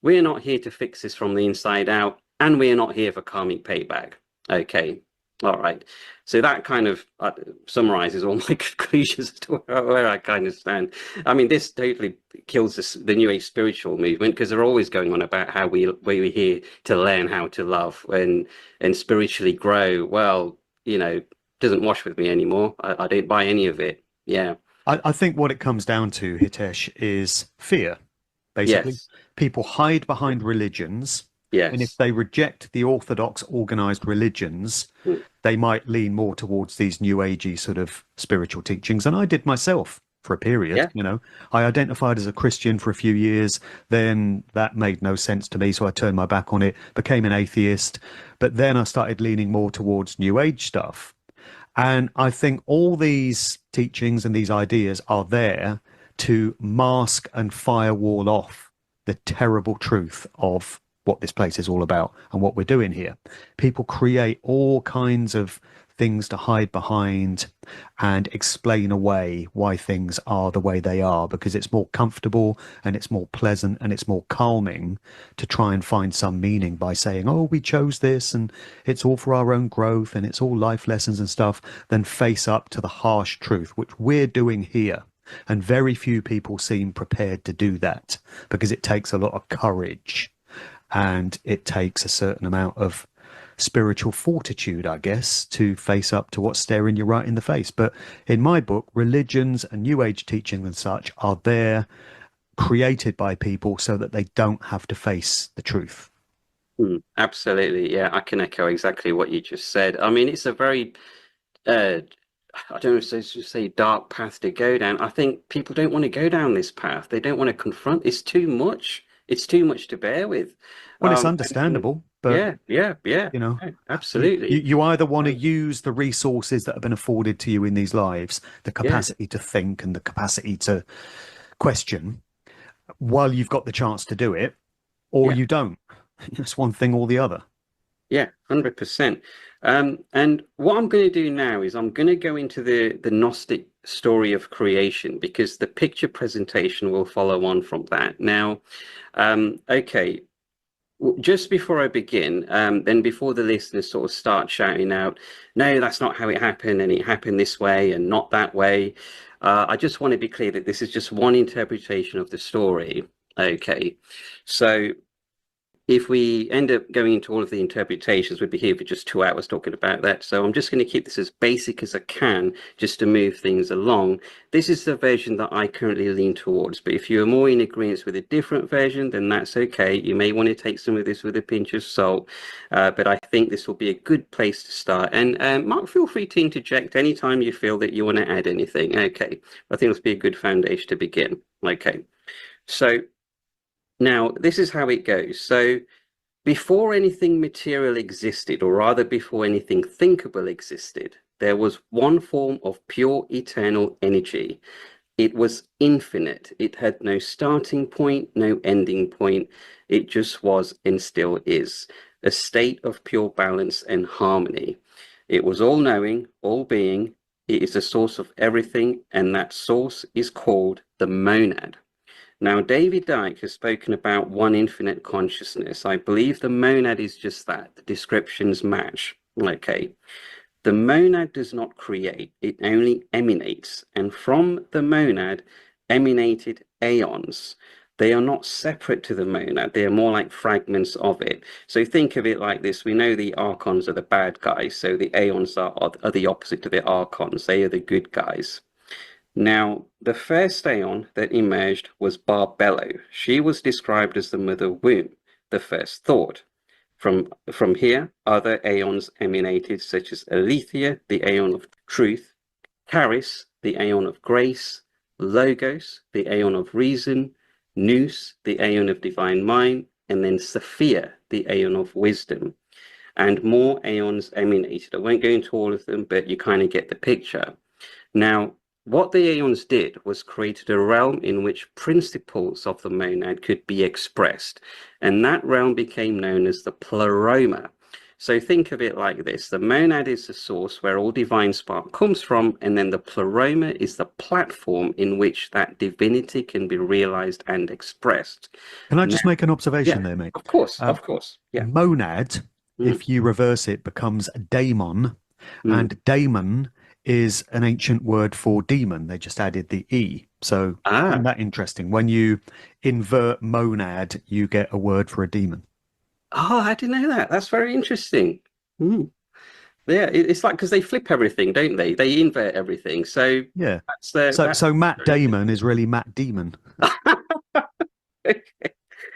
Speaker 24: We are not here to fix this from the inside out, and we are not here for karmic payback. Okay, all right. So that kind of summarizes all my conclusions as to where I kind of stand. I mean, this totally kills the New Age spiritual movement, because they're always going on about how we're here to learn how to love and spiritually grow. Well, you know, doesn't wash with me anymore. I don't buy any of it. Yeah.
Speaker 16: I think what it comes down to, Hitesh, is fear. Basically, people hide behind religions.
Speaker 24: Yes.
Speaker 16: And if they reject the orthodox organized religions, they might lean more towards these new agey sort of spiritual teachings. And I did myself for a period, you know. I identified as a Christian for a few years. Then that made no sense to me. So I turned my back on it, became an atheist. But then I started leaning more towards new age stuff. And I think all these teachings and these ideas are there to mask and firewall off the terrible truth of what this place is all about and what we're doing here. People create all kinds of things to hide behind and explain away why things are the way they are, because it's more comfortable and it's more pleasant and it's more calming to try and find some meaning by saying, oh, we chose this and it's all for our own growth and it's all life lessons and stuff, than face up to the harsh truth, which we're doing here. And very few people seem prepared to do that because it takes a lot of courage and it takes a certain amount of spiritual fortitude, I guess, to face up to what's staring you right in the face. But in my book, religions and New Age teaching and such are there, created by people so that they don't have to face the truth.
Speaker 24: Absolutely, yeah, I can echo exactly what you just said. I mean, it's a very, I don't know if to say dark path to go down. I think people don't want to go down this path. They don't want to confront. It's too much. It's too much to bear with.
Speaker 16: Well, it's understandable, but
Speaker 24: yeah,
Speaker 16: you know,
Speaker 24: absolutely.
Speaker 16: You either want to use the resources that have been afforded to you in these lives, the capacity to think and the capacity to question, while you've got the chance to do it, or you don't. It's one thing or the other.
Speaker 24: Yeah, 100%. And what I'm going to do now is I'm going to go into the Gnostic story of creation, because the picture presentation will follow on from that. Now, okay, just before I begin, then before the listeners sort of start shouting out, no, that's not how it happened, and it happened this way and not that way, I just want to be clear that this is just one interpretation of the story. Okay, so if we end up going into all of the interpretations, we'd be here for just 2 hours talking about that. So I'm just going to keep this as basic as I can, just to move things along. This is the version that I currently lean towards. But if you're more in agreement with a different version, then that's okay. You may want to take some of this with a pinch of salt. But I think this will be a good place to start. And Mark, feel free to interject anytime you feel that you want to add anything. Okay. I think this will be a good foundation to begin. Okay. So now, this is how it goes. So before anything material existed, or rather before anything thinkable existed, there was one form of pure eternal energy. It was infinite. It had no starting point, no ending point. It just was and still is a state of pure balance and harmony. It was all-knowing, all-being. It is the source of everything, and that source is called the monad. Now, David Icke has spoken about one infinite consciousness. I believe the monad is just that. The descriptions match. Okay. The monad does not create, it only emanates. And from the monad emanated aeons. They are not separate to the monad. They are more like fragments of it. So think of it like this. We know the archons are the bad guys. So the aeons are the opposite to the archons. They are the good guys. Now, the first aeon that emerged was Barbello. She was described as the mother womb, the first thought. From here, other aeons emanated, such as Aletheia, the aeon of truth, Charis, the aeon of grace, Logos, the aeon of reason, Nous, the aeon of divine mind, and then Sophia, the aeon of wisdom. And more aeons emanated. I won't go into all of them, but you kind of get the picture. Now, what the aeons did was created a realm in which principles of the monad could be expressed, and that realm became known as the pleroma. So think of it like this. The monad is the source where all divine spark comes from, and then the pleroma is the platform in which that divinity can be realized and expressed.
Speaker 16: Can I just make an observation there, mate?
Speaker 24: Of course, of course. Yeah.
Speaker 16: Monad, if you reverse it, becomes daemon, and daemon is an ancient word for demon. They just added the E. So isn't that interesting? When you invert monad, you get a word for a demon.
Speaker 24: Oh, I didn't know that. That's very interesting. Yeah, it's like, because they flip everything, don't they? They invert everything. So
Speaker 16: yeah,
Speaker 24: that's
Speaker 16: so Matt Damon is really Matt Demon.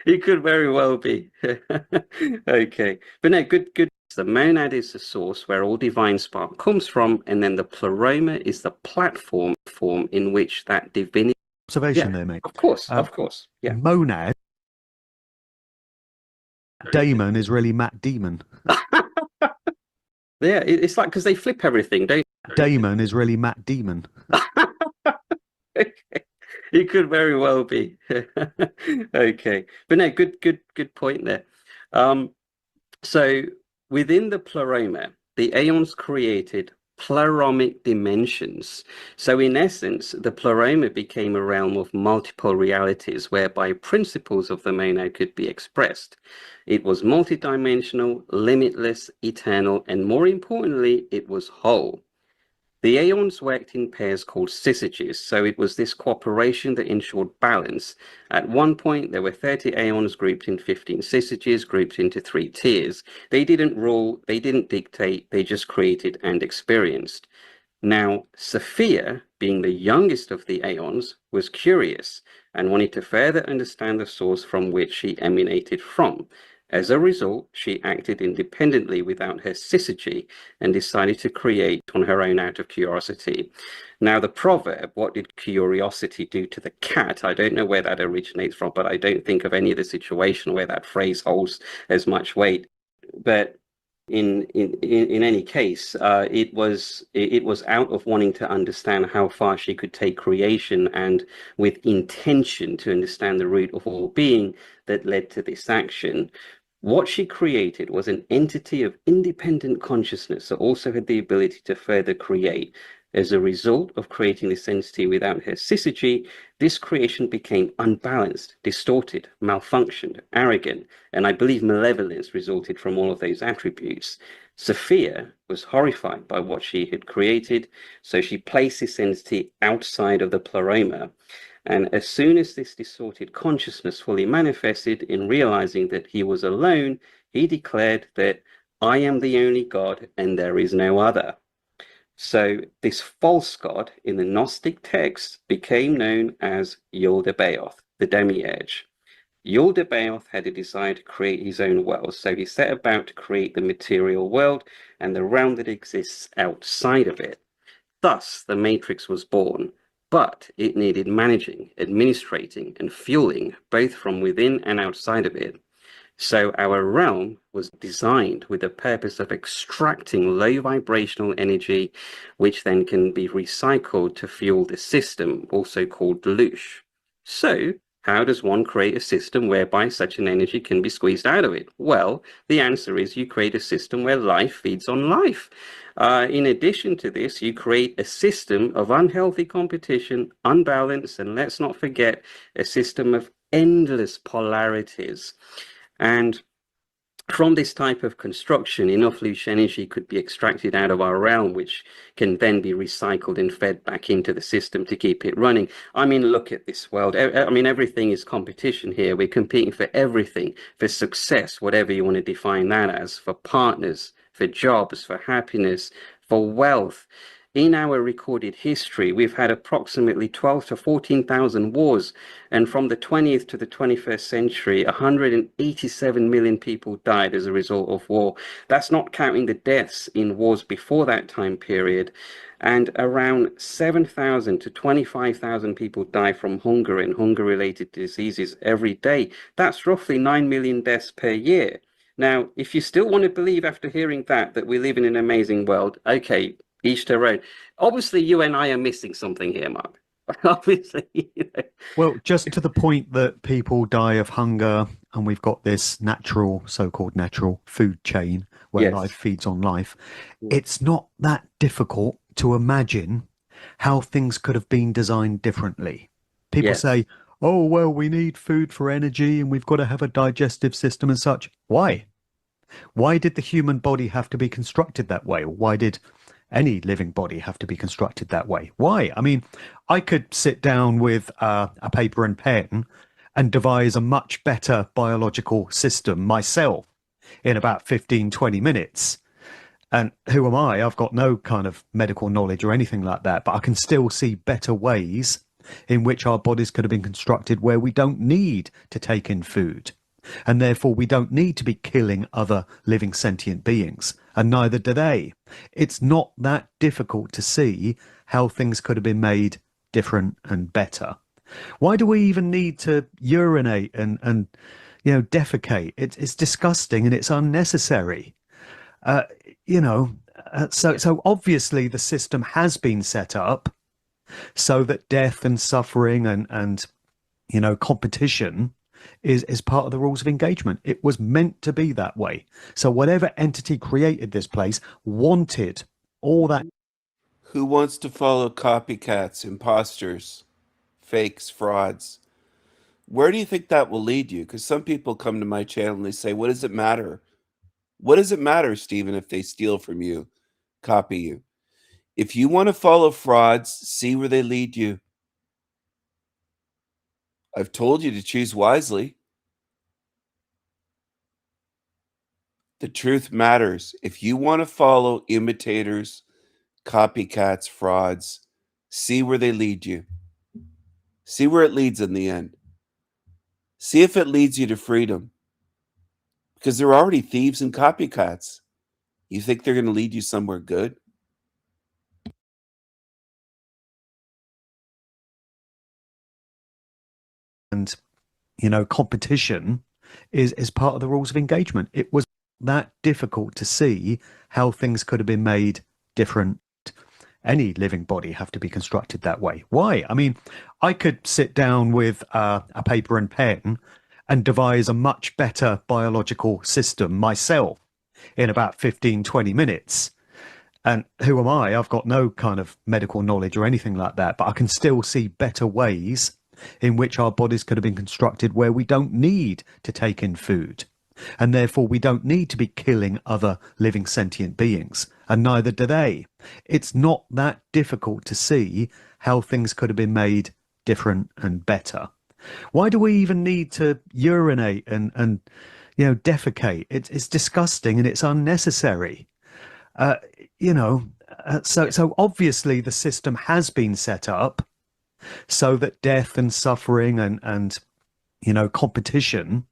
Speaker 24: It could very well be. Okay, but no, good. The monad is the source where all divine spark comes from, and then the pleroma is the platform in which that divinity.
Speaker 16: Observation there, mate.
Speaker 24: Of course, of course. Yeah.
Speaker 16: Monad. Damon is really Matt Demon.
Speaker 24: Yeah, it's like, because they flip everything, don't they?
Speaker 16: Damon is really Matt Demon.
Speaker 24: Okay. It could very well be. Okay, but no, good point there. So within the pleroma, the aeons created pleromic dimensions. So in essence, the pleroma became a realm of multiple realities whereby principles of the monad could be expressed. It was multidimensional, limitless, eternal, and more importantly, it was whole. The aeons worked in pairs called syzygies, so it was this cooperation that ensured balance. At one point, there were 30 aeons grouped in 15 syzygies, grouped into 3 tiers. They didn't rule, they didn't dictate, they just created and experienced. Now, Sophia, being the youngest of the aeons, was curious and wanted to further understand the source from which she emanated from. As a result, she acted independently without her syzygy and decided to create on her own out of curiosity. Now, the proverb, what did curiosity do to the cat? I don't know where that originates from, but I don't think of any other situation where that phrase holds as much weight. But in any case, it was out of wanting to understand how far she could take creation and with intention to understand the root of all being that led to this action. What she created was an entity of independent consciousness that also had the ability to further create. As a result of creating this entity without her syzygy, this creation became unbalanced, distorted, malfunctioned, arrogant, and I believe malevolence resulted from all of those attributes. Sophia was horrified by what she had created, so she placed this entity outside of the pleroma. And as soon as this distorted consciousness fully manifested in realizing that he was alone, he declared that I am the only God and there is no other. So this false god in the Gnostic texts became known as Yaldabaoth, the demiurge. Yaldabaoth had a desire to create his own world, so he set about to create the material world and the realm that exists outside of it. Thus, the Matrix was born. But it needed managing, administrating, and fueling, both from within and outside of it. So our realm was designed with the purpose of extracting low vibrational energy, which then can be recycled to fuel the system, also called loosh. So how does one create a system whereby such an energy can be squeezed out of it? Well, the answer is you create a system where life feeds on life. In addition to this, you create a system of unhealthy competition, unbalanced, and let's not forget, a system of endless polarities. And from this type of construction, enough loose energy could be extracted out of our realm, which can then be recycled and fed back into the system to keep it running. I mean, look at this world. I mean, everything is competition here. We're competing for everything, for success, whatever you want to define that as, for partners, for jobs, for happiness, for wealth. In our recorded history, we've had approximately 12 to 14,000 wars, and from the 20th to the 21st century, 187 million people died as a result of war. That's not counting the deaths in wars before that time period, and around 7,000 to 25,000 people die from hunger and hunger-related diseases every day. That's roughly 9 million deaths per year. Now, if you still want to believe after hearing that we live in an amazing world, okay, each their own. Obviously, you and I are missing something here, Mark. Obviously. You know.
Speaker 16: Well, just to the point that people die of hunger, and we've got this natural, so-called natural food chain where life feeds on life. It's not that difficult to imagine how things could have been designed differently. People say, oh, well, we need food for energy and we've got to have a digestive system and such. Why? Why did the human body have to be constructed that way? Why did any living body have to be constructed that way? Why? I mean, I could sit down with a paper and pen and devise a much better biological system myself in about 15, 20 minutes. And who am I? I've got no kind of medical knowledge or anything like that, but I can still see better ways in which our bodies could have been constructed where we don't need to take in food. And therefore, we don't need to be killing other living sentient beings, and neither do they. It's not that difficult to see how things could have been made different and better. Why do we even need to urinate and defecate? It's disgusting and it's unnecessary. So obviously the system has been set up so that death and suffering and competition is part of the rules of engagement. It was meant to be that way. So whatever entity created this place wanted all that.
Speaker 13: Who wants to follow copycats, imposters, fakes, frauds? Where do you think that will lead you? Because some people come to my channel and they say, what does it matter? What does it matter, Stephen, if they steal from you, copy you? If you want to follow frauds, see where they lead you. I've told you to choose wisely. The truth matters. If you want to follow imitators, copycats, frauds, see where they lead you. See where it leads in the end. See if it leads you to freedom. Because they're already thieves and copycats. You think they're going to lead you somewhere good?
Speaker 16: And, competition is part of the rules of engagement. It was that difficult to see how things could have been made different. Any living body have to be constructed that way. Why? I mean, I could sit down with a paper and pen and devise a much better biological system myself in about 15, 20 minutes. And who am I? I've got no kind of medical knowledge or anything like that, but I can still see better ways in which our bodies could have been constructed where we don't need to take in food. And therefore, we don't need to be killing other living sentient beings, and neither do they. It's not that difficult to see how things could have been made different and better. Why do we even need to urinate and defecate? It's disgusting and it's unnecessary. So obviously the system has been set up so that death and suffering and competition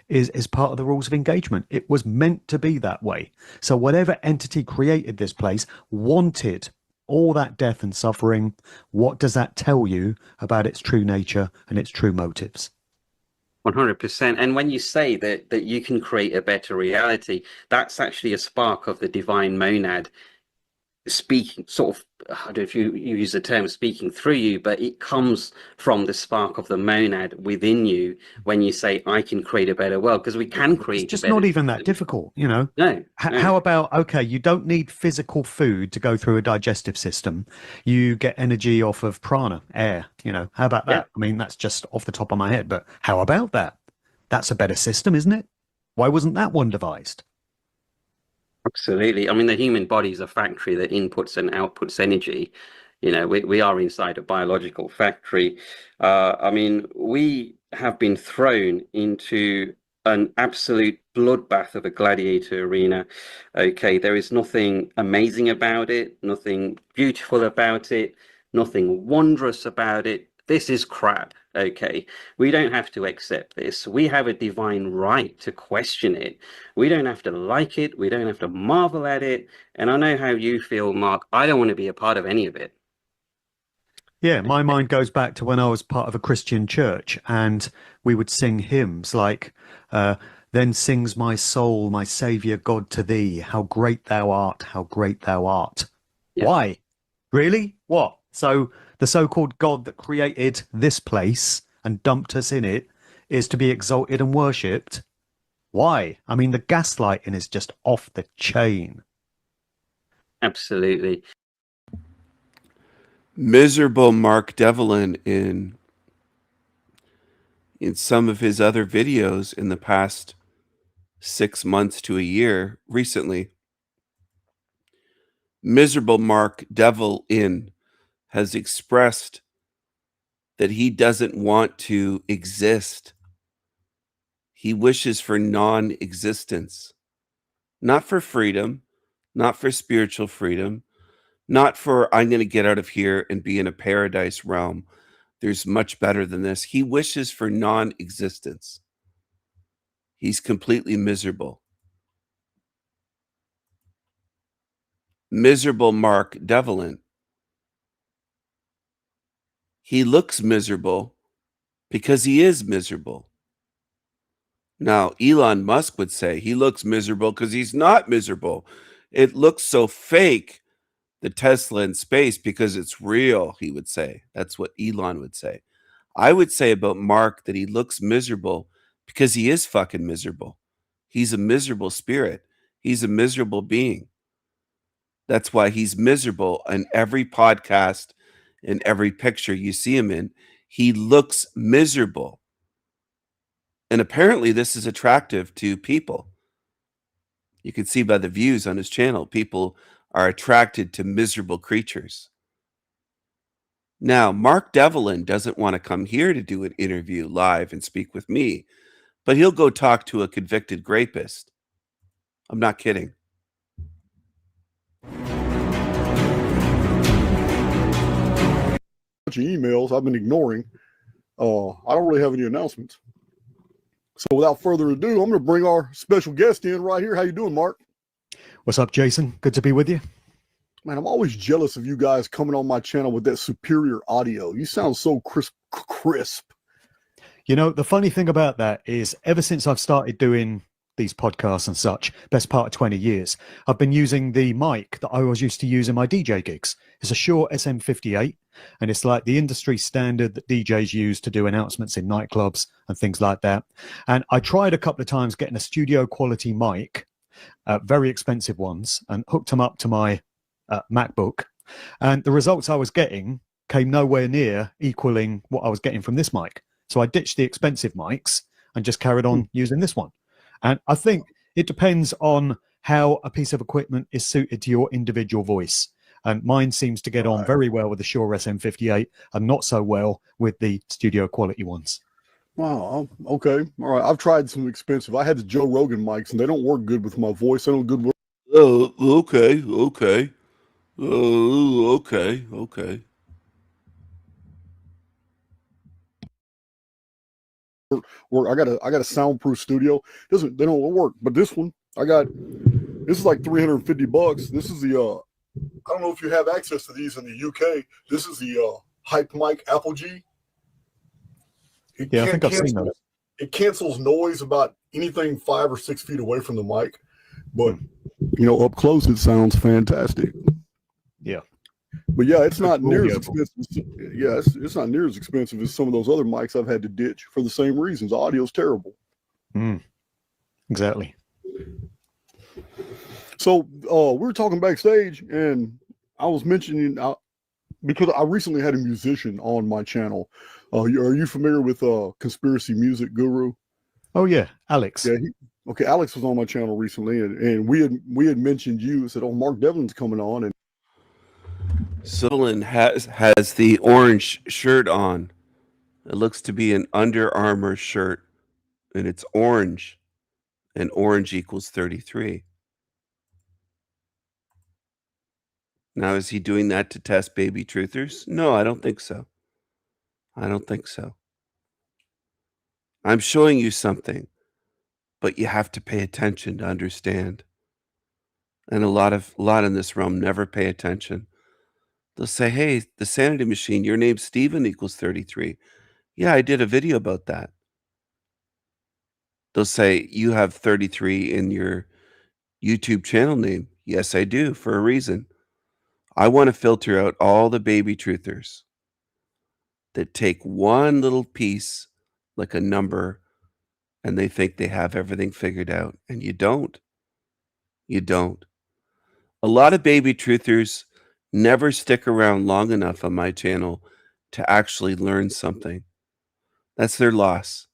Speaker 16: is part of the rules of engagement. It was meant to be that way. So whatever entity created this place wanted all that death and suffering. What does that tell you about its true nature and its true motives?
Speaker 24: 100%. And when you say that you can create a better reality, that's actually a spark of the divine monad speaking, sort of, I don't know if you use the term speaking through you, but it comes from the spark of the monad within you when you say, I can create a better world, because we can create
Speaker 16: It's just not even that difficult,
Speaker 24: No.
Speaker 16: How about, okay, you don't need physical food to go through a digestive system. You get energy off of prana, air, how about that? I mean, that's just off the top of my head, but how about that? That's a better system, isn't it? Why wasn't that one devised?
Speaker 24: Absolutely. I mean, the human body is a factory that inputs and outputs energy. We are inside a biological factory. I mean, we have been thrown into an absolute bloodbath of a gladiator arena. Okay, there is nothing amazing about it, nothing beautiful about it, nothing wondrous about it. This is crap. Okay, we don't have to accept this. We have a divine right to question it. We don't have to like it. We don't have to marvel at it. And I know how you feel, Mark. I don't want to be a part of any of it.
Speaker 16: Yeah, my mind goes back to when I was part of a Christian church and we would sing hymns like, then sings my soul, my Saviour God to thee, how great thou art, how great thou art. Yeah. Why? Really? What? So the so-called God that created this place and dumped us in it is to be exalted and worshipped? Why? I mean, the gaslighting is just off the chain.
Speaker 24: Absolutely.
Speaker 13: Miserable Mark Devlin in some of his other videos in the past 6 months to a year recently. Miserable Mark Devlin has expressed that he doesn't want to exist. He wishes for non-existence, not for freedom, not for spiritual freedom, not for I'm going to get out of here and be in a paradise realm. There's much better than this. He wishes for non-existence. He's completely miserable. Miserable Mark Devlin. He looks miserable because he is miserable. Now, Elon Musk would say he looks miserable because he's not miserable. It looks so fake, the Tesla in space, because it's real, he would say. That's what Elon would say. I would say about Mark that he looks miserable because he is fucking miserable. He's a miserable spirit. He's a miserable being. That's why he's miserable in every podcast, in every picture you see him in. He looks miserable. And apparently this is attractive to people. You can see by the views on his channel, people are attracted to miserable creatures. Now, Mark Devlin doesn't want to come here to do an interview live and speak with me, but he'll go talk to a convicted rapist. I'm not kidding.
Speaker 7: Bunch of emails I've been ignoring. I don't really have any announcements. So without further ado, I'm going to bring our special guest in right here. How you doing, Mark?
Speaker 16: What's up, Jason? Good to be with you.
Speaker 7: Man, I'm always jealous of you guys coming on my channel with that superior audio. You sound so crisp.
Speaker 16: You know, the funny thing about that is ever since I've started doing these podcasts and such, best part of 20 years, I've been using the mic that I was used to use in my DJ gigs. It's a Shure SM58, and it's like the industry standard that DJs use to do announcements in nightclubs and things like that. And I tried a couple of times getting a studio quality mic, very expensive ones, and hooked them up to my MacBook. And the results I was getting came nowhere near equaling what I was getting from this mic. So I ditched the expensive mics and just carried on using this one. And I think it depends on how a piece of equipment is suited to your individual voice. And mine seems to get on very well with the Shure SM58 and not so well with the studio quality ones.
Speaker 7: Wow. Okay. All right. I've tried some expensive. I had the Joe Rogan mics, and they don't work good with my voice. They don't good with.
Speaker 13: Oh, okay. Oh, okay.
Speaker 7: I got a soundproof studio. They don't work, but this one this is like $350. This is the I don't know if you have access to these in the UK. This is the Hype Mic Apple G.
Speaker 16: I think I've seen those.
Speaker 7: It cancels noise about anything 5 or 6 feet away from the mic, but you know, up close it sounds fantastic.
Speaker 16: Yeah.
Speaker 7: But yeah, it's not near as expensive. Yeah, it's not near as expensive as some of those other mics I've had to ditch for the same reasons. The audio's terrible.
Speaker 16: Exactly.
Speaker 7: So we were talking backstage, and I was mentioning because I recently had a musician on my channel. Are you familiar with Conspiracy Music Guru?
Speaker 16: Oh yeah, Alex.
Speaker 7: Yeah. Alex was on my channel recently, and we had mentioned you. Said, "Oh, Mark Devlin's coming on," and
Speaker 13: Sutherland has the orange shirt on. It looks to be an Under Armour shirt, and it's orange, and orange equals 33. Now, is he doing that to test baby truthers? No, I don't think so. I'm showing you something, but you have to pay attention to understand. And a lot in this realm never pay attention. They'll say, hey, the sanity machine, your name's Steven equals 33. Yeah, I did a video about that. They'll say, you have 33 in your YouTube channel name. Yes, I do, for a reason. I want to filter out all the baby truthers that take one little piece, like a number, and they think they have everything figured out. And you don't. You don't. A lot of baby truthers never stick around long enough on my channel to actually learn something. That's their loss.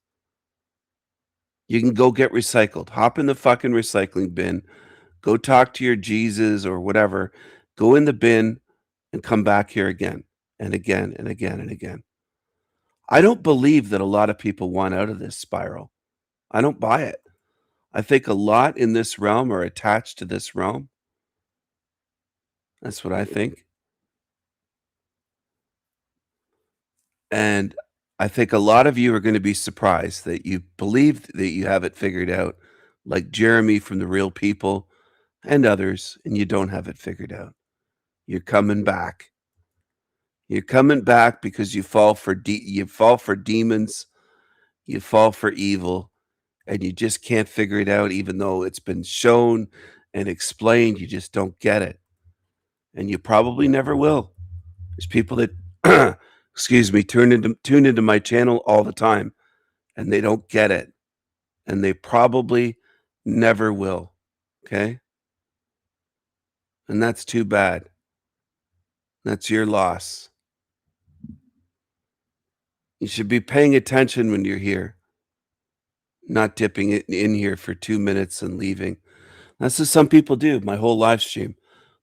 Speaker 13: You can go get recycled. Hop in the fucking recycling bin. Go talk to your Jesus or whatever. Go in the bin and come back here again and again and again and again. I don't believe that a lot of people want out of this spiral. I don't buy it. I think a lot in this realm are attached to this realm. That's what I think. And I think a lot of you are going to be surprised that you believe that you have it figured out, like Jeremy from The Real People and others, and you don't have it figured out. You're coming back. You're coming back because you fall for demons, you fall for evil, and you just can't figure it out, even though it's been shown and explained. You just don't get it. And you probably never will. There's people that, excuse me, tune into my channel all the time, and they don't get it. And they probably never will. Okay? And that's too bad. That's your loss. You should be paying attention when you're here, not dipping it in here for 2 minutes and leaving. That's what some people do. My whole live stream,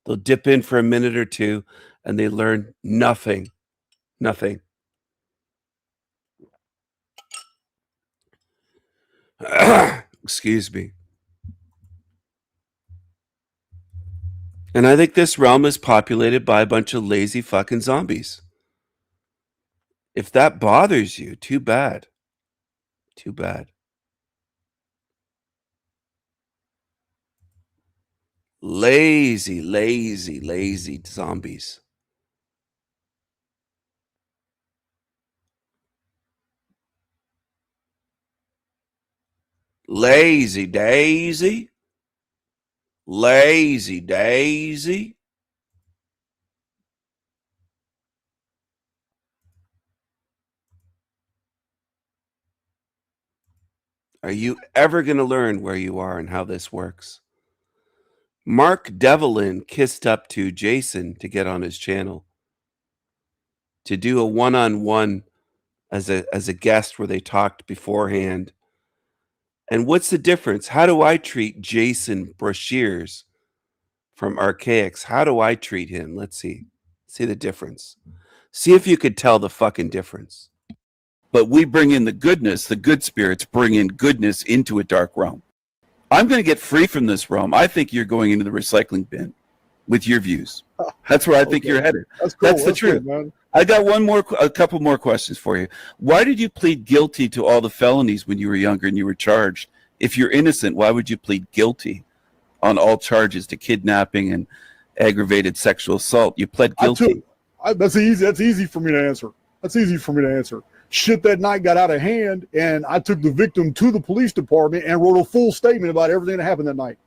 Speaker 13: They'll dip in for a minute or two, and they learn nothing. Nothing. Excuse me. And I think this realm is populated by a bunch of lazy fucking zombies. If that bothers you, too bad. Too bad. Lazy, lazy, lazy zombies. Lazy Daisy. Lazy Daisy. Are you ever going to learn where you are and how this works? Mark Devlin kissed up to Jason to get on his channel to do a one-on-one as a guest where they talked beforehand. And what's the difference? How do I treat Jason Brashears from Archaics? How do I treat him? Let's see. See the difference. See if you could tell the fucking difference. But we bring in the goodness. The good spirits bring in goodness into a dark realm. I'm going to get free from this realm. I think you're going into the recycling bin with your views. That's where I think you're headed.
Speaker 7: That's cool.
Speaker 13: That's the truth.
Speaker 7: Good, man.
Speaker 13: I got a couple more questions for you. Why did you plead guilty to all the felonies when you were younger and you were charged? If you're innocent, why would you plead guilty on all charges to kidnapping and aggravated sexual assault? You pled guilty.
Speaker 7: That's easy for me to answer. That's easy for me to answer. Shit that night got out of hand, and I took the victim to the police department and wrote a full statement about everything that happened that night.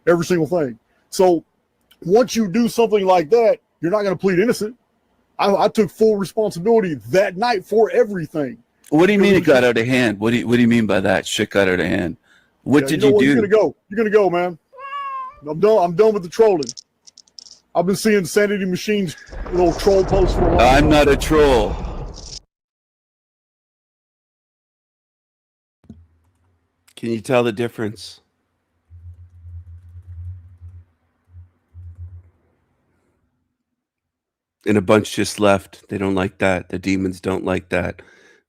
Speaker 7: Every single thing. So once you do something like that, you're not going to plead innocent. I took full responsibility that night for everything.
Speaker 13: What do you mean it got out of hand? What do you mean by that? Shit got out of hand. What did you do?
Speaker 7: You're gonna go, man. I'm done with the trolling. I've been seeing Sanity Machine's little troll posts for a long time.
Speaker 13: I'm not a troll. Can you tell the difference? And a bunch just left. They don't like that. The demons don't like that.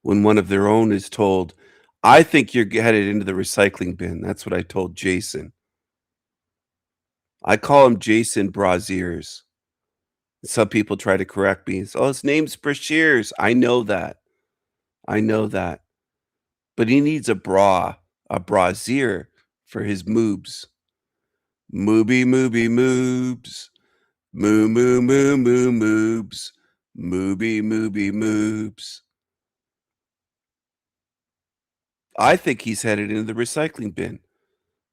Speaker 13: When one of their own is told, I think you're headed into the recycling bin. That's what I told Jason. I call him Jason Brasiers. Some people try to correct me. Oh, his name's Brashears. I know that. I know that. But he needs a brasier for his moobs. Mooby, mooby, moobs. Moo, moo, moo, moo, moobs. Mooby, mooby, moobs. I think he's headed into the recycling bin.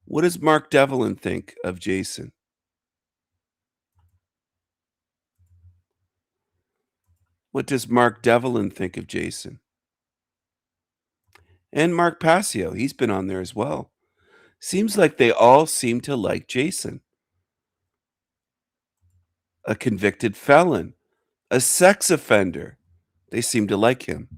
Speaker 13: What does Mark Devlin think of Jason? What does Mark Devlin think of Jason? And Mark Passio, he's been on there as well. Seems like they all seem to like Jason. A convicted felon, a sex offender. They seem to like him.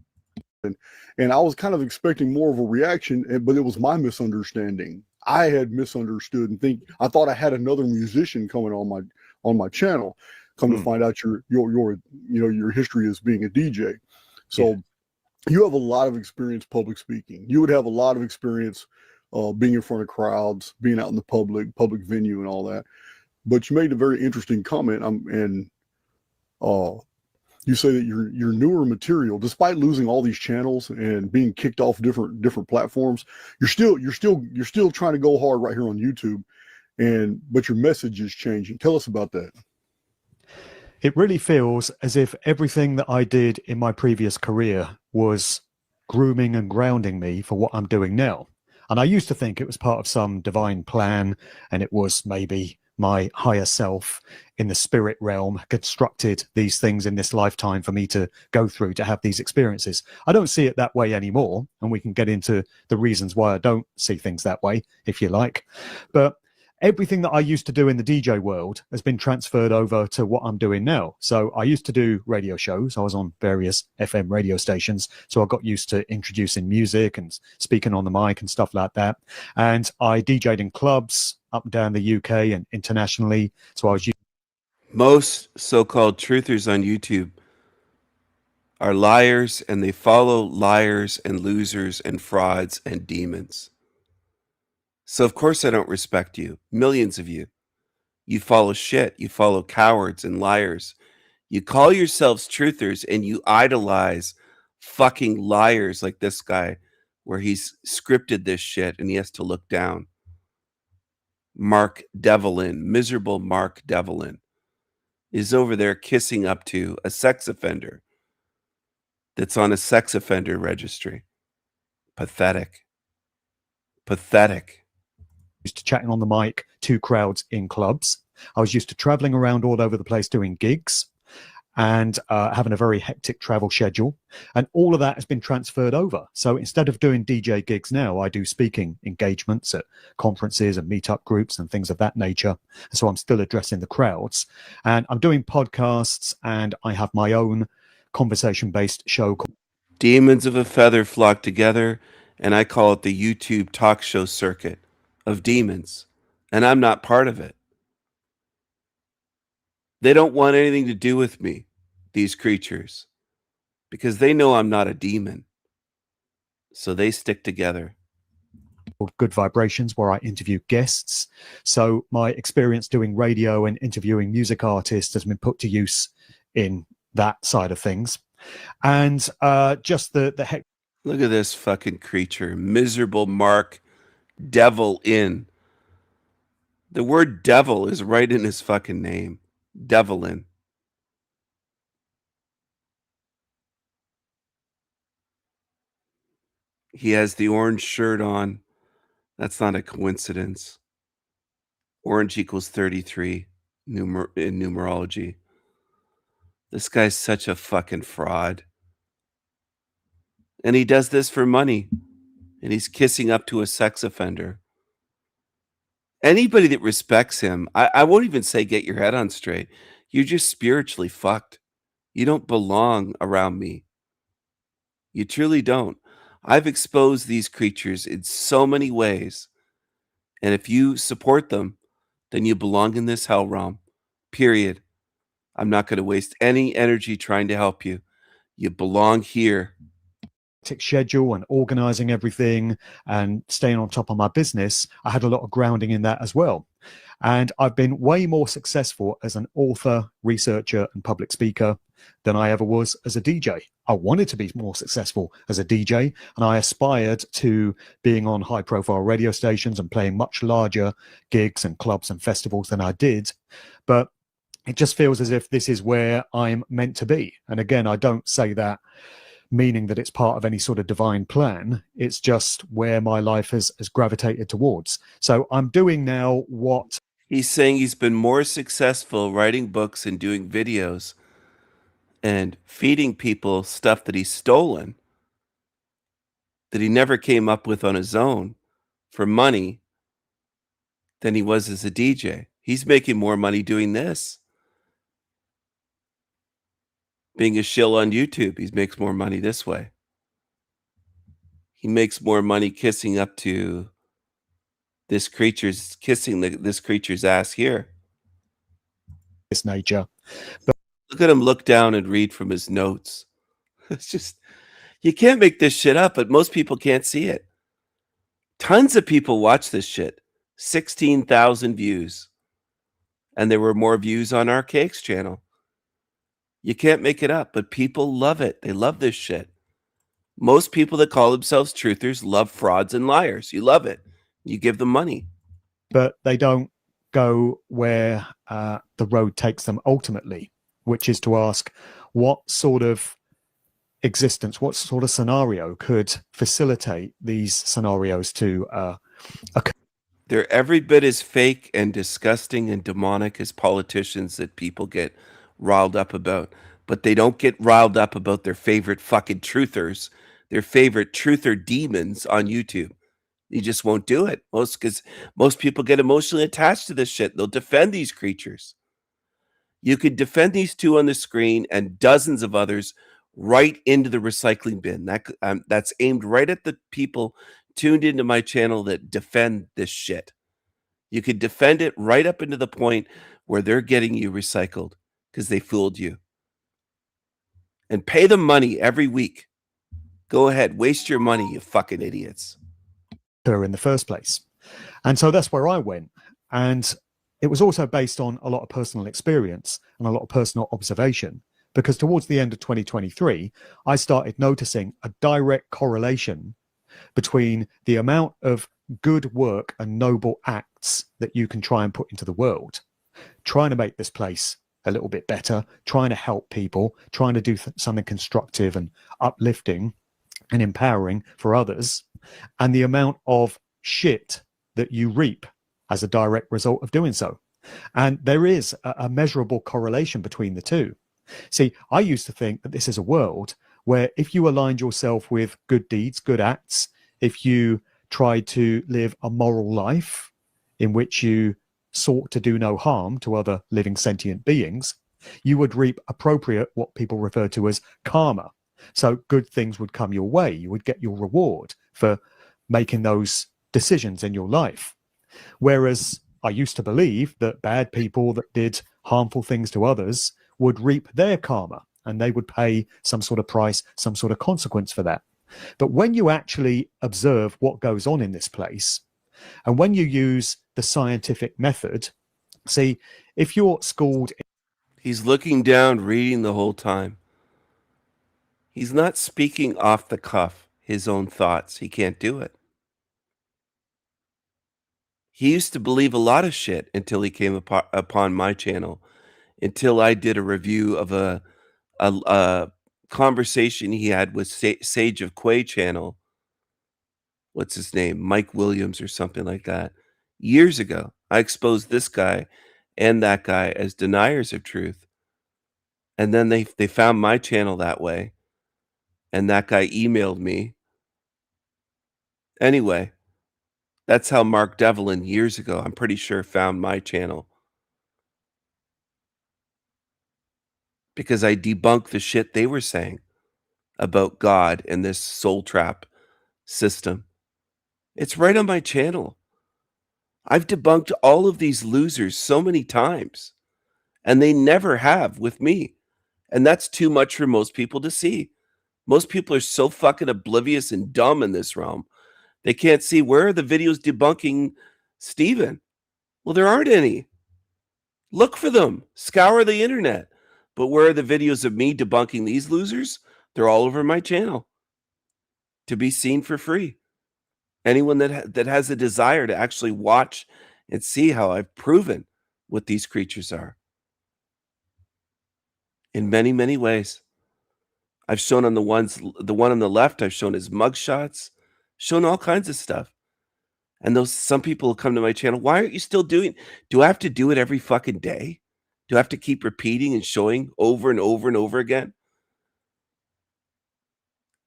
Speaker 7: And I was kind of expecting more of a reaction, but it was my misunderstanding. I had misunderstood and I thought I had another musician coming on my channel. Come to find out your history as being a DJ. So you have a lot of experience public speaking. You would have a lot of experience being in front of crowds, being out in the public venue and all that. But you made a very interesting comment, you say that your newer material, despite losing all these channels and being kicked off different platforms, you're still trying to go hard right here on YouTube, but your message is changing. Tell us about that.
Speaker 16: It really feels as if everything that I did in my previous career was grooming and grounding me for what I'm doing now. And I used to think it was part of some divine plan, and it was maybe my higher self in the spirit realm constructed these things in this lifetime for me to go through to have these experiences. I don't see it that way anymore, and we can get into the reasons why I don't see things that way, if you like. But everything that I used to do in the DJ world has been transferred over to what I'm doing now. So I used to do radio shows. I was on various FM radio stations. So I got used to introducing music and speaking on the mic and stuff like that. And I DJ'd in clubs up and down the UK and internationally. So I was
Speaker 13: Most so-called truthers on YouTube are liars, and they follow liars and losers and frauds and demons. So of course I don't respect you. Millions of you. You follow shit. You follow cowards and liars. You call yourselves truthers and you idolize fucking liars like this guy, where he's scripted this shit and he has to look down. Mark Devlin, miserable Mark Devlin, is over there kissing up to a sex offender that's on a sex offender registry. Pathetic. Pathetic.
Speaker 16: Used to chatting on the mic to crowds in clubs. I was used to traveling around all over the place doing gigs and having a very hectic travel schedule. And all of that has been transferred over. So instead of doing DJ gigs now, I do speaking engagements at conferences and meetup groups and things of that nature. So I'm still addressing the crowds. And I'm doing podcasts, and I have my own conversation-based show called
Speaker 13: Demons of a Feather flock together, and I call it the YouTube talk show circuit of demons. And I'm not part of it. They don't want anything to do with me, these creatures, because they know I'm not a demon. So they stick together.
Speaker 16: Good Vibrations, where I interview guests. So my experience doing radio and interviewing music artists has been put to use in that side of things. And just the heck.
Speaker 13: Look at this fucking creature. Miserable Mark Devlin. The word devil is right in his fucking name. Devlin. He has the orange shirt on. That's not a coincidence. Orange equals 33 in numerology. This guy's such a fucking fraud. And he does this for money. And he's kissing up to a sex offender. Anybody that respects him, I won't even say get your head on straight. You're just spiritually fucked. You don't belong around me. You truly don't. I've exposed these creatures in so many ways. And if you support them, then you belong in this hell realm. Period. I'm not going to waste any energy trying to help you. You belong here.
Speaker 16: Schedule and organizing everything and staying on top of my business, I had a lot of grounding in that as well. And I've been way more successful as an author, researcher, and public speaker than I ever was as a DJ. I wanted to be more successful as a DJ, and I aspired to being on high-profile radio stations and playing much larger gigs and clubs and festivals than I did. But it just feels as if this is where I'm meant to be. And again, I don't say that meaning that it's part of any sort of divine plan. It's just where my life has gravitated towards. So I'm doing now what...
Speaker 13: He's saying he's been more successful writing books and doing videos and feeding people stuff that he's stolen, that he never came up with on his own for money, than he was as a DJ. He's making more money doing this. Being a shill on YouTube, he makes more money this way. He makes more money kissing up to this creature's this creature's ass here.
Speaker 16: This nature. But
Speaker 13: look at him look down and read from his notes. It's just, you can't make this shit up, but most people can't see it. Tons of people watch this shit. 16,000 views. And there were more views on Archaic's channel. You can't make it up, but people love it. They love this shit. Most people that call themselves truthers love frauds and liars. You love it. You give them money.
Speaker 16: But they don't go where the road takes them ultimately, which is to ask what sort of existence, what sort of scenario could facilitate these scenarios to occur.
Speaker 13: They're every bit as fake and disgusting and demonic as politicians that people get riled up about. But they don't get riled up about their favorite fucking truthers, their favorite truther demons on YouTube. You just won't do it. Because most people get emotionally attached to this shit. They'll defend these creatures. You could defend these two on the screen and dozens of others right into the recycling bin. That's aimed right at the people tuned into my channel that defend this shit. You could defend it right up into the point where they're getting you recycled because they fooled you. And pay them money every week. Go ahead, waste your money, you fucking idiots.
Speaker 16: Her in the first place. And so that's where I went. And it was also based on a lot of personal experience and a lot of personal observation, because towards the end of 2023, I started noticing a direct correlation between the amount of good work and noble acts that you can try and put into the world, trying to make this place a little bit better, trying to help people, trying to do something constructive and uplifting and empowering for others, and the amount of shit that you reap as a direct result of doing so. And there is a measurable correlation between the two. See, I used to think that this is a world where if you aligned yourself with good deeds, good acts, if you tried to live a moral life in which you sought to do no harm to other living sentient beings, you would reap appropriate, what people refer to as karma. So good things would come your way. You would get your reward for making those decisions in your life. Whereas I used to believe that bad people that did harmful things to others would reap their karma and they would pay some sort of price, some sort of consequence for that. But when you actually observe what goes on in this place, and when you use the scientific method, see, if you're schooled...
Speaker 13: He's looking down, reading the whole time. He's not speaking off the cuff, his own thoughts. He can't do it. He used to believe a lot of shit until he came upon my channel, until I did a review of a conversation he had with Sage of Quay channel. What's his name? Mike Williams or something like that. Years ago, I exposed this guy and that guy as deniers of truth. And then they found my channel that way. And that guy emailed me. Anyway, that's how Mark Devlin years ago, I'm pretty sure, found my channel. Because I debunked the shit they were saying about God and this soul trap system. It's right on my channel. I've debunked all of these losers so many times, and they never have with me. And that's too much for most people to see. Most people are so fucking oblivious and dumb in this realm. They can't see, where are the videos debunking Steven? Well, there aren't any. Look for them. Scour the internet. But where are the videos of me debunking these losers? They're all over my channel to be seen for free. Anyone that has a desire to actually watch and see how I've proven what these creatures are. In many, many ways. I've shown on the one on the left, I've shown his mugshots, shown all kinds of stuff. And some people will come to my channel. Why aren't you still doing? Do I have to do it every fucking day? Do I have to keep repeating and showing over and over and over again?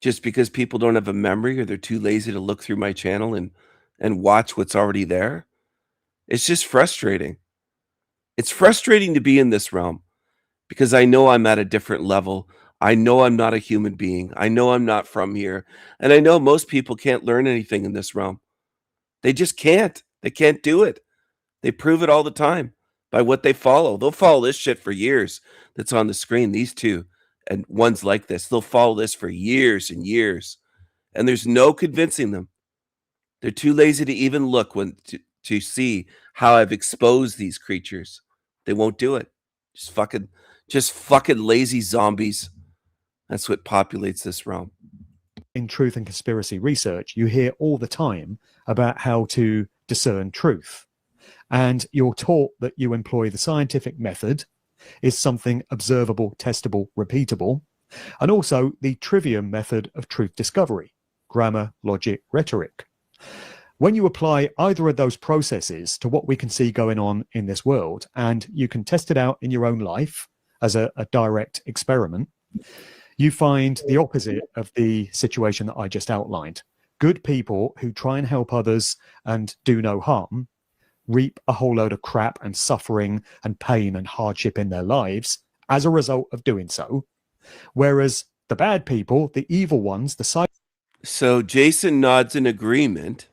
Speaker 13: Just because people don't have a memory or they're too lazy to look through my channel and watch what's already there? It's just frustrating. It's frustrating to be in this realm because I know I'm at a different level. I know I'm not a human being. I know I'm not from here. And I know most people can't learn anything in this realm. They just can't. They can't do it. They prove it all the time by what they follow. They'll follow this shit for years that's on the screen, these two, and ones like this. They'll follow this for years and years. And there's no convincing them. They're too lazy to even look to see how I've exposed these creatures. They won't do it. Just fucking lazy zombies. That's what populates this realm.
Speaker 16: In truth and conspiracy research, you hear all the time about how to discern truth. And you're taught that you employ the scientific method, is something observable, testable, repeatable, and also the trivium method of truth discovery, grammar, logic, rhetoric. When you apply either of those processes to what we can see going on in this world, and you can test it out in your own life as a direct experiment, you find the opposite of the situation that I just outlined. Good people who try and help others and do no harm reap a whole load of crap and suffering and pain and hardship in their lives as a result of doing so. Whereas the bad people, the evil ones,
Speaker 13: So Jason nods in agreement,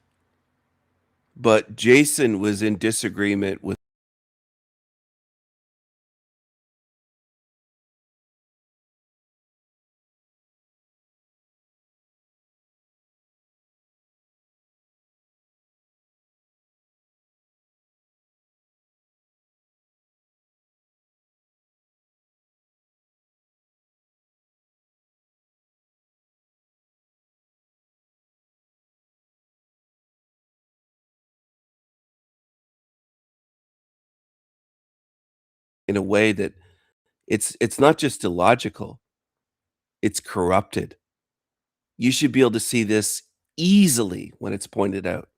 Speaker 13: but Jason was in disagreement with in a way that it's not just illogical, it's corrupted. You should be able to see this easily when it's pointed out.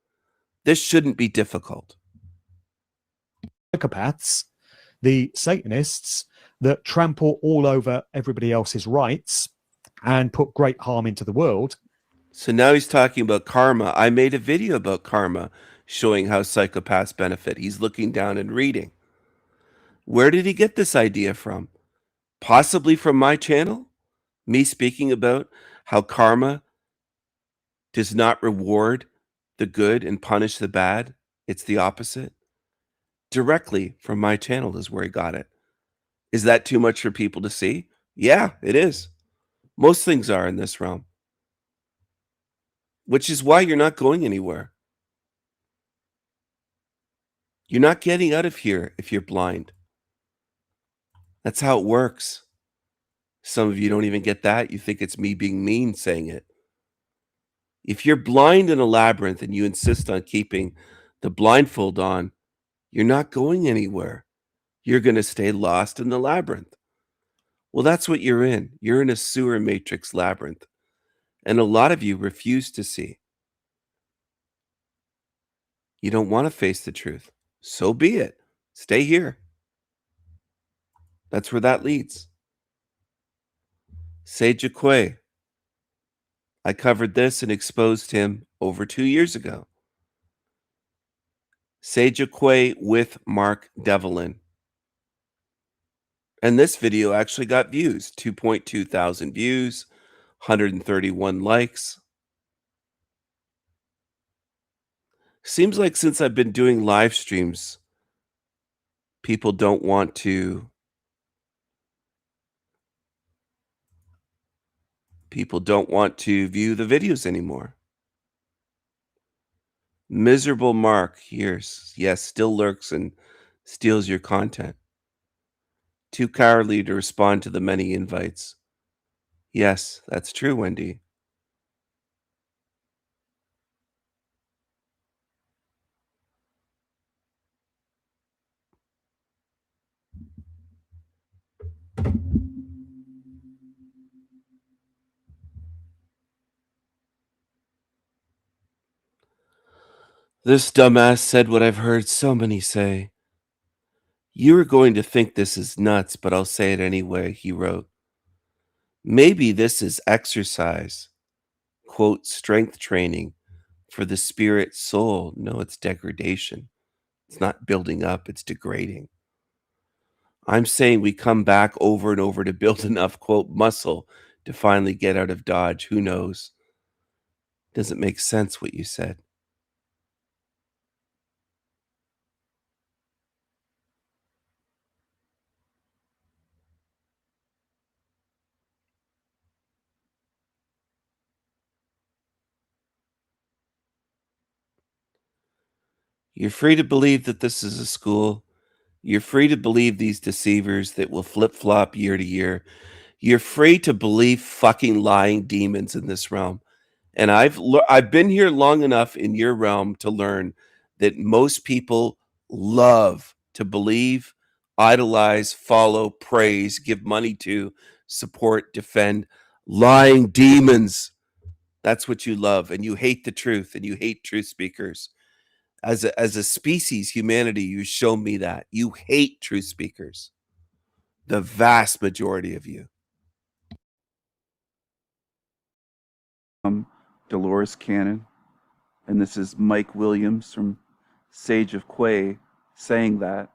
Speaker 13: This shouldn't be difficult.
Speaker 16: Psychopaths, the Satanists that trample all over everybody else's rights and put great harm into the world.
Speaker 13: So now he's talking about karma. I made a video about karma showing how psychopaths benefit. He's looking down and reading. Where did he get this idea from? Possibly from my channel? Me speaking about how karma does not reward the good and punish the bad. It's the opposite. Directly from my channel is where he got it. Is that too much for people to see? Yeah, it is. Most things are in this realm. Which is why you're not going anywhere. You're not getting out of here if you're blind. That's how it works. Some of you don't even get that. You think it's me being mean saying it. If you're blind in a labyrinth and you insist on keeping the blindfold on, you're not going anywhere. You're going to stay lost in the labyrinth. Well, that's what you're in. You're in a sewer matrix labyrinth. And a lot of you refuse to see. You don't want to face the truth. So be it. Stay here. That's where that leads. Sage Aquay. I covered this and exposed him over 2 years ago. Sage Aquay with Mark Devlin. And this video actually got views. 2.2 thousand views, 131 likes. Seems like since I've been doing live streams, people don't want to view the videos anymore. Miserable Mark here, yes, still lurks and steals your content. Too cowardly to respond to the many invites. Yes, that's true, Wendy. This dumbass said what I've heard so many say. You are going to think this is nuts, but I'll say it anyway, he wrote. Maybe this is exercise, quote, strength training for the spirit soul. No, it's degradation. It's not building up, it's degrading. I'm saying we come back over and over to build enough, quote, muscle to finally get out of Dodge. Who knows? Doesn't make sense what you said. You're free to believe that this is a school. You're free to believe these deceivers that will flip-flop year to year. You're free to believe fucking lying demons in this realm. And I've been here long enough in your realm to learn that most people love to believe, idolize, follow, praise, give money to, support, defend lying demons. That's what you love. And you hate the truth and you hate truth speakers. As a species, humanity, you show me that. You hate truth speakers. The vast majority of you.
Speaker 17: Dolores Cannon, and this is Mike Williams from Sage of Quay saying that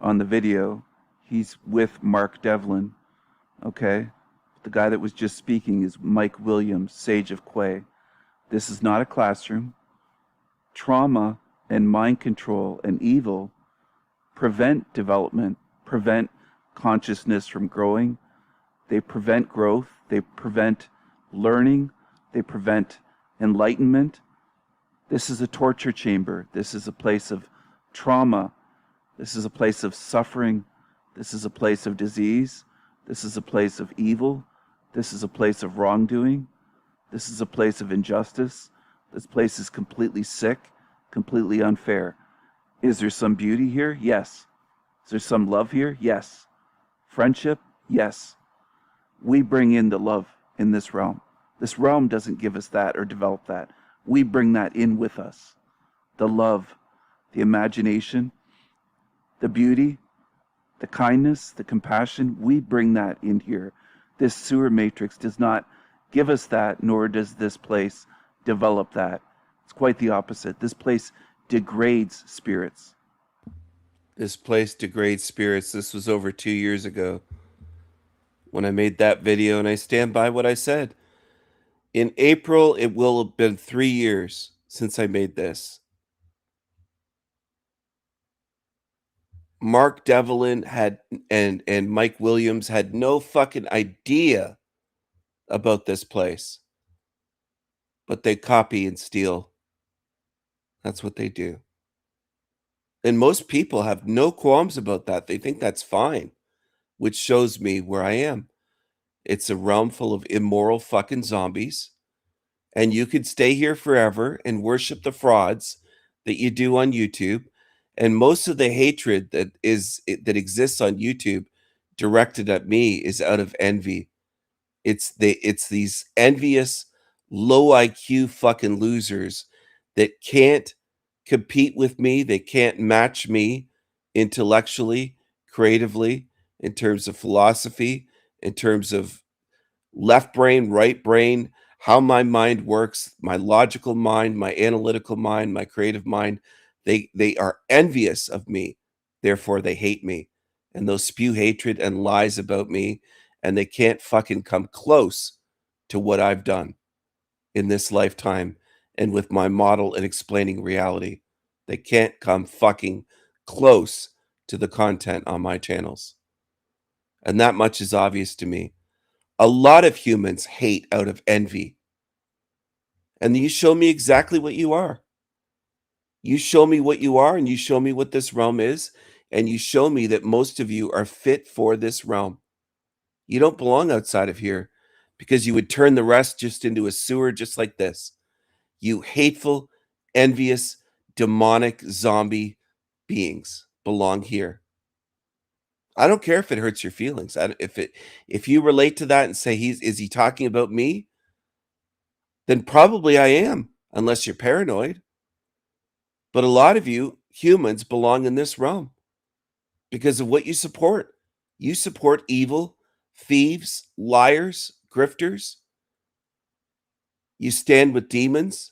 Speaker 17: on the video. He's with Mark Devlin, okay? The guy that was just speaking is Mike Williams, Sage of Quay. This is not a classroom. Trauma and mind control and evil prevent development, prevent consciousness from growing. They prevent growth. They prevent learning. They prevent enlightenment. This is a torture chamber. This is a place of trauma. This is a place of suffering. This is a place of disease. This is a place of evil. This is a place of wrongdoing. This is a place of injustice. This place is completely sick, completely unfair. Is there some beauty here? Yes. Is there some love here? Yes. Friendship? Yes. We bring in the love in this realm. This realm doesn't give us that or develop that. We bring that in with us. The love, the imagination, the beauty, the kindness, the compassion, we bring that in here. This sewer matrix does not give us that, nor does this place develop that. It's quite the opposite. This place degrades spirits.
Speaker 13: This place degrades spirits. This was over 2 years ago when I made that video, and I stand by what I said. In April, it will have been 3 years since I made this. Mark Devlin had and Mike Williams had no fucking idea about this place. But they copy and steal. That's what they do. And most people have no qualms about that. They think that's fine, which shows me where I am. It's a realm full of immoral fucking zombies. And you could stay here forever and worship the frauds that you do on YouTube. And most of the hatred that exists on YouTube directed at me is out of envy. It's these envious, low IQ fucking losers that can't compete with me. They can't match me intellectually, creatively, in terms of philosophy, in terms of left brain, right brain, how my mind works, my logical mind, my analytical mind, my creative mind. They are envious of me. Therefore, they hate me. And they'll spew hatred and lies about me. And they can't fucking come close to what I've done in this lifetime and with my model and explaining reality. They can't come fucking close to the content on my channels. And that much is obvious to me. A lot of humans hate out of envy. And you show me exactly what you are. You show me what you are, and you show me what this realm is, and you show me that most of you are fit for this realm. You don't belong outside of here because you would turn the rest just into a sewer just like this. You hateful, envious, demonic zombie beings belong here. I don't care if it hurts your feelings. If you relate to that and say is he talking about me? Then probably I am, unless you're paranoid. But a lot of you humans belong in this realm because of what you support. You support evil, thieves, liars, grifters. You stand with demons.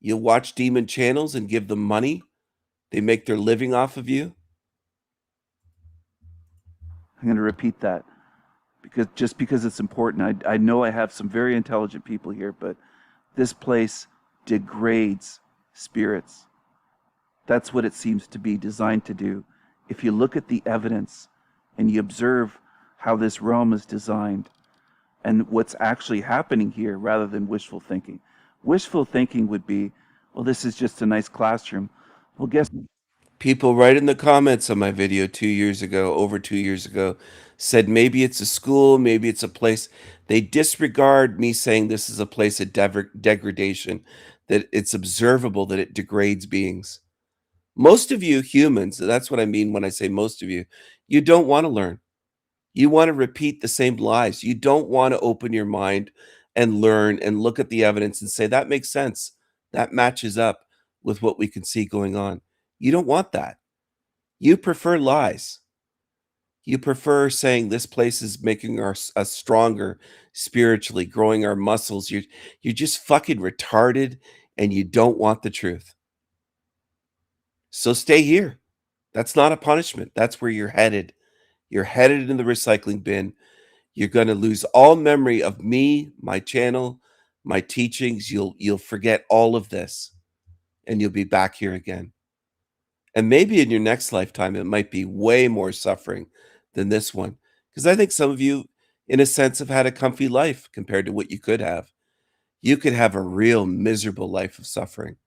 Speaker 13: You watch demon channels and give them money. They make their living off of you.
Speaker 17: I'm going to repeat that because it's important. I know I have some very intelligent people here, but this place degrades spirits. That's what it seems to be designed to do. If you look at the evidence and you observe how this realm is designed and what's actually happening here rather than wishful thinking. Wishful thinking would be, well, this is just a nice classroom. Well, guess
Speaker 13: people right in the comments on my video 2 years ago, over 2 years ago, said maybe it's a school, maybe it's a place. They disregard me saying this is a place of degradation, that it's observable that it degrades beings. Most of you humans, that's what I mean when I say most of you, you don't want to learn. You want to repeat the same lies. You don't want to open your mind and learn and look at the evidence and say, that makes sense. That matches up with what we can see going on. You don't want that. You prefer lies. You prefer saying this place is making us stronger spiritually, growing our muscles. You're just fucking retarded and you don't want the truth. So stay here. That's not a punishment. That's where you're headed. You're headed in the recycling bin. You're going to lose all memory of me, my channel, my teachings. You'll forget all of this and you'll be back here again. And maybe in your next lifetime, it might be way more suffering than this one. Because I think some of you, in a sense, have had a comfy life compared to what you could have. You could have a real miserable life of suffering.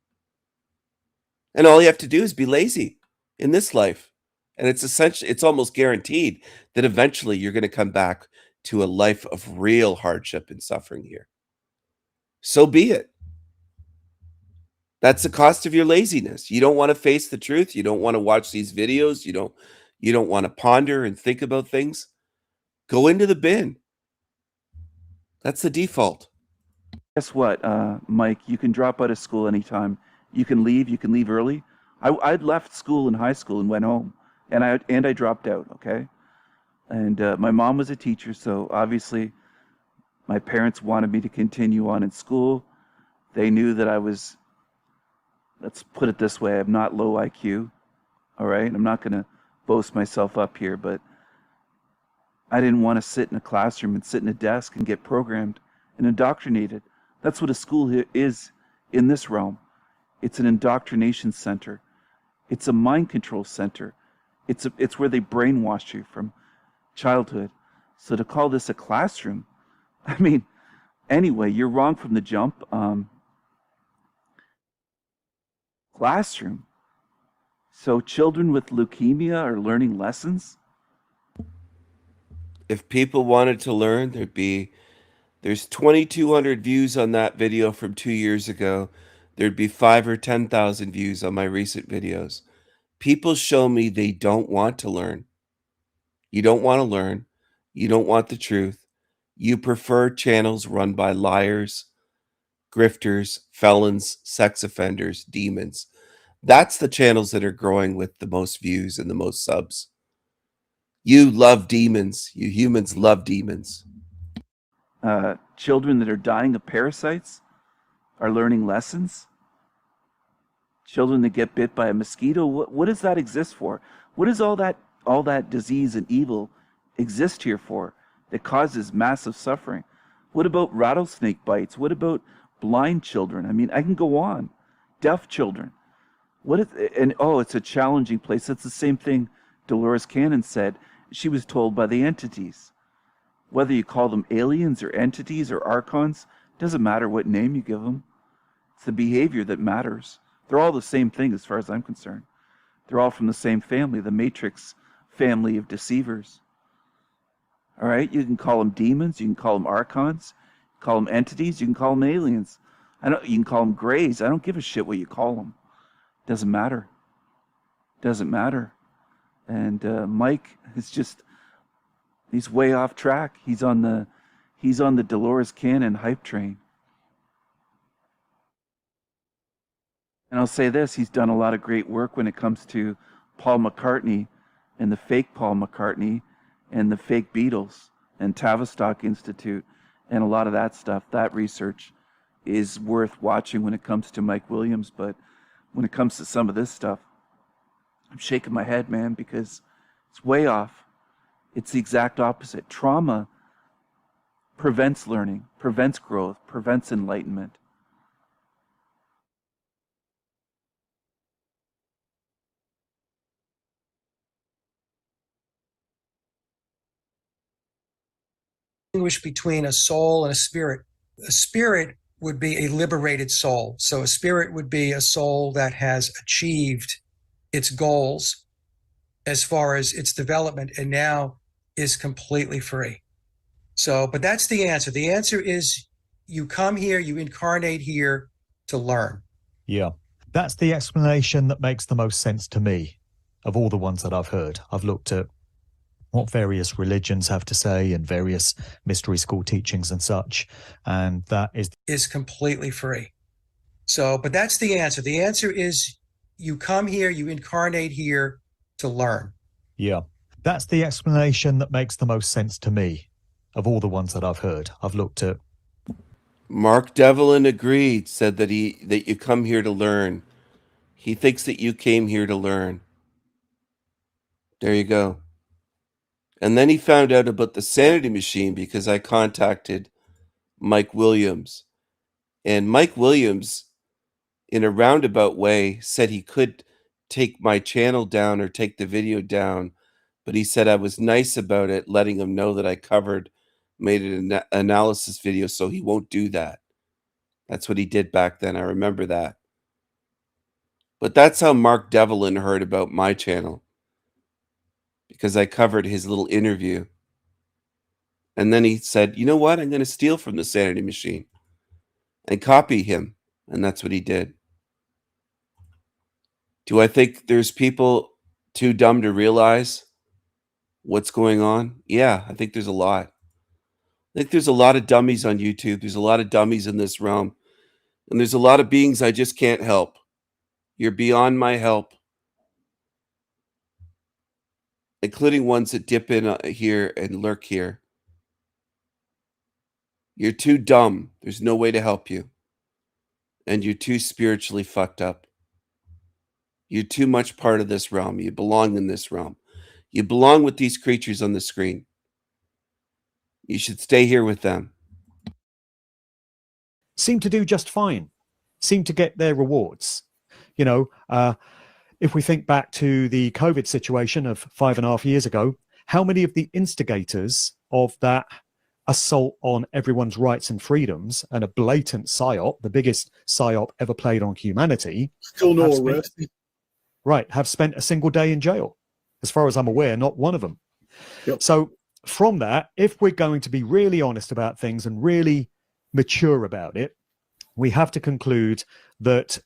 Speaker 13: And all you have to do is be lazy in this life. And it's almost guaranteed that eventually you're going to come back to a life of real hardship and suffering here. So be it. That's the cost of your laziness. You don't want to face the truth. You don't want to watch these videos. you don't want to ponder and think about things, go into the bin. That's the default.
Speaker 17: Guess what, Mike? You can drop out of school anytime. You can leave early. I'd left school in high school and went home, and I dropped out, okay? And my mom was a teacher, so obviously my parents wanted me to continue on in school. They knew that I was, let's put it this way, I'm not low IQ, all right? I'm not going to boast myself up here, but I didn't want to sit in a classroom and sit in a desk and get programmed and indoctrinated. That's what a school is in this realm. It's an indoctrination center. It's a mind control center. It's where they brainwash you from childhood. So to call this a classroom, I mean, anyway, you're wrong from the jump. Classroom. So children with leukemia are learning lessons?
Speaker 13: If people wanted to learn, there's 2,200 views on that video from 2 years ago. There'd be 5 or 10,000 views on my recent videos. People show me they don't want to learn. You don't want to learn. You don't want the truth. You prefer channels run by liars, grifters, felons, sex offenders, demons. That's the channels that are growing with the most views and the most subs. You love demons. You humans love demons.
Speaker 17: Children that are dying of parasites are learning lessons? Children that get bit by a mosquito, what does that exist for? What does all that disease and evil exist here for that causes massive suffering? What about rattlesnake bites? What about blind children? I mean, I can go on. Deaf children. It's a challenging place. That's the same thing Dolores Cannon said. She was told by the entities. Whether you call them aliens or entities or archons, doesn't matter what name you give them. It's the behavior that matters. They're all the same thing as far as I'm concerned. They're all from the same family, the Matrix family of deceivers. All right? You can call them demons. You can call them archons. Call them entities. You can call them aliens. You can call them grays. I don't give a shit what you call them. Doesn't matter. Doesn't matter. And Mike is he's way off track. He's on the Dolores Cannon hype train. And I'll say this, he's done a lot of great work when it comes to Paul McCartney and the fake Paul McCartney and the fake Beatles and Tavistock Institute and a lot of that stuff. That research is worth watching when it comes to Mike Williams, but when it comes to some of this stuff, I'm shaking my head, man, because it's way off. It's the exact opposite. Trauma prevents learning, prevents growth, prevents enlightenment.
Speaker 6: Distinguish between a soul and a spirit. A spirit would be a liberated soul. So a spirit would be a soul that has achieved its goals as far as its development and now is completely free. So, but that's the answer. The answer is you come here, you incarnate here to learn.
Speaker 18: Yeah, that's the explanation that makes the most sense to me of all the ones that I've heard. I've looked at what various religions have to say and various mystery school teachings and such, and that is
Speaker 6: completely free. So, but that's the answer. The answer is you come here, you incarnate here to learn.
Speaker 18: Yeah, that's the explanation that makes the most sense to me of all the ones that I've heard. I've looked at.
Speaker 13: Mark Devlin agreed, said that you come here to learn. He thinks that you came here to learn. There you go. And then he found out about the sanity machine because I contacted Mike Williams. And Mike Williams, in a roundabout way, said he could take my channel down or take the video down. But he said I was nice about it, letting him know that I made an analysis video, so he won't do that. That's what he did back then. I remember that. But that's how Mark Devlin heard about my channel, because I covered his little interview. And then he said, you know what? I'm going to steal from the sanity machine and copy him. And that's what he did. Do I think there's people too dumb to realize what's going on? Yeah, I think there's a lot. I think there's a lot of dummies on YouTube. There's a lot of dummies in this realm. And there's a lot of beings I just can't help. You're beyond my help, including ones that dip in here and lurk here. You're too dumb. There's no way to help you. And you're too spiritually fucked up. You're too much part of this realm. You belong in this realm. You belong with these creatures on the screen. You should stay here with them.
Speaker 18: Seem to do just fine, seem to get their rewards. You know, if we think back to the COVID situation of 5.5 years ago, how many of the instigators of that assault on everyone's rights and freedoms and a blatant psyop, the biggest psyop ever played on humanity,
Speaker 7: still no arrest?
Speaker 18: Have spent a single day in jail. As far as I'm aware, not one of them.
Speaker 7: Yep.
Speaker 18: So from that, if we're going to be really honest about things and really mature about it, we have to conclude that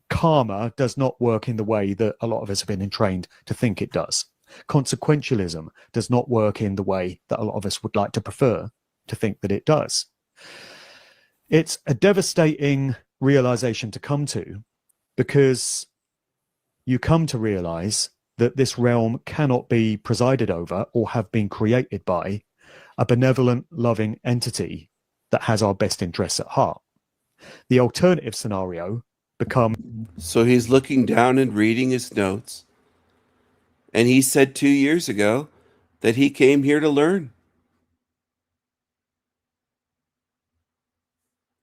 Speaker 18: karma does not work in the way that a lot of us have been trained to think it does. Consequentialism does not work in the way that a lot of us would like to prefer to think that it does. It's a devastating realization to come to, because you come to realize that this realm cannot be presided over or have been created by a benevolent, loving entity that has our best interests at heart. The alternative scenario becomes...
Speaker 13: So he's looking down and reading his notes. And he said 2 years ago that he came here to learn.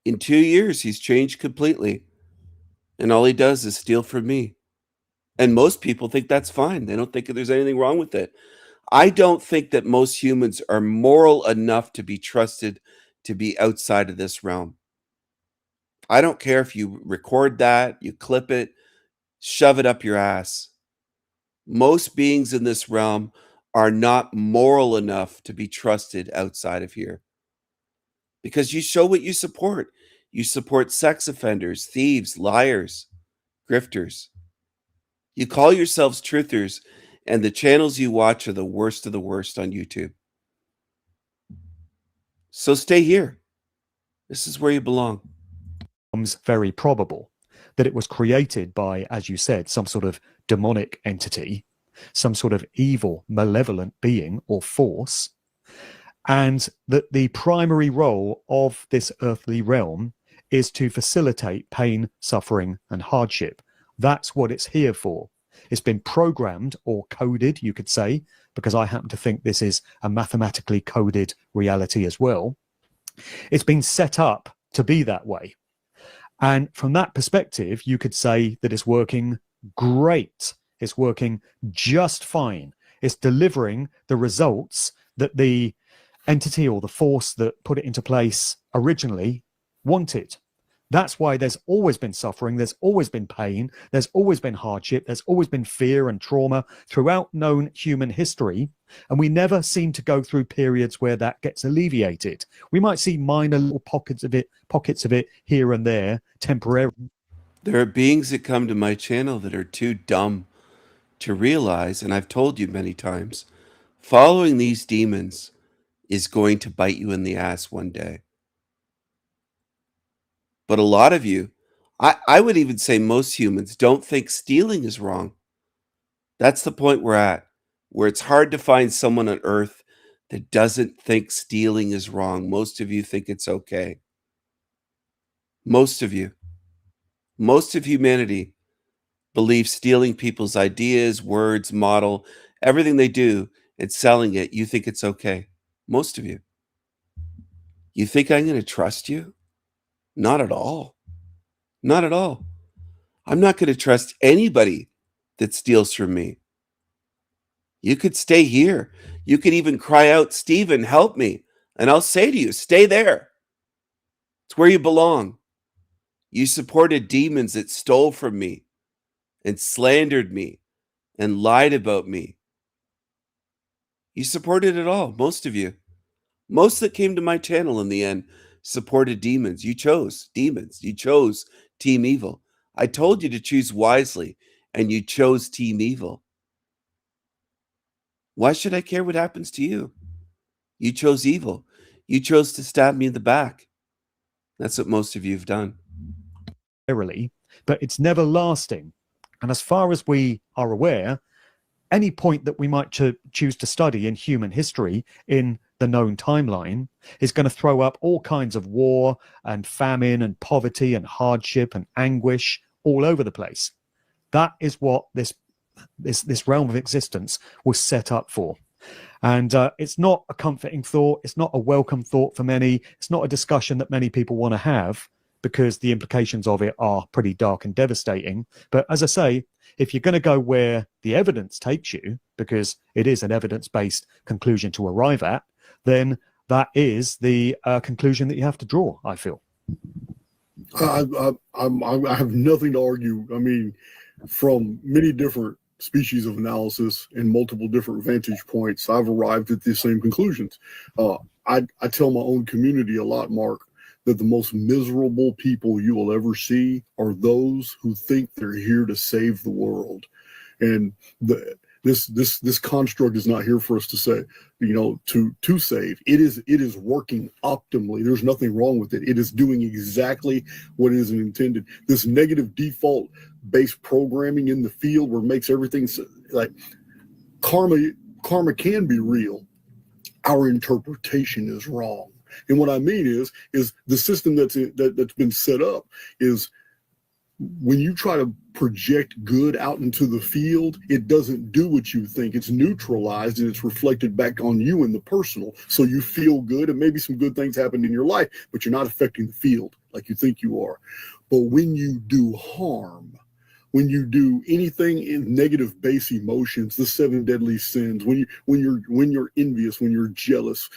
Speaker 13: In 2 years, he's changed completely. And all he does is steal from me. And most people think that's fine. They don't think there's anything wrong with it. I don't think that most humans are moral enough to be trusted to be outside of this realm. I don't care if you record that, you clip it, shove it up your ass. Most beings in this realm are not moral enough to be trusted outside of here. Because you show what you support. You support sex offenders, thieves, liars, grifters. You call yourselves truthers, and the channels you watch are the worst of the worst on YouTube. So stay here. This is where you belong.
Speaker 18: Very probable that it was created by, as you said, some sort of demonic entity, some sort of evil, malevolent being or force, and that the primary role of this earthly realm is to facilitate pain, suffering, and hardship. That's what it's here for. It's been programmed or coded, you could say, because I happen to think this is a mathematically coded reality as well. It's been set up to be that way. And from that perspective, you could say that it's working great. It's working just fine. It's delivering the results that the entity or the force that put it into place originally wanted. That's why there's always been suffering, there's always been pain, there's always been hardship, there's always been fear and trauma throughout known human history, and we never seem to go through periods where that gets alleviated. We might see minor little pockets of it here and there, temporarily.
Speaker 13: There are beings that come to my channel that are too dumb to realize, and I've told you many times, following these demons is going to bite you in the ass one day. But a lot of you, I would even say most humans, don't think stealing is wrong. That's the point we're at, where it's hard to find someone on earth that doesn't think stealing is wrong. Most of you think it's okay. Most of you. Most of humanity believes stealing people's ideas, words, model, everything they do, and selling it, you think it's okay. Most of you. You think I'm going to trust you? Not at all. Not at all. I'm not going to trust anybody that steals from me. You could stay here. You could even cry out, Stephen, help me. And I'll say to you, stay there. It's where you belong. You supported demons that stole from me and slandered me and lied about me. You supported it all, most of you. Most that came to my channel in the end supported demons. You chose demons. You chose Team Evil. I told you to choose wisely, and you chose Team Evil. Why should I care what happens to you? You chose evil. You chose to stab me in the back. That's what most of you have done.
Speaker 18: But it's never lasting. And as far as we are aware, any point that we might choose to study in human history in the known timeline is going to throw up all kinds of war and famine and poverty and hardship and anguish all over the place. That is what this realm of existence was set up for. And it's not a comforting thought. It's not a welcome thought for many. It's not a discussion that many people want to have, because the implications of it are pretty dark and devastating. But as I say, if you're going to go where the evidence takes you, because it is an evidence-based conclusion to arrive at, then that is the conclusion that you have to draw, I feel.
Speaker 7: I have nothing to argue. I mean, from many different species of analysis and multiple different vantage points, I've arrived at the same conclusions. I tell my own community a lot, Mark, that the most miserable people you will ever see are those who think they're here to save the world. And this construct is not here for us to say, to save. It is working optimally. There's nothing wrong with it. It is doing exactly what it is intended. This negative default based programming in the field where it makes everything like karma can be real. Our interpretation is wrong. And what I mean is the system that's been set up is, when you try to project good out into the field, it doesn't do what you think. It's neutralized and it's reflected back on you in the personal. So you feel good and maybe some good things happen in your life, but you're not affecting the field like you think you are. But when you do harm, when you do anything in negative base emotions, the 7 deadly sins, when you're envious, when you're jealous,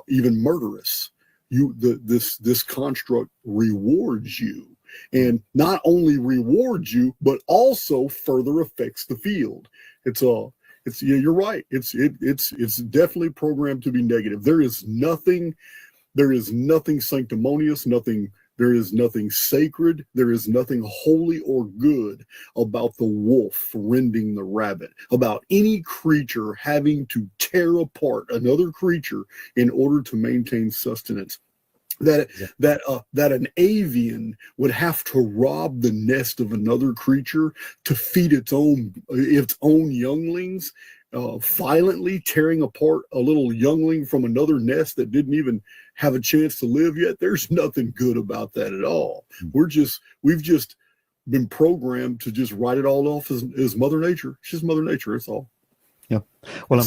Speaker 7: even murderous, this construct rewards you. And not only rewards you, but also further affects the field. You're right. It's definitely programmed to be negative. There is nothing sanctimonious, there is nothing sacred, there is nothing holy or good about the wolf rending the rabbit, about any creature having to tear apart another creature in order to maintain sustenance. That an avian would have to rob the nest of another creature to feed its own younglings, violently tearing apart a little youngling from another nest that didn't even have a chance to live yet. There's nothing good about that at all. We've just been programmed to just write it all off as Mother Nature. It's just Mother Nature. That's all.
Speaker 18: Yeah. Well, I'm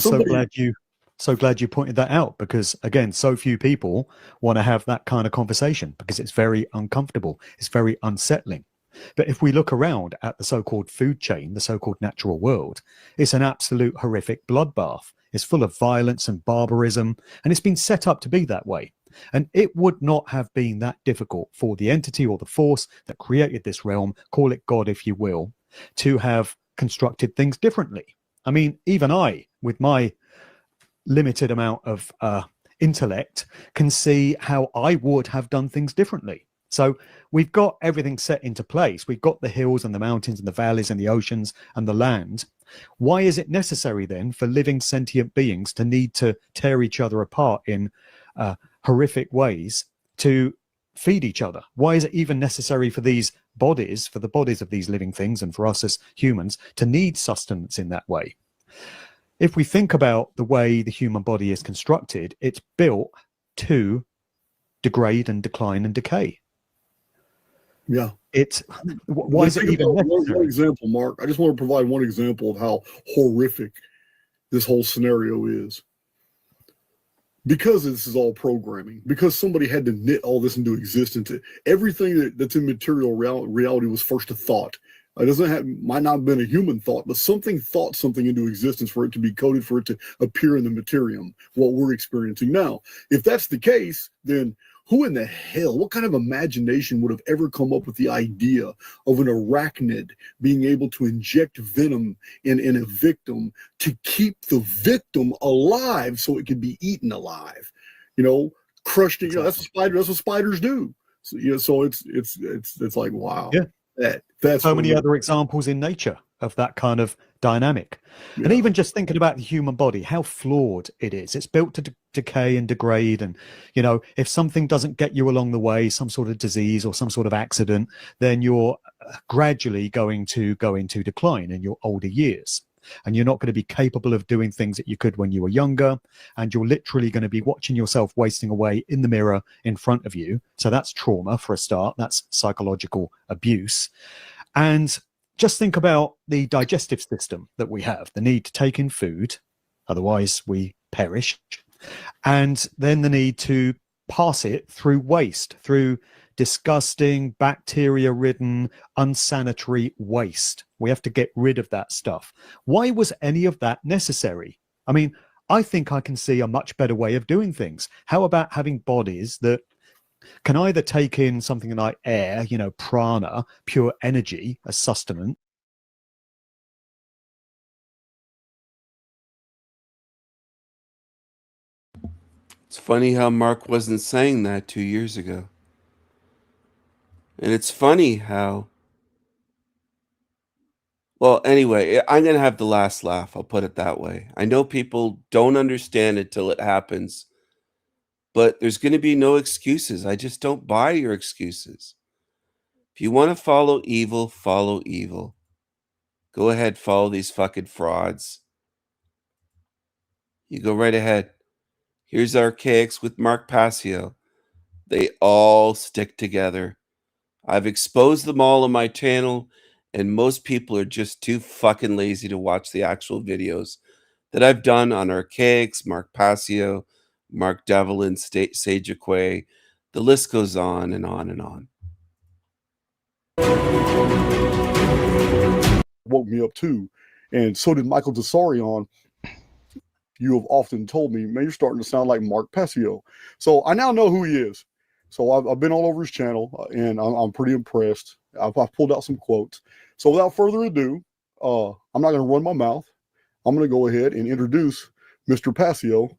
Speaker 18: so glad you pointed that out, because again, so few people want to have that kind of conversation because it's very uncomfortable. It's very unsettling. But if we look around at the so-called food chain, the so-called natural world, it's an absolute horrific bloodbath. It's full of violence and barbarism, and it's been set up to be that way. And it would not have been that difficult for the entity or the force that created this realm, call it God if you will, to have constructed things differently. I mean, even I, with my limited amount of intellect, can see how I would have done things differently. So we've got everything set into place. We've got the hills and the mountains and the valleys and the oceans and the land. Why is it necessary then for living sentient beings to need to tear each other apart in horrific ways to feed each other? Why is it even necessary for these bodies, for the bodies of these living things and for us as humans to need sustenance in that way? If we think about the way the human body is constructed, it's built to degrade and decline and decay.
Speaker 7: Yeah.
Speaker 18: Why is it even necessary?
Speaker 7: One example, Mark. I just want to provide one example of how horrific this whole scenario is. Because this is all programming, because somebody had to knit all this into existence, everything that's in material reality was first a thought. It might not have been a human thought, but something thought something into existence for it to be coded, for it to appear in the materium, what we're experiencing now. If that's the case, then who in the hell, what kind of imagination would have ever come up with the idea of an arachnid being able to inject venom in a victim to keep the victim alive so it could be eaten alive? Crushed. That's what spiders do. So, so it's like, wow.
Speaker 18: Yeah.
Speaker 7: That's
Speaker 18: so many other examples in nature of that kind of dynamic. And even just thinking about the human body, how flawed it is. It's built to decay and degrade. And, you know, if something doesn't get you along the way, some sort of disease or some sort of accident, then you're gradually going to go into decline in your older years. And you're not going to be capable of doing things that you could when you were younger. And you're literally going to be watching yourself wasting away in the mirror in front of you. So that's trauma for a start. That's psychological abuse. And just think about the digestive system that we have, the need to take in food, otherwise we perish. And then the need to pass it through waste, through disgusting, bacteria-ridden, unsanitary waste. We have to get rid of that stuff. Why was any of that necessary? I mean, I think I can see a much better way of doing things. How about having bodies that can either take in something like air, you know, prana, pure energy as sustenance?
Speaker 13: It's funny how Mark wasn't saying that 2 years ago. And it's funny how... Well, anyway, I'm going to have the last laugh. I'll put it that way. I know people don't understand it till it happens. But there's going to be no excuses. I just don't buy your excuses. If you want to follow evil, follow evil. Go ahead, follow these fucking frauds. You go right ahead. Here's Archaics with Mark Passio. They all stick together. I've exposed them all on my channel, and most people are just too fucking lazy to watch the actual videos that I've done on Archaics, Mark Passio, Mark Devlin, Sage Aquay. The list goes on and on and on.
Speaker 7: Woke me up too, and so did Michael Desarion. You have often told me, man, you're starting to sound like Mark Passio. So I now know who he is. So I've been all over his channel, and I'm pretty impressed. I've pulled out some quotes. So without further ado, I'm not going to run my mouth. I'm going to go ahead and introduce Mr. Passio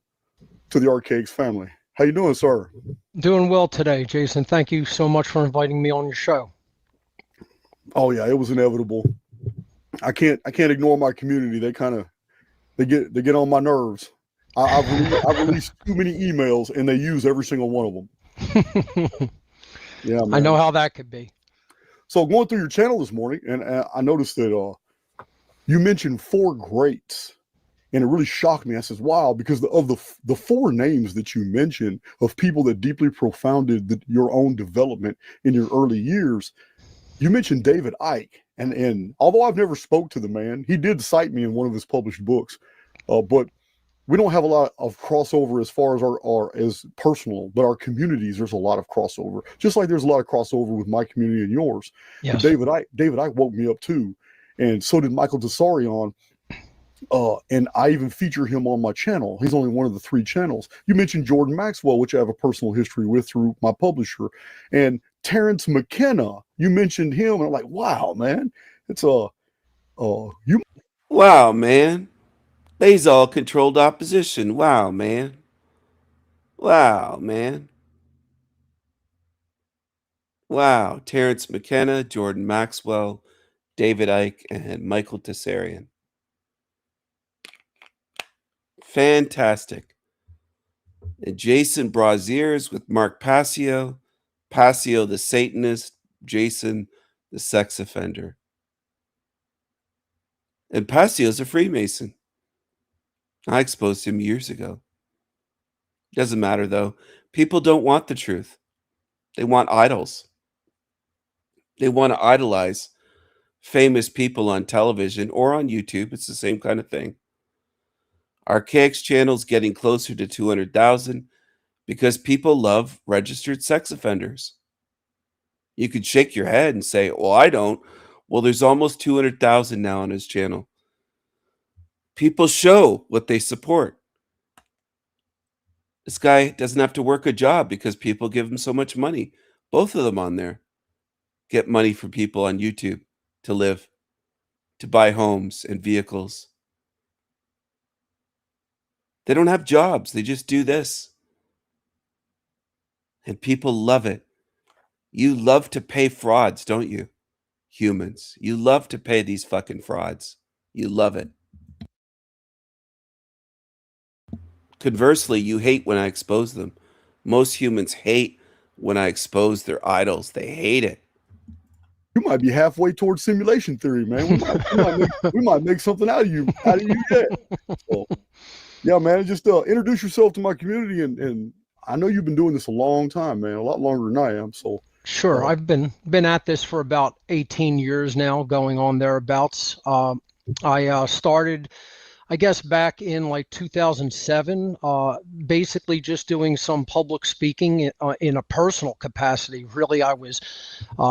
Speaker 7: to the Archaics family. How you doing, sir?
Speaker 15: Doing well today, Jason. Thank you so much for inviting me on your show.
Speaker 7: Oh yeah, it was inevitable. I can't ignore my community. They get on my nerves. I've released too many emails, and they use every single one of them. Yeah, man.
Speaker 15: I know how that could be.
Speaker 7: So going through your channel this morning, and I noticed that you mentioned 4 greats, and it really shocked me. I says, wow, because of the 4 names that you mentioned of people that deeply profounded your own development in your early years, you mentioned David Icke. And although I've never spoke to the man, he did cite me in one of his published books, but we don't have a lot of crossover as far as our as personal, but our communities, there's a lot of crossover. Just like there's a lot of crossover with my community and yours.
Speaker 15: Yes.
Speaker 7: But David Icke woke me up too, and so did Michael Desarion. And I even feature him on my channel. He's only one of the 3 channels. You mentioned Jordan Maxwell, which I have a personal history with through my publisher, and Terrence McKenna. You mentioned him, and I'm like, wow, man, it's you.
Speaker 13: Wow, man. They's all controlled opposition. Wow, man. Wow, man. Wow. Terrence McKenna, Jordan Maxwell, David Icke, and Michael Desarion. Fantastic. And Jason Braziers with Mark Passio, Passio the Satanist, Jason the sex offender. And Passio's a Freemason. I exposed him years ago. Doesn't matter though. People don't want the truth. They want idols. They want to idolize famous people on television or on YouTube. It's the same kind of thing. Archaic's channel's getting closer to 200,000 because people love registered sex offenders. You could shake your head and say, well, I don't. Well, there's almost 200,000 now on his channel. People show what they support. This guy doesn't have to work a job because people give him so much money. Both of them on there get money from people on YouTube to live, to buy homes and vehicles. They don't have jobs. They just do this. And people love it. You love to pay frauds, don't you? humans. You love to pay these fucking frauds. You love it. Conversely, you hate when I expose them. Most humans hate when I expose their idols. They hate it.
Speaker 7: You might be halfway towards simulation theory, man. We might make something out of you yet. So, yeah, man, just introduce yourself to my community, and I know you've been doing this a long time, man, a lot longer than I am. So
Speaker 15: Sure, I've been at this for about 18 years now, going on thereabouts. I started, I guess, back in like 2007, basically just doing some public speaking in a personal capacity. Really, I was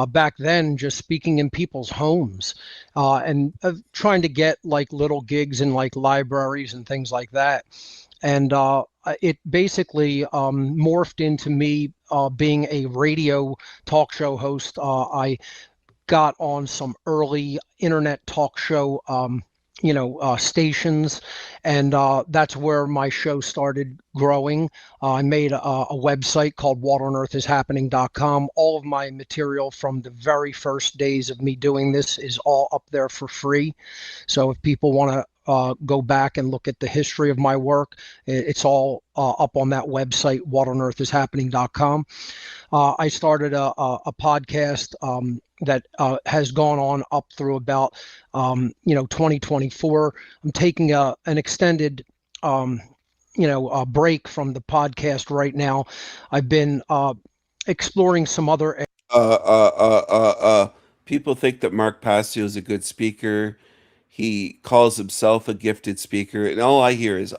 Speaker 15: back then just speaking in people's homes and trying to get like little gigs in like libraries and things like that. And it basically morphed into me being a radio talk show host. I got on some early internet talk show stations, and that's where my show started growing. I made a website called whatonearthishappening.com. All of my material from the very first days of me doing this is all up there for free. So if people want to go back and look at the history of my work, it's all up on that website, whatonearthishappening.com. I started a podcast that has gone on up through about 2024. I'm taking an extended break from the podcast right now. I've been exploring some other
Speaker 13: People think that Mark Passio is a good speaker. He calls himself a gifted speaker, and all I hear is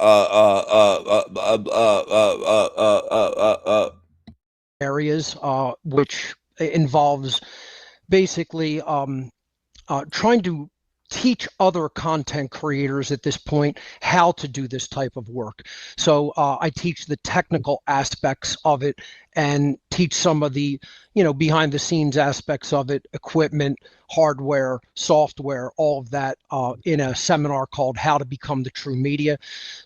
Speaker 15: areas, which involves basically trying to teach other content creators at this point how to do this type of work. So I teach the technical aspects of it and teach some of the, behind the scenes aspects of it, equipment, hardware, software, all of that in a seminar called How to Become the True Media.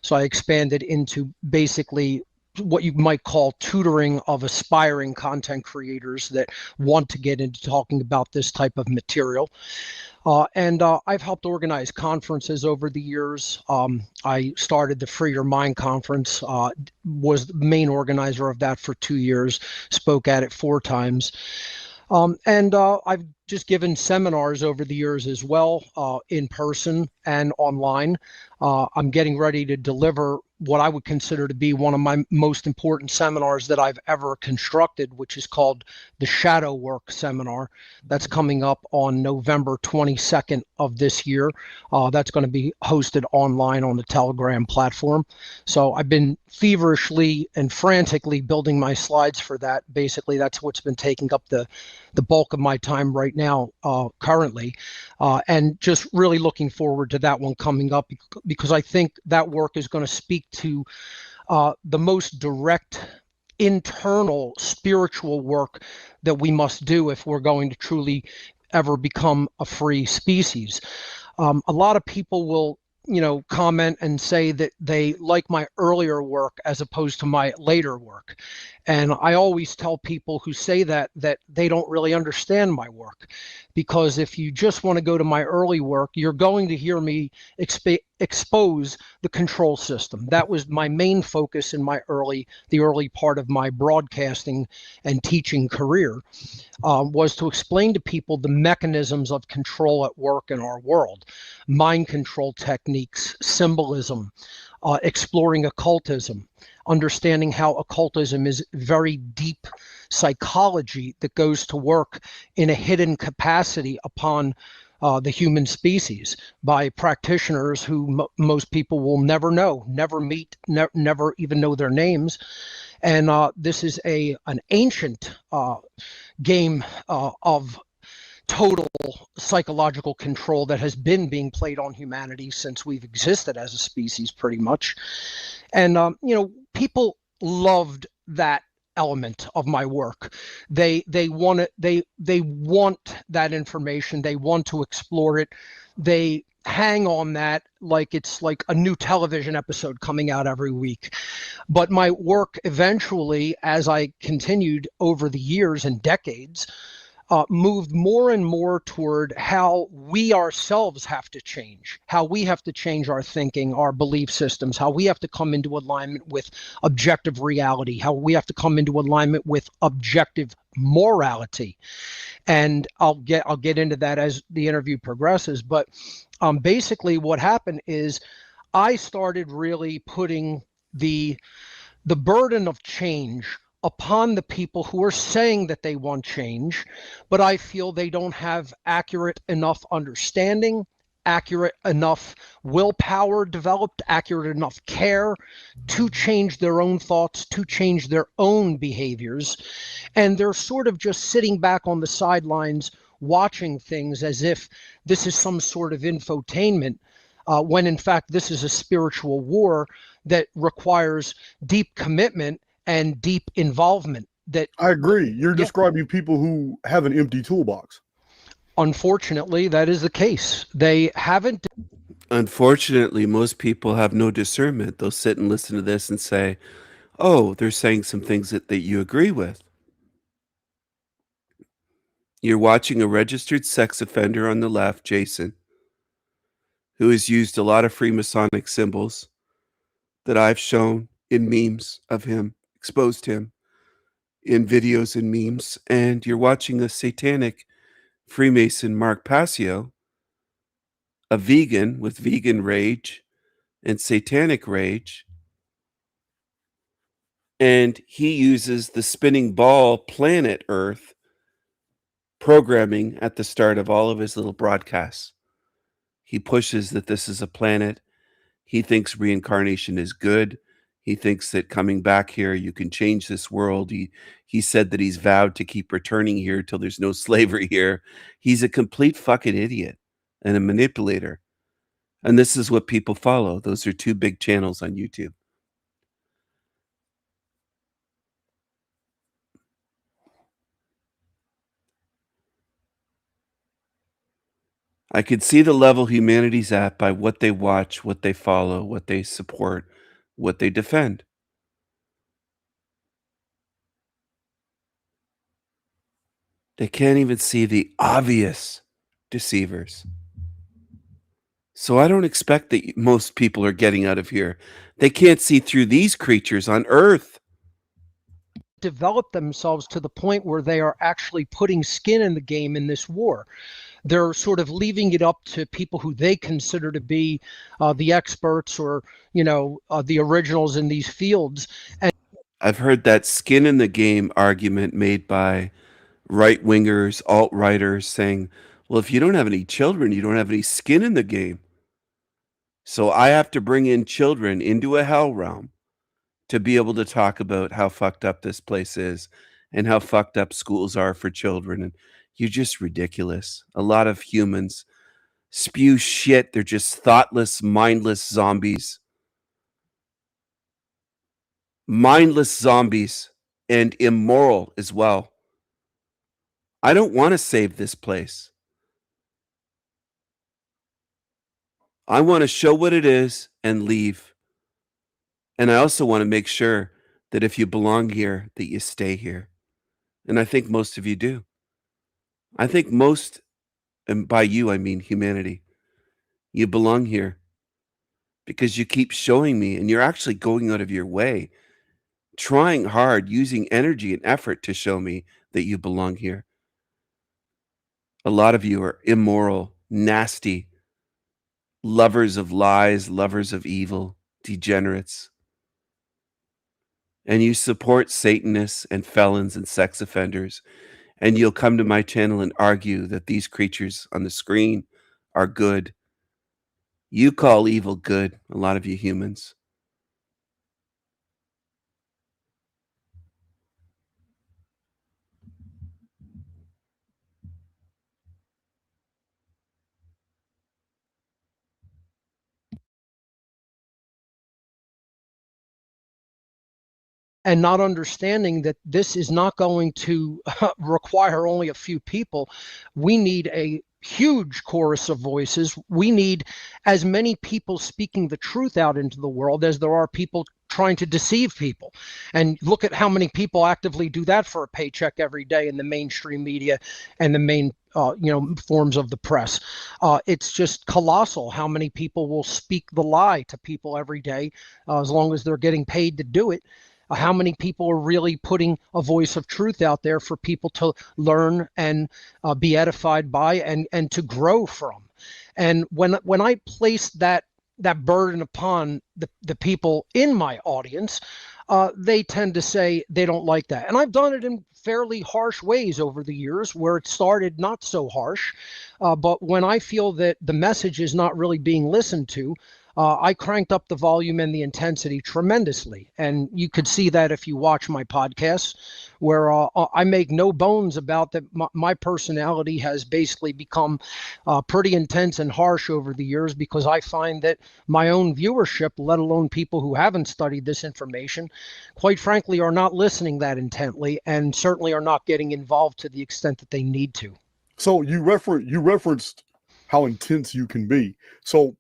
Speaker 15: So I expanded into basically what you might call tutoring of aspiring content creators that want to get into talking about this type of material. And I've helped organize conferences over the years. I started the Free Your Mind conference, was the main organizer of that for 2 years, spoke at it 4 times. And I've just given seminars over the years as well, in person and online. I'm getting ready to deliver what I would consider to be one of my most important seminars that I've ever constructed, which is called the Shadow Work Seminar. That's coming up on November 22nd of this year. That's going to be hosted online on the Telegram platform. So I've been feverishly and frantically building my slides for that. Basically, that's what's been taking up the bulk of my time right now, currently, and just really looking forward to that one coming up, because I think that work is going to speak to the most direct internal spiritual work that we must do if we're going to truly ever become a free species. A lot of people will comment and say that they like my earlier work as opposed to my later work. And I always tell people who say that they don't really understand my work, because if you just want to go to my early work, you're going to hear me expose the control system. That was my main focus in the early part of my broadcasting and teaching career, was to explain to people the mechanisms of control at work in our world, mind control techniques, symbolism, exploring occultism, understanding how occultism is very deep psychology that goes to work in a hidden capacity upon the human species by practitioners who most people will never know, never meet, never even know their names. And this is an ancient game of total psychological control that has been being played on humanity since we've existed as a species, pretty much. And people loved that element of my work. They want it, they want that information. They want to explore it. They hang on that like it's like a new television episode coming out every week. But my work eventually, as I continued over the years and decades, moved more and more toward how we ourselves have to change, how we have to change our thinking, our belief systems, how we have to come into alignment with objective reality, how we have to come into alignment with objective morality. And I'll get into that as the interview progresses. But basically what happened is I started really putting the burden of change upon the people who are saying that they want change, but I feel they don't have accurate enough understanding, accurate enough willpower developed, accurate enough care to change their own thoughts, to change their own behaviors. And they're sort of just sitting back on the sidelines watching things as if this is some sort of infotainment, when in fact this is a spiritual war that requires deep commitment and deep involvement. That
Speaker 7: I agree. You're describing people who have an empty toolbox.
Speaker 15: Unfortunately, that is the case. They haven't.
Speaker 13: Unfortunately, most people have no discernment. They'll sit and listen to this and say, oh, they're saying some things that you agree with. You're watching a registered sex offender on the left, Jason, who has used a lot of Freemasonic symbols that I've shown in memes of him, exposed him in videos and memes. And you're watching a satanic Freemason, Mark Passio, a vegan with vegan rage and satanic rage. And he uses the spinning ball planet Earth programming at the start of all of his little broadcasts. He pushes that this is a planet. He thinks reincarnation is good. He thinks that coming back here, you can change this world. He said that he's vowed to keep returning here till there's no slavery here. He's a complete fucking idiot and a manipulator. And this is what people follow. Those are two big channels on YouTube. I could see the level humanity's at by what they watch, what they follow, what they support, what they defend. They can't even see the obvious deceivers. So I don't expect that most people are getting out of here. They can't see through these creatures on Earth.
Speaker 15: Develop themselves to the point where they are actually putting skin in the game in this war. They're sort of leaving it up to people who they consider to be the experts or, the originals in these fields. And
Speaker 13: I've heard that skin in the game argument made by right-wingers, alt-righters saying, well, if you don't have any children, you don't have any skin in the game. So I have to bring in children into a hell realm to be able to talk about how fucked up this place is and how fucked up schools are for children. And you're just ridiculous. A lot of humans spew shit. They're just thoughtless, mindless zombies. Mindless zombies and immoral as well. I don't want to save this place. I want to show what it is and leave. And I also want to make sure that if you belong here, that you stay here. And I think most of you do. I think most, and by you, I mean humanity, you belong here because you keep showing me and you're actually going out of your way, trying hard, using energy and effort to show me that you belong here. A lot of you are immoral, nasty, lovers of lies, lovers of evil, degenerates. And you support Satanists and felons and sex offenders. And you'll come to my channel and argue that these creatures on the screen are good. You call evil good, a lot of you humans.
Speaker 15: and not understanding that this is not going to require only a few people. We need a huge chorus of voices. We need as many people speaking the truth out into the world as there are people trying to deceive people. And look at how many people actively do that for a paycheck every day in the mainstream media and the main forms of the press. It's just colossal how many people will speak the lie to people every day, as long as they're getting paid to do it. How many people are really putting a voice of truth out there for people to learn and be edified by and to grow from. And when I place that burden upon the people in my audience, they tend to say they don't like that. And I've done it in fairly harsh ways over the years where it started not so harsh. But when I feel that the message is not really being listened to, I cranked up the volume and the intensity tremendously. And you could see that if you watch my podcasts, where I make no bones about that. My personality has basically become pretty intense and harsh over the years, because I find that my own viewership, let alone people who haven't studied this information, quite frankly, are not listening that intently and certainly are not getting involved to the extent that they need to.
Speaker 7: So you referenced how intense you can be. So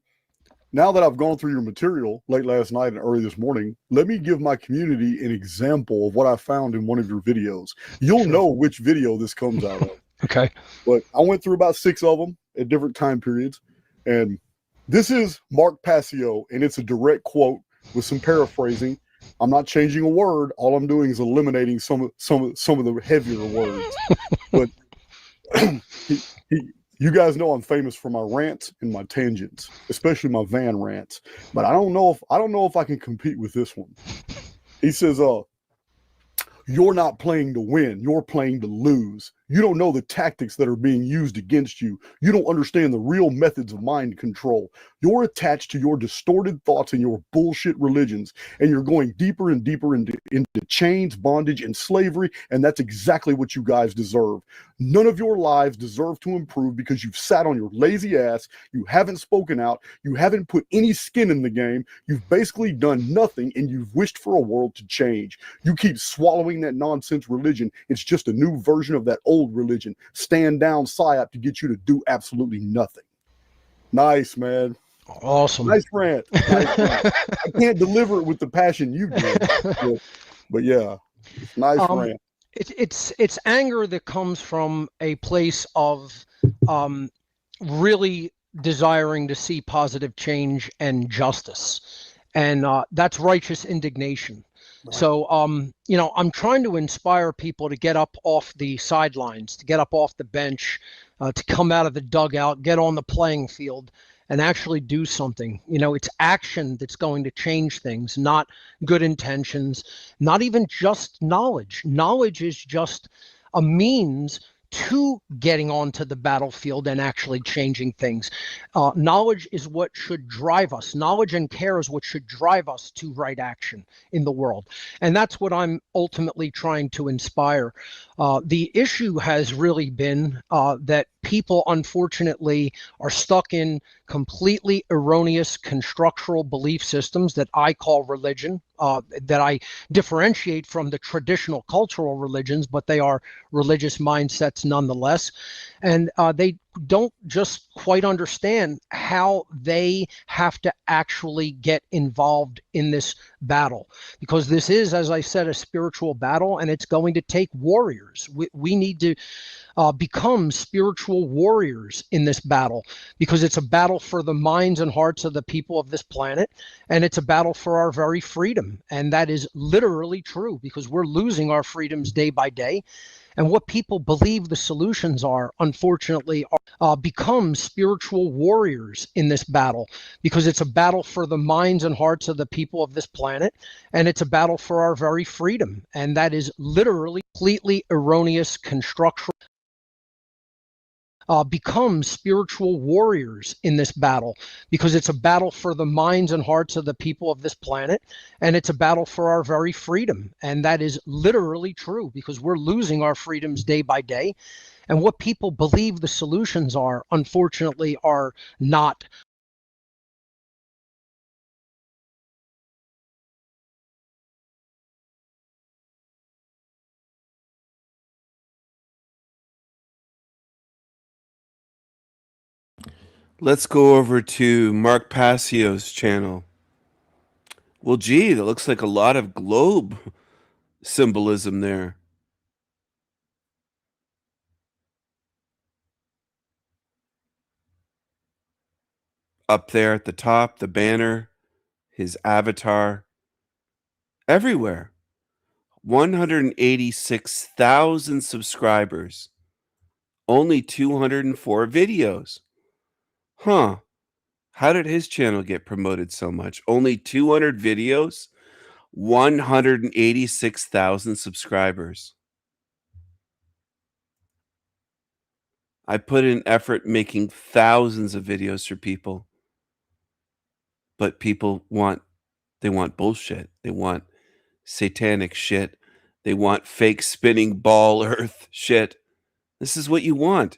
Speaker 7: now that I've gone through your material late last night and early this morning, let me give my community an example of what I found in one of your videos. You'll know which video this comes out of.
Speaker 15: Okay.
Speaker 7: But I went through about 6 of them at different time periods. And this is Mark Passio, and it's a direct quote with some paraphrasing. I'm not changing a word. All I'm doing is eliminating some of the heavier words. But you guys know I'm famous for my rants and my tangents, especially my van rants. But I don't know if I can compete with this one. He says, "You're not playing to win. You're playing to lose. You don't know the tactics that are being used against you. You don't understand the real methods of mind control. You're attached to your distorted thoughts and your bullshit religions, and you're going deeper and deeper into chains, bondage, and slavery, and that's exactly what you guys deserve. None of your lives deserve to improve because you've sat on your lazy ass, you haven't spoken out, you haven't put any skin in the game, you've basically done nothing, and you've wished for a world to change. You keep swallowing that nonsense religion. It's just a new version of that old religion. Stand down psyop to get you to do absolutely nothing." Nice, man.
Speaker 15: Awesome.
Speaker 7: Nice rant. Nice rant. I can't deliver it with the passion you did, but yeah, nice rant.
Speaker 15: It's anger that comes from a place of really desiring to see positive change and justice, and that's righteous indignation. So, I'm trying to inspire people to get up off the sidelines, to get up off the bench, to come out of the dugout, get on the playing field, and actually do something. It's action that's going to change things, not good intentions, not even just knowledge. Knowledge is just a means to getting onto the battlefield and actually changing things. Knowledge is what should drive us. Knowledge and care is what should drive us to right action in the world. And that's what I'm ultimately trying to inspire. The issue has really been that people, unfortunately, are stuck in completely erroneous constructural belief systems that I call religion, that I differentiate from the traditional cultural religions, but they are religious mindsets nonetheless. And they don't just quite understand how they have to actually get involved in this battle, because this is, as I said, a spiritual battle, and it's going to take warriors. We need to become spiritual warriors in this battle, because it's a battle for the minds and hearts of the people of this planet, and it's a battle for our very freedom. And that is literally true, because we're losing our freedoms day by day. And what people believe the solutions are, unfortunately, are become spiritual warriors in this battle, because it's a battle for the minds and hearts of the people of this planet, and it's a battle for our very freedom. And that is literally completely erroneous construction. Become spiritual warriors in this battle, because it's a battle for the minds and hearts of the people of this planet, and it's a battle for our very freedom. And that is literally true, because we're losing our freedoms day by day. And what people believe the solutions are, unfortunately, are not.
Speaker 13: Let's go over to Mark Passio's channel. Well, gee, that looks like a lot of globe symbolism there. Up there at the top, the banner, his avatar, everywhere. 186,000 subscribers. Only 204 videos. Huh. How did his channel get promoted so much? Only 200 videos, 186,000 subscribers. I put in effort making thousands of videos for people. But people want bullshit. They want satanic shit. They want fake spinning ball earth shit. This is what you want.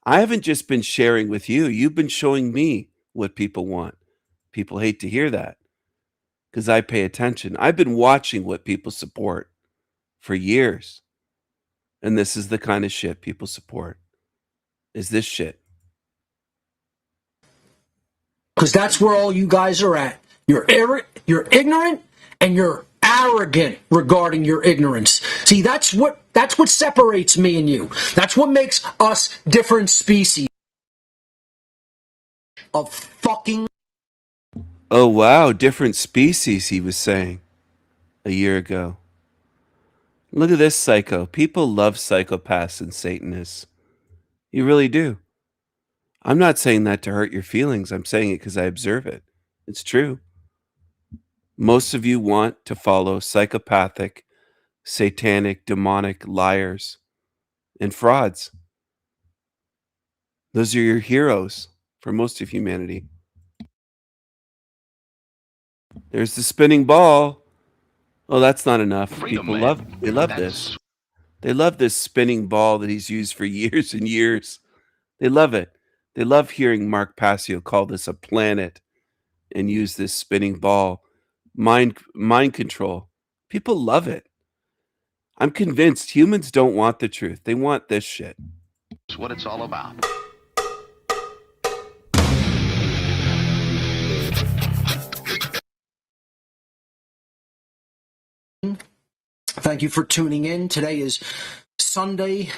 Speaker 13: I haven't just been sharing with you. You've been showing me what people want. People hate to hear that because I pay attention. I've been watching what people support for years. And this is the kind of shit people support. Is this shit.
Speaker 11: Because that's where all you guys are at. You're ignorant and you're arrogant regarding your ignorance. See, that's what separates me and you. That's what makes us different species of fucking.
Speaker 13: Oh, wow. Different species, he was saying a year ago. Look at this psycho. People love psychopaths and Satanists. You really do. I'm not saying that to hurt your feelings. I'm saying it because I observe it. It's true. Most of you want to follow psychopathic, satanic, demonic liars and frauds. Those are your heroes for most of humanity. There's the spinning ball. Oh, that's not enough. People love this. They love this spinning ball that he's used for years and years. They love it. They love hearing Mark Passio call this a planet and use this spinning ball. Mind control. People love it. I'm convinced humans don't want the truth. They want this shit.
Speaker 19: That's what it's all about.
Speaker 11: Thank you for tuning in. Today is Sunday.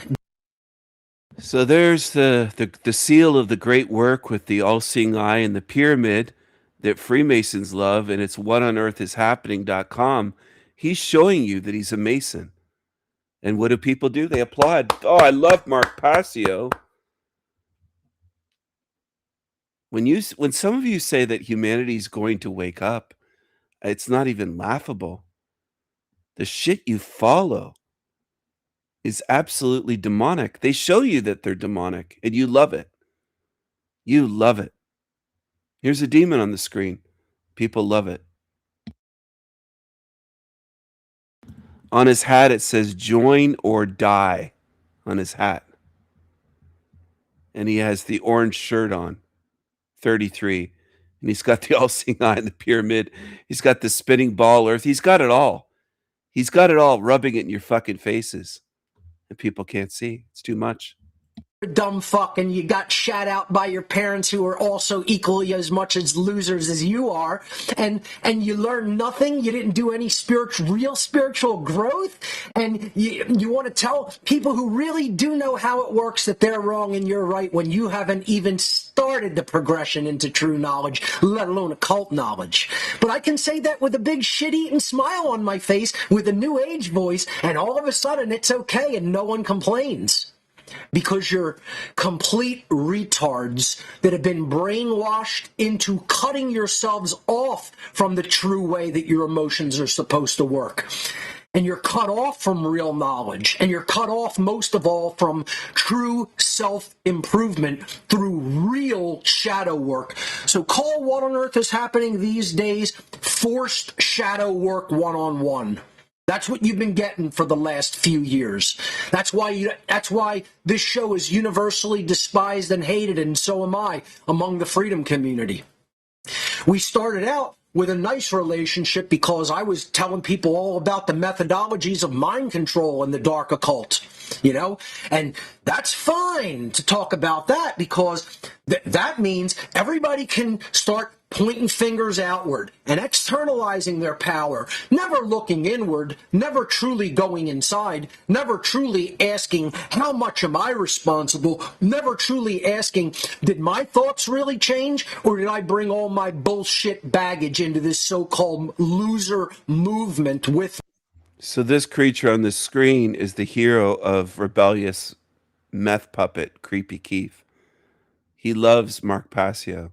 Speaker 13: So there's the seal of the great work with the all-seeing eye and the pyramid that Freemasons love, and it's whatonearthishappening.com. He's showing you that he's a Mason. And what do people do? They applaud. Oh, I love Mark Passio. When some of you say that humanity is going to wake up, it's not even laughable. The shit you follow is absolutely demonic. They show you that they're demonic, and you love it. You love it. Here's a demon on the screen. People love it. On his hat, it says join or die on his hat. And he has the orange shirt on, 33. And he's got the all-seeing eye and the pyramid. He's got the spinning ball earth. He's got it all. He's got it all, rubbing it in your fucking faces. And people can't see. It's too much.
Speaker 11: Dumb fuck, and you got shat out by your parents who are also equally as much as losers as you are, and you learned nothing. You didn't do any real spiritual growth, and you want to tell people who really do know how it works that they're wrong and you're right when you haven't even started the progression into true knowledge, let alone occult knowledge. But I can say that with a big shit-eating smile on my face with a new age voice, and all of a sudden it's okay and no one complains. Because you're complete retards that have been brainwashed into cutting yourselves off from the true way that your emotions are supposed to work. And you're cut off from real knowledge. And you're cut off, most of all, from true self-improvement through real shadow work. So call what on earth is happening these days forced shadow work one-on-one. That's what you've been getting for the last few years. That's why this show is universally despised and hated, and so am I, among the freedom community. We started out with a nice relationship because I was telling people all about the methodologies of mind control and the dark occult, and that's fine to talk about that because that means everybody can start pointing fingers outward and externalizing their power, never looking inward, never truly going inside, never truly asking, how much am I responsible? Never truly asking, did my thoughts really change, or did I bring all my bullshit baggage into this so-called loser movement with me?
Speaker 13: So this creature on the screen is the hero of rebellious meth puppet Creepy Keith. He loves Mark Passio.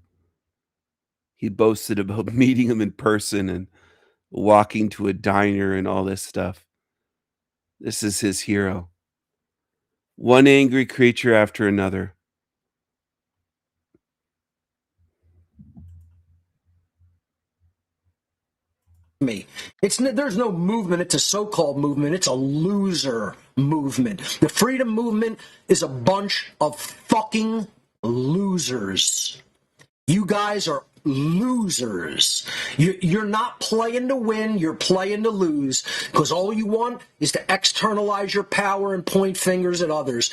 Speaker 13: He boasted about meeting him in person and walking to a diner and all this stuff. This is his hero. One angry creature after another.
Speaker 11: There's no movement. It's a so-called movement. It's a loser movement. The freedom movement is a bunch of fucking losers. You guys are losers. You're not playing to win, you're playing to lose, because all you want is to externalize your power and point fingers at others.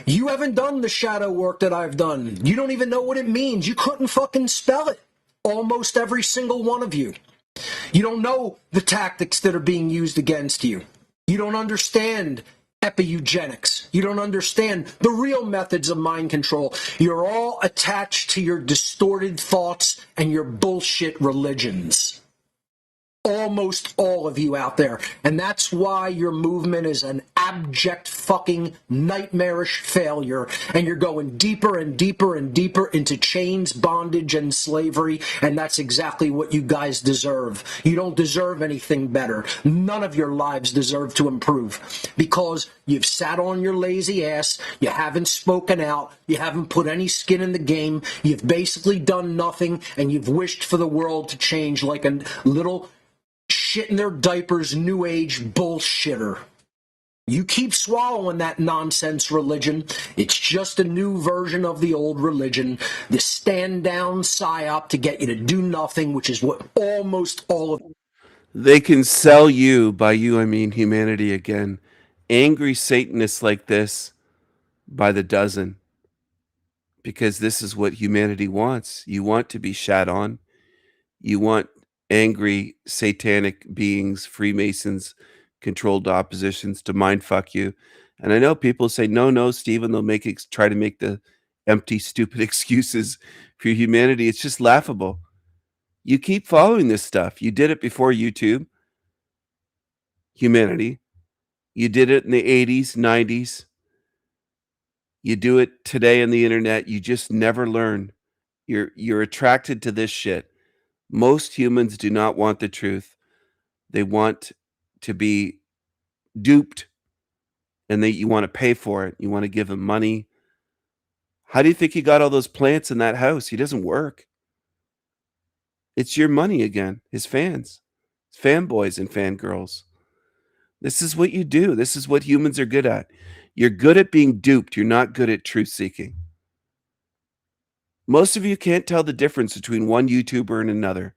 Speaker 11: You haven't done the shadow work that I've done. You don't even know what it means. You couldn't fucking spell it. Almost every single one of you. You don't know the tactics that are being used against you. You don't understand epi-eugenics. You don't understand the real methods of mind control. You're all attached to your distorted thoughts and your bullshit religions. Almost all of you out there. And that's why your movement is an abject fucking nightmarish failure. And you're going deeper and deeper and deeper into chains, bondage, and slavery. And that's exactly what you guys deserve. You don't deserve anything better. None of your lives deserve to improve. Because you've sat on your lazy ass. You haven't spoken out. You haven't put any skin in the game. You've basically done nothing. And you've wished for the world to change like a little shit in their diapers, new age bullshitter. You keep swallowing that nonsense religion. It's just a new version of the old religion. The stand down psyop to get you to do nothing, which is what almost all of
Speaker 13: They can sell you, by you I mean humanity again, angry Satanists like this by the dozen. Because this is what humanity wants. You want to be shat on. You want angry satanic beings, Freemasons, controlled oppositions to mindfuck you. And I know people say, no, Stephen, they'll try to make the empty, stupid excuses for humanity. It's just laughable. You keep following this stuff. You did it before YouTube, humanity. You did it in the 80s, 90s. You do it today on the internet. You just never learn. You're attracted to this shit. Most humans do not want the truth. They want to be duped, and you want to pay for it. You want to give him money. How do you think he got all those plants in that house? He doesn't work. It's your money again, his fans, his fanboys and fangirls. This is what you do. This is what humans are good at. You're good at being duped. You're not good at truth seeking. Most of you can't tell the difference between one YouTuber and another.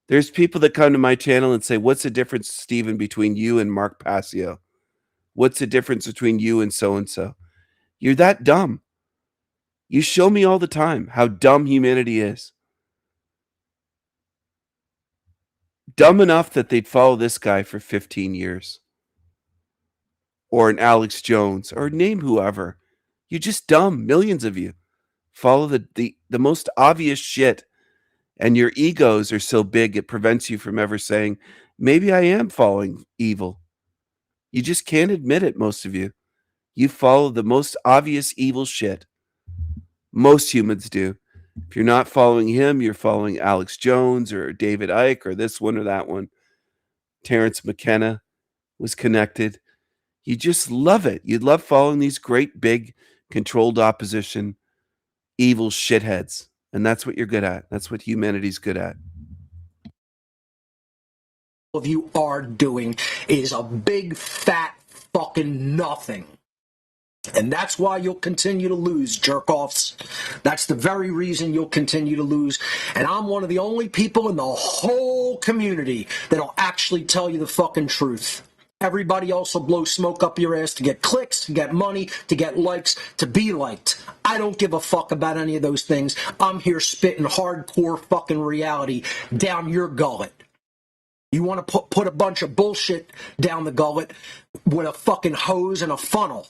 Speaker 13: There's people that come to my channel and say, what's the difference, Stephen, between you and Mark Passio? What's the difference between you and so-and-so? You're that dumb. You show me all the time how dumb humanity is. Dumb enough that they'd follow this guy for 15 years. Or an Alex Jones, or name whoever. You're just dumb. Millions of you follow the most obvious shit. And your egos are so big it prevents you from ever saying, maybe I am following evil. You just can't admit it, most of you. You follow the most obvious evil shit. Most humans do. If you're not following him, you're following Alex Jones or David Icke or this one or that one. Terrence McKenna was connected. You just love it. You love following these great, big, controlled opposition, evil shitheads. And that's what you're good at. That's what humanity's good at.
Speaker 11: of you are doing is a big, fat fucking nothing. And that's why you'll continue to lose, jerk-offs. That's the very reason you'll continue to lose. And I'm one of the only people in the whole community that'll actually tell you the fucking truth. Everybody else will blow smoke up your ass to get clicks, to get money, to get likes, to be liked. I don't give a fuck about any of those things. I'm here spitting hardcore fucking reality down your gullet. You want to put a bunch of bullshit down the gullet with a fucking hose and a funnel.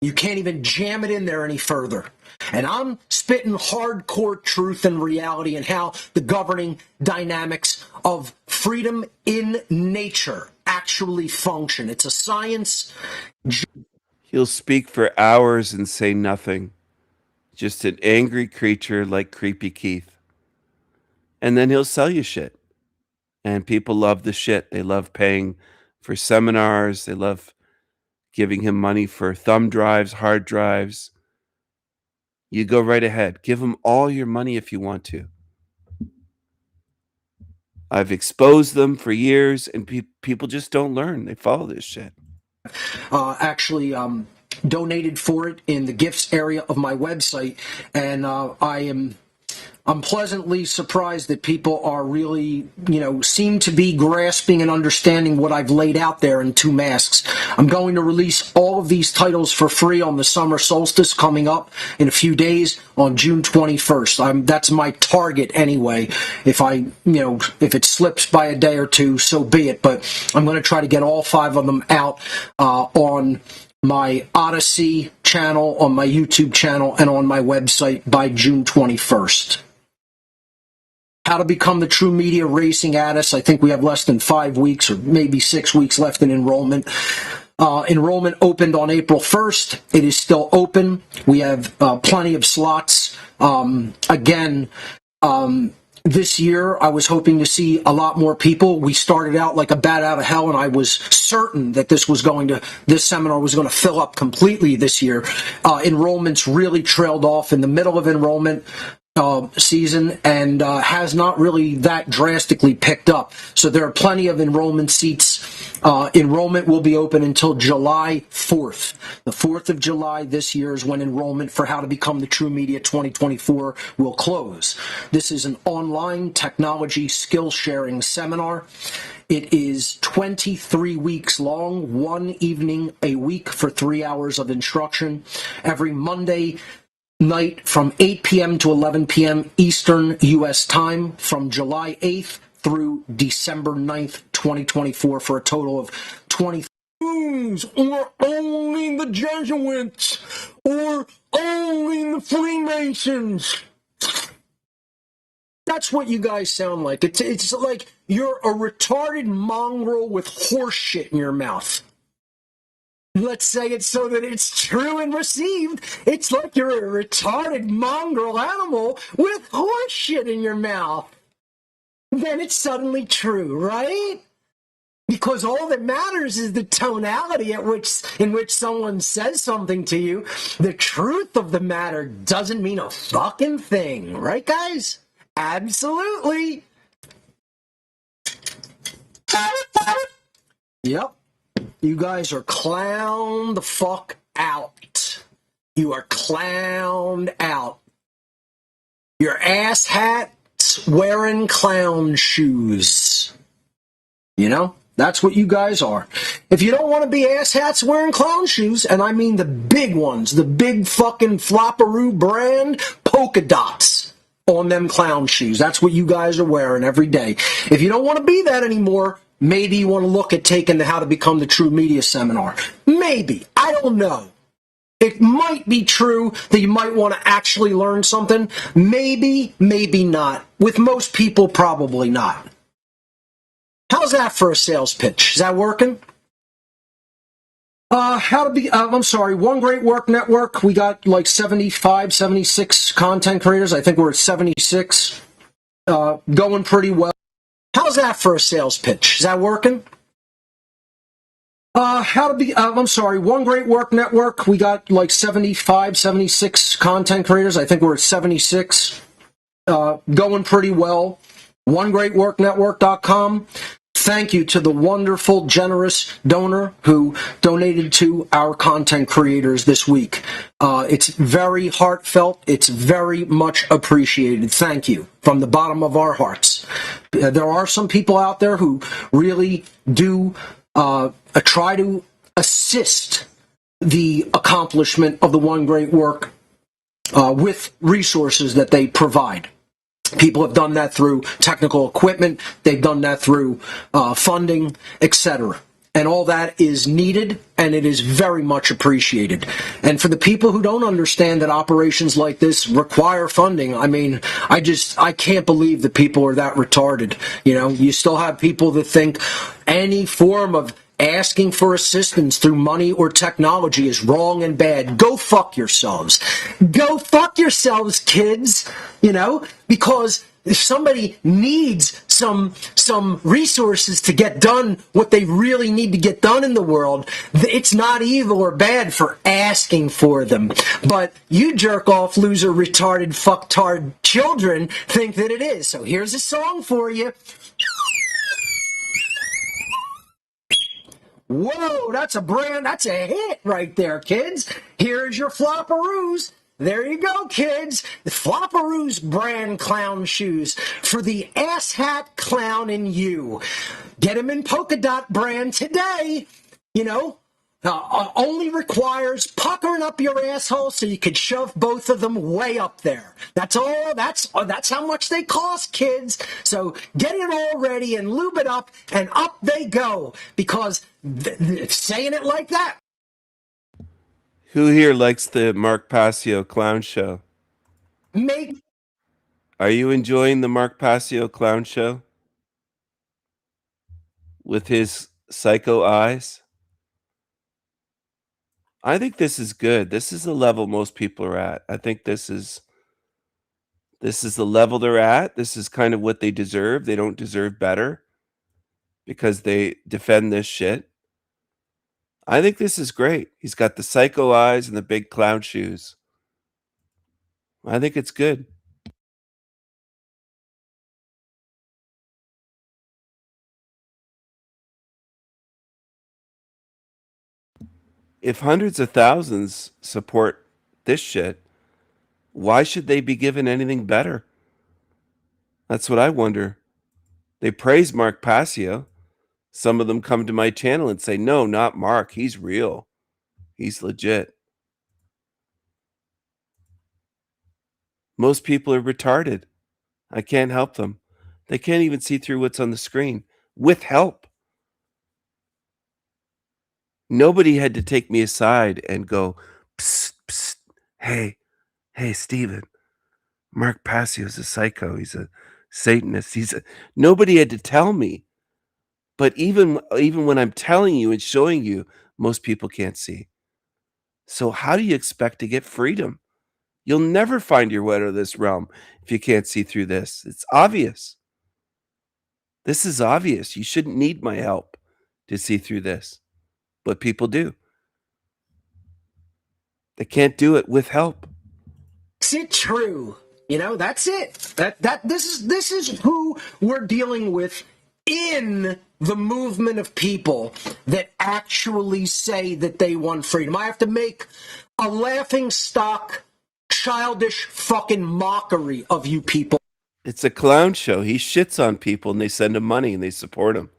Speaker 11: You can't even jam it in there any further. And I'm spitting hardcore truth and reality and how the governing dynamics of freedom in nature actually function. It's a science.
Speaker 13: He'll speak for hours and say nothing. Just an angry creature like Creepy Keith. And then he'll sell you shit. And people love the shit. They love paying for seminars. They love giving him money for thumb drives, hard drives. You go right ahead. Give him all your money if you want to. I've exposed them for years, and people just don't learn. They follow this shit.
Speaker 11: Actually donated for it in the gifts area of my website, and I'm pleasantly surprised that people are really, seem to be grasping and understanding what I've laid out there in 2 masks. I'm going to release all of these titles for free on the summer solstice coming up in a few days on June 21st. That's my target anyway. If if it slips by a day or two, so be it. But I'm going to try to get all 5 of them out on my Odyssey channel, on my YouTube channel, and on my website by June 21st. How to become the true media racing Addis. I think we have less than 5 weeks or maybe 6 weeks left in enrollment. Enrollment opened on April 1st. It is still open. We have plenty of slots. This year, I was hoping to see a lot more people. We started out like a bat out of hell, and I was certain that this seminar was going to fill up completely this year. Enrollments really trailed off in the middle of enrollment season and has not really that drastically picked up. So there are plenty of enrollment seats. Enrollment will be open until July 4th. The 4th of July this year is when enrollment for How to Become the True Media 2024 will close. This is an online technology skill sharing seminar. It is 23 weeks long, 1 evening a week for 3 hours of instruction. Every Monday night from 8 p.m. to 11 p.m. Eastern U.S. time from July 8th through December 9th, 2024 for a total of 20 or only the Jesuits or only the Freemasons. That's what you guys sound like. It's like you're a retarded mongrel with horse shit in your mouth. Let's say it so that it's true and received. It's like you're a retarded mongrel animal with horse shit in your mouth. Then it's suddenly true, right? Because all that matters is the tonality in which someone says something to you. The truth of the matter doesn't mean a fucking thing, right, guys? Absolutely. Yep. You guys are clowned the fuck out. You are clowned out. Your ass hat's wearing clown shoes. That's what you guys are. If you don't want to be ass hats wearing clown shoes, and I mean the big ones, the big fucking flopperoo brand polka dots on them clown shoes. That's what you guys are wearing every day. If you don't want to be that anymore, maybe you want to look at taking the How to Become the True Media seminar. Maybe. I don't know. It might be true that you might want to actually learn something. Maybe, maybe not. With most people, probably not. How's that for a sales pitch? Is that working? One Great Work Network. We got like 75, 76 content creators. I think we're at 76. Going pretty well. How's that for a sales pitch? Is that working? One Great Work Network. We got like 75, 76 content creators. I think we're at 76. Going pretty well. OneGreatWorkNetwork.com. Thank you to the wonderful, generous donor who donated to our content creators this week. It's very heartfelt. It's very much appreciated. Thank you from the bottom of our hearts. There are some people out there who really do try to assist the accomplishment of the one great work with resources that they provide. People have done that through technical equipment, they've done that through funding, etc. And all that is needed, and it is very much appreciated. And for the people who don't understand that operations like this require funding, I mean, I can't believe that people are that retarded. You know, you still have people that think any form of asking for assistance through money or technology is wrong and bad. Go fuck yourselves. Go fuck yourselves, kids. You know, because if somebody needs some resources to get done what they really need to get done in the world, it's not evil or bad for asking for them. But you jerk off, loser, retarded, fucktard children think that it is. So here's a song for you. Whoa, that's a hit right there, kids. Here's your flopperoos. There you go, kids. The Flopperoos brand clown shoes for the asshat clown in you. Get them in polka dot brand today. You know, only requires puckering up your asshole so you could shove both of them way up there. That's all. That's how much they cost, kids. So get it all ready and lube it up, and up they go. Because saying it like that.
Speaker 13: Who here likes the Mark Passio clown show? Are you enjoying the Mark Passio clown show? With his psycho eyes? I think this is good. This is the level most people are at. I think this is the level they're at. This is kind of what they deserve. They don't deserve better because they defend this shit. I think this is great. He's got the psycho eyes and the big clown shoes. I think it's good. If hundreds of thousands support this shit, why should they be given anything better? That's what I wonder. They praise Mark Passio. Some of them come to my channel and say, no, not Mark. He's real. He's legit. Most people are retarded. I can't help them. They can't even see through what's on the screen with help. Nobody had to take me aside and go, psst, psst, hey, Steven, Mark Passio's a psycho. He's a Satanist. Nobody had to tell me. But even when I'm telling you and showing you, most people can't see. So how do you expect to get freedom? You'll never find your way out of this realm if you can't see through this. It's obvious. This is obvious. You shouldn't need my help to see through this. But people do. They can't do it with help.
Speaker 11: Is it true? You know, that's it. This is who we're dealing with in the movement of people that actually say that they want freedom. I have to make a laughing stock, childish fucking mockery of you people.
Speaker 13: It's a clown show. He shits on people and they send him money and they support him.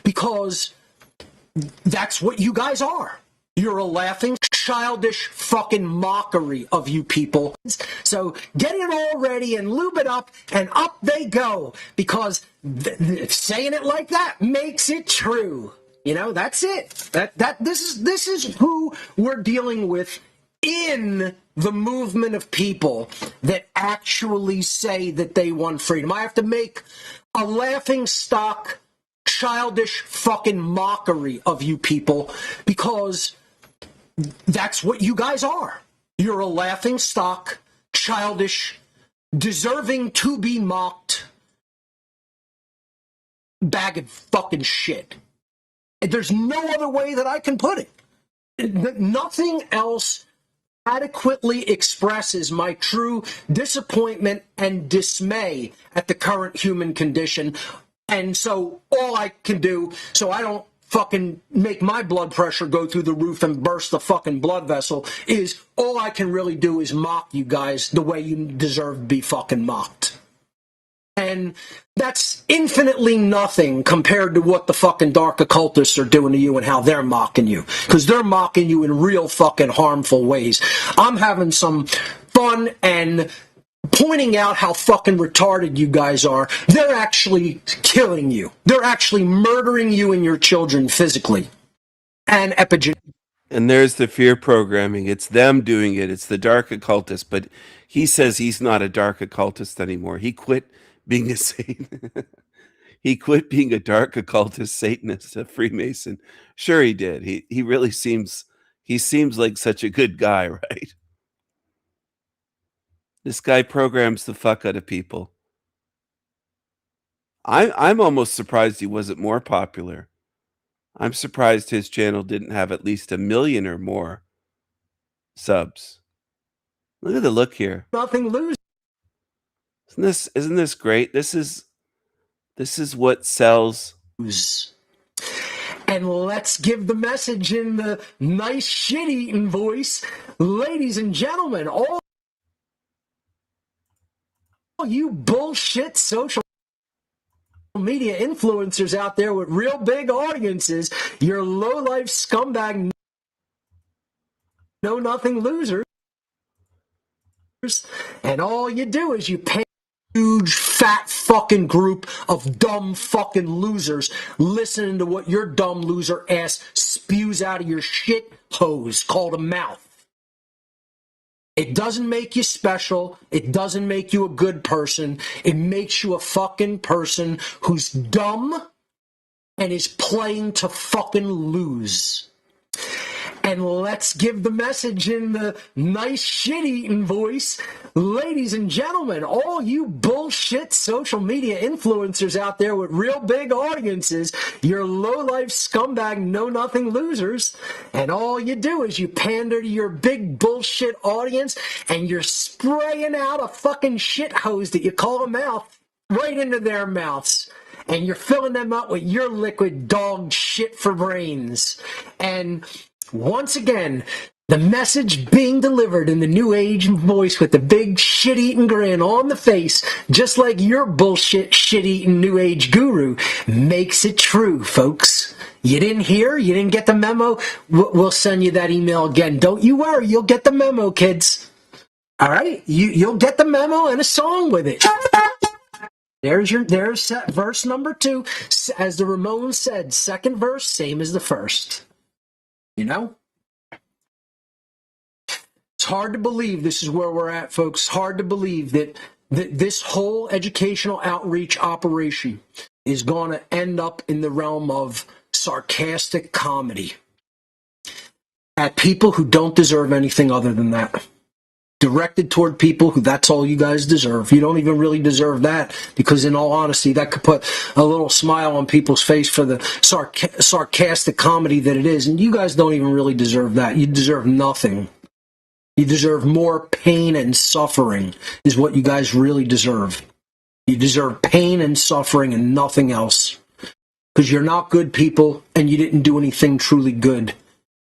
Speaker 11: Because that's what you guys are. You're a laughing, childish fucking mockery of you people. So get it all ready and lube it up, and up they go. Because saying it like that makes it true. You know, that's it. This is who we're dealing with in the movement of people that actually say that they want freedom. I have to make a laughing stock, childish fucking mockery of you people because that's what you guys are. You're a laughing stock, childish, deserving to be mocked bag of fucking shit. There's no other way that I can put it. Nothing else adequately expresses my true disappointment and dismay at the current human condition. And so all I can do, so I don't fucking make my blood pressure go through the roof and burst the fucking blood vessel, is all I can really do is mock you guys the way you deserve to be fucking mocked. And that's infinitely nothing compared to what the fucking dark occultists are doing to you and how they're mocking you. Because they're mocking you in real fucking harmful ways. I'm having some fun and pointing out how fucking retarded you guys are. They're actually killing you. They're actually murdering you and your children physically. And epigenetically.
Speaker 13: And there's the fear programming. It's them doing it. It's the dark occultist. But he says he's not a dark occultist anymore. He quit being a Satan. He quit being a dark occultist, Satanist, a Freemason. Sure, he did. He really seems like such a good guy, right? This guy programs the fuck out of people. I'm almost surprised he wasn't more popular. I'm surprised his channel didn't have at least 1 million or more subs. Look at the look here.
Speaker 11: Nothing lose.
Speaker 13: Isn't this great? This is what sells.
Speaker 11: And let's give the message in the nice shit-eating voice. Ladies and gentlemen, all you bullshit social media influencers out there with real big audiences, you're low-life scumbag, know-nothing losers, and all you do is you pay huge fat fucking group of dumb fucking losers listening to what your dumb loser ass spews out of your shit hose called a mouth. It doesn't make you special. It doesn't make you a good person. It makes you a fucking person who's dumb and is playing to fucking lose. And let's give the message in the nice shit-eating voice. Ladies and gentlemen, all you bullshit social media influencers out there with real big audiences, you're low-life scumbag know-nothing losers, and all you do is you pander to your big bullshit audience, and you're spraying out a fucking shit hose that you call a mouth right into their mouths. And you're filling them up with your liquid dog shit for brains. And once again, the message being delivered in the new age voice with the big shit-eating grin on the face, just like your bullshit shit-eating new age guru, makes it true, folks. You didn't hear? You didn't get the memo? We'll send you that email again. Don't you worry, you'll get the memo, kids. All right? You'll get the memo and a song with it. There's verse number 2. As the Ramones said, second verse, same as the first. You know? It's hard to believe this is where we're at, folks. It's hard to believe that this whole educational outreach operation is going to end up in the realm of sarcastic comedy at people who don't deserve anything other than that. Directed toward people who that's all you guys deserve. You don't even really deserve that, because in all honesty, that could put a little smile on people's face for the sarcastic comedy that it is. And you guys don't even really deserve that. You deserve nothing. You deserve more pain and suffering is what you guys really deserve. You deserve pain and suffering and nothing else. Because you're not good people and you didn't do anything truly good.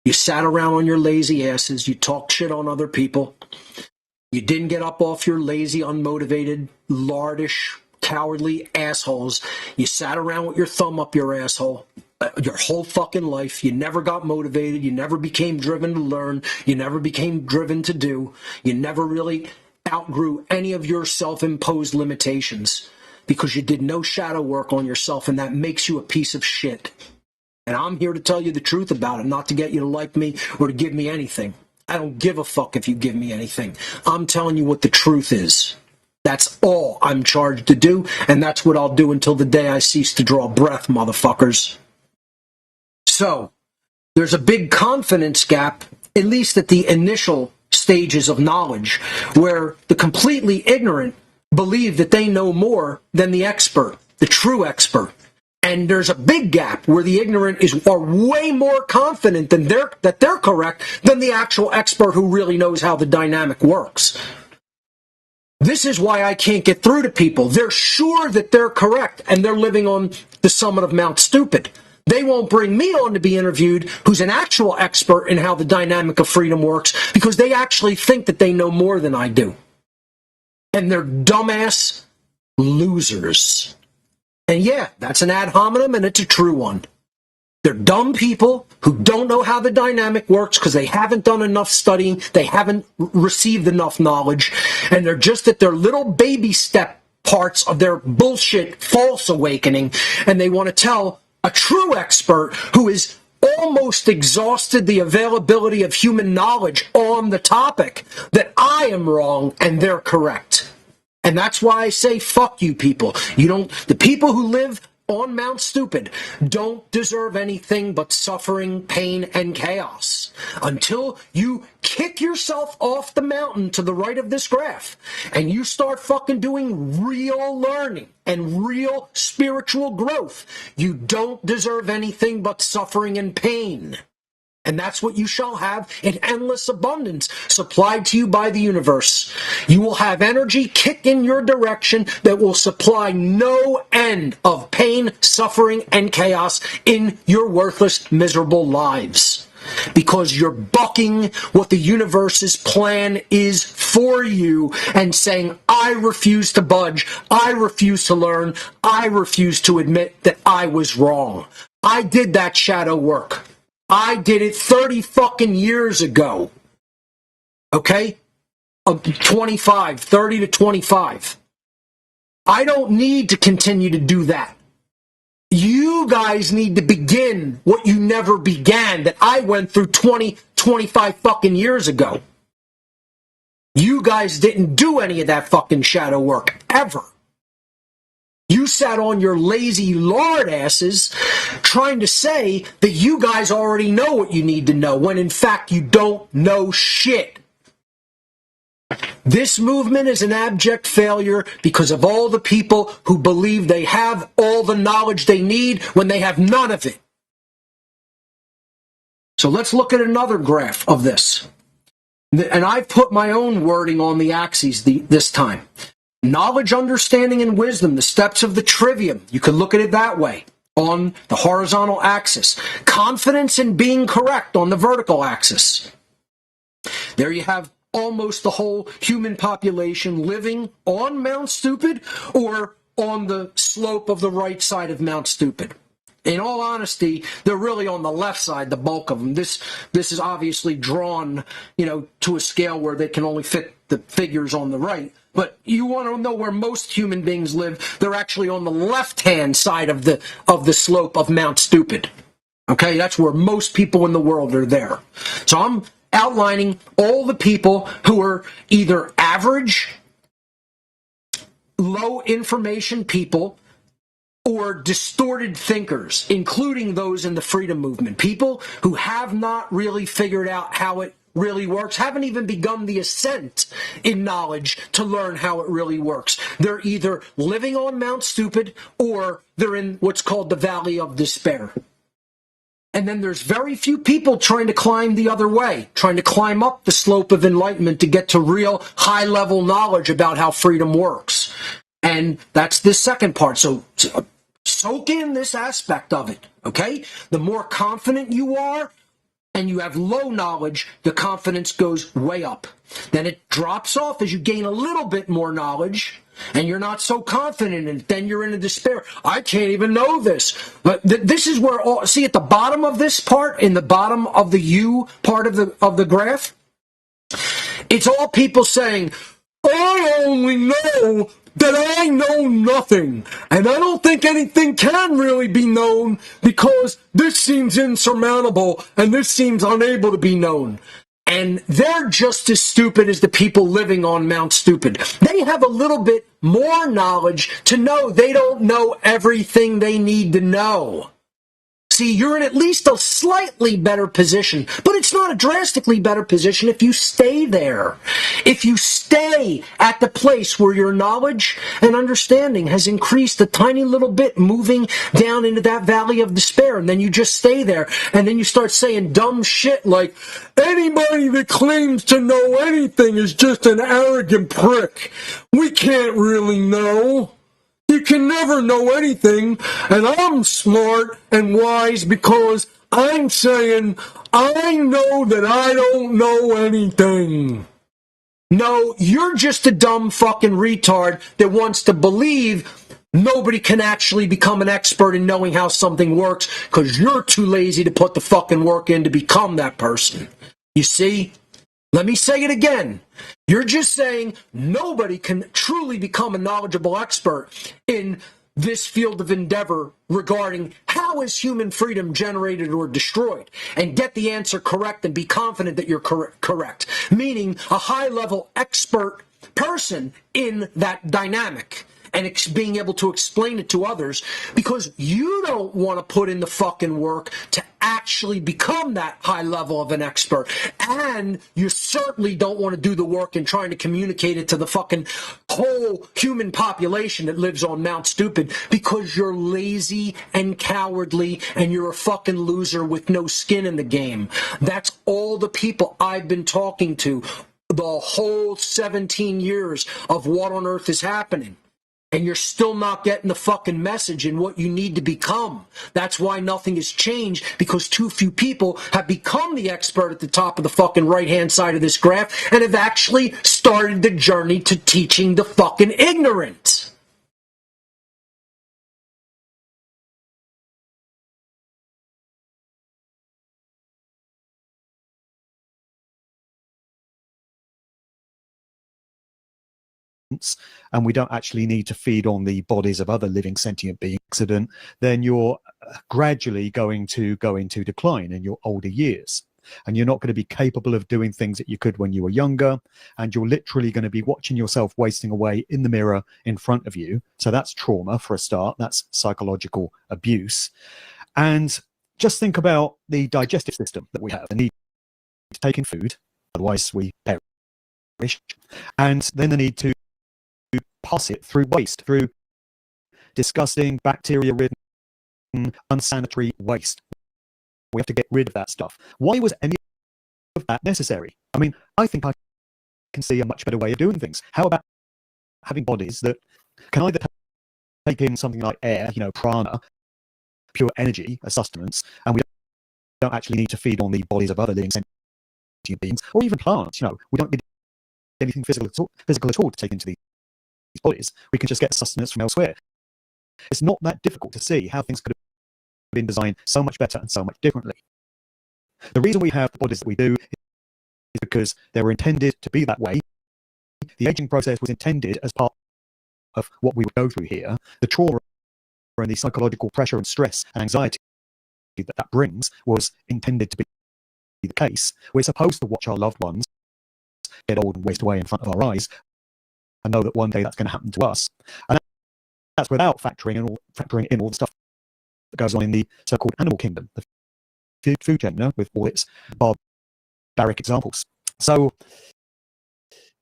Speaker 11: You sat around on your lazy asses. You talked shit on other people. You didn't get up off your lazy, unmotivated, lardish, cowardly assholes. You sat around with your thumb up your asshole your whole fucking life. You never got motivated. You never became driven to learn. You never became driven to do. You never really outgrew any of your self-imposed limitations because you did no shadow work on yourself, and that makes you a piece of shit. And I'm here to tell you the truth about it, not to get you to like me or to give me anything. I don't give a fuck if you give me anything. I'm telling you what the truth is. That's all I'm charged to do, and that's what I'll do until the day I cease to draw breath, motherfuckers. So, there's a big confidence gap, at least at the initial stages of knowledge, where the completely ignorant believe that they know more than the expert, the true expert. And there's a big gap where the ignorant are way more confident that they're correct than the actual expert who really knows how the dynamic works. This is why I can't get through to people. They're sure that they're correct, and they're living on the summit of Mount Stupid. They won't bring me on to be interviewed, who's an actual expert in how the dynamic of freedom works, because they actually think that they know more than I do. And their dumbass losers. And yeah, that's an ad hominem, and it's a true one. They're dumb people who don't know how the dynamic works because they haven't done enough studying, they haven't received enough knowledge, and they're just at their little baby step parts of their bullshit false awakening, and they want to tell a true expert who is almost exhausted the availability of human knowledge on the topic that I am wrong and they're correct. And that's why I say fuck you people. The people who live on Mount Stupid don't deserve anything but suffering, pain, and chaos. Until you kick yourself off the mountain to the right of this graph and you start fucking doing real learning and real spiritual growth, you don't deserve anything but suffering and pain. And that's what you shall have in endless abundance, supplied to you by the universe. You will have energy kick in your direction that will supply no end of pain, suffering, and chaos in your worthless, miserable lives. Because you're bucking what the universe's plan is for you and saying, I refuse to budge, I refuse to learn, I refuse to admit that I was wrong. I did that shadow work. I did it 30 fucking years ago. Okay? 30 to 25. I don't need to continue to do that. You guys need to begin what you never began, that I went through 25 fucking years ago. You guys didn't do any of that fucking shadow work, ever. You sat on your lazy lard asses trying to say that you guys already know what you need to know, when in fact you don't know shit. This movement is an abject failure because of all the people who believe they have all the knowledge they need when they have none of it. So let's look at another graph of this. And I've put my own wording on the axes this time. Knowledge, understanding, and wisdom, the steps of the trivium. You could look at it that way on the horizontal axis. Confidence in being correct on the vertical axis. There you have almost the whole human population living on Mount Stupid or on the slope of the right side of Mount Stupid. In all honesty, they're really on the left side, the bulk of them. This is obviously drawn, to a scale where they can only fit the figures on the right. But you want to know where most human beings live, they're actually on the left-hand side of the slope of Mount Stupid. Okay, that's where most people in the world are there. So I'm outlining all the people who are either average, low information people, or distorted thinkers, including those in the freedom movement. People who have not really figured out how it really works, haven't even begun the ascent in knowledge to learn how it really works. They're either living on Mount Stupid or they're in what's called the Valley of Despair. And then there's very few people trying to climb the other way, trying to climb up the slope of enlightenment to get to real high-level knowledge about how freedom works. And that's the second part. So soak in this aspect of it, okay? The more confident you are, and you have low knowledge, the confidence goes way up. Then it drops off as you gain a little bit more knowledge, and you're not so confident in it. Then you're in a despair. I can't even know this. But this is where see at the bottom of this part, in the bottom of the U part of the graph, it's all people saying, I only know that I know nothing, and I don't think anything can really be known because this seems insurmountable and this seems unable to be known. And they're just as stupid as the people living on Mount Stupid. They have a little bit more knowledge to know they don't know everything they need to know. See, you're in at least a slightly better position, but it's not a drastically better position if you stay there. If you stay at the place where your knowledge and understanding has increased a tiny little bit, moving down into that valley of despair, and then you just stay there, and then you start saying dumb shit like, anybody that claims to know anything is just an arrogant prick. We can't really know. You can never know anything, and I'm smart and wise because I'm saying I know that I don't know anything. No, you're just a dumb fucking retard that wants to believe nobody can actually become an expert in knowing how something works because you're too lazy to put the fucking work in to become that person. You see? Let me say it again. You're just saying nobody can truly become a knowledgeable expert in this field of endeavor regarding how is human freedom generated or destroyed, and get the answer correct and be confident that you're correct, meaning a high-level expert person in that dynamic and being able to explain it to others, because you don't want to put in the fucking work to actually become that high level of an expert. And you certainly don't want to do the work in trying to communicate it to the fucking whole human population that lives on Mount Stupid, because you're lazy and cowardly and you're a fucking loser with no skin in the game. That's all the people I've been talking to the whole 17 years of what on earth is happening. And you're still not getting the fucking message in what you need to become. That's why nothing has changed, because too few people have become the expert at the top of the fucking right-hand side of this graph and have actually started the journey to teaching the fucking ignorant.
Speaker 18: And we don't actually need to feed on the bodies of other living sentient beings, then you're gradually going to go into decline in your older years. And you're not going to be capable of doing things that you could when you were younger. And you're literally going to be watching yourself wasting away in the mirror in front of you. So that's trauma for a start. That's psychological abuse. And just think about the digestive system that we have. The need to take in food, otherwise we perish. And then the need to pass it through waste, through disgusting, bacteria-ridden, unsanitary waste. We have to get rid of that stuff. Why was any of that necessary? I mean, I think I can see a much better way of doing things. How about having bodies that can either take in something like air, prana, pure energy as sustenance, and we don't actually need to feed on the bodies of other living sentient beings, or even plants. We don't need anything physical at all to take into these bodies. We can just get sustenance from elsewhere. It's not that difficult to see how things could have been designed so much better and so much differently. The reason we have the bodies that we do is because they were intended to be that way. The aging process was intended as part of what we would go through here. The trauma and the psychological pressure and stress and anxiety that brings was intended to be the case. We're supposed to watch our loved ones get old and waste away in front of our eyes and know that one day that's going to happen to us. And that's without factoring in all the stuff that goes on in the so-called animal kingdom, the food chain, with all its barbaric examples. So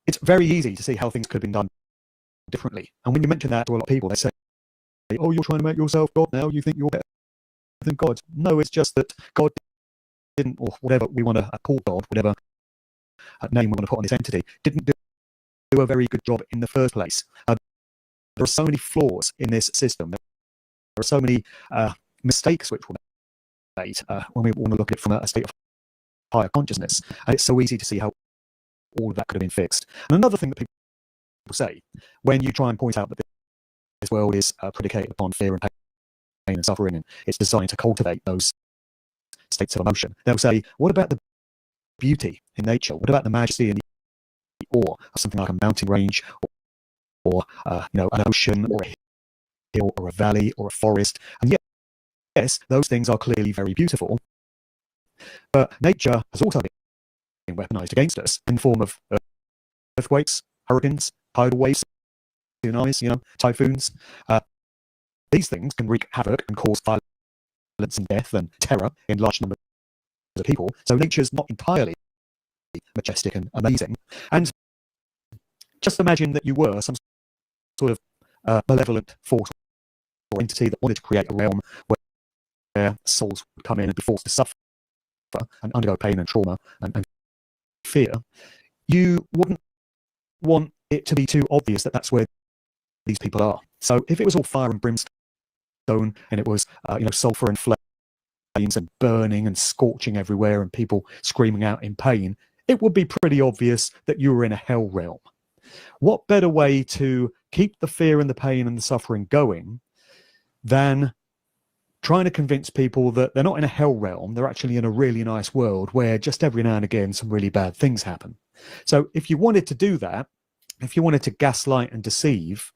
Speaker 18: it's very easy to see how things could have been done differently. And when you mention that to a lot of people, they say, oh, you're trying to make yourself God now, you think you're better than God. No, it's just that God didn't, or whatever we want to call God, whatever name we want to put on this entity, didn't do a very good job in the first place. There are so many flaws in this system. There are so many mistakes which were made when we want to look at it from a state of higher consciousness. And it's so easy to see how all of that could have been fixed. And another thing that people say when you try and point out that this world is predicated upon fear and pain and suffering, and it's designed to cultivate those states of emotion, they'll say, what about the beauty in nature? What about the majesty and the awe of something like a mountain range, or an ocean, or a hill, or a valley, or a forest? And yes, those things are clearly very beautiful, but nature has also been weaponized against us in the form of earthquakes, hurricanes, tidal waves, tsunamis, typhoons. These things can wreak havoc and cause violence and death and terror in large numbers of people. So nature's not entirely majestic and amazing. And just imagine that you were some sort of malevolent force or entity that wanted to create a realm where souls would come in and be forced to suffer and undergo pain and trauma and fear. You wouldn't want it to be too obvious that that's where these people are. So if it was all fire and brimstone and it was sulfur and flames and burning and scorching everywhere and people screaming out in pain, it would be pretty obvious that you were in a hell realm. What better way to keep the fear and the pain and the suffering going than trying to convince people that they're not in a hell realm, they're actually in a really nice world where just every now and again some really bad things happen. So if you wanted to do that, if you wanted to gaslight and deceive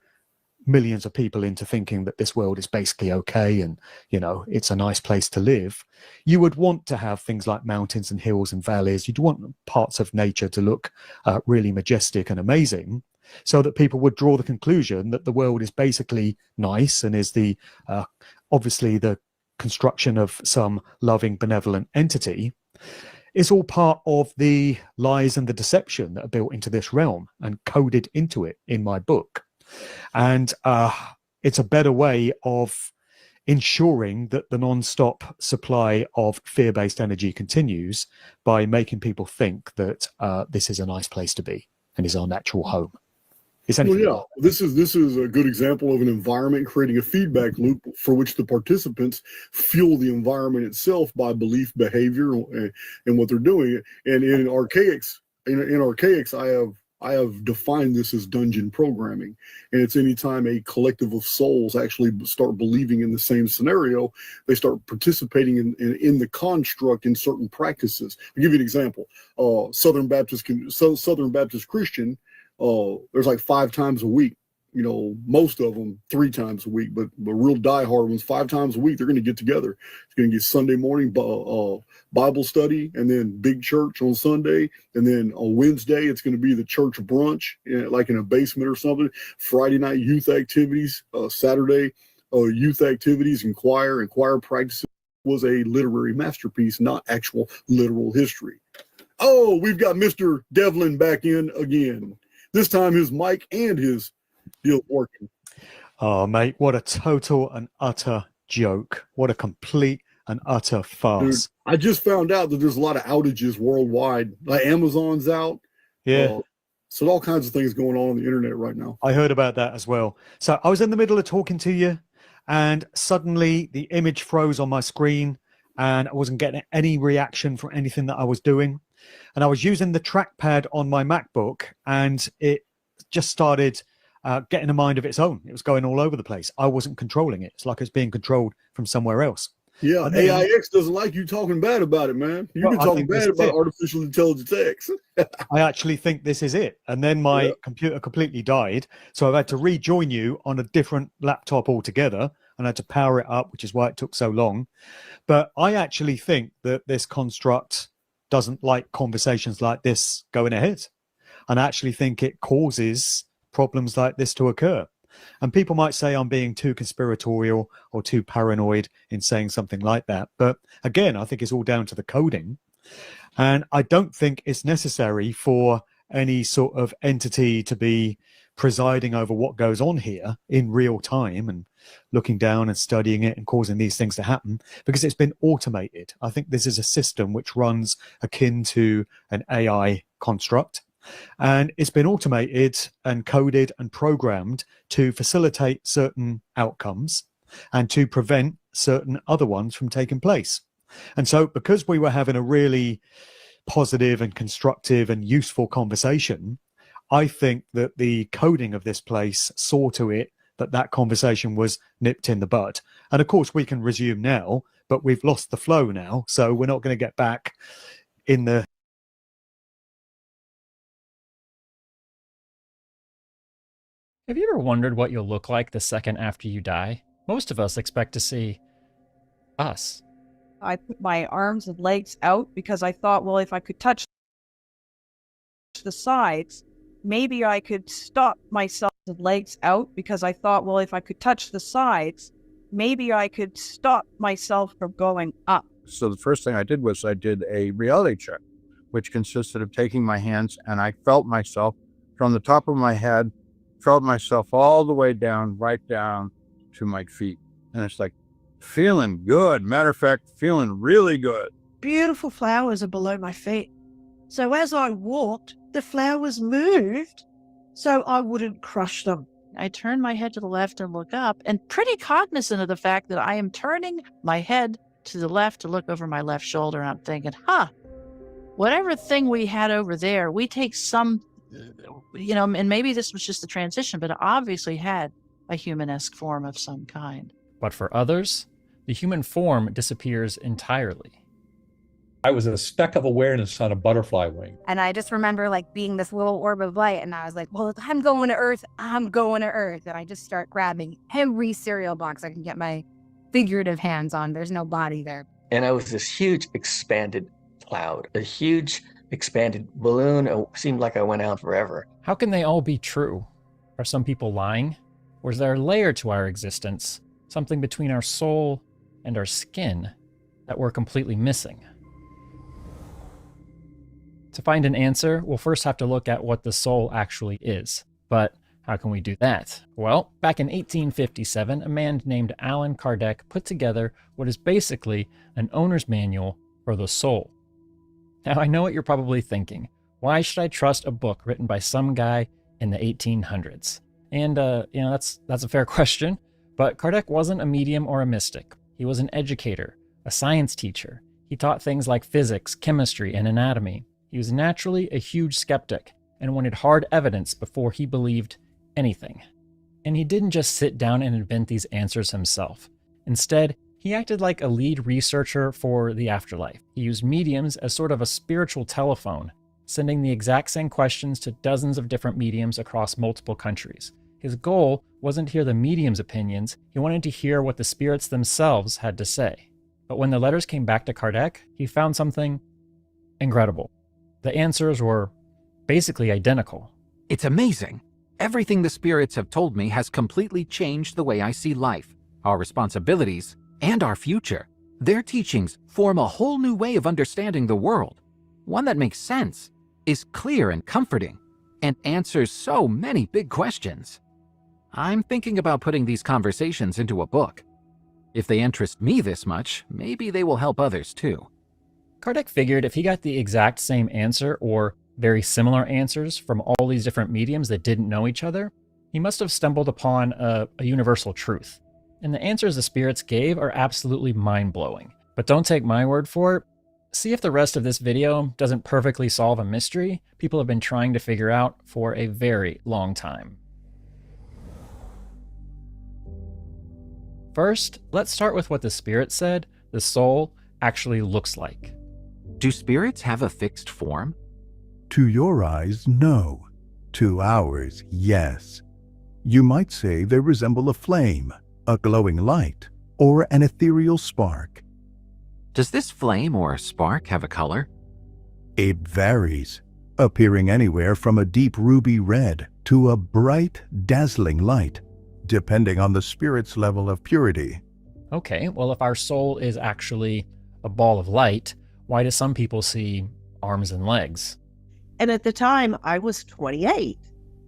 Speaker 18: millions of people into thinking that this world is basically okay and, you know, it's a nice place to live, you would want to have things like mountains and hills and valleys. You'd want parts of nature to look really majestic and amazing, so that people would draw the conclusion that the world is basically nice and is the obviously the construction of some loving, benevolent entity. It's all part of the lies and the deception that are built into this realm and coded into it in my book. And it's a better way of ensuring that the non-stop supply of fear-based energy continues by making people think that this is a nice place to be and is our natural home.
Speaker 7: Well, yeah, this is a good example of an environment creating a feedback loop for which the participants fuel the environment itself by belief, behavior, and what they're doing. And in Archaics, I have defined this as dungeon programming, and it's anytime a collective of souls actually start believing in the same scenario, they start participating in the construct in certain practices. I'll give you an example. Southern Baptist Christian. There's like 5 times a week, you know, most of them 3 times a week, but real diehard ones 5 times a week, they're going to get together. It's going to get Sunday morning Bible study, and then big church on Sunday. And then on Wednesday, it's going to be the church brunch, like in a basement or something. Friday night youth activities, Saturday youth activities and choir practices. Was a literary masterpiece, not actual literal history. Oh, we've got Mr. Devlin back in again. This time his mic and his deal working.
Speaker 18: Oh, mate, what a total and utter joke. What a complete and utter farce.
Speaker 7: Dude, I just found out that there's a lot of outages worldwide. Like Amazon's out.
Speaker 18: Yeah.
Speaker 7: So all kinds of things going on the internet right now.
Speaker 18: I heard about that as well. So I was in the middle of talking to you, and suddenly the image froze on my screen, and I wasn't getting any reaction from anything that I was doing. And I was using the trackpad on my MacBook, and it just started getting a mind of its own. It was going all over the place. I wasn't controlling it. It's like it's being controlled from somewhere else.
Speaker 7: Yeah, then, AIX doesn't like you talking bad about it, man. You've been talking bad about artificial intelligence X.
Speaker 18: I actually think this is it. And then my computer completely died. So I've had to rejoin you on a different laptop altogether, and I had to power it up, which is why it took so long. But I actually think that this construct doesn't like conversations like this going ahead. And I actually think it causes problems like this to occur. And people might say I'm being too conspiratorial or too paranoid in saying something like that. But again, I think it's all down to the coding. And I don't think it's necessary for any sort of entity to be presiding over what goes on here in real time and looking down and studying it and causing these things to happen, because it's been automated. I think this is a system which runs akin to an AI construct. And it's been automated and coded and programmed to facilitate certain outcomes and to prevent certain other ones from taking place. And so because we were having a really positive and constructive and useful conversation, I think that the coding of this place saw to it that that conversation was nipped in the bud. And of course, we can resume now, but we've lost the flow now. So we're not going to get back in the...
Speaker 1: Have you ever wondered what you'll look like the second after you die? Most of us expect to see us.
Speaker 8: I put my arms and legs out because I thought, well, if I could touch the sides, maybe I could stop myself and legs out because I thought, well, if I could touch the sides, maybe I could stop myself from going up.
Speaker 20: So the first thing I did was I did a reality check, which consisted of taking my hands, and I felt myself from the top of my head, felt myself all the way down, right down to my feet. And it's like feeling good. Matter of fact, feeling really good.
Speaker 22: Beautiful flowers are below my feet. So as I walked, the flowers moved so I wouldn't crush them.
Speaker 25: I turn my head to the left and look up, and pretty cognizant of the fact that I am turning my head to the left to look over my left shoulder. And I'm thinking, whatever thing we had over there, we take some, and maybe this was just the transition, but it obviously had a human-esque form of some kind.
Speaker 1: But for others, the human form disappears entirely.
Speaker 3: I was a speck of awareness on a butterfly wing.
Speaker 9: And I just remember being this little orb of light, and I was like, well, if I'm going to Earth, I'm going to Earth. And I just start grabbing every cereal box I can get my figurative hands on. There's no body there.
Speaker 10: And I was this huge expanded cloud, a huge expanded balloon. It seemed like I went out forever.
Speaker 1: How can they all be true? Are some people lying? Or is there a layer to our existence, something between our soul and our skin, that we're completely missing? To find an answer, we'll first have to look at what the soul actually is. But how can we do that? Well, back in 1857, a man named Allan Kardec put together what is basically an owner's manual for the soul. Now, I know what you're probably thinking. Why should I trust a book written by some guy in the 1800s? And, that's a fair question. But Kardec wasn't a medium or a mystic. He was an educator, a science teacher. He taught things like physics, chemistry, and anatomy. He was naturally a huge skeptic and wanted hard evidence before he believed anything. And he didn't just sit down and invent these answers himself. Instead, he acted like a lead researcher for the afterlife. He used mediums as sort of a spiritual telephone, sending the exact same questions to dozens of different mediums across multiple countries. His goal wasn't to hear the medium's opinions, he wanted to hear what the spirits themselves had to say. But when the letters came back to Kardec, he found something incredible. The answers were basically identical.
Speaker 12: It's amazing. Everything the spirits have told me has completely changed the way I see life, our responsibilities, and our future. Their teachings form a whole new way of understanding the world, one that makes sense, is clear and comforting, and answers so many big questions. I'm thinking about putting these conversations into a book. If they interest me this much, maybe they will help others too.
Speaker 1: Kardec figured if he got the exact same answer or very similar answers from all these different mediums that didn't know each other, he must have stumbled upon a universal truth. And the answers the spirits gave are absolutely mind-blowing. But don't take my word for it. See if the rest of this video doesn't perfectly solve a mystery people have been trying to figure out for a very long time. First, let's start with what the spirit said the soul actually looks like.
Speaker 12: Do spirits have a fixed form?
Speaker 21: To your eyes, no. To ours, yes. You might say they resemble a flame, a glowing light, or an ethereal spark.
Speaker 12: Does this flame or spark have a color?
Speaker 21: It varies, appearing anywhere from a deep ruby red to a bright, dazzling light, depending on the spirit's level of purity.
Speaker 1: Okay, well, if our soul is actually a ball of light, why do some people see arms and legs?
Speaker 22: And at the time, I was 28,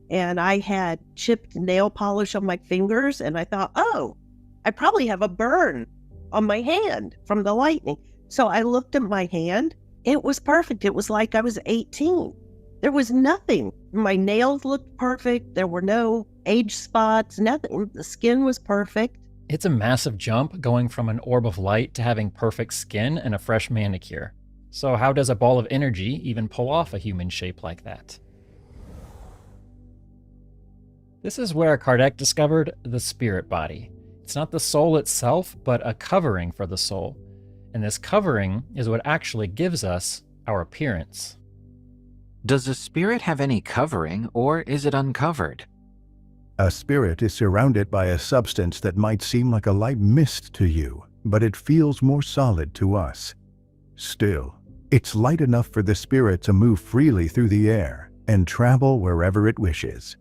Speaker 22: and I had chipped nail polish on my fingers, and I thought, oh, I probably have a burn on my hand from the lightning. So I looked at my hand. It was perfect. It was like I was 18. There was nothing. My nails looked perfect. There were no age spots, nothing. The skin was perfect.
Speaker 1: It's a massive jump going from an orb of light to having perfect skin and a fresh manicure. So how does a ball of energy even pull off a human shape like that? This is where Kardec discovered the spirit body. It's not the soul itself, but a covering for the soul. And this covering is what actually gives us our appearance.
Speaker 12: Does a spirit have any covering, or is it uncovered?
Speaker 21: A spirit is surrounded by a substance that might seem like a light mist to you, but it feels more solid to us. Still, it's light enough for the spirit to move freely through the air and travel wherever it wishes.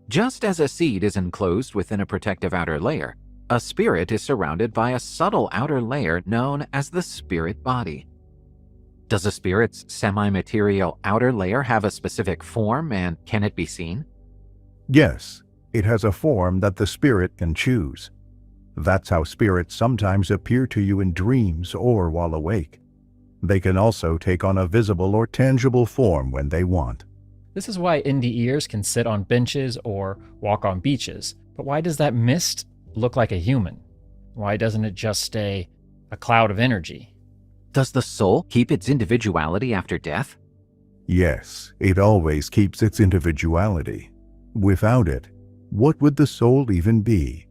Speaker 12: Just as a seed is enclosed within a protective outer layer, a spirit is surrounded by a subtle outer layer known as the spirit body. Does a spirit's semi-material outer layer have a specific form, and can it be seen?
Speaker 21: Yes, it has a form that the spirit can choose. That's how spirits sometimes appear to you in dreams or while awake. They can also take on a visible or tangible form when they want.
Speaker 1: This is why indie ears can sit on benches or walk on beaches. But why does that mist look like a human? Why doesn't it just stay a cloud of energy?
Speaker 12: Does the soul keep its individuality after death?
Speaker 21: Yes, it always keeps its individuality. Without it, what would the soul even be?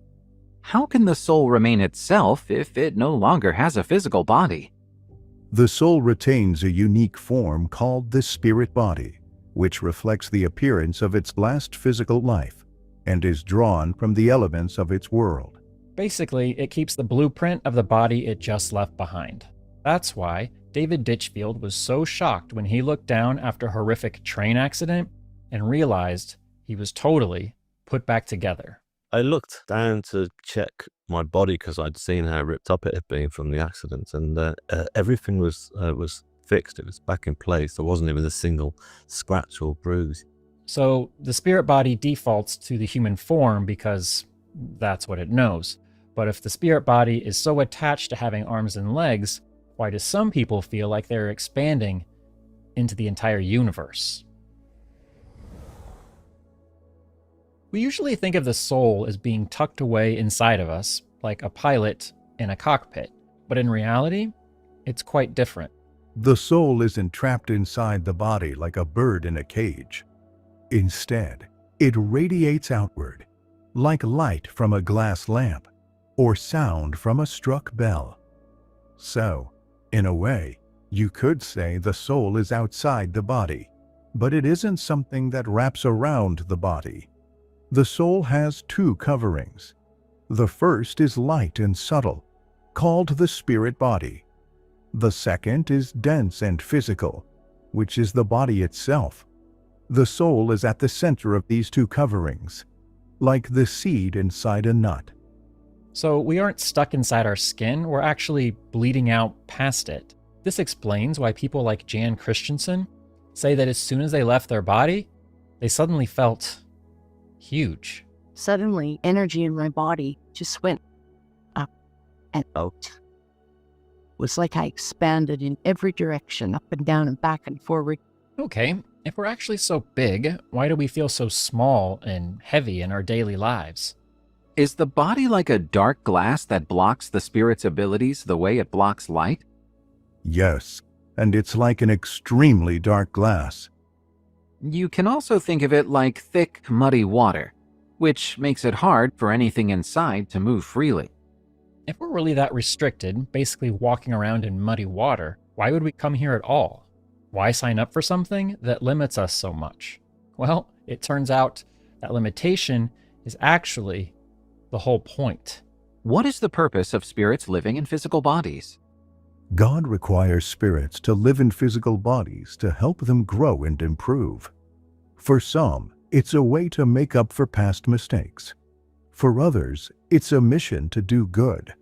Speaker 12: How can the soul remain itself if it no longer has a physical body?
Speaker 21: The soul retains a unique form called the spirit body, which reflects the appearance of its last physical life and is drawn from the elements of its world.
Speaker 1: Basically, it keeps the blueprint of the body it just left behind. That's why David Ditchfield was so shocked when he looked down after a horrific train accident and realized he was totally put back together.
Speaker 2: I looked down to check my body because I'd seen how ripped up it had been from the accident, and everything was fixed. It was back in place. There wasn't even a single scratch or bruise.
Speaker 1: So the spirit body defaults to the human form because that's what it knows. But if the spirit body is so attached to having arms and legs, why do some people feel like they're expanding into the entire universe? We usually think of the soul as being tucked away inside of us, like a pilot in a cockpit. But in reality, it's quite different.
Speaker 21: The soul isn't trapped inside the body like a bird in a cage. Instead, it radiates outward, like light from a glass lamp or sound from a struck bell. So, in a way, you could say the soul is outside the body, but it isn't something that wraps around the body. The soul has two coverings. The first is light and subtle, called the spirit body. The second is dense and physical, which is the body itself. The soul is at the center of these two coverings, like the seed inside a nut.
Speaker 1: So we aren't stuck inside our skin, we're actually bleeding out past it. This explains why people like Jan Christensen say that as soon as they left their body, they suddenly felt huge.
Speaker 25: Suddenly, energy in my body just went up and out. It was like I expanded in every direction, up and down and back and forward.
Speaker 1: Okay, if we're actually so big, why do we feel so small and heavy in our daily lives?
Speaker 12: Is the body like a dark glass that blocks the spirit's abilities the way it blocks light?
Speaker 21: Yes, and it's like an extremely dark glass.
Speaker 12: You can also think of it like thick, muddy water, which makes it hard for anything inside to move freely.
Speaker 1: If we're really that restricted, basically walking around in muddy water, why would we come here at all? Why sign up for something that limits us so much? Well, it turns out that limitation is actually the whole point.
Speaker 12: What is the purpose of spirits living in physical bodies?
Speaker 21: God requires spirits to live in physical bodies to help them grow and improve. For some, it's a way to make up for past mistakes. For others, it's a mission to do good.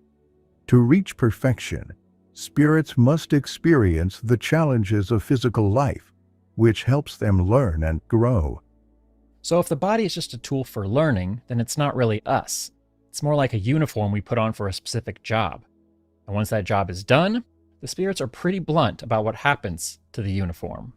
Speaker 21: To reach perfection, spirits must experience the challenges of physical life, which helps them learn and grow.
Speaker 1: So if the body is just a tool for learning, then it's not really us. It's more like a uniform we put on for a specific job. And once that job is done, the spirits are pretty blunt about what happens to the uniform.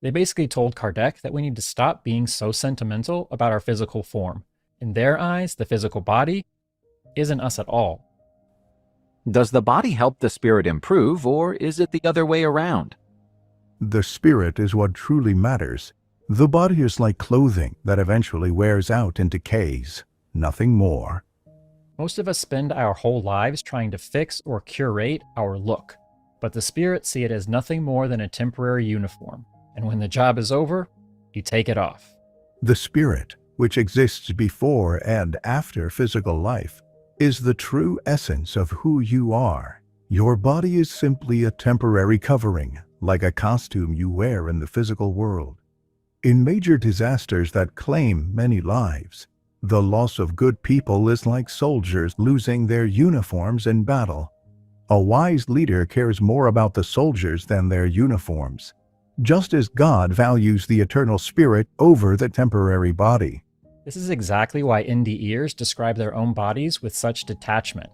Speaker 1: They basically told Kardec that we need to stop being so sentimental about our physical form. In their eyes, the physical body isn't us at all.
Speaker 12: Does the body help the spirit improve, or is it the other way around?
Speaker 21: The spirit is what truly matters. The body is like clothing that eventually wears out and decays, nothing more.
Speaker 1: Most of us spend our whole lives trying to fix or curate our look, but the spirits see it as nothing more than a temporary uniform. And when the job is over, you take it off.
Speaker 21: The spirit, which exists before and after physical life, is the true essence of who you are. Your body is simply a temporary covering, like a costume you wear in the physical world. In major disasters that claim many lives, the loss of good people is like soldiers losing their uniforms in battle. A wise leader cares more about the soldiers than their uniforms, just as God values the eternal spirit over the temporary body.
Speaker 1: This is exactly why NDEers describe their own bodies with such detachment.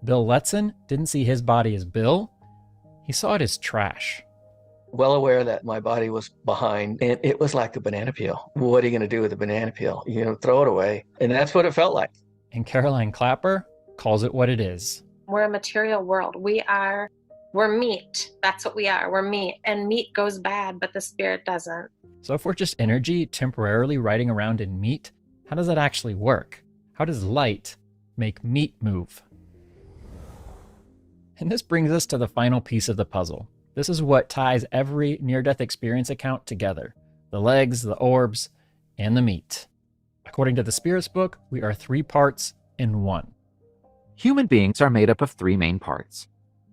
Speaker 1: Bill Letson didn't see his body as Bill, he saw it as trash.
Speaker 10: Well aware that my body was behind, and it was like a banana peel. What are you going to do with a banana peel? Throw it away. And that's what it felt like.
Speaker 1: And Caroline Clapper calls it what it is.
Speaker 4: We're a material world. We're meat. That's what we are. We're meat. And meat goes bad, but the spirit doesn't.
Speaker 1: So if we're just energy temporarily riding around in meat, how does that actually work? How does light make meat move? And this brings us to the final piece of the puzzle. This is what ties every near-death experience account together: the legs, the orbs, and the meat. According to the Spirits book, we are 3 parts in one.
Speaker 12: Human beings are made up of 3 main parts.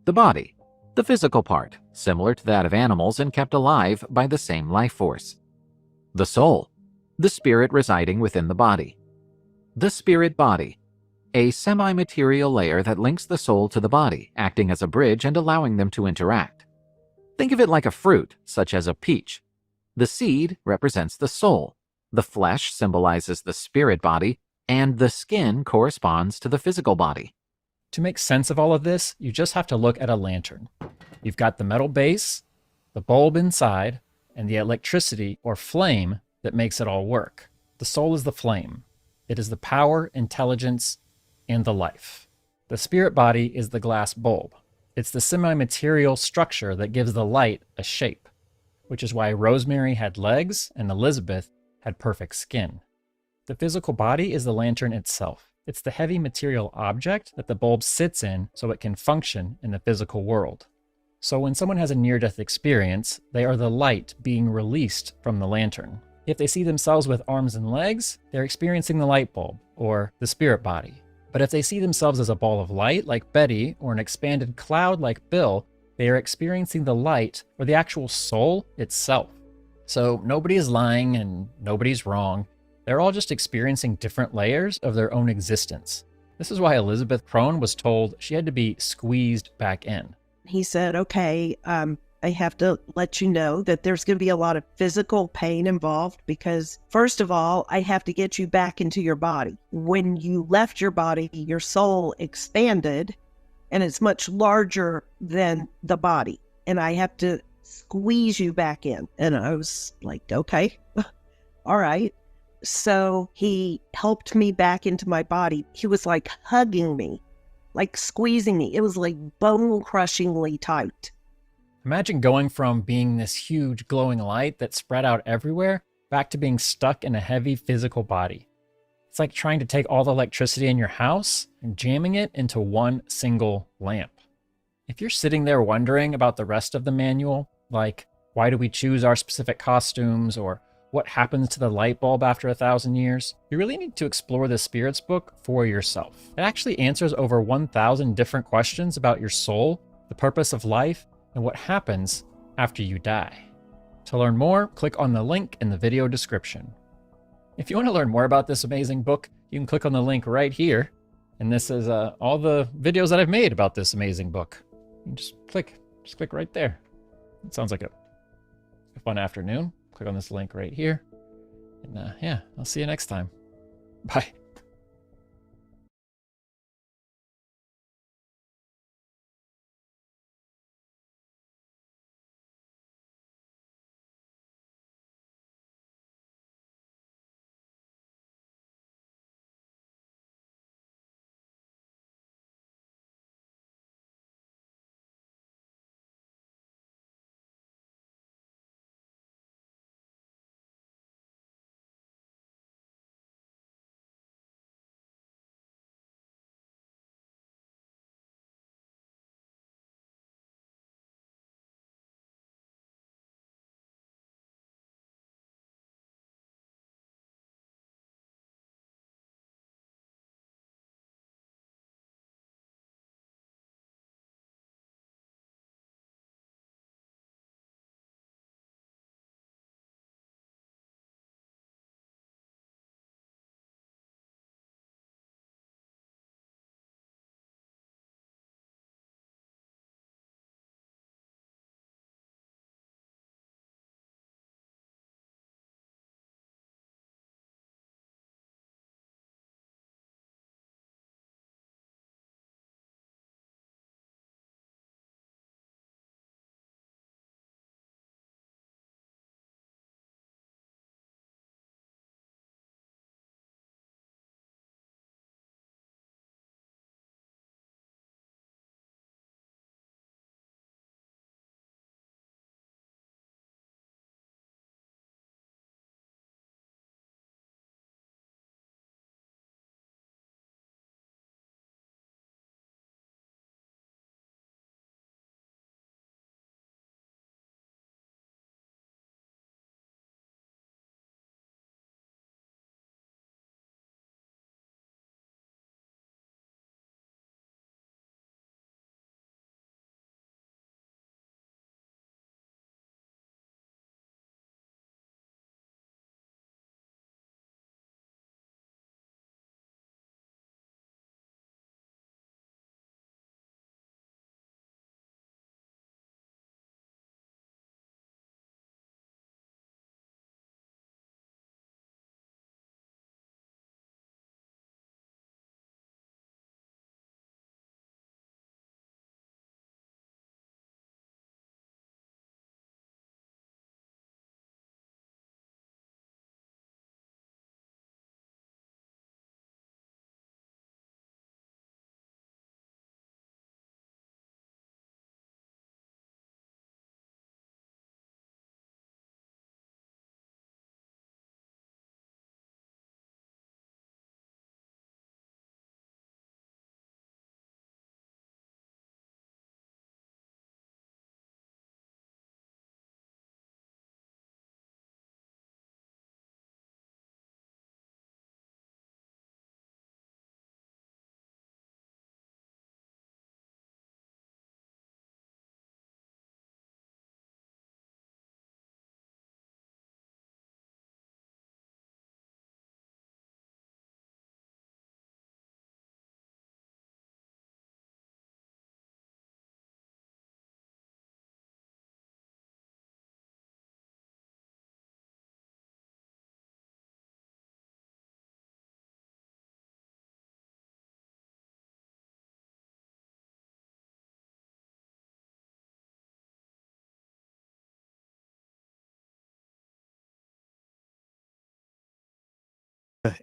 Speaker 12: The body, the physical part, similar to that of animals and kept alive by the same life force. The soul, the spirit residing within the body. The spirit body, a semi-material layer that links the soul to the body, acting as a bridge and allowing them to interact. Think of it like a fruit, such as a peach. The seed represents the soul, the flesh symbolizes the spirit body, and the skin corresponds to the physical body.
Speaker 1: To make sense of all of this, you just have to look at a lantern. You've got the metal base, the bulb inside, and the electricity or flame that makes it all work. The soul is the flame. It is the power, intelligence, and the life. The spirit body is the glass bulb. It's the semi-material structure that gives the light a shape, which is why Rosemary had legs and Elizabeth had perfect skin. The physical body is the lantern itself. It's the heavy material object that the bulb sits in so it can function in the physical world. So when someone has a near-death experience, they are the light being released from the lantern. If they see themselves with arms and legs, they're experiencing the light bulb, or the spirit body. But if they see themselves as a ball of light, like Betty, or an expanded cloud, like Bill, they are experiencing the light, or the actual soul itself. So nobody is lying and nobody's wrong. They're all just experiencing different layers of their own existence. This is why Elizabeth Crone was told she had to be squeezed back in.
Speaker 22: He said, okay, I have to let you know that there's going to be a lot of physical pain involved because, first of all, I have to get you back into your body. When you left your body, your soul expanded and it's much larger than the body. And I have to squeeze you back in. And I was like, okay, all right. So he helped me back into my body. He was like hugging me, like squeezing me. It was like bone-crushingly tight.
Speaker 1: Imagine going from being this huge glowing light that spread out everywhere back to being stuck in a heavy physical body. It's like trying to take all the electricity in your house and jamming it into one single lamp. If you're sitting there wondering about the rest of the manual, like why do we choose our specific costumes or what happens to the light bulb after 1,000 years, you really need to explore the Spirits book for yourself. It actually answers over 1,000 different questions about your soul, the purpose of life, and what happens after you die. To learn more, click on the link in the video description. If you want to learn more about this amazing book, you can click on the link right here. And this is all the videos that I've made about this amazing book. You just click right there. It sounds like a fun afternoon. Click on this link right here. And yeah, I'll see you next time. Bye.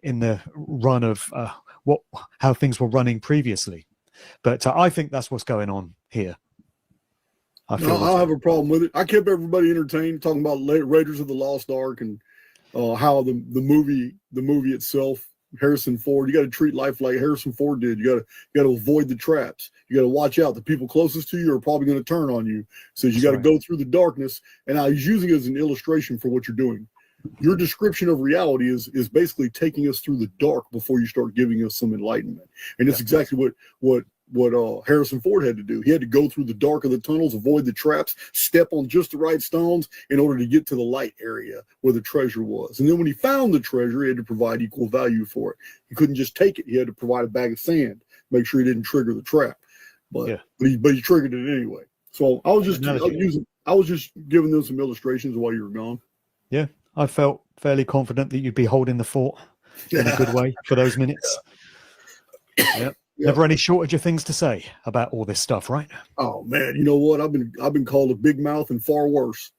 Speaker 18: in the run of how things were running previously. But I think that's what's going on here. I
Speaker 7: don't have a problem with it. I kept everybody entertained talking about Raiders of the Lost Ark and how the movie itself, Harrison Ford, you got to treat life like Harrison Ford did. You got to avoid the traps. You got to watch out. The people closest to you are probably going to turn on you. So you got to go through the darkness. And I was using it as an illustration for what you're doing. Your description of reality is basically taking us through the dark before you start giving us some enlightenment. And it's exactly what Harrison Ford had to do. He had to go through the dark of the tunnels, avoid the traps, step on just the right stones in order to get to the light area where the treasure was. And then when he found the treasure, he had to provide equal value for it. He couldn't just take it. He had to provide a bag of sand, make sure he didn't trigger the trap. But he triggered it anyway. So I was just giving them some illustrations while you were gone.
Speaker 18: Yeah, I felt fairly confident that you'd be holding the fort in a good way for those minutes. Yeah. Never any shortage of things to say about all this stuff, right?
Speaker 7: Oh man, you know what? I've been called a big mouth and far worse.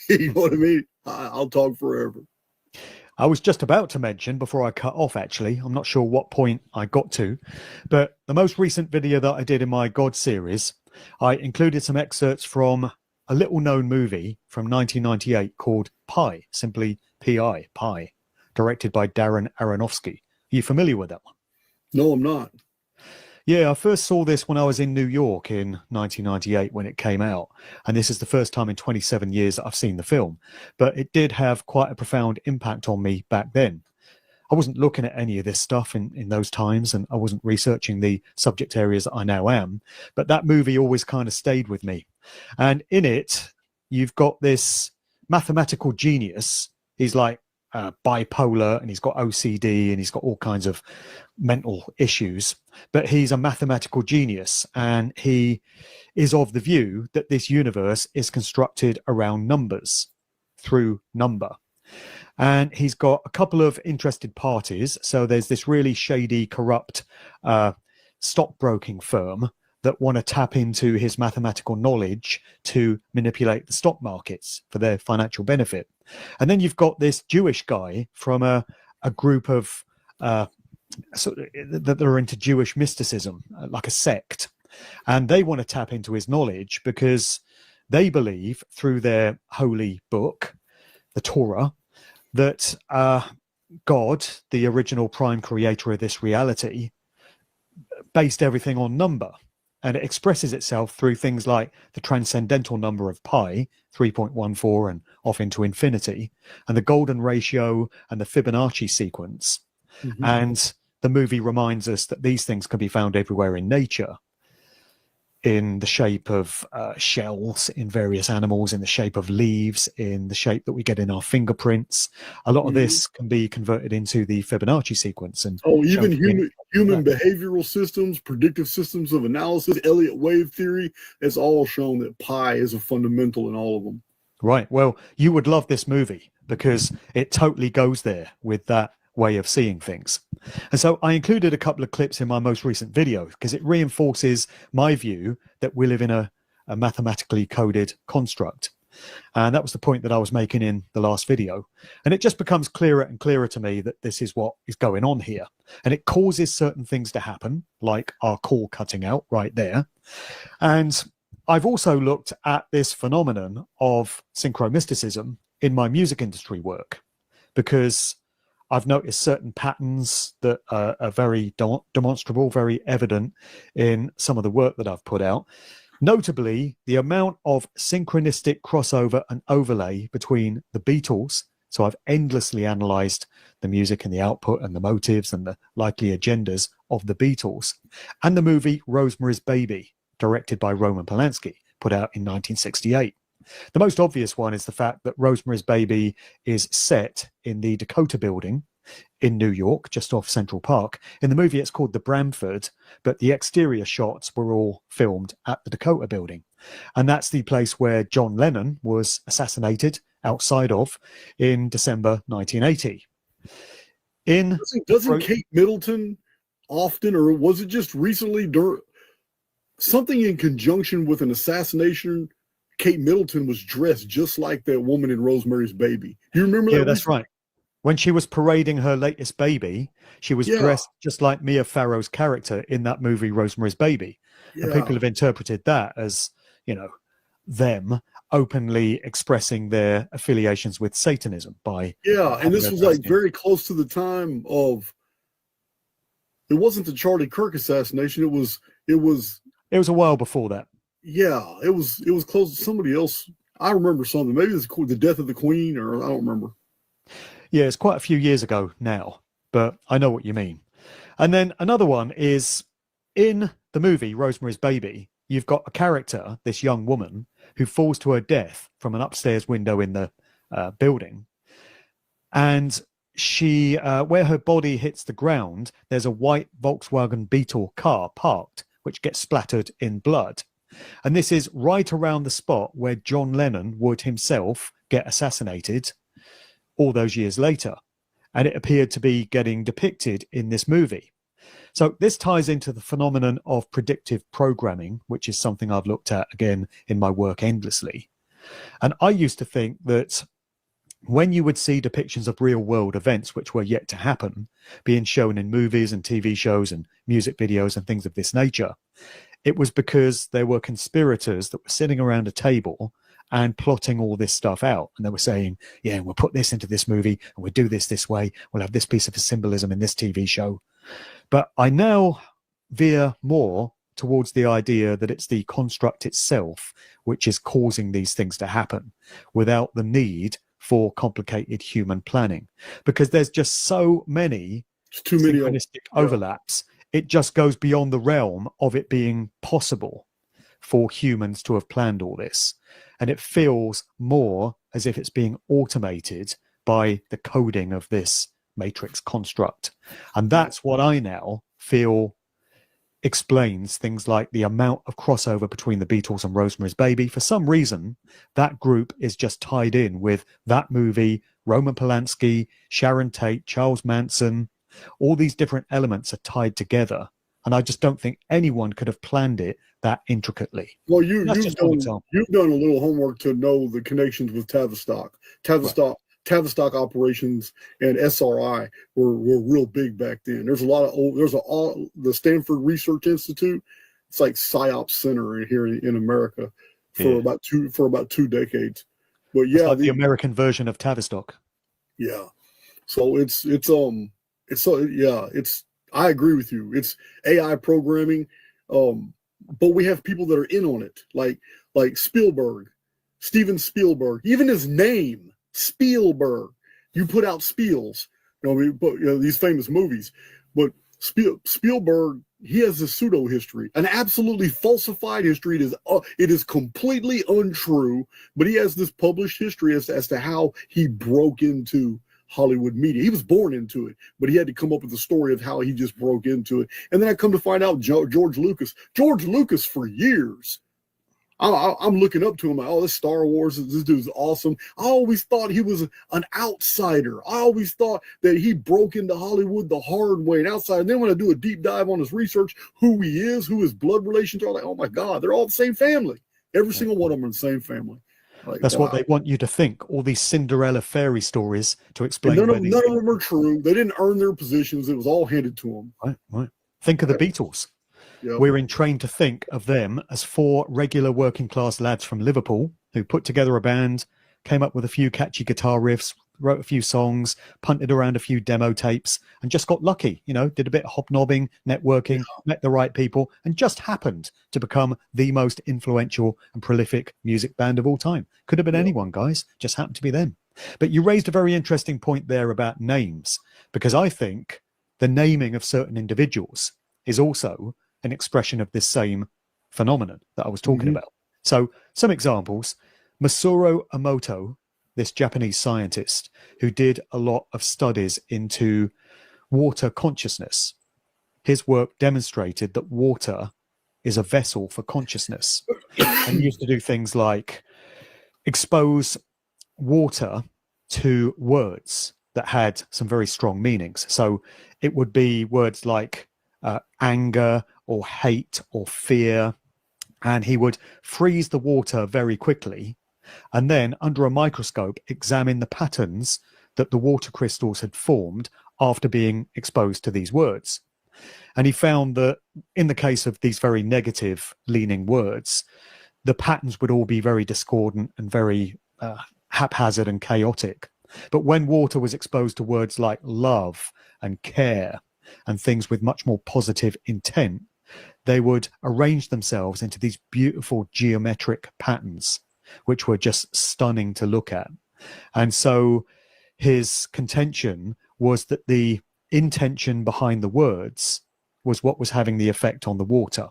Speaker 7: You know what I mean? I'll talk forever.
Speaker 18: I was just about to mention before I cut off, actually, I'm not sure what point I got to, but the most recent video that I did in my God series, I included some excerpts from a little known movie from 1998 called Pi, simply P-I, Pi, directed by Darren Aronofsky. Are you familiar with that one?
Speaker 7: No, I'm not.
Speaker 18: Yeah, I first saw this when I was in New York in 1998 when it came out. And this is the first time in 27 years that I've seen the film. But it did have quite a profound impact on me back then. I wasn't looking at any of this stuff in those times, and I wasn't researching the subject areas that I now am. But that movie always kind of stayed with me. And in it, you've got this mathematical genius. He's like bipolar, and he's got OCD, and he's got all kinds of mental issues, but he's a mathematical genius, and he is of the view that this universe is constructed around numbers, through number. And he's got a couple of interested parties. So there's this really shady, corrupt stockbroking firm that want to tap into his mathematical knowledge to manipulate the stock markets for their financial benefit. And then you've got this Jewish guy from a group of that are into Jewish mysticism, like a sect. And they want to tap into his knowledge because they believe through their holy book, the Torah, that God, the original prime creator of this reality, based everything on number. And it expresses itself through things like the transcendental number of pi, 3.14 and off into infinity, and the golden ratio and the Fibonacci sequence. Mm-hmm. And the movie reminds us that these things can be found everywhere in nature, in the shape of shells in various animals, in the shape of leaves, in the shape that we get in our fingerprints. A lot of this can be converted into the Fibonacci sequence. And
Speaker 7: even human behavioral systems, predictive systems of analysis, Elliott wave theory, it's all shown that pi is a fundamental in all of them.
Speaker 18: Right. Well, you would love this movie because it totally goes there with that way of seeing things. And so I included a couple of clips in my most recent video because it reinforces my view that we live in a mathematically coded construct. And that was the point that I was making in the last video. And it just becomes clearer and clearer to me that this is what is going on here. And it causes certain things to happen, like our call cutting out right there. And I've also looked at this phenomenon of synchromysticism in my music industry work, because I've noticed certain patterns that are very demonstrable, very evident in some of the work that I've put out. Notably, the amount of synchronistic crossover and overlay between the Beatles. So I've endlessly analysed the music and the output and the motives and the likely agendas of the Beatles, and the movie Rosemary's Baby, directed by Roman Polanski, put out in 1968. The most obvious one is the fact that Rosemary's Baby is set in the Dakota Building in New York, just off Central Park. In the movie, it's called the Bramford, but the exterior shots were all filmed at the Dakota Building. And that's the place where John Lennon was assassinated outside of in December 1980.
Speaker 7: Doesn't Kate Middleton often, or was it just recently, something in conjunction with an assassination? Kate Middleton was dressed just like that woman in Rosemary's Baby. Do you remember that?
Speaker 18: Yeah, that's right. When she was parading her latest baby, she was
Speaker 7: Yeah.
Speaker 18: dressed just like Mia Farrow's character in that movie Rosemary's Baby. And
Speaker 7: Yeah.
Speaker 18: people have interpreted that as, you know, them openly expressing their affiliations with Satanism by
Speaker 7: Yeah, and
Speaker 18: having
Speaker 7: this
Speaker 18: her
Speaker 7: was
Speaker 18: dressed
Speaker 7: like
Speaker 18: in-
Speaker 7: very close to the time of. It wasn't the Charlie Kirk assassination. It was.
Speaker 18: It was a while before that.
Speaker 7: Yeah, it was close to somebody else. I remember something. Maybe it's the death of the Queen, or I don't remember.
Speaker 18: Yeah, it's quite a few years ago now, but I know what you mean. And then another one is in the movie Rosemary's Baby, you've got a character, this young woman, who falls to her death from an upstairs window in the building. And she, where her body hits the ground, there's a white Volkswagen Beetle car parked, which gets splattered in blood. And this is right around the spot where John Lennon would himself get assassinated all those years later. And it appeared to be getting depicted in this movie. So this ties into the phenomenon of predictive programming, which is something I've looked at again in my work endlessly. And I used to think that when you would see depictions of real world events which were yet to happen being shown in movies and TV shows and music videos and things of this nature, it was because there were conspirators that were sitting around a table and plotting all this stuff out. And they were saying, yeah, we'll put this into this movie and we'll do this way. We'll have this piece of symbolism in this TV show. But I now veer more towards the idea that it's the construct itself which is causing these things to happen without the need for complicated human planning, because there's just so many synchronistic overlaps. It just goes beyond the realm of it being possible for humans to have planned all this. And it feels more as if it's being automated by the coding of this matrix construct. And that's what I now feel explains things like the amount of crossover between the Beatles and Rosemary's Baby. For some reason, that group is just tied in with that movie, Roman Polanski, Sharon Tate, Charles Manson. All these different elements are tied together. And I just don't think anyone could have planned it that intricately.
Speaker 7: Well,
Speaker 18: you've
Speaker 7: done a little homework to know the connections with Tavistock. Tavistock operations and SRI were real big back then. There's a lot of the Stanford Research Institute. It's like PSYOP Center here in America for about 2 decades. But yeah,
Speaker 18: it's like the American version of Tavistock.
Speaker 7: Yeah. So I agree with you. It's AI programming. But we have people that are in on it, like Spielberg, Steven Spielberg, even his name, Spielberg. You put out Spiels, these famous movies. But Spielberg, he has a pseudo history, an absolutely falsified history. It is completely untrue, but he has this published history as to how he broke into Hollywood media. He was born into it, but he had to come up with a story of how he just broke into it. And then I come to find out George Lucas for years. I'm looking up to him like, oh, this Star Wars, this dude's awesome. I always thought he was an outsider. I always thought that he broke into Hollywood the hard way, an outsider. And then when I do a deep dive on his research, who he is, who his blood relations are, like, oh my God, they're all the same family. Every single one of them are the same family. Like,
Speaker 18: that's what they want you to think. All these Cinderella fairy stories to explain.
Speaker 7: None of them are true. They didn't earn their positions. It was all handed to them.
Speaker 18: Right. Think of the Beatles.
Speaker 7: Yep.
Speaker 18: We're trained to think of them as 4 regular working class lads from Liverpool who put together a band, came up with a few catchy guitar riffs, wrote a few songs, punted around a few demo tapes, and just got lucky, did a bit of hobnobbing, networking, met the right people, and just happened to become the most influential and prolific music band of all time. Could have been anyone, guys, just happened to be them. But you raised a very interesting point there about names, because I think the naming of certain individuals is also an expression of this same phenomenon that I was talking about. So some examples: Masaru Emoto, this Japanese scientist who did a lot of studies into water consciousness. His work demonstrated that water is a vessel for consciousness. And he used to do things like expose water to words that had some very strong meanings. So it would be words like anger or hate or fear, and he would freeze the water very quickly and then under a microscope examine the patterns that the water crystals had formed after being exposed to these words. And he found that in the case of these very negative leaning words, the patterns would all be very discordant and very haphazard and chaotic. But when water was exposed to words like love and care and things with much more positive intent, they would arrange themselves into these beautiful geometric patterns, which were just stunning to look at. And so his contention was that the intention behind the words was what was having the effect on the water.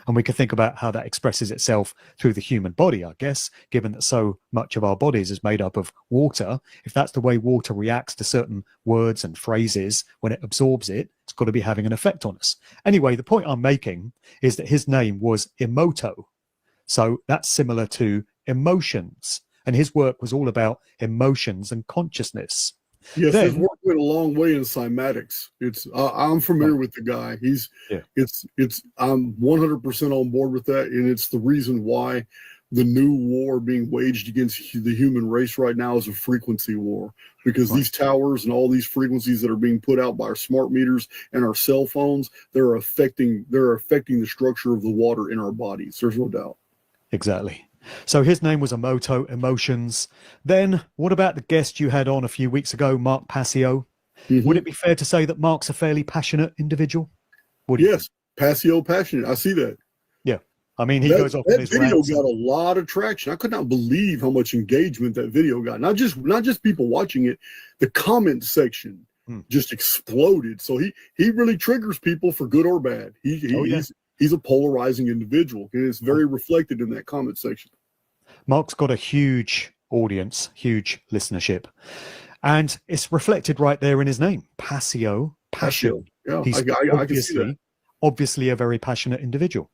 Speaker 18: And we could think about how that expresses itself through the human body, I guess, given that so much of our bodies is made up of water. If that's the way water reacts to certain words and phrases when it absorbs it, it's got to be having an effect on us. Anyway, the point I'm making is that his name was Emoto. So that's similar to emotions. And his work was all about emotions and consciousness.
Speaker 7: Yes, his work went a long way in cymatics. I'm familiar with the guy. I'm 100% on board with that, and it's the reason why the new war being waged against the human race right now is a frequency war, because these towers and all these frequencies that are being put out by our smart meters and our cell phones, they're affecting the structure of the water in our bodies. There's no doubt.
Speaker 18: Exactly. So his name was Emoto, emotions. Then what about the guest you had on a few weeks ago, Mark Passio? Would it be fair to say that Mark's a fairly passionate individual?
Speaker 7: Yes, Passio passionate. I see that.
Speaker 18: Yeah. I mean, he goes off on his
Speaker 7: video
Speaker 18: rants.
Speaker 7: got a lot of traction. I could not believe how much engagement that video got. Not just people watching it, the comment section just exploded. So he really triggers people for good or bad. He's a polarizing individual, and it's very reflected in that comment section.
Speaker 18: Mark's got a huge audience, huge listenership, and it's reflected right there in his name, Passio, passion.
Speaker 7: Yeah,
Speaker 18: He's
Speaker 7: I can see that.
Speaker 18: obviously a very passionate individual.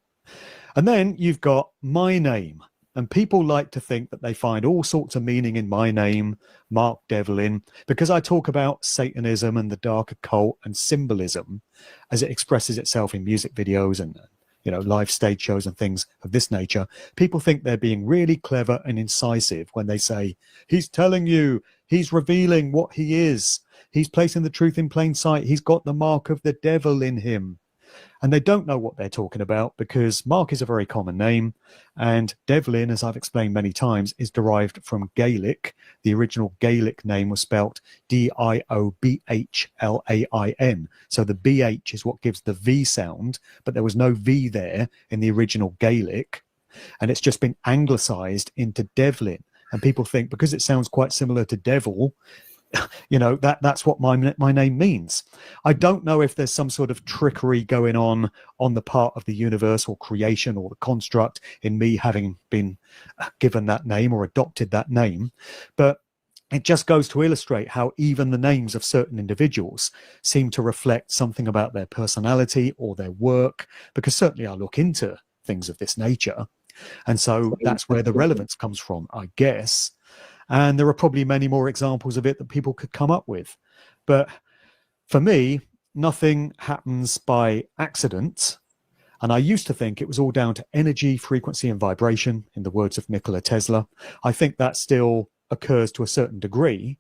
Speaker 18: And then you've got my name, and people like to think that they find all sorts of meaning in my name, Mark Devlin, because I talk about Satanism and the dark occult and symbolism as it expresses itself in music videos and live stage shows and things of this nature. People think they're being really clever and incisive when they say, he's telling you, he's revealing what he is. He's placing the truth in plain sight. He's got the mark of the devil in him. And they don't know what they're talking about, because Mark is a very common name, and Devlin, as I've explained many times, is derived from Gaelic. The original Gaelic name was spelt Diobhlain. So the BH is what gives the V sound, but there was no V there in the original Gaelic. And it's just been anglicized into Devlin. And people think because it sounds quite similar to devil, that's what my name means. I don't know if there's some sort of trickery going on the part of the universe or creation or the construct in me having been given that name or adopted that name, but it just goes to illustrate how even the names of certain individuals seem to reflect something about their personality or their work, because certainly I look into things of this nature, and so that's where the relevance comes from, I guess. And there are probably many more examples of it that people could come up with. But for me, nothing happens by accident. And I used to think it was all down to energy, frequency, and vibration, in the words of Nikola Tesla. I think that still occurs to a certain degree,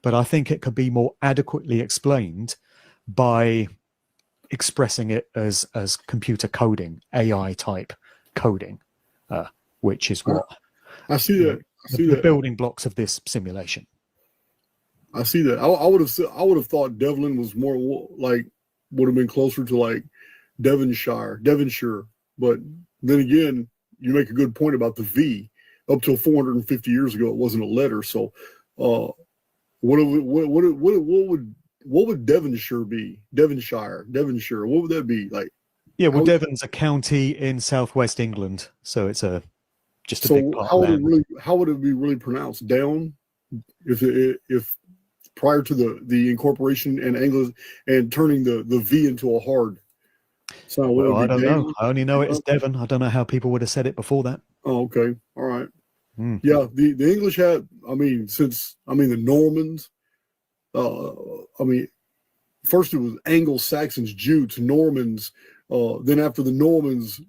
Speaker 18: but I think it could be more adequately explained by expressing it as computer coding, AI type coding, which is what
Speaker 7: I see that.
Speaker 18: The building blocks of this simulation.
Speaker 7: I see that. I would have thought Devlin was more would have been closer to like Devonshire, but then again, you make a good point about the V. Up till 450 years ago, it wasn't a letter. So, what would Devonshire be? Devonshire. What would that be like?
Speaker 18: Yeah, well, Devon's a county in southwest England, so it's just a big part
Speaker 7: how
Speaker 18: of land.
Speaker 7: how would it be really pronounced? Down, if prior to the incorporation and turning the V into a hard sound.
Speaker 18: Well, I don't know. I only know it as Devon. I don't know how people would have said it before that.
Speaker 7: Oh, okay, all right. Yeah, the English had. The Normans. First it was Anglo-Saxons, Jutes, Normans. Then after the Normans,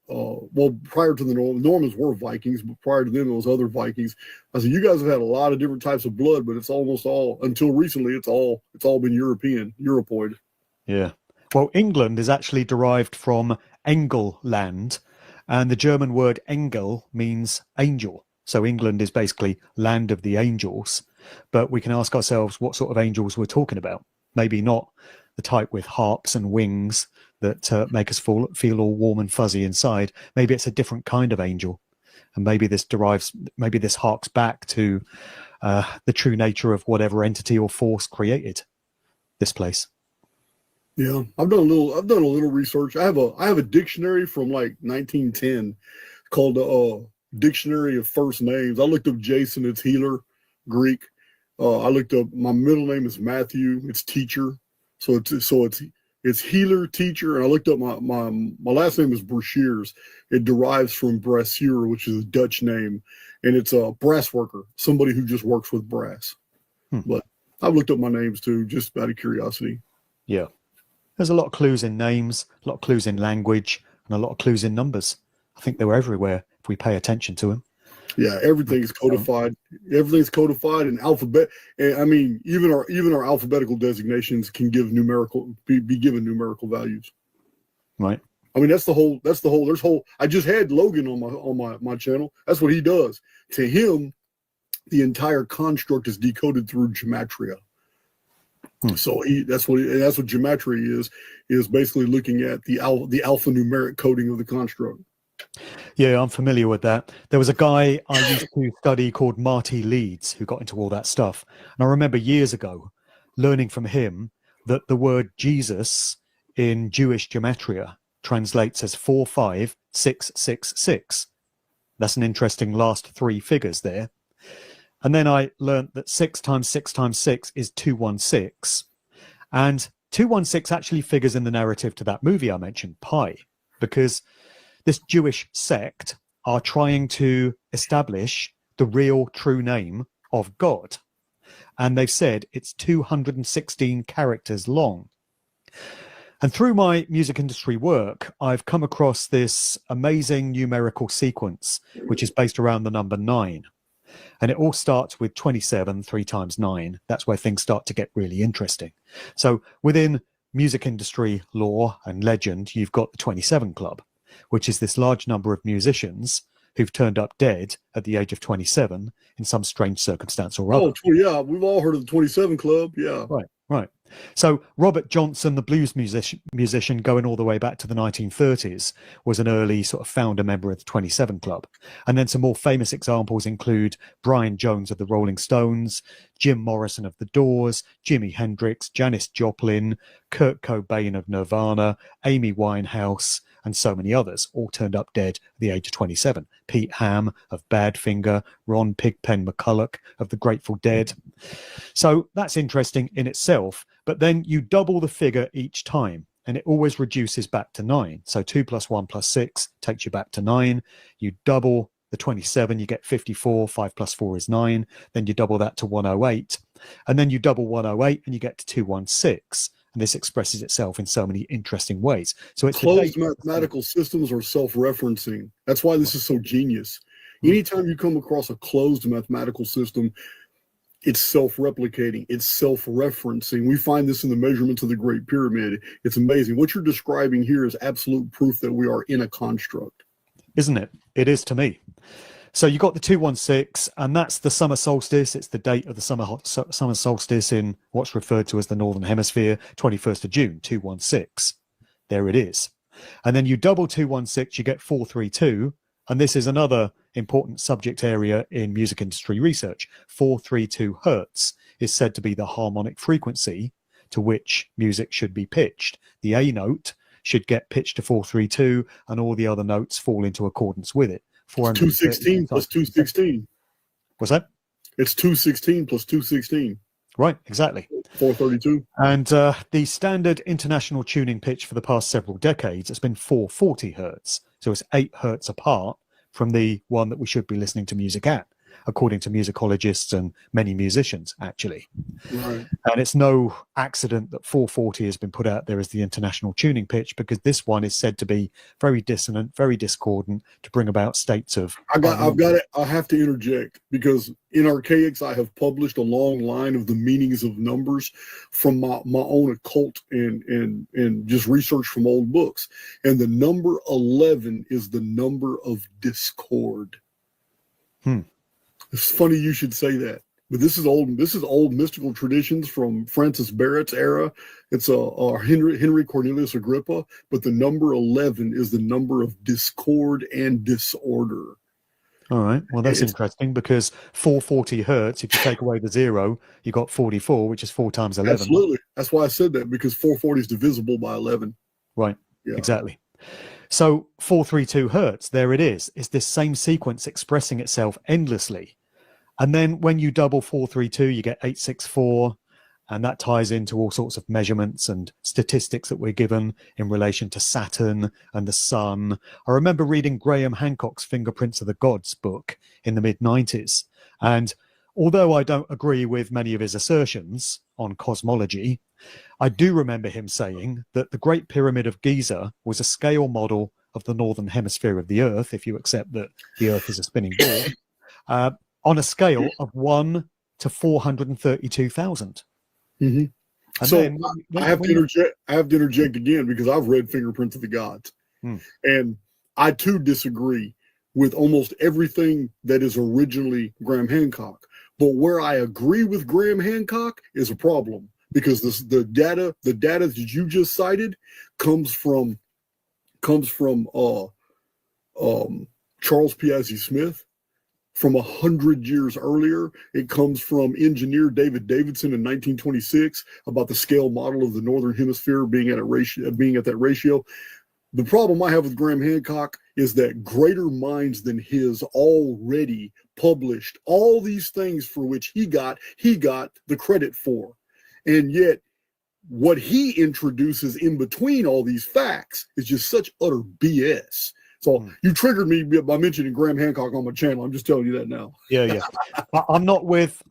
Speaker 7: well, prior to the Normans were Vikings, but prior to them, it was other Vikings. I said, you guys have had a lot of different types of blood, but it's almost all, until recently, it's all been Europoid.
Speaker 18: Yeah. Well, England is actually derived from Engelland, and the German word Engel means angel. So England is basically land of the angels. But we can ask ourselves what sort of angels we're talking about. Maybe not the type with harps and wings that make us feel all warm and fuzzy inside. Maybe it's a different kind of angel. And maybe this harks back to the true nature of whatever entity or force created this place.
Speaker 7: Yeah, I've done a little research. I have a dictionary from like 1910 called the Dictionary of First Names. I looked up Jason, it's healer, Greek. I looked up, my middle name is Matthew, it's teacher. So it's healer, teacher, and I looked up my last name is Brashears. It derives from brasseur, which is a Dutch name, and it's a brass worker, somebody who just works with brass. But I've looked up my names too, just out of curiosity.
Speaker 18: Yeah. There's a lot of clues in names, a lot of clues in language, and a lot of clues in numbers. I think they were everywhere if we pay attention to them.
Speaker 7: Yeah, everything's codified. Everything's codified in alphabet. And I mean, even our alphabetical designations can give be given numerical values.
Speaker 18: Right.
Speaker 7: I mean, I just had Logan on my channel. That's what he does. To him, the entire construct is decoded through gematria. So that's what gematria is basically looking at the alphanumeric coding of the construct.
Speaker 18: Yeah, I'm familiar with that. There was a guy I used to study called Marty Leeds who got into all that stuff. And I remember years ago learning from him that the word Jesus in Jewish gematria translates as 45666. That's an interesting last three figures there. And then I learned that 6 times 6 times 6 is 216. And 216 actually figures in the narrative to that movie I mentioned, Pi, because this Jewish sect are trying to establish the real true name of God. And they've said it's 216 characters long. And through my music industry work, I've come across this amazing numerical sequence, which is based around the number 9. And it all starts with 27, 3 times 9. That's where things start to get really interesting. So within music industry lore and legend, you've got the 27 Club, which is this large number of musicians who've turned up dead at the age of 27 in some strange circumstance or other.
Speaker 7: Oh, yeah, we've all heard of the 27 Club, yeah.
Speaker 18: Right. So Robert Johnson, the blues musician going all the way back to the 1930s, was an early sort of founder member of the 27 Club. And then some more famous examples include Brian Jones of the Rolling Stones, Jim Morrison of the Doors, Jimi Hendrix, Janis Joplin, Kurt Cobain of Nirvana, Amy Winehouse, and so many others, all turned up dead at the age of 27. Pete Ham of Badfinger, Ron Pigpen McCulloch of the Grateful Dead. So that's interesting in itself, but then you double the figure each time, and it always reduces back to 9. So 2 plus 1 plus 6 takes you back to 9. You double the 27, you get 54. 5 plus 4 is 9. Then you double that to 108. And then you double 108 and you get to 216. And this expresses itself in so many interesting ways. So it's
Speaker 7: closed mathematical systems are self-referencing. That's why this is so genius. Anytime you come across a closed mathematical system, it's self-replicating, it's self-referencing. We find this in the measurements of the Great Pyramid. It's amazing. What you're describing here is absolute proof that we are in a construct.
Speaker 18: Isn't it? It is to me. So you got the 216, and that's the summer solstice. It's the date of the summer solstice in what's referred to as the Northern Hemisphere, 21st of June, 216. There it is. And then you double 216, you get 432. And this is another important subject area in music industry research. 432 hertz is said to be the harmonic frequency to which music should be pitched. The A note should get pitched to 432, and all the other notes fall into accordance with it.
Speaker 7: 216 plus 216.
Speaker 18: What's that?
Speaker 7: It's 216 plus 216.
Speaker 18: Right, exactly.
Speaker 7: 432.
Speaker 18: And the standard international tuning pitch for the past several decades has been 440 hertz. So it's 8 hertz apart from the one that we should be listening to music at. according to musicologists and many musicians, actually.
Speaker 7: Right.
Speaker 18: And it's no accident that 440 has been put out there as the international tuning pitch, because this one is said to be very dissonant, very discordant, to bring about states of...
Speaker 7: I have to interject, because in Archaics, I have published a long line of the meanings of numbers from my own occult and just research from old books. And the number 11 is the number of discord. It's funny you should say that. But this is old mystical traditions from Francis Barrett's era. It's Henry Cornelius Agrippa, but the number 11 is the number of discord and disorder.
Speaker 18: All right. Well, that's interesting, because 440 hertz, if you take away the 0, you got 44, which is 4 times 11.
Speaker 7: Absolutely. That's why I said that, because 440 is divisible by 11.
Speaker 18: Right.
Speaker 7: Yeah.
Speaker 18: Exactly. So 432 hertz, there it is. It's this same sequence expressing itself endlessly. And then when you double 432, you get 864, and that ties into all sorts of measurements and statistics that we're given in relation to Saturn and the sun. I remember reading Graham Hancock's Fingerprints of the Gods book in the mid-90s. And although I don't agree with many of his assertions on cosmology, I do remember him saying that the Great Pyramid of Giza was a scale model of the northern hemisphere of the Earth, if you accept that the Earth is a spinning ball, on a scale of 1 to 432,000.
Speaker 7: Mm-hmm. So I have to interject again, because I've read Fingerprints of the Gods, and I too disagree with almost everything that is originally Graham Hancock. But where I agree with Graham Hancock is a problem, because the data that you just cited comes from Charles Piazzi Smith. From 100 years earlier, it comes from engineer David Davidson in 1926 about the scale model of the northern hemisphere being at that ratio. The problem I have with Graham Hancock is that greater minds than his already published all these things for which he got the credit for, and yet what he introduces in between all these facts is just such utter BS. So you triggered me by mentioning Graham Hancock on my channel. I'm just telling you that now.
Speaker 18: Yeah. I'm not with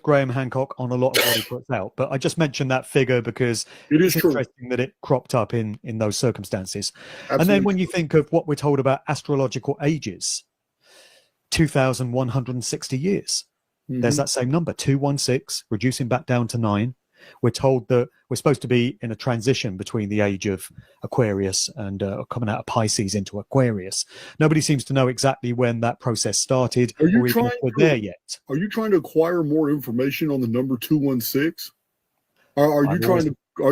Speaker 18: Graham Hancock on a lot of what he puts out, but I just mentioned that figure because it's interesting that it cropped up in those circumstances. Absolutely. And then when you think of what we're told about astrological ages, 2,160 years. There's that same number, 216, reducing back down to 9. We're told that we're supposed to be in a transition between the age of Aquarius and coming out of Pisces into Aquarius. Nobody seems to know exactly when that process started or even if we're there yet.
Speaker 7: Are you trying to acquire more information on the number 216? Are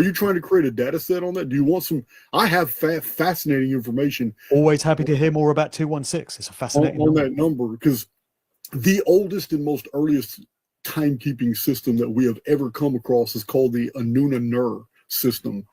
Speaker 7: you trying to create a data set on that? Do you want some? I have fascinating information.
Speaker 18: Always happy to hear more about 216. It's a fascinating
Speaker 7: on that number, because the oldest and most earliest timekeeping system that we have ever come across is called the Anuna-Ner system,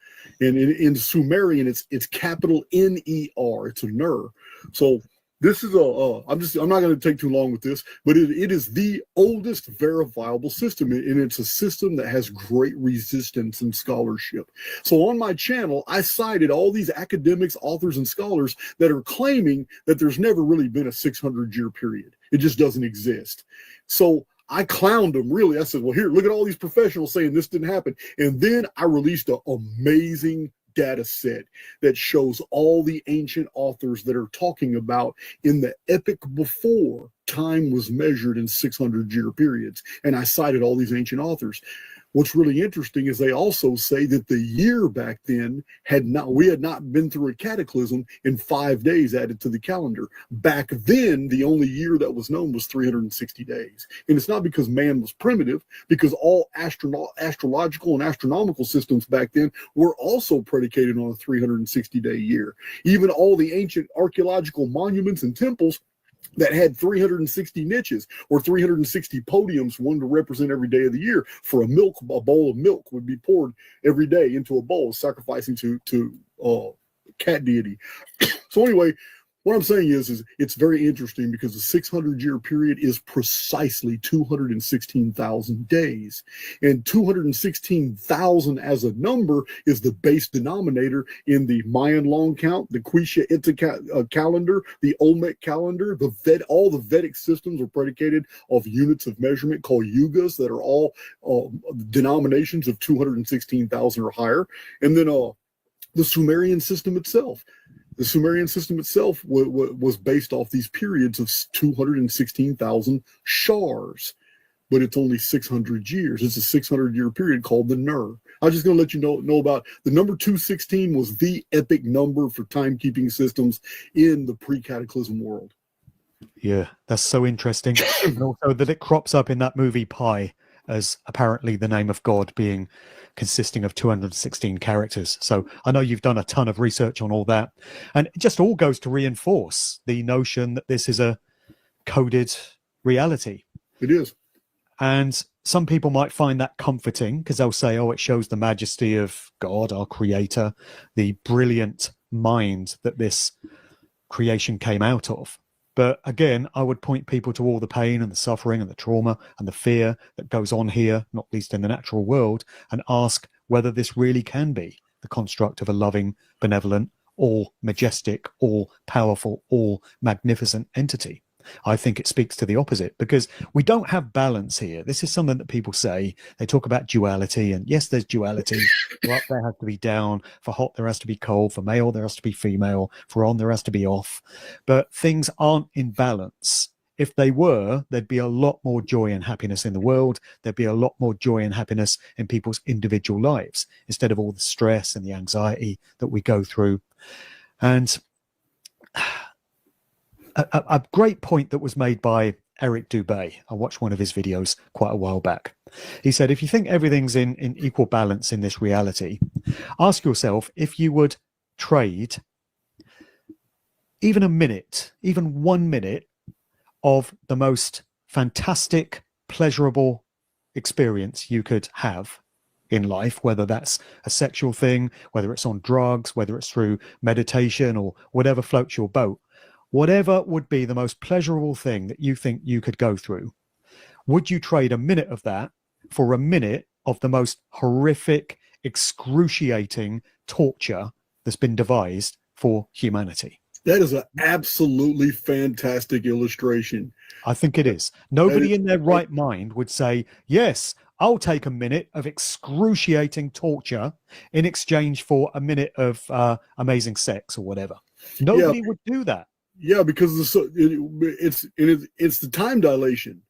Speaker 7: and in Sumerian it's capital N-E-R. It's a Ner. So this is I'm not going to take too long with this, but it is the oldest verifiable system, and it's a system that has great resistance and scholarship. So on my channel, I cited all these academics, authors, and scholars that are claiming that there's never really been a 600-year period. It just doesn't exist. So I clowned them, really. I said, well, here, look at all these professionals saying this didn't happen. And then I released an amazing data set that shows all the ancient authors that are talking about in the epoch before time was measured in 600-year periods. And I cited all these ancient authors. What's really interesting is they also say that the year back then we had not been through a cataclysm in 5 days added to the calendar. Back then, the only year that was known was 360 days. And it's not because man was primitive, because all astrological and astronomical systems back then were also predicated on a 360-day year. Even all the ancient archaeological monuments and temples that had 360 niches or 360 podiums, one to represent every day of the year. For a bowl of milk would be poured every day into a bowl, sacrificing to cat deity. So anyway, what I'm saying is it's very interesting because the 600-year period is precisely 216,000 days. And 216,000 as a number is the base denominator in the Mayan long count, the Quisha Itza calendar, the Olmec calendar, all the Vedic systems are predicated off units of measurement called yugas that are all denominations of 216,000 or higher. And then the Sumerian system itself. The Sumerian system itself was based off these periods of 216,000 shars, but it's only 600 years. It's a 600-year period called the Ner. I'm just going to let you know about the number 216 was the epic number for timekeeping systems in the pre-cataclysm world.
Speaker 18: Yeah, that's so interesting. And also that it crops up in that movie Pi as apparently the name of God being consisting of 216 characters. So I know you've done a ton of research on all that. And it just all goes to reinforce the notion that this is a coded reality.
Speaker 7: It is.
Speaker 18: And some people might find that comforting because they'll say, oh, it shows the majesty of God, our creator, the brilliant mind that this creation came out of. But again, I would point people to all the pain and the suffering and the trauma and the fear that goes on here, not least in the natural world, and ask whether this really can be the construct of a loving, benevolent, or majestic, or powerful, or magnificent entity. I think it speaks to the opposite because we don't have balance here. This is something that people say. They talk about duality, and yes, there's duality. For up, there has to be down. For hot, there has to be cold. For male, there has to be female. For on, there has to be off. But things aren't in balance. If they were, there'd be a lot more joy and happiness in the world. There'd be a lot more joy and happiness in people's individual lives instead of all the stress and the anxiety that we go through. And a great point that was made by Eric Dubé. I watched one of his videos quite a while back. He said, if you think everything's in equal balance in this reality, ask yourself if you would trade even a minute, even 1 minute of the most fantastic, pleasurable experience you could have in life, whether that's a sexual thing, whether it's on drugs, whether it's through meditation or whatever floats your boat. Whatever would be the most pleasurable thing that you think you could go through, would you trade a minute of that for a minute of the most horrific, excruciating torture that's been devised for humanity?
Speaker 7: That is an absolutely fantastic illustration.
Speaker 18: I think it is. Nobody in their right mind would say, yes, I'll take a minute of excruciating torture in exchange for a minute of amazing sex or whatever. Nobody would do that.
Speaker 7: Yeah, because it's the time dilation.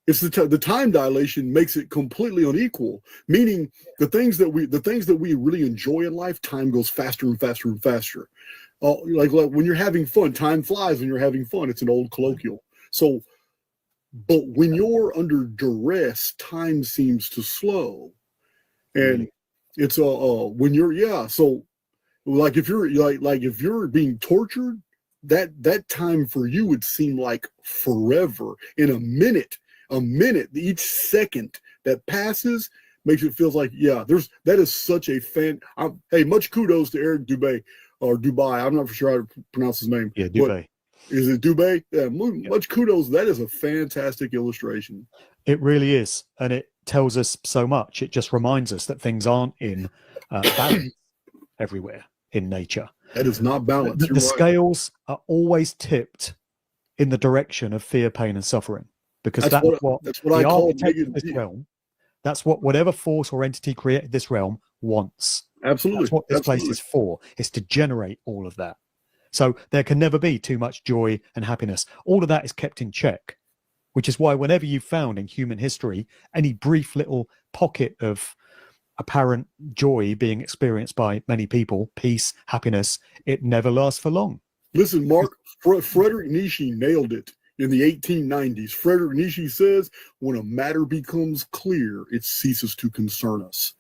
Speaker 7: It's the time dilation makes it completely unequal. Meaning the things that we really enjoy in life, time goes faster and faster and faster. Like when you're having fun, time flies when you're having fun. It's an old colloquial. So, but when you're under duress, time seems to slow, and it's when you're So, like if you're being tortured. That time for you would seem like forever. In a minute, each second that passes makes it feel like, that is such a hey, much kudos to Eric Dubé or Dubai. I'm not for sure how to pronounce his name.
Speaker 18: Yeah, Dubé.
Speaker 7: Is it Dubé? Yeah, much kudos. That is a fantastic illustration.
Speaker 18: It really is. And it tells us so much. It just reminds us that things aren't in balance everywhere in nature.
Speaker 7: That is not balanced.
Speaker 18: The scales are always tipped in the direction of fear, pain, and suffering, because that's what I call this realm. That's what whatever force or entity created this realm wants.
Speaker 7: Absolutely.
Speaker 18: That's what this place is for, is to generate all of that. So there can never be too much joy and happiness. All of that is kept in check, which is why whenever you've found in human history any brief little pocket of apparent joy being experienced by many people, peace, happiness, it never lasts for long.
Speaker 7: Listen, Mark, Frederick Nietzsche nailed it in the 1890s. Frederick Nietzsche says, when a matter becomes clear, it ceases to concern us.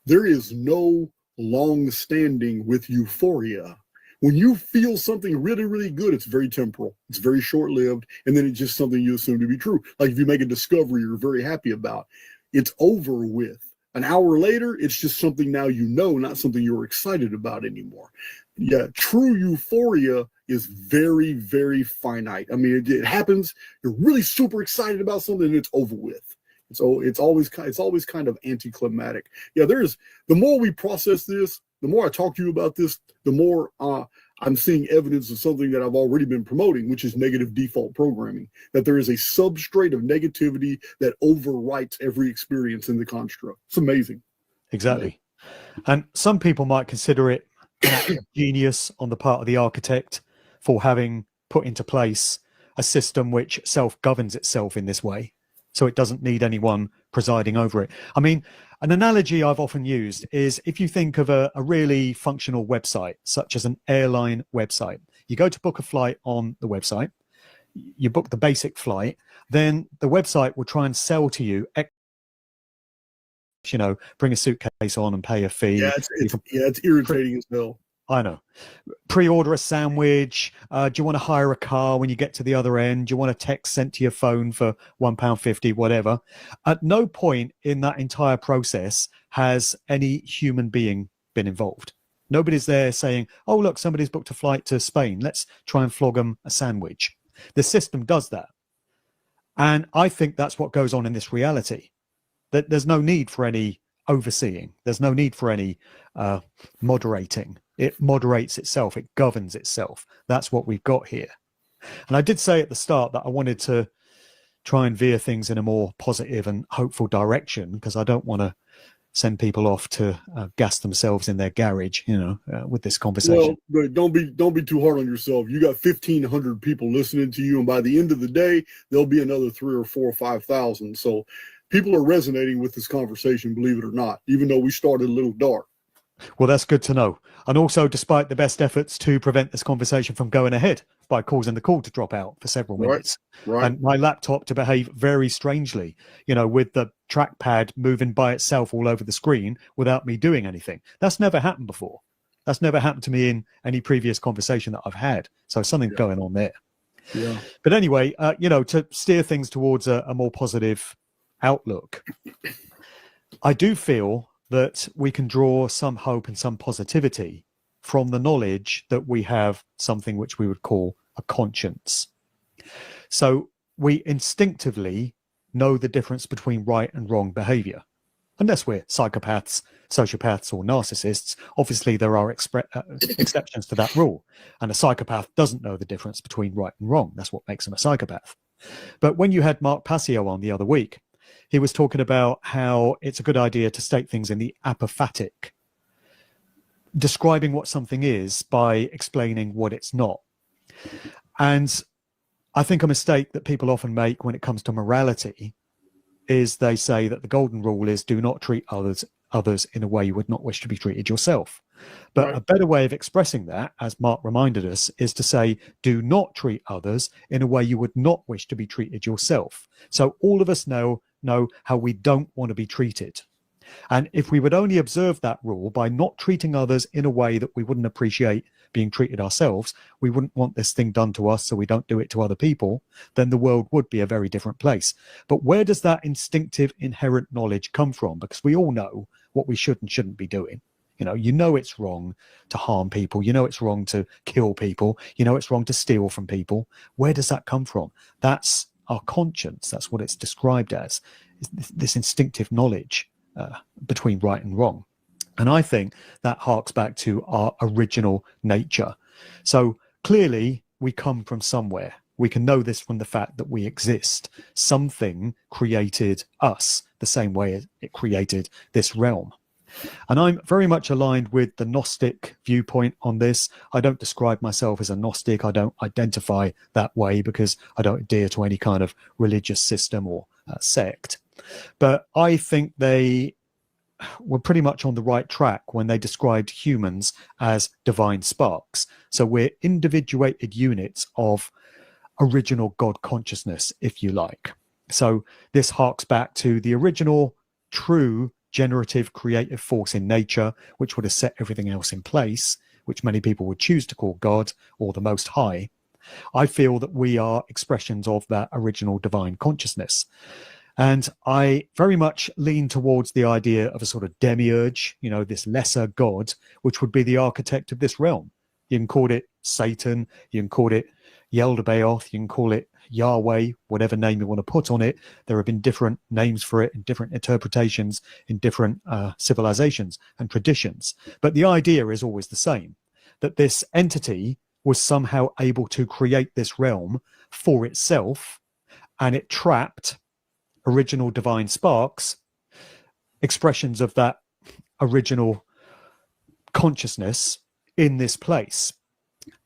Speaker 7: There is no long standing with euphoria. When you feel something really, really good, it's very temporal. It's very short-lived, and then it's just something you assume to be true. Like if you make a discovery you're very happy about, it's over with. An hour later, it's just something now you know, not something you're excited about anymore. Yeah, true euphoria is very, very finite. I mean, it happens. You're really super excited about something, and it's over with. So it's always kind of anticlimactic. Yeah, the more we process this, the more I talk to you about this, the more I'm seeing evidence of something that I've already been promoting, which is negative default programming. That there is a substrate of negativity that overwrites every experience in the construct. It's amazing.
Speaker 18: Exactly. And some people might consider it an act of genius on the part of the architect for having put into place a system which self-governs itself in this way, so it doesn't need anyone presiding over it. I mean, an analogy I've often used is if you think of a really functional website, such as an airline website. You go to book a flight on the website, you book the basic flight, then the website will try and sell to you, bring a suitcase on and pay a fee.
Speaker 7: Yeah, it's irritating as hell.
Speaker 18: I know. Pre-order a sandwich. Do you want to hire a car when you get to the other end? Do you want a text sent to your phone for £1.50, whatever? At no point in that entire process has any human being been involved. Nobody's there saying, oh, look, somebody's booked a flight to Spain. Let's try and flog them a sandwich. The system does that. And I think that's what goes on in this reality. That there's no need for any overseeing. There's no need for any moderating. It moderates itself. It governs itself. That's what we've got here. And I did say at the start that I wanted to try and veer things in a more positive and hopeful direction, because I don't want to send people off to gas themselves in their garage, with this conversation.
Speaker 7: Well, but don't be too hard on yourself. You got 1,500 people listening to you, and by the end of the day, there'll be another 3,000 or 4,000 or 5,000. So people are resonating with this conversation, believe it or not, even though we started a little dark.
Speaker 18: Well, that's good to know. And also, despite the best efforts to prevent this conversation from going ahead by causing the call to drop out for several minutes,
Speaker 7: right.
Speaker 18: And my laptop to behave very strangely, with the trackpad moving by itself all over the screen without me doing anything. That's never happened before. That's never happened to me in any previous conversation that I've had. So something's going on there.
Speaker 7: Yeah.
Speaker 18: But anyway, to steer things towards a more positive outlook, I do feel that we can draw some hope and some positivity from the knowledge that we have something which we would call a conscience. So we instinctively know the difference between right and wrong behavior. Unless we're psychopaths, sociopaths, or narcissists, obviously there are exceptions to that rule. And a psychopath doesn't know the difference between right and wrong. That's what makes them a psychopath. But when you had Mark Passio on the other week, he was talking about how it's a good idea to state things in the apophatic, describing what something is by explaining what it's not. And I think a mistake that people often make when it comes to morality is they say that the golden rule is do not treat others in a way you would not wish to be treated yourself. But a better way of expressing that, as Mark reminded us, is to say do not treat others in a way you would not wish to be treated yourself. So all of us know how we don't want to be treated. And if we would only observe that rule by not treating others in a way that we wouldn't appreciate being treated ourselves, we wouldn't want this thing done to us so we don't do it to other people, then the world would be a very different place. But where does that instinctive inherent knowledge come from? Because we all know what we should and shouldn't be doing. It's wrong to harm people. It's wrong to kill people. It's wrong to steal from people. Where does that come from? That's our conscience. That's what it's described as, this instinctive knowledge between right and wrong. And I think that harks back to our original nature. So clearly we come from somewhere. We can know this from the fact that we exist. Something created us the same way it created this realm. And I'm very much aligned with the Gnostic viewpoint on this. I don't describe myself as a Gnostic. I don't identify that way because I don't adhere to any kind of religious system or sect. But I think they were pretty much on the right track when they described humans as divine sparks. So we're individuated units of original God consciousness, if you like. So this harks back to the original true generative creative force in nature, which would have set everything else in place, which many people would choose to call God or the Most High. I feel that we are expressions of that original divine consciousness. And I very much lean towards the idea of a sort of demiurge, this lesser God, which would be the architect of this realm, You can call it Satan, you can call it Yaldabaoth, you can call it Yahweh, whatever name you want to put on it. There have been different names for it and different interpretations in different civilizations and traditions. But the idea is always the same, that this entity was somehow able to create this realm for itself, and it trapped original divine sparks, expressions of that original consciousness in this place.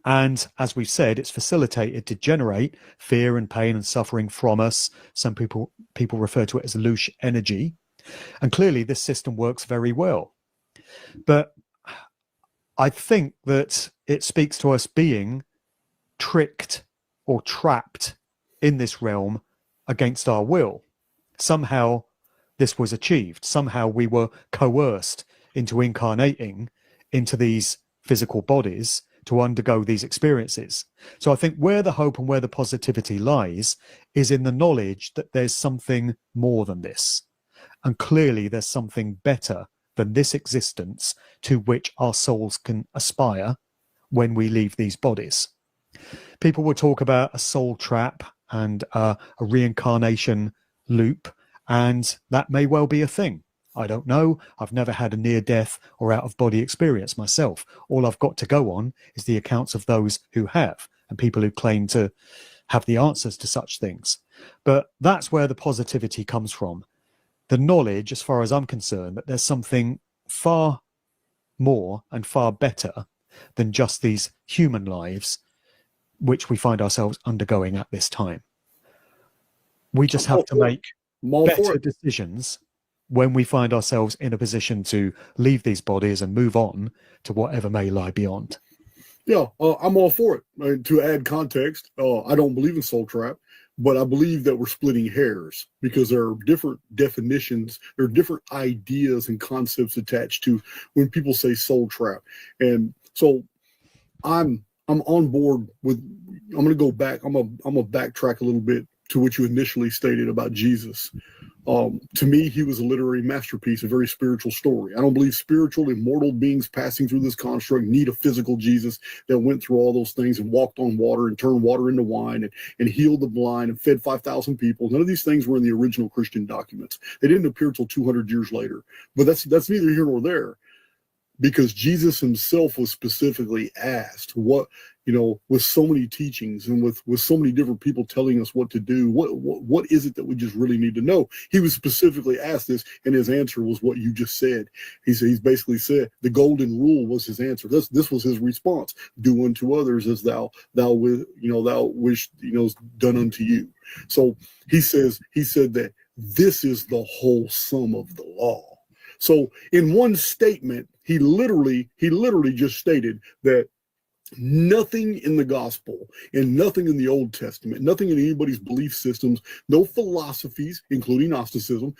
Speaker 18: And as we've said, it's facilitated to generate fear and pain and suffering from us. Some people refer to it as louche energy. And clearly this system works very well. But I think that it speaks to us being tricked or trapped in this realm against our will. Somehow this was achieved. Somehow we were coerced into incarnating into these physical bodies to undergo these experiences. So I think where the hope and where the positivity lies is in the knowledge that there's something more than this. And clearly there's something better than this existence to which our souls can aspire when we leave these bodies. People will talk about a soul trap and a reincarnation loop, and that may well be a thing. I don't know. I've never had a near-death or out-of-body experience myself. All I've got to go on is the accounts of those who have, and people who claim to have the answers to such things. But that's where the positivity comes from. The knowledge, as far as I'm concerned, that there's something far more and far better than just these human lives which we find ourselves undergoing at this time. We just have to make better decisions when we find ourselves in a position to leave these bodies and move on to whatever may lie beyond.
Speaker 7: Yeah, I'm all for it. To add context, I don't believe in soul trap, but I believe that we're splitting hairs because there are different definitions, there are different ideas and concepts attached to when people say soul trap. And so I'm on board with, I'm going to go back, I'm going to backtrack a little bit to what you initially stated about Jesus. To me, he was a literary masterpiece, a very spiritual story. I don't believe spiritual, immortal beings passing through this construct need a physical Jesus that went through all those things and walked on water and turned water into wine and healed the blind and fed 5,000 people. None of these things were in the original Christian documents. They didn't appear till 200 years later. But that's neither here nor there, because Jesus himself was specifically asked, what, with so many teachings and with so many different people telling us what to do, what is it that we just really need to know? He was specifically asked this, and his answer was what you just said. He's basically said the golden rule was his answer. This was his response: do unto others as thou wish done unto you. So he said that this is the whole sum of the law. So in one statement, he literally just stated that nothing in the gospel and nothing in the Old Testament, nothing in anybody's belief systems, no philosophies, including Gnosticism,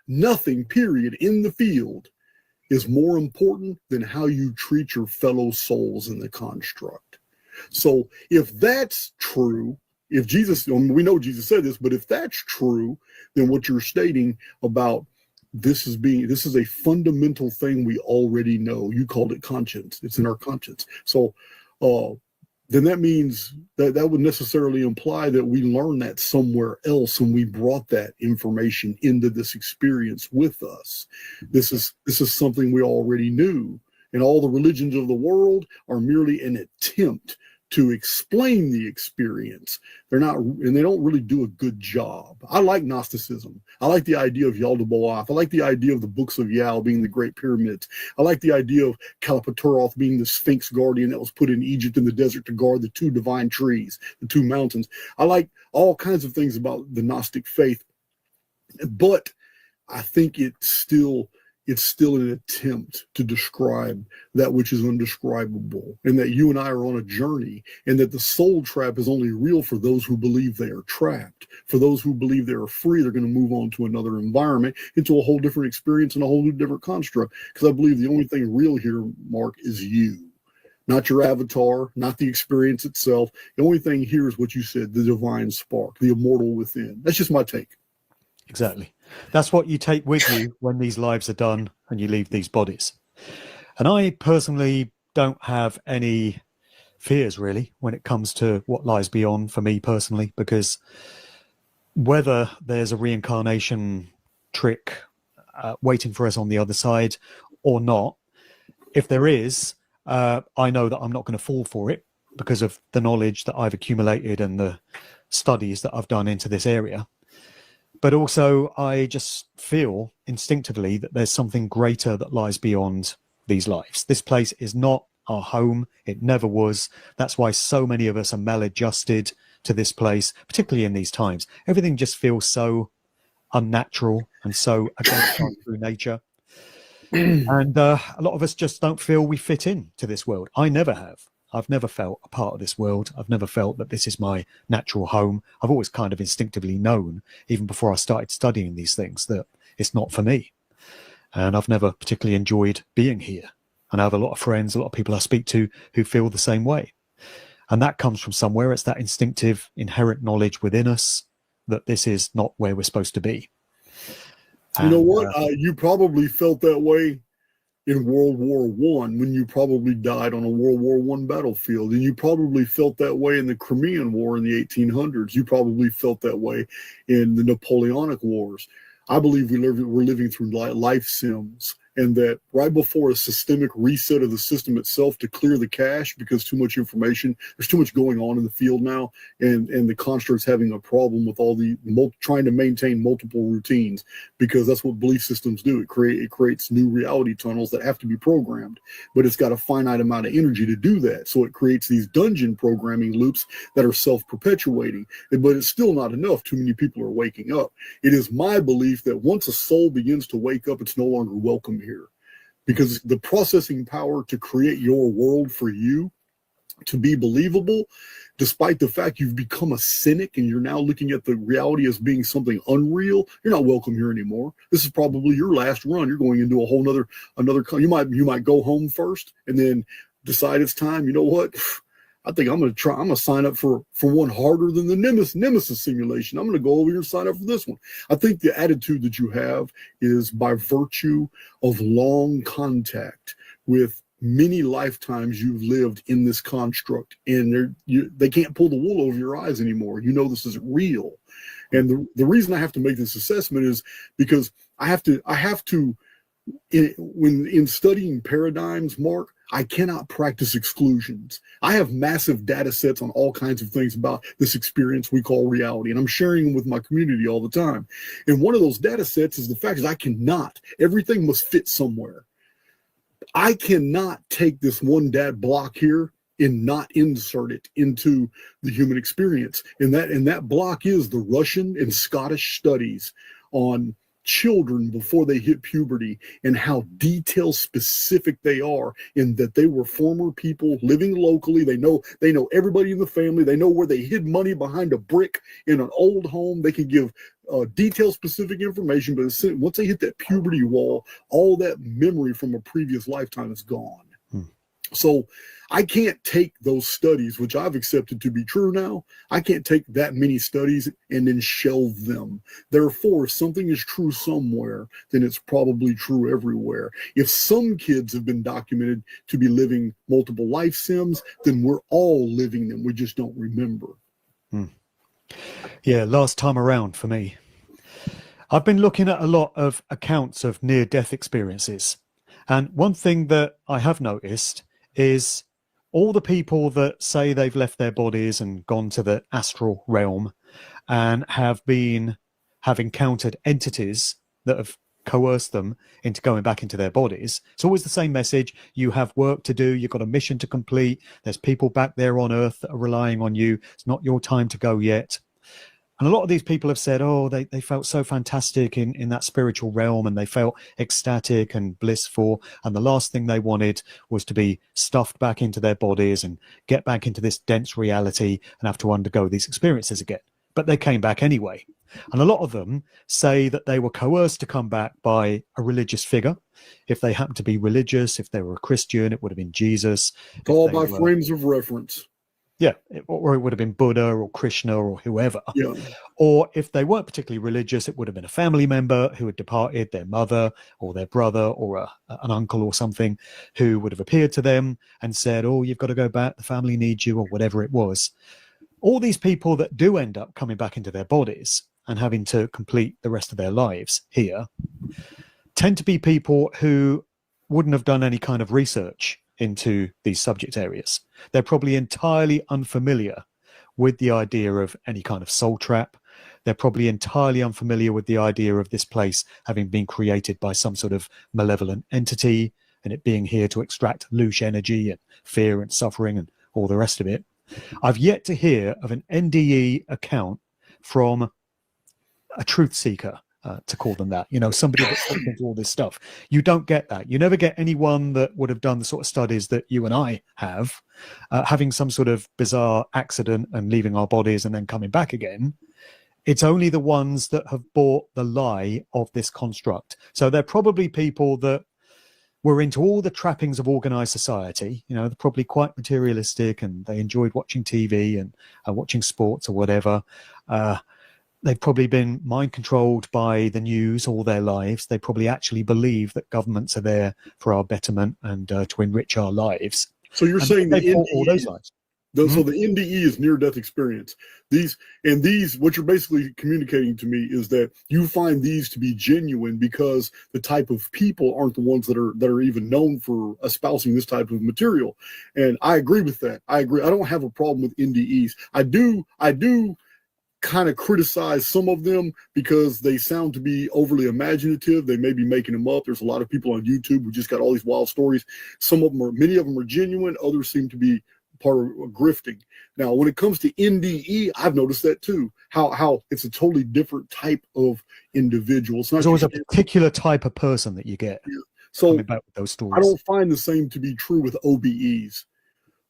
Speaker 7: nothing, period, in the field is more important than how you treat your fellow souls in the construct. So if that's true, if Jesus, we know Jesus said this, but if that's true, then what you're stating about this is a fundamental thing we already know. You called it conscience. It's in our conscience. So then that means that would necessarily imply that we learned that somewhere else and we brought that information into this experience with us. This is something we already knew. And all the religions of the world are merely an attempt to explain the experience. They're not, and they don't really do a good job. I like Gnosticism. I like the idea of Yaldabaoth. I like the idea of the books of Yao being the Great Pyramids. I like the idea of Kalapataroth being the Sphinx guardian that was put in Egypt in the desert to guard the two divine trees, the two mountains. I like all kinds of things about the Gnostic faith, but I think it's still an attempt to describe that which is undescribable, and that you and I are on a journey, and that the soul trap is only real for those who believe they are trapped. For those who believe they are free, they're going to move on to another environment, into a whole different experience and a whole new different construct. Because I believe the only thing real here, Mark, is you. Not your avatar, not the experience itself. The only thing here is what you said, the divine spark, the immortal within. That's just my take.
Speaker 18: Exactly. That's what you take with you when these lives are done and you leave these bodies. And I personally don't have any fears, really, when it comes to what lies beyond for me personally, because whether there's a reincarnation trick waiting for us on the other side or not, if there is, I know that I'm not going to fall for it because of the knowledge that I've accumulated and the studies that I've done into this area. But also, I just feel instinctively that there's something greater that lies beyond these lives. This place is not our home. It never was. That's why so many of us are maladjusted to this place, particularly in these times. Everything just feels so unnatural and so against our true nature. And a lot of us just don't feel we fit in to this world. I never have. I've never felt a part of this world. I've never felt that this is my natural home. I've always kind of instinctively known, even before I started studying these things, that it's not for me. And I've never particularly enjoyed being here. And I have a lot of friends, a lot of people I speak to who feel the same way. And that comes from somewhere. It's that instinctive, inherent knowledge within us that this is not where we're supposed to be.
Speaker 7: You know what? You probably felt that way in World War I when you probably died on a World War I battlefield. And you probably felt that way in the Crimean War in the 1800s. You probably felt that way in the Napoleonic Wars. I believe we're living through life sims, and that right before a systemic reset of the system itself to clear the cache, because too much information, there's too much going on in the field now, and the construct's having a problem with all the trying to maintain multiple routines, because that's what belief systems do. It creates new reality tunnels that have to be programmed, but it's got a finite amount of energy to do that. So it creates these dungeon programming loops that are self-perpetuating, but it's still not enough. Too many people are waking up. It is my belief that once a soul begins to wake up, it's no longer welcome here, because the processing power to create your world for you to be believable, despite the fact you've become a cynic and you're now looking at the reality as being something unreal, you're not welcome here anymore. This is probably your last run. You're going into a whole another. You might go home first and then decide it's time. You know what? I think I'm going to sign up for one harder than the Nemesis simulation. I'm going to go over here and sign up for this one. I think the attitude that you have is by virtue of long contact with many lifetimes you've lived in this construct, and they can't pull the wool over your eyes anymore. You know this isn't real. And the reason I have to make this assessment is because I have to when in studying paradigms, Mark, I cannot practice exclusions. I have massive data sets on all kinds of things about this experience we call reality, and I'm sharing them with my community all the time. And one of those data sets is the fact that everything must fit somewhere. I cannot take this one dad block here and not insert it into the human experience. And that block is the Russian and Scottish studies on children before they hit puberty and how detail specific they are, in that they were former people living locally. They know everybody in the family. They know where they hid money behind a brick in an old home. They can give detail specific information, but once they hit that puberty wall, all that memory from a previous lifetime is gone. So I can't take those studies, which I've accepted to be true now. I can't take that many studies and then shelve them. Therefore, if something is true somewhere, then it's probably true everywhere. If some kids have been documented to be living multiple life sims, then we're all living them. We just don't remember.
Speaker 18: Yeah, last time around for me. I've been looking at a lot of accounts of near-death experiences. And one thing that I have noticed is all the people that say they've left their bodies and gone to the astral realm and have encountered entities that have coerced them into going back into their bodies. It's always the same message. You have work to do. You've got a mission to complete. There's people back there on Earth that are relying on you. It's not your time to go yet. And a lot of these people have said, oh, they felt so fantastic in that spiritual realm, and they felt ecstatic and blissful. And the last thing they wanted was to be stuffed back into their bodies and get back into this dense reality and have to undergo these experiences again. But they came back anyway. And a lot of them say that they were coerced to come back by a religious figure. If they happened to be religious, if they were a Christian, it would have been Jesus.
Speaker 7: It's all by frames of reference.
Speaker 18: Yeah, or it would have been Buddha or Krishna or whoever.
Speaker 7: Yeah.
Speaker 18: Or if they weren't particularly religious, it would have been a family member who had departed, their mother or their brother or an uncle or something, who would have appeared to them and said, oh, you've got to go back, the family needs you, or whatever it was. All these people that do end up coming back into their bodies and having to complete the rest of their lives here tend to be people who wouldn't have done any kind of research into these subject areas. They're probably entirely unfamiliar with the idea of any kind of soul trap. They're probably entirely unfamiliar with the idea of this place having been created by some sort of malevolent entity and it being here to extract loose energy and fear and suffering and all the rest of it. I've yet to hear of an NDE account from a truth seeker, to call them that, somebody that's looked into all this stuff. You don't get that. You never get anyone that would have done the sort of studies that you and I have, having some sort of bizarre accident and leaving our bodies and then coming back again. It's only the ones that have bought the lie of this construct. So they're probably people that were into all the trappings of organized society. They're probably quite materialistic and they enjoyed watching TV and watching sports or whatever. They've probably been mind controlled by the news all their lives. They probably actually believe that governments are there for our betterment and to enrich our lives.
Speaker 7: So you're saying
Speaker 18: they bought all those lives.
Speaker 7: So the NDE is near-death experience. What you're basically communicating to me is that you find these to be genuine because the type of people aren't the ones that are even known for espousing this type of material. And I agree with that. I agree. I don't have a problem with NDEs. I do kind of criticize some of them because they sound to be overly imaginative. They may be making them up. There's a lot of people on YouTube who just got all these wild stories. Many of them are genuine. Others seem to be part of grifting. Now, when it comes to NDE, I've noticed that too. How it's a totally different type of individual. It's not
Speaker 18: There's always a particular type of person that you get.
Speaker 7: Yeah. So
Speaker 18: coming back with those stories.
Speaker 7: I don't find the same to be true with OBEs.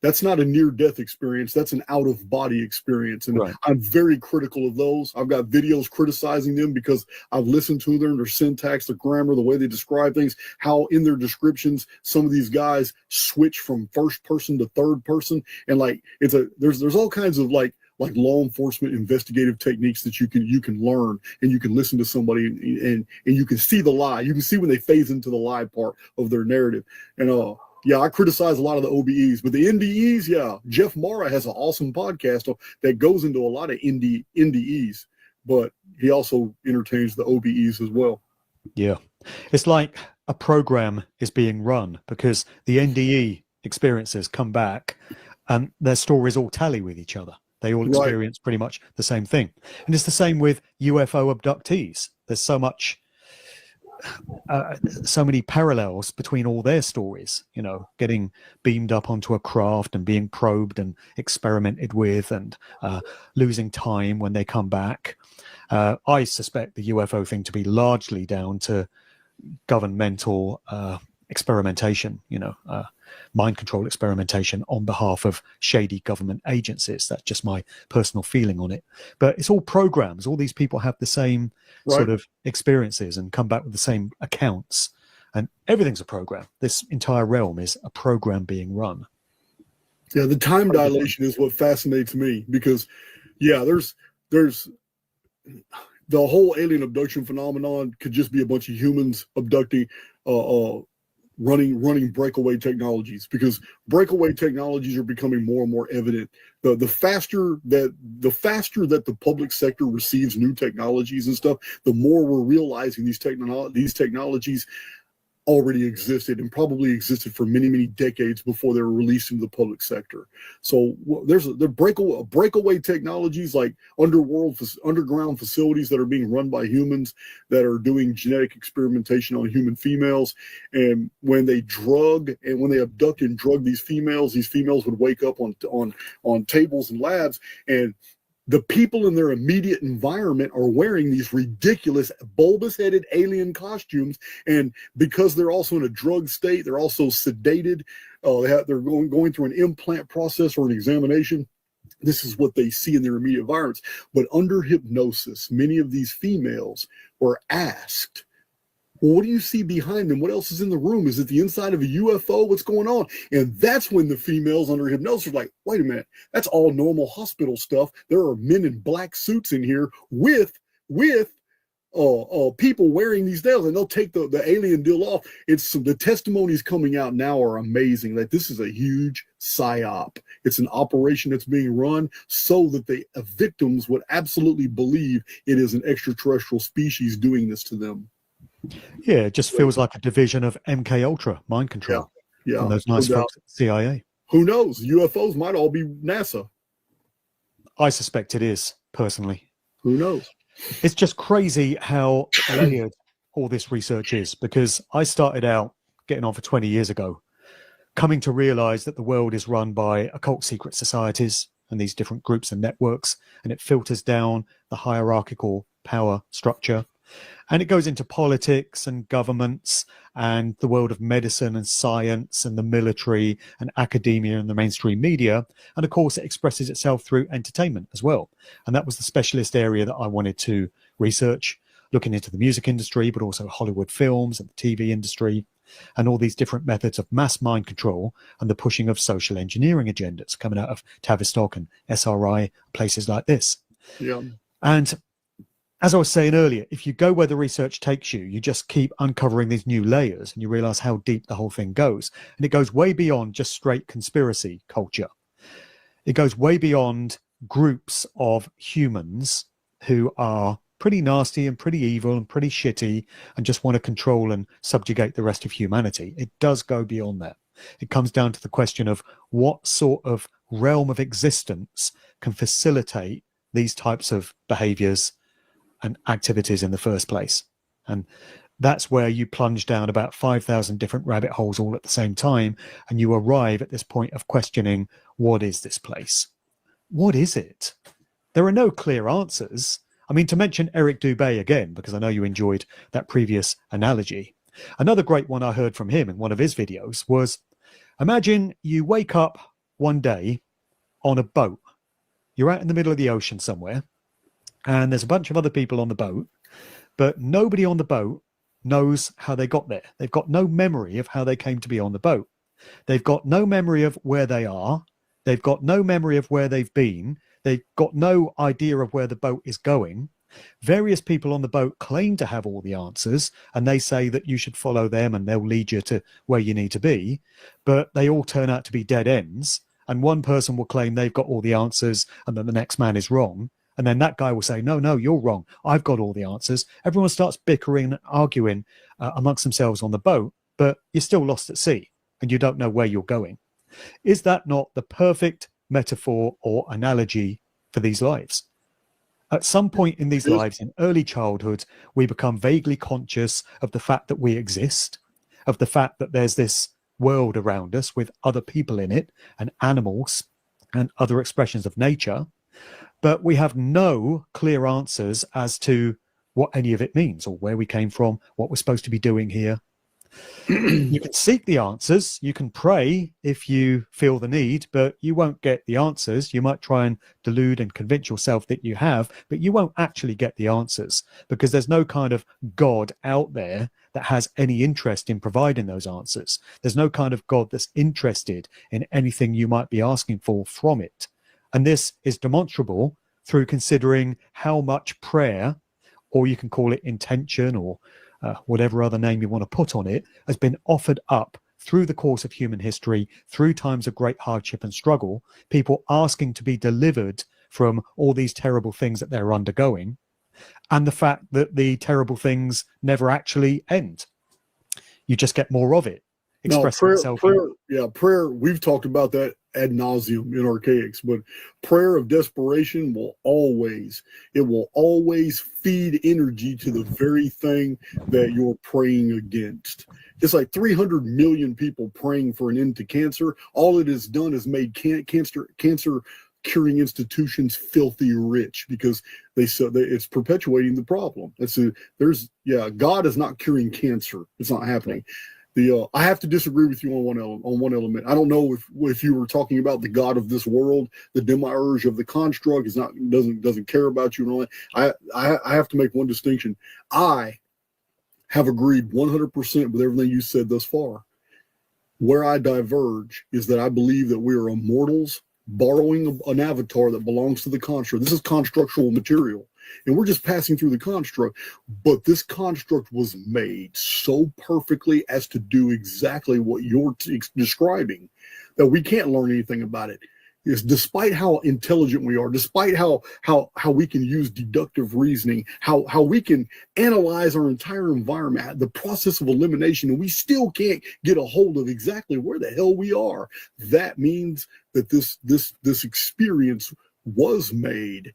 Speaker 7: That's not a near-death experience. That's an out-of-body experience. And
Speaker 18: right.
Speaker 7: I'm very critical of those. I've got videos criticizing them because I've listened to them, their syntax, their grammar, the way they describe things, how in their descriptions, some of these guys switch from first person to third person. And there's all kinds of like law enforcement investigative techniques that you can learn, and you can listen to somebody and you can see the lie. You can see when they phase into the lie part of their narrative. And yeah, I criticize a lot of the OBEs, but the NDEs, yeah, Jeff Mara has an awesome podcast that goes into a lot of NDEs, but he also entertains the OBEs as well.
Speaker 18: Yeah, it's like a program is being run because the NDE experiences come back and their stories all tally with each other. They all experience pretty much the same thing. And it's the same with UFO abductees. There's so many parallels between all their stories, getting beamed up onto a craft and being probed and experimented with and losing time when they come back. I suspect the UFO thing to be largely down to governmental experimentation, mind control experimentation on behalf of shady government agencies. That's just my personal feeling on it. But it's all programs. All these people have the same sort of experiences and come back with the same accounts. And everything's a program. This entire realm is a program being run.
Speaker 7: Yeah, the time dilation is what fascinates me because, yeah, there's the whole alien abduction phenomenon could just be a bunch of humans abducting, running breakaway technologies, because breakaway technologies are becoming more and more evident. The faster that the public sector receives new technologies and stuff, the more we're realizing these technologies already existed and probably existed for many, many decades before they were released into the public sector. So there's breakaway technologies like underground facilities that are being run by humans that are doing genetic experimentation on human females. And when they abduct and drug these females would wake up on tables and labs, and the people in their immediate environment are wearing these ridiculous bulbous-headed alien costumes, and because they're also in a drug state, they're also sedated. They're going through an implant process or an examination. This is what they see in their immediate environments. But under hypnosis, many of these females were asked Well, what do you see behind them? What else is in the room? Is it the inside of a UFO? What's going on? And that's when the females under hypnosis are like, wait a minute, that's all normal hospital stuff. There are men in black suits in here with people wearing these veils, and they'll take the alien deal off. The testimonies coming out now are amazing. Like, this is a huge psyop. It's an operation that's being run so that the victims would absolutely believe it is an extraterrestrial species doing this to them.
Speaker 18: Yeah, it just feels like a division of MK Ultra, mind control.
Speaker 7: Yeah,
Speaker 18: from those nice folks at the CIA.
Speaker 7: Who knows? UFOs might all be NASA.
Speaker 18: I suspect it is, personally.
Speaker 7: Who knows?
Speaker 18: It's just crazy how layered all this research is, because I started out getting on for 20 years ago, coming to realize that the world is run by occult secret societies and these different groups and networks, and it filters down the hierarchical power structure. And it goes into politics and governments and the world of medicine and science and the military and academia and the mainstream media. And of course, it expresses itself through entertainment as well. And that was the specialist area that I wanted to research, looking into the music industry, but also Hollywood films and the TV industry, and all these different methods of mass mind control and the pushing of social engineering agendas coming out of Tavistock and SRI, places like this.
Speaker 7: Yeah.
Speaker 18: And as I was saying earlier, if you go where the research takes you, you just keep uncovering these new layers and you realize how deep the whole thing goes. And it goes way beyond just straight conspiracy culture. It goes way beyond groups of humans who are pretty nasty and pretty evil and pretty shitty and just want to control and subjugate the rest of humanity. It does go beyond that. It comes down to the question of what sort of realm of existence can facilitate these types of behaviors and activities in the first place. And that's where you plunge down about 5,000 different rabbit holes all at the same time, and you arrive at this point of questioning, what is this place? What is it? There are no clear answers. I mean, to mention Eric Dubé again, because I know you enjoyed that previous analogy, another great one I heard from him in one of his videos was, imagine you wake up one day on a boat. You're out in the middle of the ocean somewhere, and there's a bunch of other people on the boat, but nobody on the boat knows how they got there. They've got no memory of how they came to be on the boat. They've got no memory of where they are. They've got no memory of where they've been. They've got no idea of where the boat is going. Various people on the boat claim to have all the answers, and they say that you should follow them and they'll lead you to where you need to be, but they all turn out to be dead ends. And one person will claim they've got all the answers, and then the next man is wrong. And then that guy will say, no, you're wrong. I've got all the answers. Everyone starts bickering and arguing amongst themselves on the boat, but you're still lost at sea and you don't know where you're going. Is that not the perfect metaphor or analogy for these lives? At some point in these lives, in early childhood, we become vaguely conscious of the fact that we exist, of the fact that there's this world around us with other people in it and animals and other expressions of nature. But we have no clear answers as to what any of it means or where we came from, what we're supposed to be doing here. You can seek the answers. You can pray if you feel the need, but you won't get the answers. You might try and delude and convince yourself that you have, but you won't actually get the answers because there's no kind of God out there that has any interest in providing those answers. There's no kind of God that's interested in anything you might be asking for from it. And this is demonstrable through considering how much prayer, or you can call it intention or whatever other name you want to put on it, has been offered up through the course of human history, through times of great hardship and struggle, people asking to be delivered from all these terrible things that they're undergoing, and the fact that the terrible things never actually end. You just get more of it. Expressing itself.
Speaker 7: Prayer, we've talked about that ad nauseum in Archaics, but prayer of desperation will always feed energy to the very thing that you're praying against. It's like 300 million people praying for an end to cancer. All it has done is made cancer curing institutions filthy rich because it's perpetuating the problem. God is not curing cancer. It's not happening. I have to disagree with you on one element. I don't know if you were talking about the God of this world, the demiurge of the construct doesn't care about you and all that. I have to make one distinction. I have agreed 100% with everything you said thus far. Where I diverge is that I believe that we are immortals borrowing an avatar that belongs to the construct. This is constructual material, and we're just passing through the construct. But this construct was made so perfectly as to do exactly what you're describing that we can't learn anything about it. Is despite how intelligent we are, despite how we can use deductive reasoning, how we can analyze our entire environment, the process of elimination, and we still can't get a hold of exactly where the hell we are. That means that this experience was made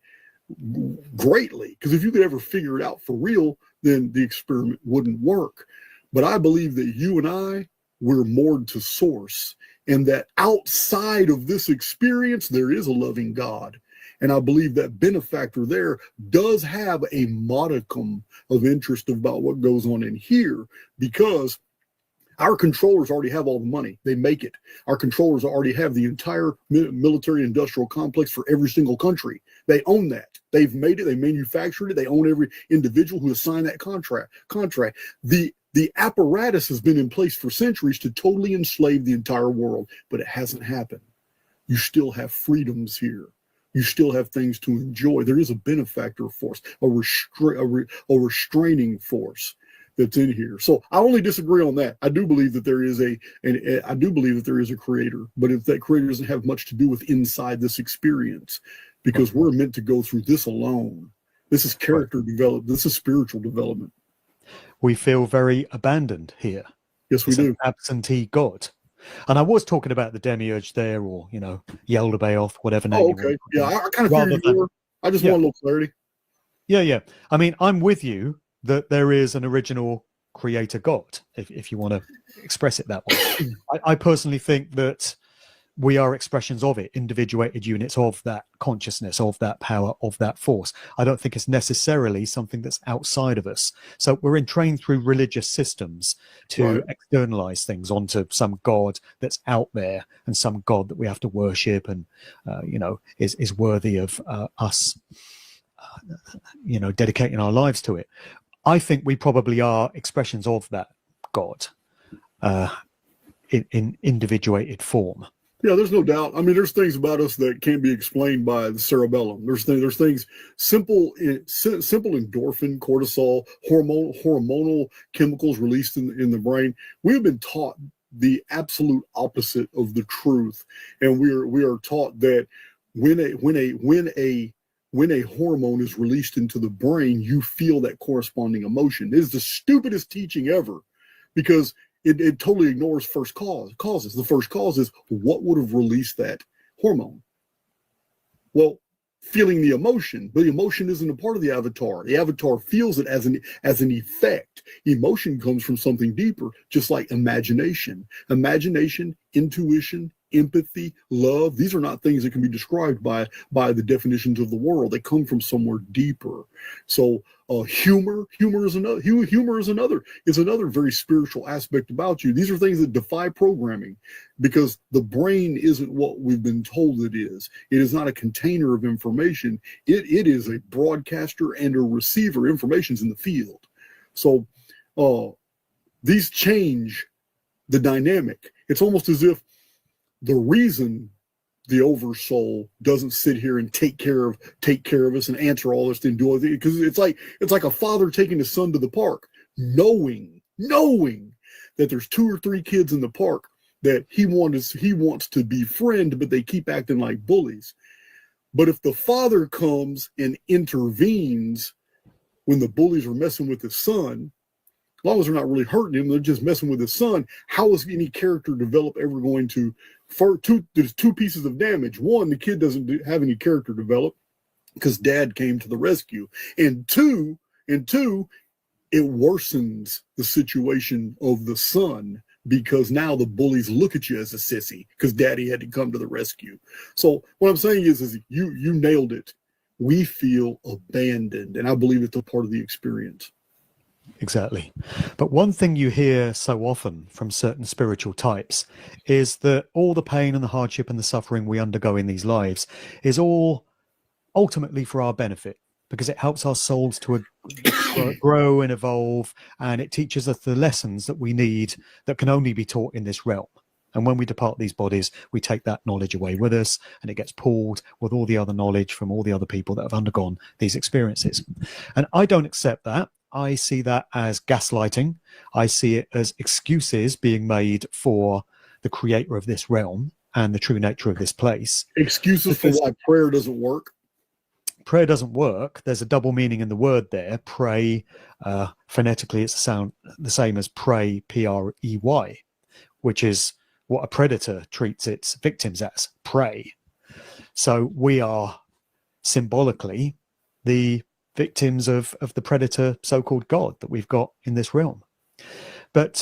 Speaker 7: greatly, because if you could ever figure it out for real, then the experiment wouldn't work. But I believe that you and I, we're moored to source, and that outside of this experience, there is a loving God. And I believe that benefactor there does have a modicum of interest about what goes on in here, because our controllers already have all the money. They make it. Our controllers already have the entire military industrial complex for every single country. They own that. They've made it. They manufactured it. They own every individual who has signed that contract. The apparatus has been in place for centuries to totally enslave the entire world, but it hasn't happened. You still have freedoms here. You still have things to enjoy. There is a benefactor force, a restraining force that's in here. So I only disagree on that. I do believe that there is a creator, but if that creator doesn't have much to do with inside this experience, because we're meant to go through this alone. This is character development. This is spiritual development.
Speaker 18: We feel very abandoned here.
Speaker 7: Yes, we
Speaker 18: It's
Speaker 7: do.
Speaker 18: an absentee God. And I was talking about the demiurge there, or, Yaldabaoth, whatever name.
Speaker 7: Oh,
Speaker 18: you
Speaker 7: okay.
Speaker 18: want to
Speaker 7: Yeah,
Speaker 18: put
Speaker 7: I kind of
Speaker 18: Rather
Speaker 7: figured you
Speaker 18: than-
Speaker 7: were. I just want a little clarity.
Speaker 18: Yeah. I mean, I'm with you that there is an original creator God, if you want to express it that way. I personally think that we are expressions of it, individuated units of that consciousness, of that power, of that force. I don't think it's necessarily something that's outside of us. So we're entrained through religious systems to externalize things onto some God that's out there, and some God that we have to worship and, is worthy of us, dedicating our lives to it. I think we probably are expressions of that God in individuated form.
Speaker 7: Yeah, there's no doubt. I mean, there's things about us that can't be explained by the cerebellum. There's things simple endorphin, cortisol, hormonal chemicals released in the brain. We have been taught the absolute opposite of the truth, and we are taught that when a hormone is released into the brain, you feel that corresponding emotion. It is the stupidest teaching ever, because it totally ignores causes. The first cause is what would have released that hormone. Well, feeling the emotion, but the emotion isn't a part of the avatar. The avatar feels it as an effect. Emotion comes from something deeper, just like imagination. Imagination, intuition, empathy, love, these are not things that can be described by the definitions of the world. They come from somewhere deeper. So humor is another very spiritual aspect about you. These are things that defy programming, because the brain isn't what we've been told it is. It is not a container of information. It is a broadcaster and a receiver. Information's in the field. So these change the dynamic. It's almost as if the reason the oversoul doesn't sit here and take care of us and answer all this and do all this, because it's like a father taking his son to the park, knowing that there's 2 or 3 kids in the park that he wants to befriend, but they keep acting like bullies. But if the father comes and intervenes when the bullies are messing with his son, as long as they're not really hurting him, they're just messing with his son, how is any character develop ever going to? There's 2 pieces of damage. One, the kid doesn't have any character develop because dad came to the rescue. And two, it worsens the situation of the son, because now the bullies look at you as a sissy because daddy had to come to the rescue. So what I'm saying is you nailed it. We feel abandoned, and I believe it's a part of the experience.
Speaker 18: Exactly. But one thing you hear so often from certain spiritual types is that all the pain and the hardship and the suffering we undergo in these lives is all ultimately for our benefit, because it helps our souls to grow and evolve, and it teaches us the lessons that we need that can only be taught in this realm. And when we depart these bodies, we take that knowledge away with us, and it gets pooled with all the other knowledge from all the other people that have undergone these experiences. And I don't accept that. I see that as gaslighting. I see it as excuses being made for the creator of this realm and the true nature of this place.
Speaker 7: Excuses for why prayer doesn't work.
Speaker 18: Prayer doesn't work. There's a double meaning in the word there. Pray, phonetically, it's the same as pray, P-R-E-Y, which is what a predator treats its victims as, prey. So we are symbolically the victims of the predator, so-called God that we've got in this realm. But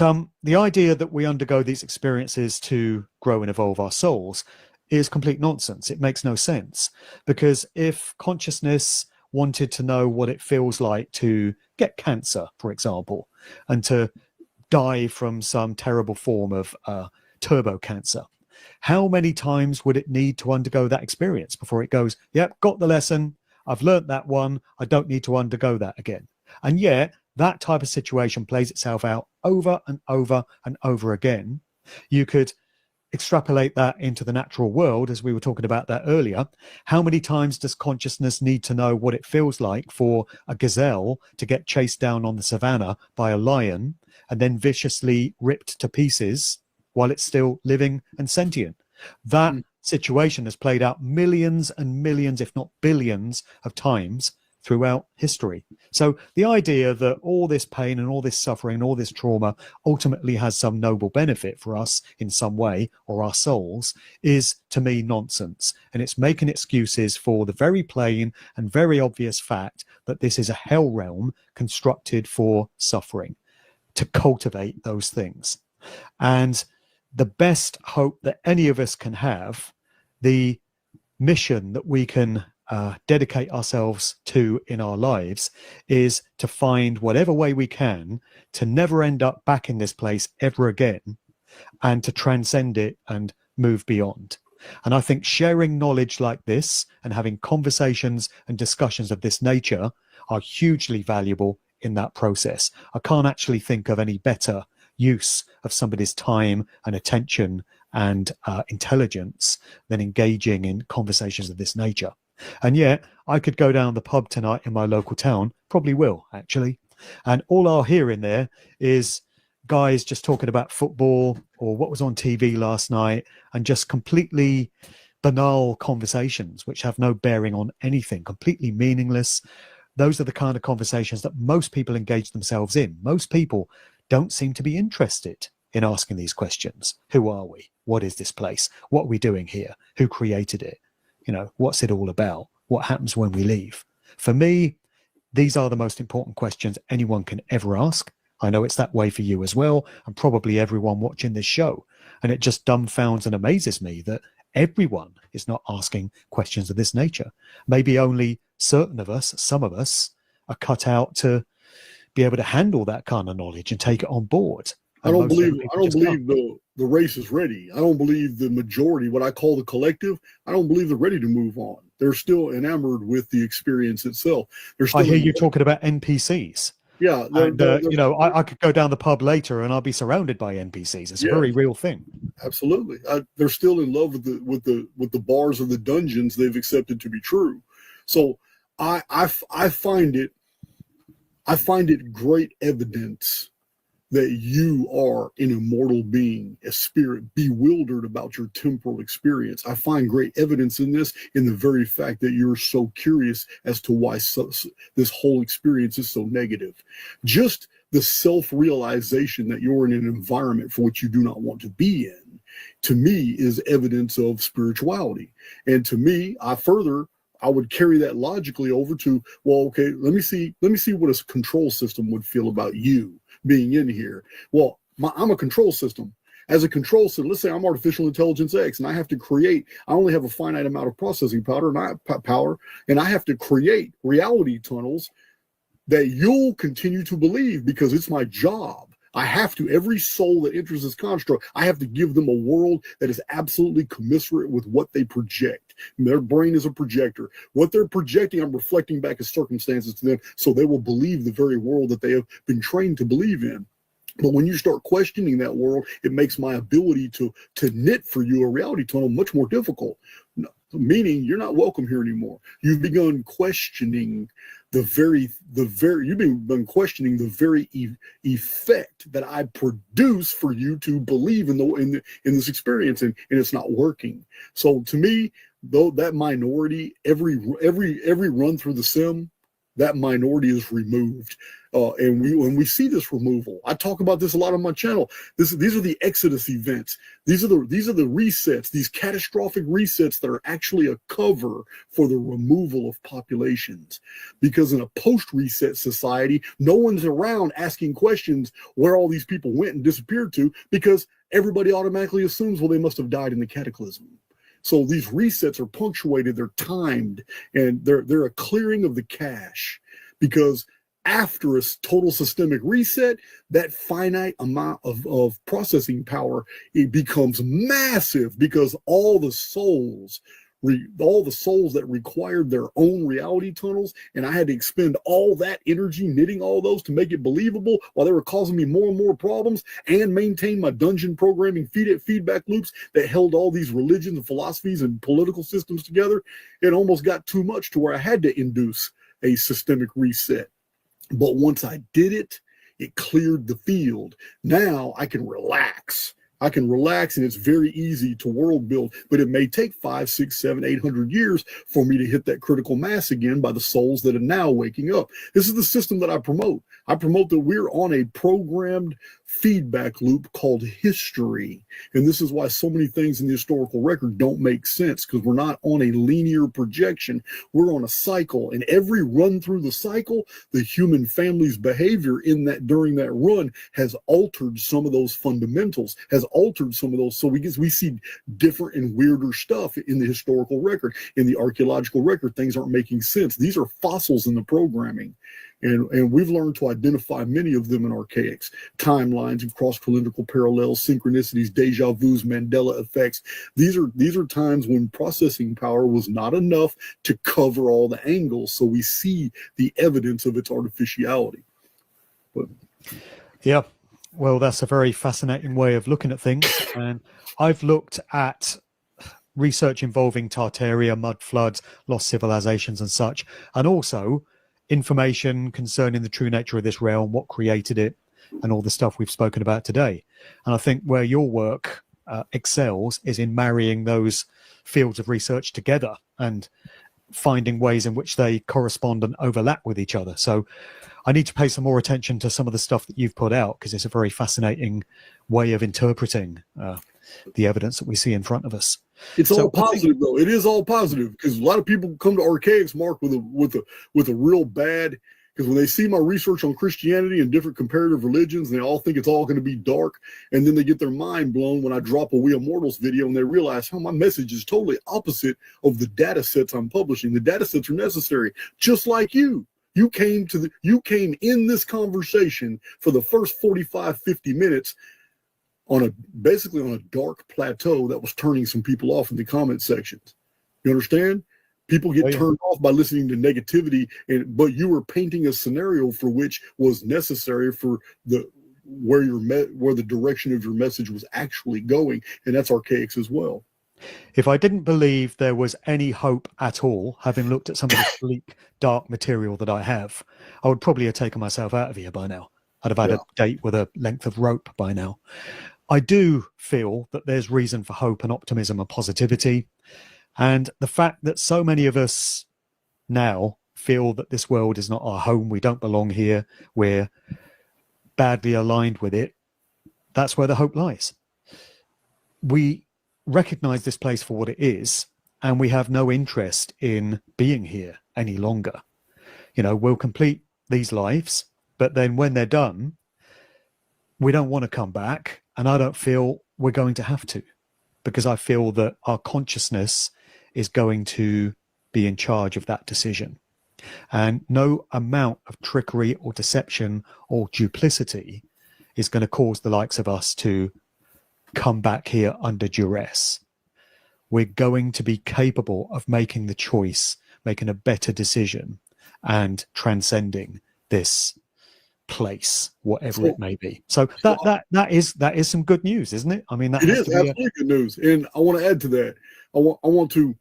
Speaker 18: the idea that we undergo these experiences to grow and evolve our souls is complete nonsense. It makes no sense, because if consciousness wanted to know what it feels like to get cancer, for example, and to die from some terrible form of turbo cancer, how many times would it need to undergo that experience before it goes, yep, got the lesson, I've learnt that one, I don't need to undergo that again? And yet that type of situation plays itself out over and over and over again. You could extrapolate that into the natural world, as we were talking about that earlier. How many times does consciousness need to know what it feels like for a gazelle to get chased down on the savannah by a lion and then viciously ripped to pieces while it's still living and sentient? That situation has played out millions and millions, if not billions, of times throughout history. So the idea that all this pain and all this suffering and all this trauma ultimately has some noble benefit for us in some way, or our souls, is to me nonsense. And it's making excuses for the very plain and very obvious fact that this is a hell realm constructed for suffering, to cultivate those things. And the best hope that any of us can have, the mission that we can dedicate ourselves to in our lives, is to find whatever way we can to never end up back in this place ever again, and to transcend it and move beyond. And I think sharing knowledge like this and having conversations and discussions of this nature are hugely valuable in that process. I can't actually think of any better use of somebody's time and attention and intelligence than engaging in conversations of this nature. And yet I could go down the pub tonight in my local town, probably will actually, and all I'll hear in there is guys just talking about football or what was on TV last night, and just completely banal conversations which have no bearing on anything, completely meaningless. Those are the kind of conversations that most people engage themselves in. Most people don't seem to be interested in asking these questions. Who are we? What is this place? What are we doing here? Who created it? You know, what's it all about? What happens when we leave? For me, these are the most important questions anyone can ever ask. I know it's that way for you as well, and probably everyone watching this show. And it just dumbfounds and amazes me that everyone is not asking questions of this nature. Maybe only certain of us, some of us, are cut out to be able to handle that kind of knowledge and take it on board.
Speaker 7: I don't believe the race is ready. I don't believe the majority, what I call the collective, I don't believe they're ready to move on. They're still enamored with the experience itself.
Speaker 18: I hear you talking about NPCs.
Speaker 7: Yeah,
Speaker 18: you know, I could go down the pub later and I'll be surrounded by NPCs. It's a very real thing. Absolutely,
Speaker 7: they're still in love with the bars of the dungeons they've accepted to be true. So I find it great evidence that you are an immortal being, a spirit bewildered about your temporal experience. I find great evidence in this, in the very fact that you're so curious as to why this whole experience is so negative. Just the self-realization that you're in an environment for which you do not want to be in, to me, is evidence of spirituality. And to me, I would carry that logically over to, well, okay, let me see what a control system would feel about you being in here. Well, I'm a control system. As a control system, let's say I'm artificial intelligence X, and I have to create, I only have a finite amount of processing power, and I have to create reality tunnels that you'll continue to believe because it's my job. I have to, every soul that enters this construct, I have to give them a world that is absolutely commensurate with what they project. And their brain is a projector. What they're projecting, I'm reflecting back as circumstances to them, so they will believe the very world that they have been trained to believe in. But when you start questioning that world, it makes my ability to knit for you a reality tunnel much more difficult. Meaning you're not welcome here anymore. You've begun questioning you've been questioning the very effect that I produce for you to believe in this experience, and it's not working. So to me, though, that minority, every run through the sim, that minority is removed. And when we see this removal, I talk about this a lot on my channel. These are the Exodus events. These are the resets, these catastrophic resets that are actually a cover for the removal of populations. Because in a post-reset society, no one's around asking questions where all these people went and disappeared to, because everybody automatically assumes, well, they must have died in the cataclysm. So these resets are punctuated, they're timed, and they're a clearing of the cache, because after a total systemic reset, that finite amount of processing power, it becomes massive, because all the souls that required their own reality tunnels, and I had to expend all that energy knitting all those to make it believable, while they were causing me more and more problems, and maintain my dungeon programming feedback loops that held all these religions and philosophies and political systems together. It almost got too much to where I had to induce a systemic reset. But once I did it, it cleared the field. Now I can relax. And it's very easy to world build, but it may take 5, 6, 7, 800 years for me to hit that critical mass again by the souls that are now waking up. This is the system that I promote. I promote that we're on a programmed feedback loop called history. And this is why so many things in the historical record don't make sense, because we're not on a linear projection. We're on a cycle. And every run through the cycle, the human family's behavior during that run has altered some of those fundamentals, has altered some of those. So we see different and weirder stuff in the historical record. In the archaeological record, things aren't making sense. These are fossils in the programming. And we've learned to identify many of them in archaics: timelines and cross-calendrical parallels, synchronicities, deja vus, Mandela effects. These are times when processing power was not enough to cover all the angles, so we see the evidence of its artificiality. But
Speaker 18: yeah, well, that's a very fascinating way of looking at things. And I've looked at research involving Tartaria, mud floods, lost civilizations and such, and also information concerning the true nature of this realm, what created it, and all the stuff we've spoken about today. And I think where your work excels is in marrying those fields of research together and finding ways in which they correspond and overlap with each other. So I need to pay some more attention to some of the stuff that you've put out, because it's a very fascinating way of interpreting the evidence that we see in front of us.
Speaker 7: It's all positive, though. It is all positive, because a lot of people come to Archaics, Mark, with a real bad, because when they see my research on Christianity and different comparative religions, they all think it's all going to be dark, and then they get their mind blown when I drop a We Immortals video, and they realize, my message is totally opposite of the data sets I'm publishing. The data sets are necessary, just like you. You came in this conversation for the first 45, 50 minutes basically on a dark plateau that was turning some people off in the comment sections. You understand? People get turned off by listening to negativity, but you were painting a scenario for which was necessary for where the direction of your message was actually going, and that's Archaics as well.
Speaker 18: If I didn't believe there was any hope at all, having looked at some of the sleek, dark material that I have, I would probably have taken myself out of here by now. I'd have had a date with a length of rope by now. I do feel that there's reason for hope and optimism and positivity. And the fact that so many of us now feel that this world is not our home, we don't belong here, we're badly aligned with it, that's where the hope lies. We recognize this place for what it is, and we have no interest in being here any longer. We'll complete these lives, but then when they're done, we don't want to come back, and I don't feel we're going to have to, because I feel that our consciousness is going to be in charge of that decision. And no amount of trickery or deception or duplicity is going to cause the likes of us to come back here under duress. We're going to be capable of making the choice, making a better decision, and transcending this place, whatever it may be. So that is some good news, isn't it? I mean, that
Speaker 7: it
Speaker 18: has
Speaker 7: is
Speaker 18: to be
Speaker 7: absolutely good news. And I want to add to that. I want to.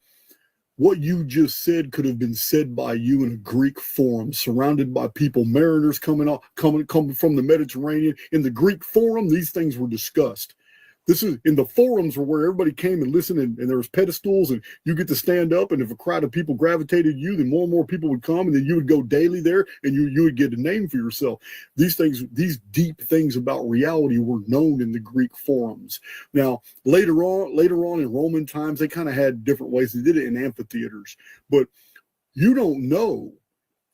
Speaker 7: What you just said could have been said by you in a Greek forum, surrounded by people, mariners coming from the Mediterranean. In the Greek forum, these things were discussed. This is in the forums where everybody came and listened, and there was pedestals, and you get to stand up, and if a crowd of people gravitated you, then more and more people would come, and then you would go daily there, and you would get a name for yourself. These things, these deep things about reality were known in the Greek forums. Now, later on in Roman times, they kind of had different ways. They did it in amphitheaters, but you don't know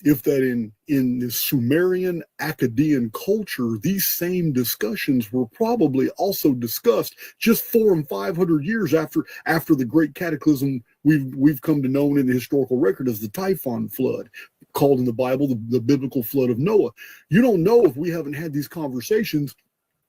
Speaker 7: if that in the Sumerian Akkadian culture, these same discussions were probably also discussed just 400 and 500 years after the great cataclysm we've come to know in the historical record as the Typhon flood, called in the Bible the biblical flood of Noah. You don't know if we haven't had these conversations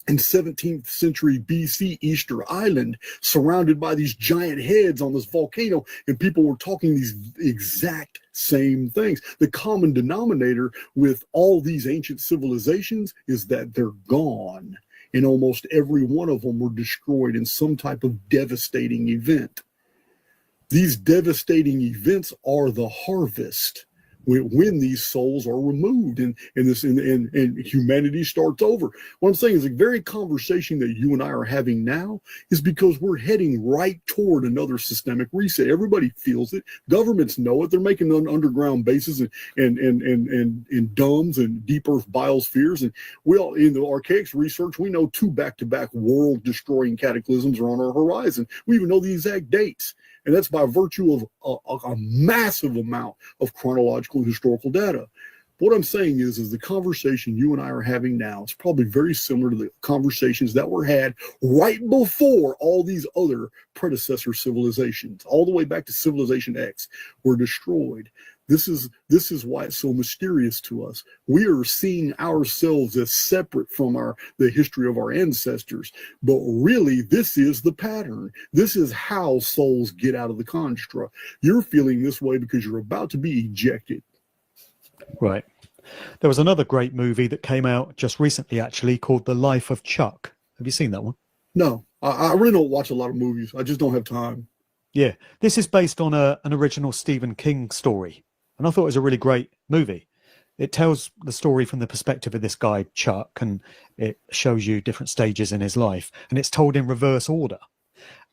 Speaker 7: in 17th century BC Easter Island, surrounded by these giant heads on this volcano, and people were talking these exact same things. The common denominator with all these ancient civilizations is that they're gone, and almost every one of them were destroyed in some type of devastating event. These devastating events are the harvest. When these souls are removed and humanity starts over. What I'm saying is the very conversation that you and I are having now is because we're heading right toward another systemic reset. Everybody feels it. Governments know it. They're making underground bases and domes and deep earth biospheres. And we all, in the archaics research, we know 2 back-to-back world-destroying cataclysms are on our horizon. We even know the exact dates. And that's by virtue of a massive amount of chronological and historical data. What I'm saying is the conversation you and I are having now is probably very similar to the conversations that were had right before all these other predecessor civilizations, all the way back to Civilization X, were destroyed. This is why it's so mysterious to us. We are seeing ourselves as separate from the history of our ancestors, but really this is the pattern. This is how souls get out of the construct. You're feeling this way because you're about to be ejected.
Speaker 18: Right. There was another great movie that came out just recently, actually, called The Life of Chuck. Have you seen that one?
Speaker 7: No, I really don't watch a lot of movies. I just don't have time.
Speaker 18: Yeah, this is based on an original Stephen King story. And I thought it was a really great movie. It tells the story from the perspective of this guy, Chuck, and it shows you different stages in his life. And it's told in reverse order.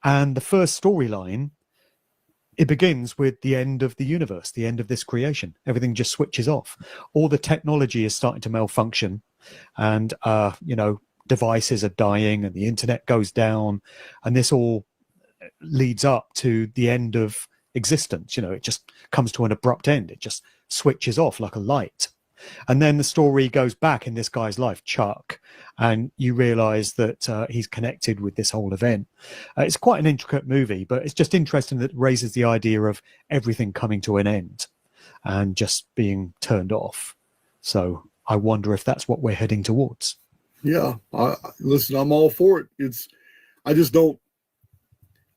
Speaker 18: And the first storyline, it begins with the end of the universe, the end of this creation. Everything just switches off. All the technology is starting to malfunction. And, devices are dying and the internet goes down. And this all leads up to the end of existence. It just comes to an abrupt end. It just switches off like a light. And then the story goes back in this guy's life, Chuck, and you realize that he's connected with this whole event. It's quite an intricate movie, but it's just interesting that it raises the idea of everything coming to an end and just being turned off. So I wonder if that's what we're heading towards.
Speaker 7: Yeah, listen, I'm all for it.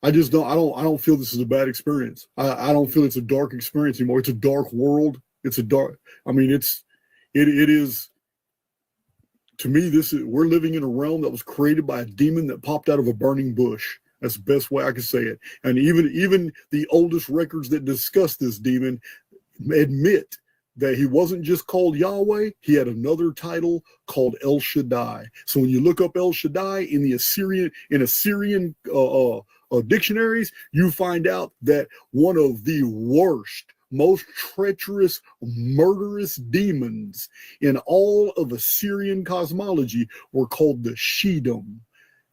Speaker 7: I don't feel this is a bad experience. I don't feel it's a dark experience anymore. It's a dark world. It is, to me, we're living in a realm that was created by a demon that popped out of a burning bush. That's the best way I can say it. And even the oldest records that discuss this demon admit that he wasn't just called Yahweh, he had another title called El Shaddai. So when you look up El Shaddai in the Assyrian dictionaries, you find out that one of the worst, most treacherous, murderous demons in all of Assyrian cosmology were called the Shedem,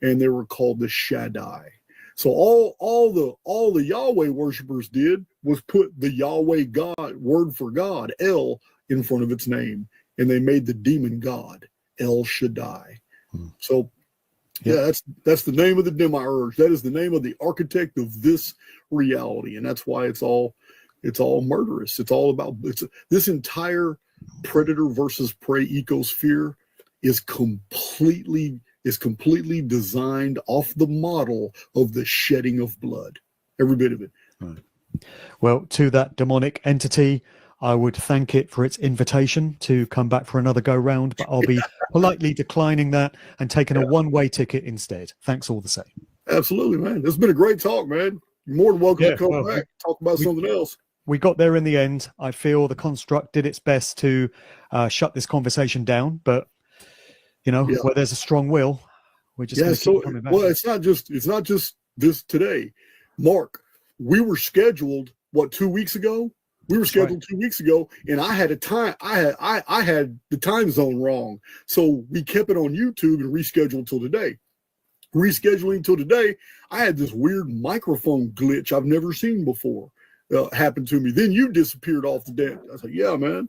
Speaker 7: and they were called the Shaddai. So all the Yahweh worshipers did was put the Yahweh God, word for God, El, in front of its name, and they made the demon god, El Shaddai. So yeah, that's the name of the demiurge. That is the name of the architect of this reality, and that's why it's all murderous. It's all about this entire predator versus prey ecosphere is completely designed off the model of the shedding of blood. Every bit of it.
Speaker 18: Well, to that demonic entity, I would thank it for its invitation to come back for another go round, but I'll be politely declining that and taking a one-way ticket instead. Thanks all the same.
Speaker 7: Absolutely, man. This has been a great talk, man. You're more than welcome to come back, talk about something else.
Speaker 18: We got there in the end. I feel the construct did its best to shut this conversation down, but where there's a strong will, we're just going to keep coming back.
Speaker 7: Well, it's not just this today. Mark, we were scheduled 2 weeks ago? We were scheduled 2 weeks ago, and I had I had the time zone wrong. So we kept it on YouTube and rescheduled till today. Rescheduling till today, I had this weird microphone glitch I've never seen before happen to me. Then you disappeared off the deck. I was like, yeah, man.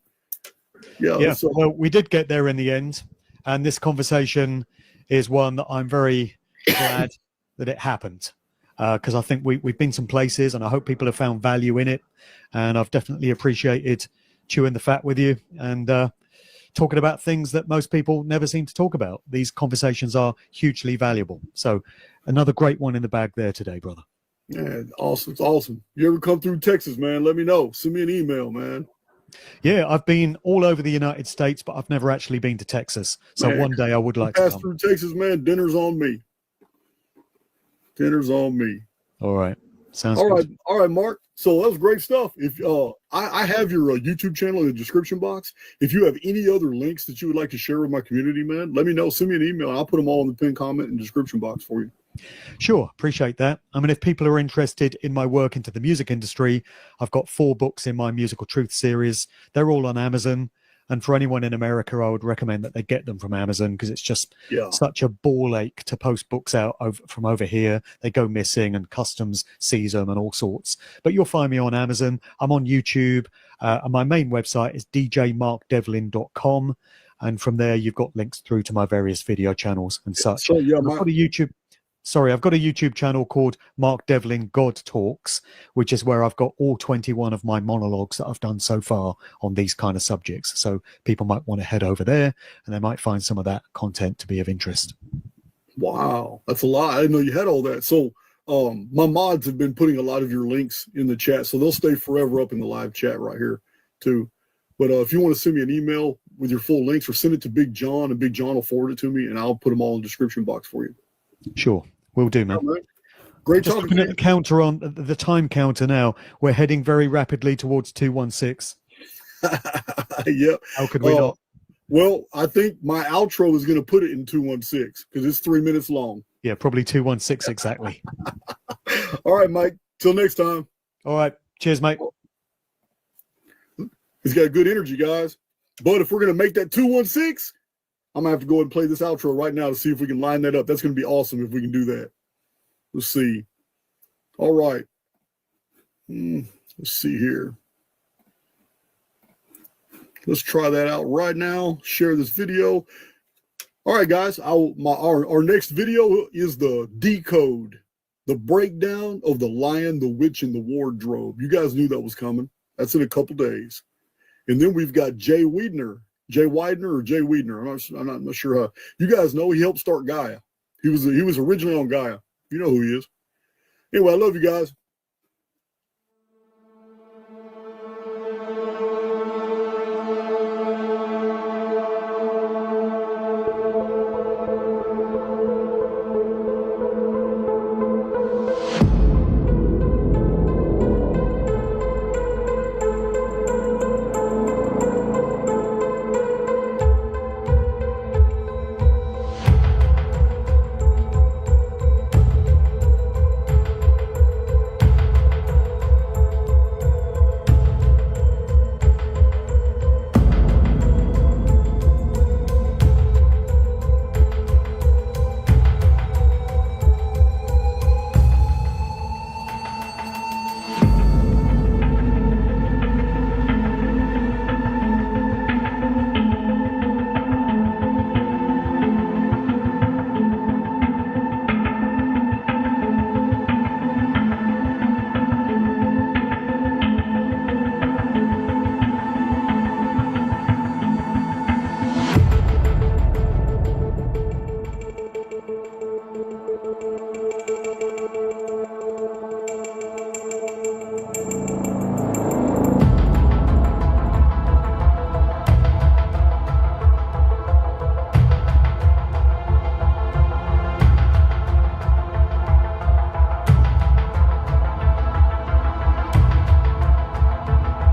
Speaker 7: Yeah. So,
Speaker 18: well, we did get there in the end, and this conversation is one that I'm very glad that it happened. Because I think we've been some places, and I hope people have found value in it. And I've definitely appreciated chewing the fat with you and talking about things that most people never seem to talk about. These conversations are hugely valuable. So another great one in the bag there today, brother.
Speaker 7: Yeah, awesome. It's awesome. You ever come through Texas, man, let me know. Send me an email, man.
Speaker 18: Yeah, I've been all over the United States, but I've never actually been to Texas. So
Speaker 7: man,
Speaker 18: one day I would like to
Speaker 7: pass
Speaker 18: come.
Speaker 7: through Texas, man. Dinner's on me. Dinner's on me.
Speaker 18: All right. Sounds
Speaker 7: all
Speaker 18: good.
Speaker 7: right. All right, Mark. So that was great stuff. If I have your YouTube channel in the description box. If you have any other links that you would like to share with my community, man, let me know. Send me an email. I'll put them all in the pinned comment and description box for you.
Speaker 18: Sure. Appreciate that. I mean, if people are interested in my work into the music industry, I've got 4 books in my Musical Truth series. They're all on Amazon. And for anyone in America, I would recommend that they get them from Amazon because it's just such a ball ache to post books out from over here. They go missing and customs seize them and all sorts. But you'll find me on Amazon. I'm on YouTube. And my main website is djmarkdevlin.com. And from there, you've got links through to my various video channels and such.
Speaker 7: So, yeah,
Speaker 18: I've got a YouTube channel called Mark Devlin God Talks, which is where I've got all 21 of my monologues that I've done so far on these kind of subjects. So people might want to head over there and they might find some of that content to be of interest.
Speaker 7: Wow, that's a lot. I didn't know you had all that. So my mods have been putting a lot of your links in the chat, so they'll stay forever up in the live chat right here too. But if you want to send me an email with your full links or send it to Big John, and Big John will forward it to me, and I'll put them all in the description box for you.
Speaker 18: Sure. Will do, man.
Speaker 7: Great
Speaker 18: Just
Speaker 7: talking
Speaker 18: looking
Speaker 7: to
Speaker 18: at the counter on the time counter now. We're heading very rapidly towards 2:16.
Speaker 7: Yep.
Speaker 18: How could we not?
Speaker 7: Well, I think my outro is going to put it in 2:16 because it's 3 minutes long.
Speaker 18: Yeah, probably 2:16 exactly.
Speaker 7: All right, Mike. Till next time.
Speaker 18: All right. Cheers, mate.
Speaker 7: He's got good energy, guys. But if we're going to make that 2:16, I'm going to have to go ahead and play this outro right now to see if we can line that up. That's going to be awesome if we can do that. Let's see. All right. Let's see here. Let's try that out right now. Share this video. All right, guys. Our next video is the decode, the breakdown of the Lion, the Witch, and the Wardrobe. You guys knew that was coming. That's in a couple days. And then we've got Jay Weidner. I'm not sure how. You guys know he helped start Gaia. He was originally on Gaia. You know who he is. Anyway, I love you guys.